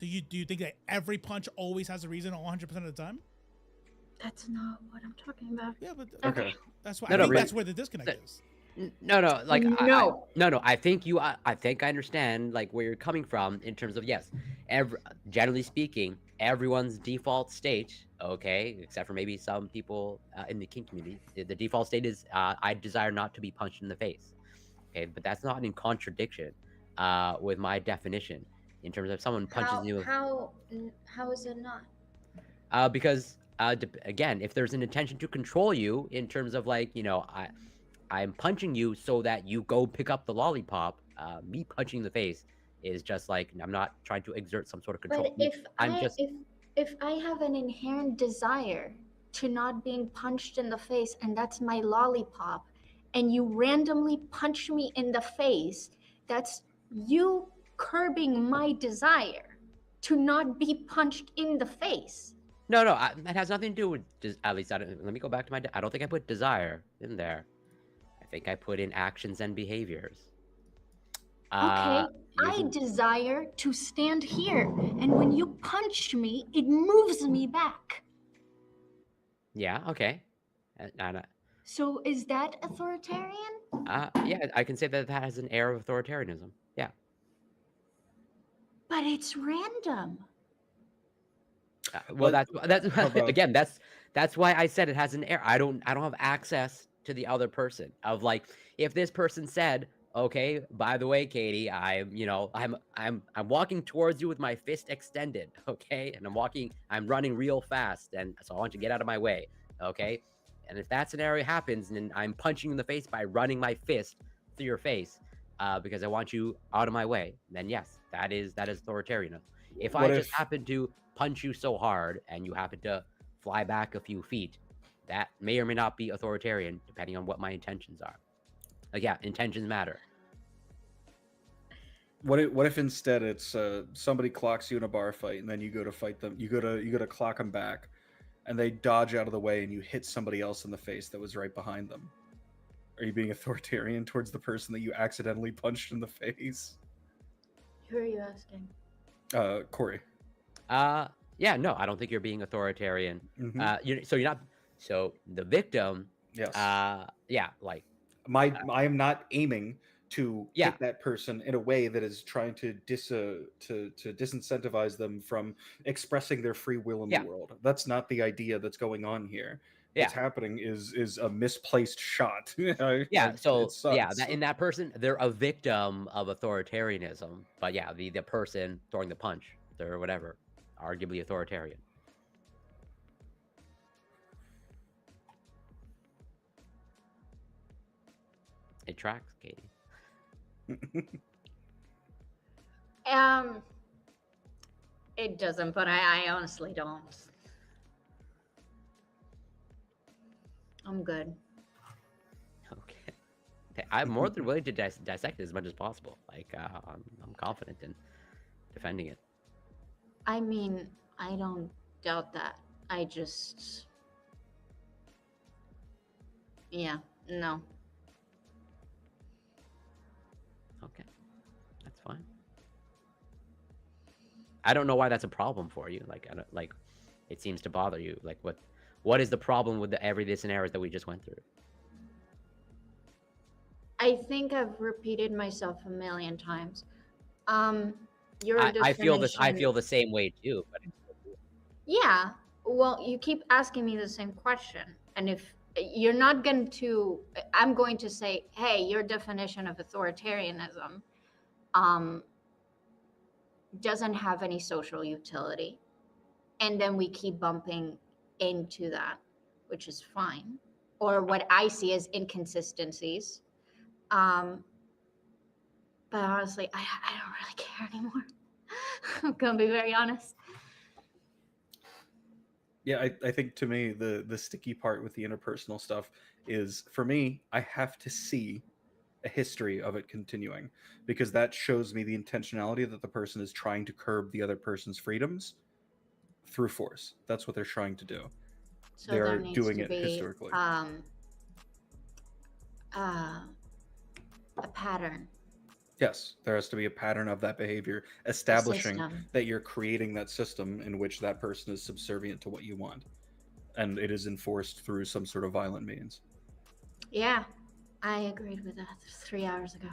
Do you think that every punch always has a reason 100% of the time? That's not what I'm talking about. Yeah, but okay. That's why I think that's where the disconnect is. No, like no. I think I think I understand like where you're coming from in terms of, yes, generally speaking, everyone's default state, okay, except for maybe some people in the kink community, the default state is I desire not to be punched in the face. Okay, but that's not in contradiction with my definition in terms of someone punches you. How is it not? Because again, if there's an intention to control you in terms of like, I'm punching you so that you go pick up the lollipop. Me punching the face is just like, I'm not trying to exert some sort of control. But if I have an inherent desire to not being punched in the face, and that's my lollipop, and you randomly punch me in the face, that's you curbing my desire to not be punched in the face. No, that has nothing to do with, at least, let me go back to I don't think I put desire in there. I think I put in actions and behaviors. Okay, I desire to stand here, and when you punch me, it moves me back. Yeah, okay. So is that authoritarian? Yeah, I can say that has an air of authoritarianism. Yeah. But it's random. Well, that's again, that's why I said it has an air. I don't have access to the other person. Of like, if this person said, okay, by the way, Katie, I'm walking towards you with my fist extended, okay, and I'm running real fast, and so I want you to get out of my way, okay, and if that scenario happens, and I'm punching you in the face by running my fist through your face, because I want you out of my way, then yes, that is authoritarian. If I just happen to punch you so hard and you happen to fly back a few feet, that may or may not be authoritarian, depending on what my intentions are. Like, yeah, intentions matter. What if instead it's somebody clocks you in a bar fight, and then you go to fight them, you go to clock them back, and they dodge out of the way, and you hit somebody else in the face that was right behind them? Are you being authoritarian towards the person that you accidentally punched in the face? Who are you asking? Corey. Yeah, no, I don't think you're being authoritarian. So you're not. So the victim. Yes. Yeah, like I am not aiming to hit that person in a way that is trying to disincentivize them from expressing their free will in the world. That's not the idea that's going on here. what's happening is a misplaced shot. Yeah, so it sucks. that person, they're a victim of authoritarianism. But yeah, the person throwing the punch, they're whatever, arguably authoritarian. It tracks, Katie. It doesn't, but I honestly don't. I'm good. Okay. I'm more than willing to dissect it as much as possible. Like, I'm confident in defending it. I mean, I don't doubt that. I just... Yeah, no. Okay, that's fine. I don't know why that's a problem for you. Like, I don't, like, it seems to bother you. Like, what is the problem with the everyday scenarios that we just went through? I think I've repeated myself a million times. Your I feel this. I definition- feel the same way too. But Yeah. Well, you keep asking me the same question, and if you're not going to, I'm going to say, hey, your definition of authoritarianism doesn't have any social utility, and then we keep bumping into that, which is fine, or what I see as inconsistencies. But honestly, I don't really care anymore. I'm gonna be very honest. Yeah, I think to me the sticky part with the interpersonal stuff is, for me, I have to see a history of it continuing, because that shows me the intentionality that the person is trying to curb the other person's freedoms through force. That's what they're trying to do. So they're there needs doing to it be historically. A pattern. Yes, there has to be a pattern of that behavior, establishing system. that you're creating that system in which that person is subservient to what you want, and it is enforced through some sort of violent means. Yeah, I agreed with that 3 hours ago.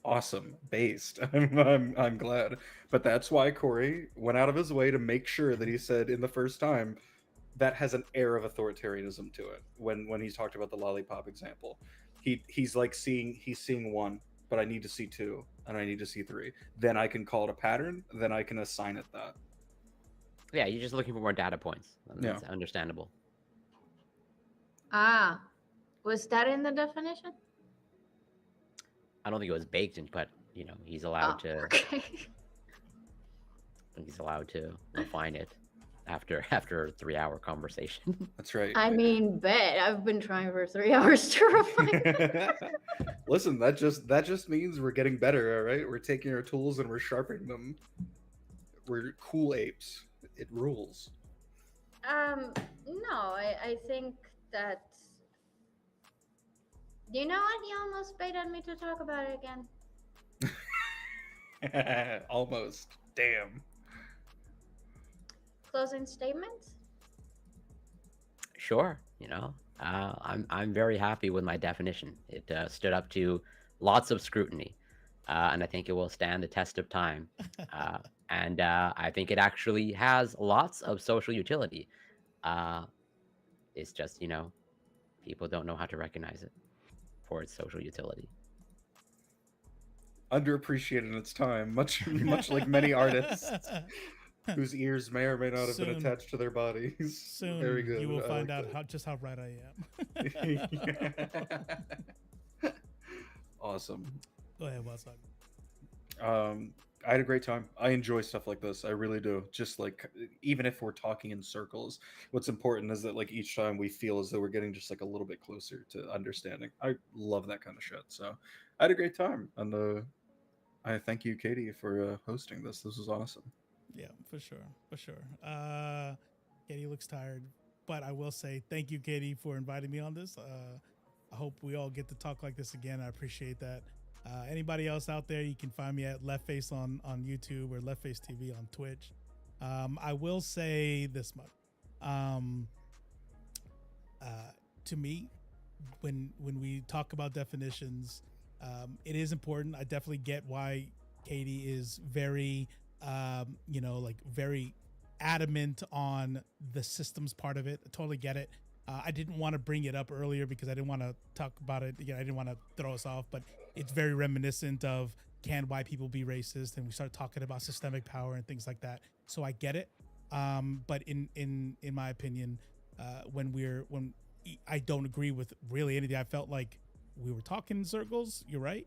Awesome, based. I'm glad, but that's why Corey went out of his way to make sure that he said in the first time that has an air of authoritarianism to it. When he talked about the lollipop example, he's like seeing one, but I need to see two, and I need to see three. Then I can call it a pattern. Then I can assign it that. yeah, you're just looking for more data points. That's understandable. Was that in the definition? I don't think it was baked in, but you know, he's allowed to. Okay. He's allowed to refine it after a 3-hour conversation. That's right. I mean, bet I've been trying for 3 hours to refine it. Listen, that just means we're getting better. All right, we're taking our tools and we're sharpening them. We're cool apes. It rules. No, I think that. You know what? You almost baited me to talk about it again. Almost. Damn. Closing statements? Sure. You know, I'm very happy with my definition. It stood up to lots of scrutiny, and I think it will stand the test of time. And I think it actually has lots of social utility. It's just, you know, people don't know how to recognize it for its social utility. Underappreciated in its time, much like many artists whose ears may or may not have been attached to their bodies. Soon, very good. You will find out just how right I am. Awesome. Go ahead, what's up? I had a great time. I enjoy stuff like this. I really do. Just like, even if we're talking in circles, what's important is that like each time we feel as though we're getting just like a little bit closer to understanding. I love that kind of shit. So I had a great time, and I thank you, Katie, for hosting this. This was awesome. Yeah, for sure. Katie looks tired, but I will say thank you, Katie, for inviting me on this. I hope we all get to talk like this again. I appreciate that. Anybody else out there, you can find me at Leftface on YouTube or Leftface TV on Twitch. I will say this much. To me, when we talk about definitions, it is important. I definitely get why Katie is very, very adamant on the systems part of it. I totally get it. I didn't want to bring it up earlier because I didn't want to talk about it. Again, I didn't want to throw us off, but it's very reminiscent of can white people be racist? And we start talking about systemic power and things like that. So I get it. But in my opinion, when I don't agree with really anything, I felt like we were talking in circles. You're right.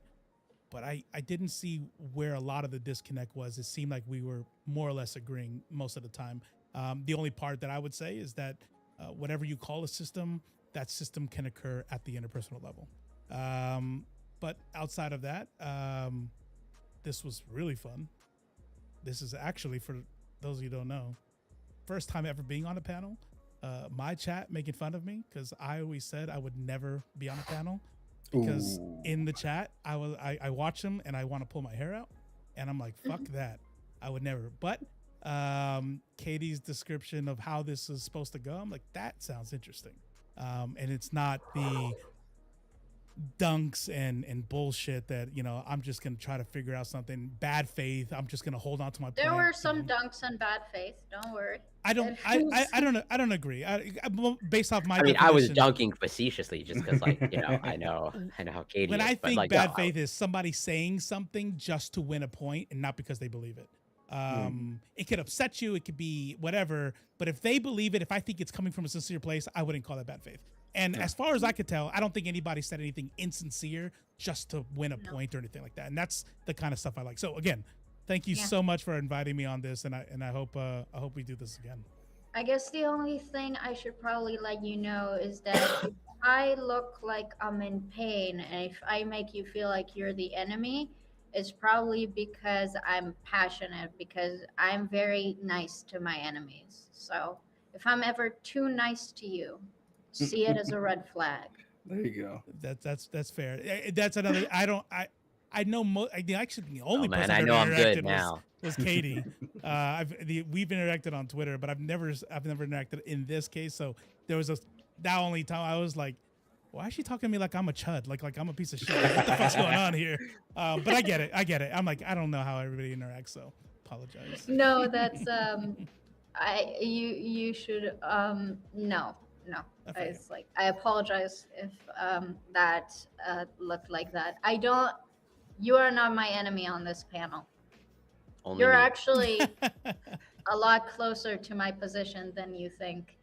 But I didn't see where a lot of the disconnect was. It seemed like we were more or less agreeing most of the time. The only part that I would say is that whatever you call a system, that system can occur at the interpersonal level. But outside of that, this was really fun. This is actually, for those of you who don't know, first time ever being on a panel. My chat making fun of me because I always said I would never be on a panel. Because in the chat, I watch them and I want to pull my hair out, and I'm like, fuck that, I would never. But Katie's description of how this is supposed to go, I'm like, that sounds interesting. And it's not the dunks and bullshit that, you know, I'm just gonna try to figure out something. Bad faith, I'm just gonna hold on to my There point, were some dunks and bad faith. Don't worry. I don't agree. Based off my I mean, I was definition, dunking facetiously just because, like, you know, I know how Katie when is, I but, think like, bad no, faith is somebody saying something just to win a point and not because they believe it. It could upset you, it could be whatever, but if they believe it, if I think it's coming from a sincere place, I wouldn't call that bad faith. And as far as I could tell, I don't think anybody said anything insincere just to win a point or anything like that. And that's the kind of stuff I like. So again, thank you so much for inviting me on this, and I hope we do this again. I guess the only thing I should probably let you know is that if I look like I'm in pain, and if I make you feel like you're the enemy, it's probably because I'm passionate, because I'm very nice to my enemies. So if I'm ever too nice to you, see it as a red flag. There you go. That's fair. That's another. I know. Actually, the only person I I've know ever I'm good interacted now. was Katie. We've interacted on Twitter, but I've never interacted in this case. So there was that only time I was like, why is she talking to me like I'm a chud, like I'm a piece of shit? Like, what the fuck's going on here? But I get it. I'm like, I don't know how everybody interacts, so apologize. No, that's you should no. It's like, I apologize if that looked like that. You are not my enemy on this panel. only You're me. actually a lot closer to my position than you think.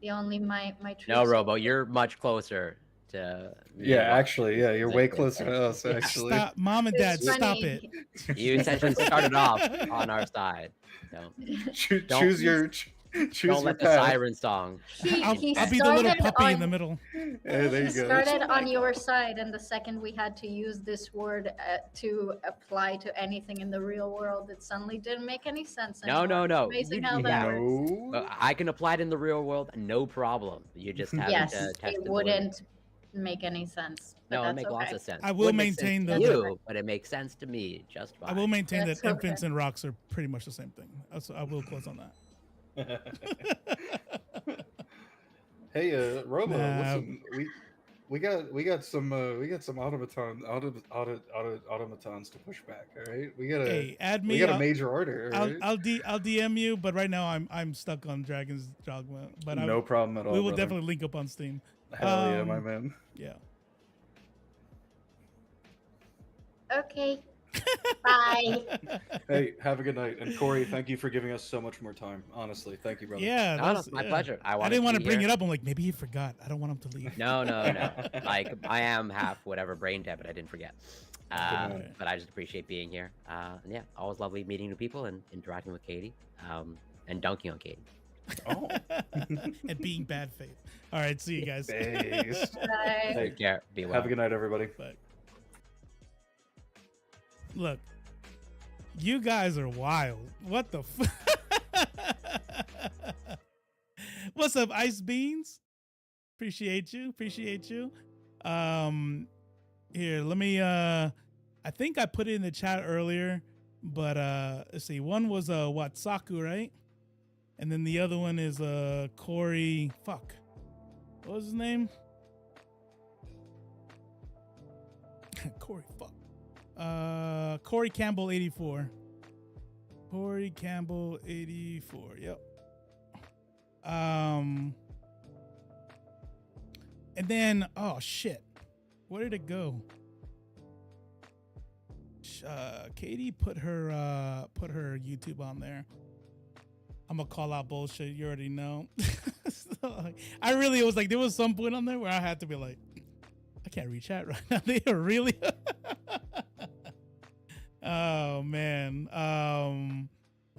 The only my true No, Robo, you're much closer to me. Yeah, actually, yeah, you're way closer to us, Yeah. actually. Stop, mom and dad, It's stop funny. it. You essentially started off on our side. So Choose your don't let the path. siren song. I'll He be the little started puppy in on- the middle. Yeah, there you He go. started on your side, and the second we had to use this word to apply to anything in the real world, it suddenly didn't make any sense No, anymore. no. It's amazing You- how that works. No. I can apply it in the real world, no problem. You just have Yes, to test it the wouldn't make any sense. But No, it that's makes okay. lots of sense. I will Wouldn't make sense maintain to that- you, but it makes sense to me just fine. I will maintain That's that infants okay. and rocks are pretty much the same thing. I will close on that. Hey, Robo, Nah. listen, we got some automatons to push back. All right, we got Hey, add me. we got a I'll- major order. All right? I'll DM you, but right now I'm stuck on Dragon's Dogma. But No problem at all. we will brother. definitely link up on Steam. Hell yeah, my man. Yeah. Okay. Bye. Hey, have a good night. And Corey, thank you for giving us so much more time. Honestly, thank you, brother. Yeah, No, that's- no, my yeah. pleasure. I didn't want to bring it up. I'm like, maybe he forgot. I don't want him to leave. No. Like, I am half whatever brain dead, but I didn't forget. man. But I just appreciate being here. And yeah, always lovely meeting new people and interacting with Katie, and dunking on Katie. Oh. And being bad faith. All right, see you guys. Thanks. Bye. Hey, Take care. Be well. have a good night, everybody. But look, you guys are wild. What the What's up, Ice Beans? Appreciate you. Here, let me I think I put it in the chat earlier, but let's see. One was Watsaku, right? And then the other one is Corey. Fuck. What was his name? Corey, fuck. Corey Campbell 84. Corey Campbell 84. Yep. And then, oh shit, where did it go? Katie put her YouTube on there. I'm gonna call out bullshit. You already know. So, I really was like, there was some point on there where I had to be like, I can't read chat right now. They are really. Oh man.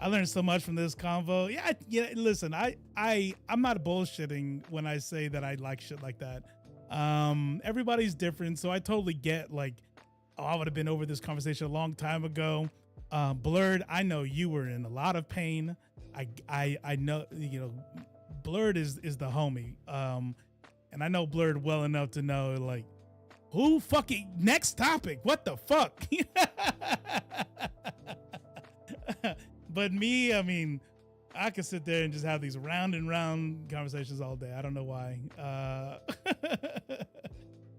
I learned so much from this convo. Yeah. Listen, I'm not bullshitting when I say that I like shit like that. Everybody's different, so I totally get like, oh, I would have been over this conversation a long time ago. Blurred, I know you were in a lot of pain. I know, Blurred is the homie. And I know Blurred well enough to know like, who fucking next topic? What the fuck? But me, I mean, I could sit there and just have these round and round conversations all day. I don't know why.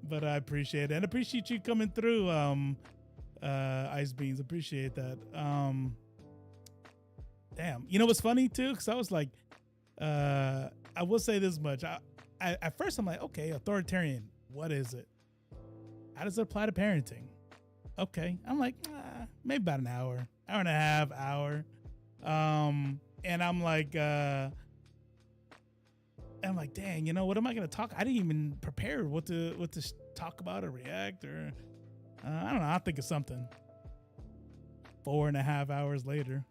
But I appreciate it and appreciate you coming through. Ice Beans, appreciate that. Damn, you know what's funny too? Because I was like, I will say this much. I at first I'm like, okay, authoritarian. What is it? How does it apply to parenting? Okay, I'm like, maybe about an hour and a half, hour. And I'm like, dang, what am I gonna talk? I didn't even prepare what to talk about or react or I don't know. I'll think of something. 4.5 hours later.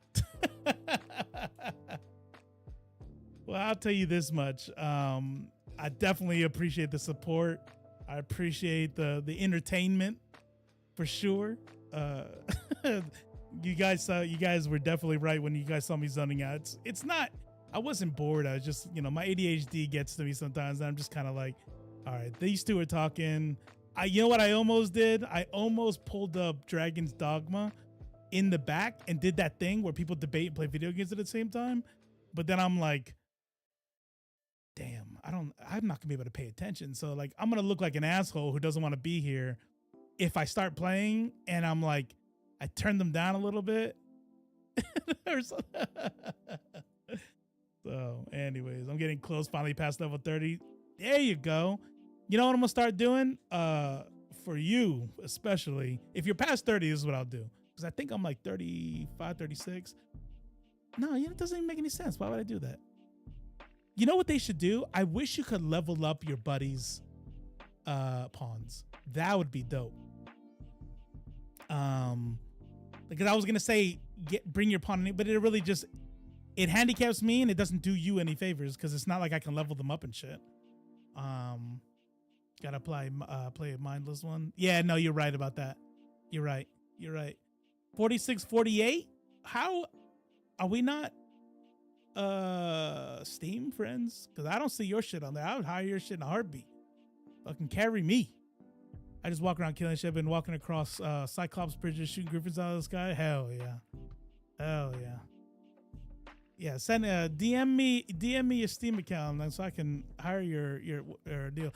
Well, I'll tell you this much. I definitely appreciate the support. I appreciate the entertainment for sure. You guys were definitely right when you guys saw me zoning out. It's not, I wasn't bored. I was just, my ADHD gets to me sometimes. And I'm just kind of like, all right, these two are talking. You know what I almost did? I almost pulled up Dragon's Dogma in the back and did that thing where people debate and play video games at the same time. But then I'm like, damn, I'm not gonna be able to pay attention. So like, I'm gonna look like an asshole who doesn't want to be here if I start playing and I'm like, I turn them down a little bit. Or something. So anyways, I'm getting close, finally past level 30. There you go. You know what I'm gonna start doing? For you, especially, if you're past 30, this is what I'll do. Because I think I'm like 35, 36. No, it doesn't even make any sense. Why would I do that? You know what they should do? I wish you could level up your buddies' pawns. That would be dope. Because I was gonna say bring your pawn in, but it really just handicaps me and it doesn't do you any favors because it's not like I can level them up and shit. Gotta play a mindless one. Yeah, no, you're right about that. You're right. 46, 48. How are we not Steam friends? Because I don't see your shit on there. I would hire your shit in a heartbeat. Fucking carry me. I just walk around killing shit. I've been walking across Cyclops bridges, shooting griffins out of the sky. Hell yeah. Yeah, send DM me your Steam account so I can hire your deal.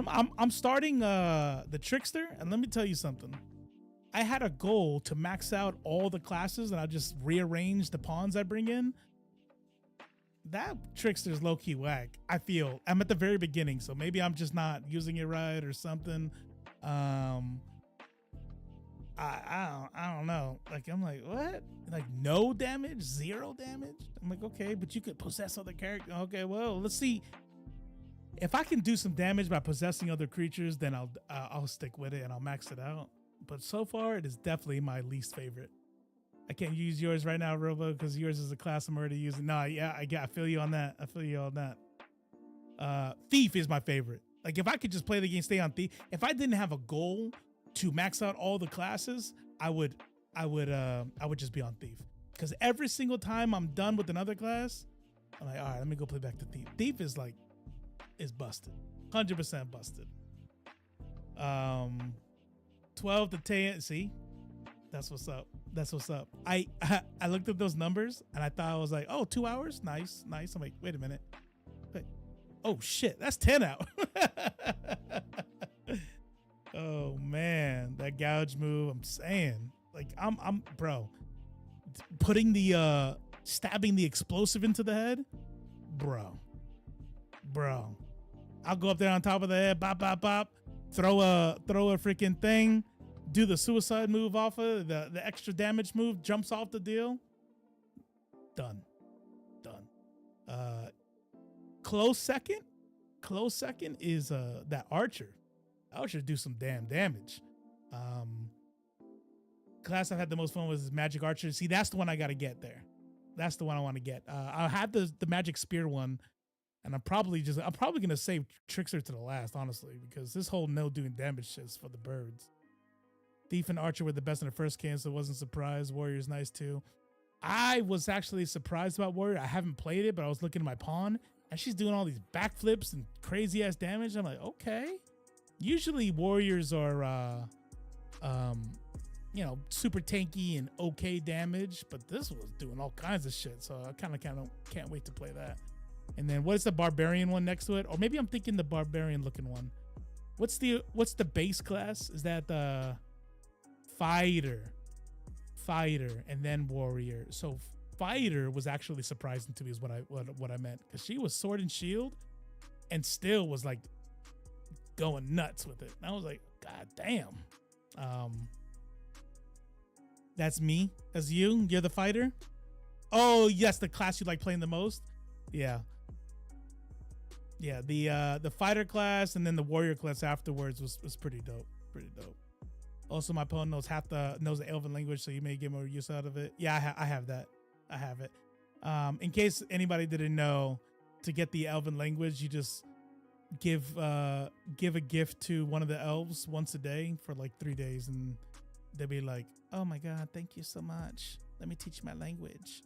I'm starting the Trickster, and let me tell you something. I had a goal to max out all the classes, and I just rearrange the pawns I bring in. That Trickster's low key whack. I feel I'm at the very beginning, so maybe I'm just not using it right or something. I don't know. Like I'm like, what? Like no damage, 0 damage. I'm like, okay, but you could possess other characters. Okay, well, let's see. If I can do some damage by possessing other creatures, then I'll stick with it and I'll max it out. But so far, it is definitely my least favorite. I can't use yours right now, Robo, because yours is a class I'm already using. No, yeah, I feel you on that. Thief is my favorite. Like if I could just play the game, stay on Thief. If I didn't have a goal to max out all the classes, I would just be on Thief. Because every single time I'm done with another class, I'm like, all right, let me go play back to Thief. Thief is busted, 100% busted. 12 to 10. See, that's what's up. I looked at those numbers and I thought I was like, oh, 2 hours, nice. I'm like, wait a minute. Oh shit, that's 10 hours. Oh man, that gouge move. I'm saying, like, I'm bro, putting the stabbing the explosive into the head, bro. I'll go up there on top of the head, bop, bop, bop, throw a freaking thing, do the suicide move off of the extra damage move, jumps off the deal. Done. Close second is that Archer. Archer do some damn damage. Class I've had the most fun was Magic Archer. See, that's the one I gotta get there. That's the one I want to get. I'll have the Magic Spear one, and I'm probably gonna save Trickster to the last, honestly, because this whole no doing damage shit is for the birds. Thief and Archer were the best in the first game, so I wasn't surprised. Warrior's nice too. I was actually surprised about Warrior. I haven't played it, but I was looking at my pawn, and she's doing all these backflips and crazy ass damage. I'm like, okay. Usually Warriors are super tanky and okay damage, but this was doing all kinds of shit. So I kind of can't wait to play that. And then what is the Barbarian one next to it? Or maybe I'm thinking the Barbarian looking one. What's the base class? Is that the Fighter, and then Warrior? So Fighter was actually surprising to me is what I meant, because she was Sword and Shield and still was like going nuts with it. And I was like, God damn. That's me. That's you. You're the Fighter. Oh yes, the class you like playing the most. Yeah. The Fighter class and then the Warrior class afterwards was pretty dope. Also, my opponent knows the Elven language, so you may get more use out of it. Yeah, I have that. I have it. In case anybody didn't know, to get the Elven language, you just give a gift to one of the elves once a day for like 3 days, and they'll be like, "Oh my God, thank you so much. Let me teach you my language."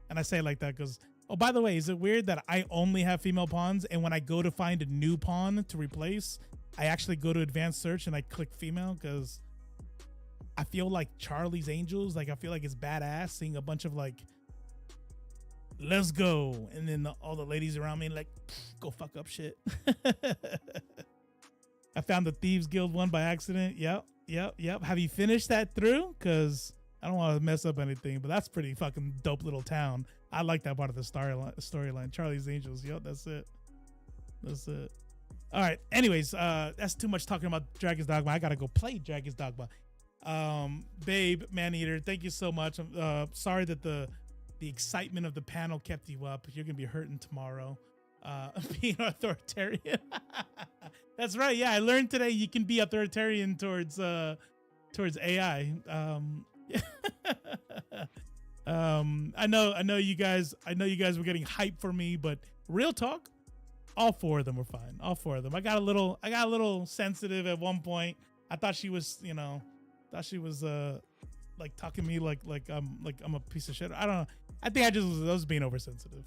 And I say it like that because, oh, by the way, is it weird that I only have female pawns, and when I go to find a new pawn to replace, I actually go to advanced search and I click female because I feel like Charlie's Angels, like I feel like it's badass seeing a bunch of like, let's go, and then all the ladies around me like, go fuck up shit. I found the Thieves Guild one by accident. Yep. Have you finished that through? Because I don't want to mess up anything, but that's pretty fucking dope little town. I like that part of the storyline. Charlie's Angels. Yep, that's it. All right. Anyways, that's too much talking about Dragon's Dogma. I gotta go play Dragon's Dogma. Babe, Maneater, thank you so much. I'm sorry that the excitement of the panel kept you up. You're gonna be hurting tomorrow. Being authoritarian. That's right. Yeah, I learned today you can be authoritarian towards AI. I know you guys were getting hyped for me, but real talk, all four of them were fine. All four of them. I got a little sensitive at one point. I thought she was, like talking to me like I'm a piece of shit. I don't know. I think I was being oversensitive.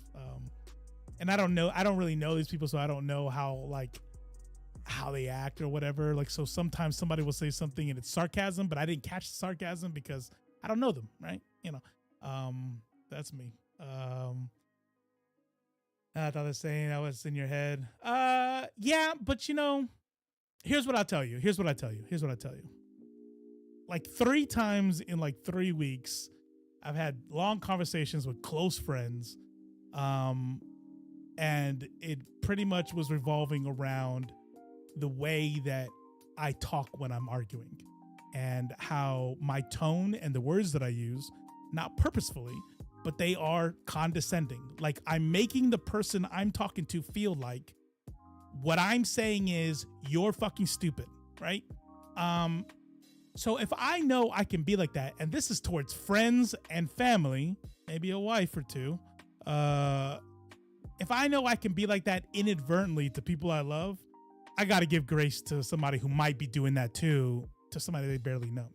And I don't really know these people, so I don't know how they act or whatever. Like, so sometimes somebody will say something and it's sarcasm, but I didn't catch the sarcasm because I don't know them, right? That's me. I thought the saying that was in your head. Yeah, but here's what I'll tell you. Like 3 times in like 3 weeks, I've had long conversations with close friends. And it pretty much was revolving around the way that I talk when I'm arguing and how my tone and the words that I use, not purposefully, but they are condescending. Like I'm making the person I'm talking to feel like what I'm saying is you're fucking stupid, right? So if I know I can be like that, and this is towards friends and family, maybe a wife or two, if I know I can be like that inadvertently to people I love, I got to give grace to somebody who might be doing that too, to somebody they barely know,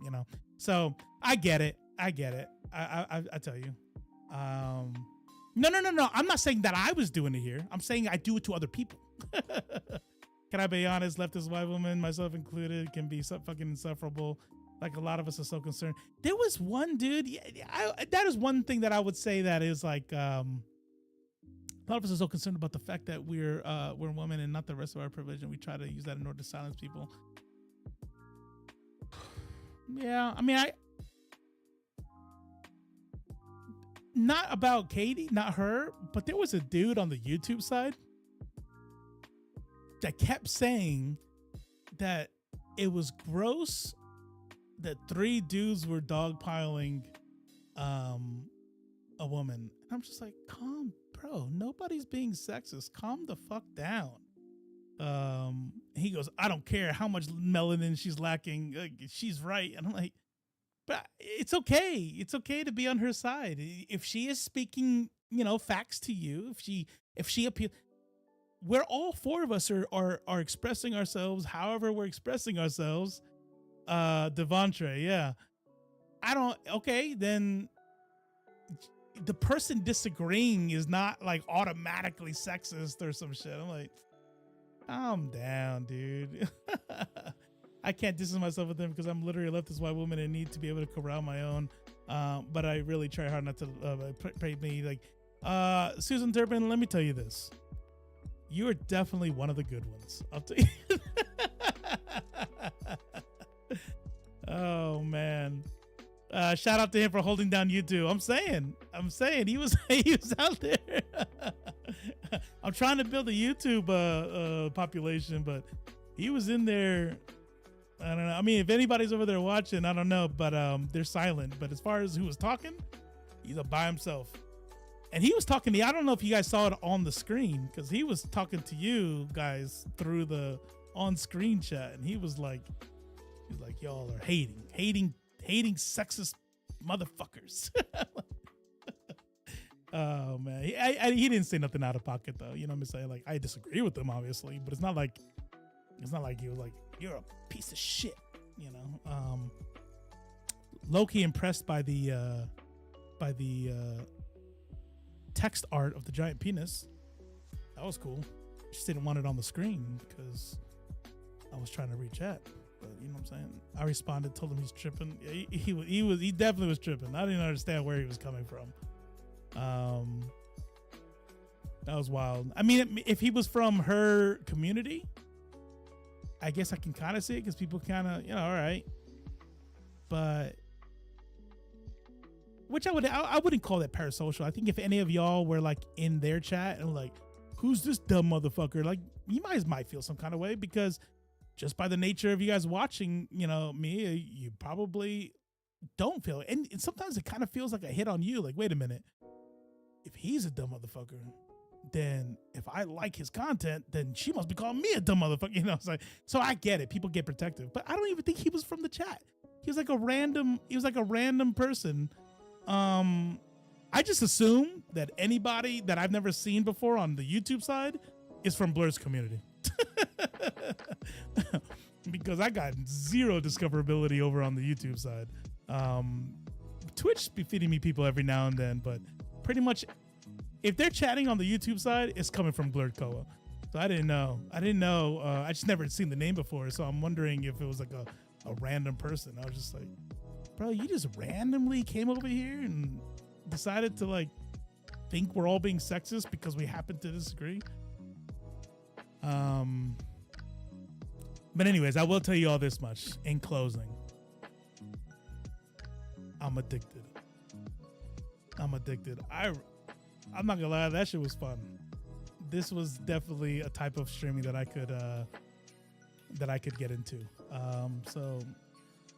So I get it. I tell you. No. I'm not saying that I was doing it here. I'm saying I do it to other people. Can I be honest? Leftist white women, myself included, can be so fucking insufferable. Like a lot of us are so concerned. There was one dude. That is one thing that I would say that is like, a lot of us are so concerned about the fact that we're women and not the rest of our privilege, and we try to use that in order to silence people. Yeah, I mean, not about Katie, not her, but there was a dude on the YouTube side that kept saying that it was gross that 3 dudes were dogpiling a woman. And I'm just like, bro, nobody's being sexist. Calm the fuck down. He goes, I don't care how much melanin she's lacking. She's right. And I'm like, but it's okay. It's okay to be on her side. If she is speaking, facts to you, if she appeals, we're all 4 of us are expressing ourselves however we're expressing ourselves. Devontre, yeah. Then the person disagreeing is not like automatically sexist or some shit. I'm like, calm down, dude. I can't distance myself with them because I'm literally a leftist white woman and need to be able to corral my own. But I really try hard not to pray me. Like, Susan Turpin, let me tell you this. You are definitely one of the good ones. I'll tell you. Oh, man. Shout out to him for holding down YouTube. I'm saying he was out there. I'm trying to build a YouTube population, but he was in there. I don't know. I mean, if anybody's over there watching, I don't know, but they're silent. But as far as who was talking, he's by himself. And he was talking to you. I don't know if you guys saw it on the screen, because he was talking to you guys through the on-screen chat, and he was like, y'all are hating sexist motherfuckers. Oh man, he didn't say nothing out of pocket though. You know what I'm saying? Like, I disagree with him obviously, but it's not like he was like, you're a piece of shit. Low-key impressed by the text art of the giant penis. That was cool. Just didn't want it on the screen because I was trying to read chat. But you know what I'm saying? I responded, told him he's tripping. He definitely was tripping. I didn't understand where he was coming from. That was wild. I mean, if he was from her community, I guess I can kind of see it because people kind of, all right. But which I wouldn't call that parasocial. I think if any of y'all were like in their chat and like, who's this dumb motherfucker? Like, you might feel some kind of way because just by the nature of you guys watching, me, you probably don't feel it. And sometimes it kind of feels like a hit on you. Like, wait a minute. If he's a dumb motherfucker, then if I like his content, then she must be calling me a dumb motherfucker. It's like, so I get it. People get protective, but I don't even think he was from the chat. He was like a random person. I just assume that anybody that I've never seen before on the YouTube side is from Blur's community. Because I got zero discoverability over on the YouTube side. Twitch be feeding me people every now and then, but pretty much if they're chatting on the YouTube side, it's coming from Blurred Koa. So I didn't know. I just never seen the name before. So I'm wondering if it was like a random person. I was just like, bro, you just randomly came over here and decided to like think we're all being sexist because we happen to disagree. But anyways, I will tell you all this much in closing. I'm addicted. I'm not gonna lie, that shit was fun. This was definitely a type of streaming that I could get into. So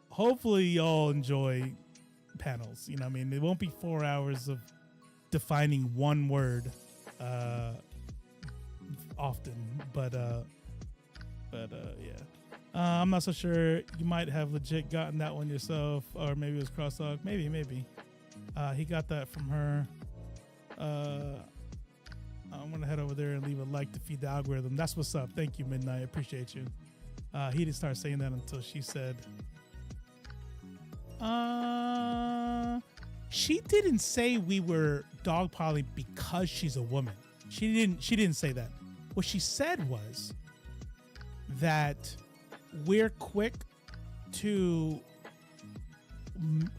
hopefully y'all enjoy panels. You know what I mean? It won't be 4 hours of defining one word often, but yeah. I'm not so sure. You might have legit gotten that one yourself, or maybe it was Crosstalk. Maybe. He got that from her. I'm gonna head over there and leave a like to feed the algorithm. That's what's up. Thank you, Midnight. Appreciate you. He didn't start saying that until she said, she didn't say we were dogpiling because she's a woman. She didn't say that. What she said was that we're quick to,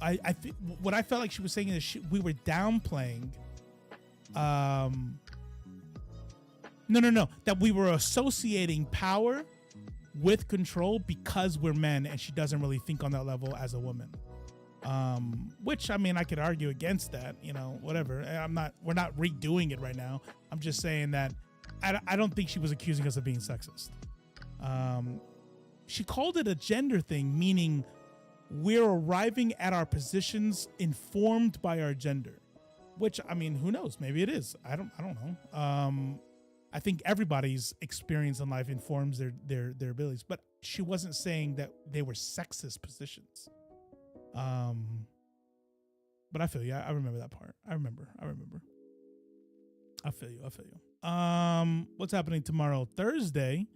I think what I felt like she was saying is we were downplaying, no, that we were associating power with control because we're men, and she doesn't really think on that level as a woman. Which, I mean, I could argue against that, whatever. We're not redoing it right now. I'm just saying that I don't think she was accusing us of being sexist. She called it a gender thing, meaning we're arriving at our positions informed by our gender, which, I mean, who knows? Maybe it is. I don't know. I think everybody's experience in life informs their abilities, but she wasn't saying that they were sexist positions. But I feel you. I remember that part. I remember. I feel you. What's happening tomorrow? Thursday.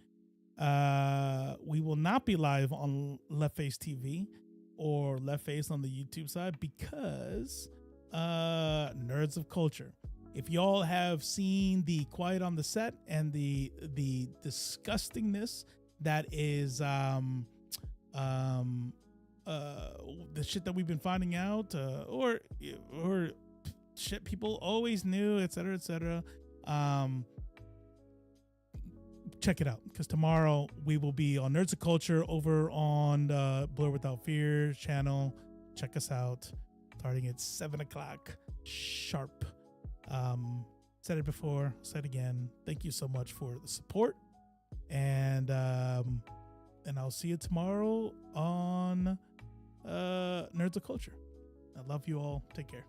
We will not be live on Left Face TV or Left Face on the YouTube side because Nerds of Culture. If y'all have seen the Quiet on the Set and the disgustingness that is the shit that we've been finding out, or shit people always knew, etc., etc. Check it out, because tomorrow we will be on Nerds of Culture over on the Blur Without Fear channel. Check us out, starting at 7:00 sharp. Said it before, said again. Thank you so much for the support, and I'll see you tomorrow on Nerds of Culture. I love you all. Take care.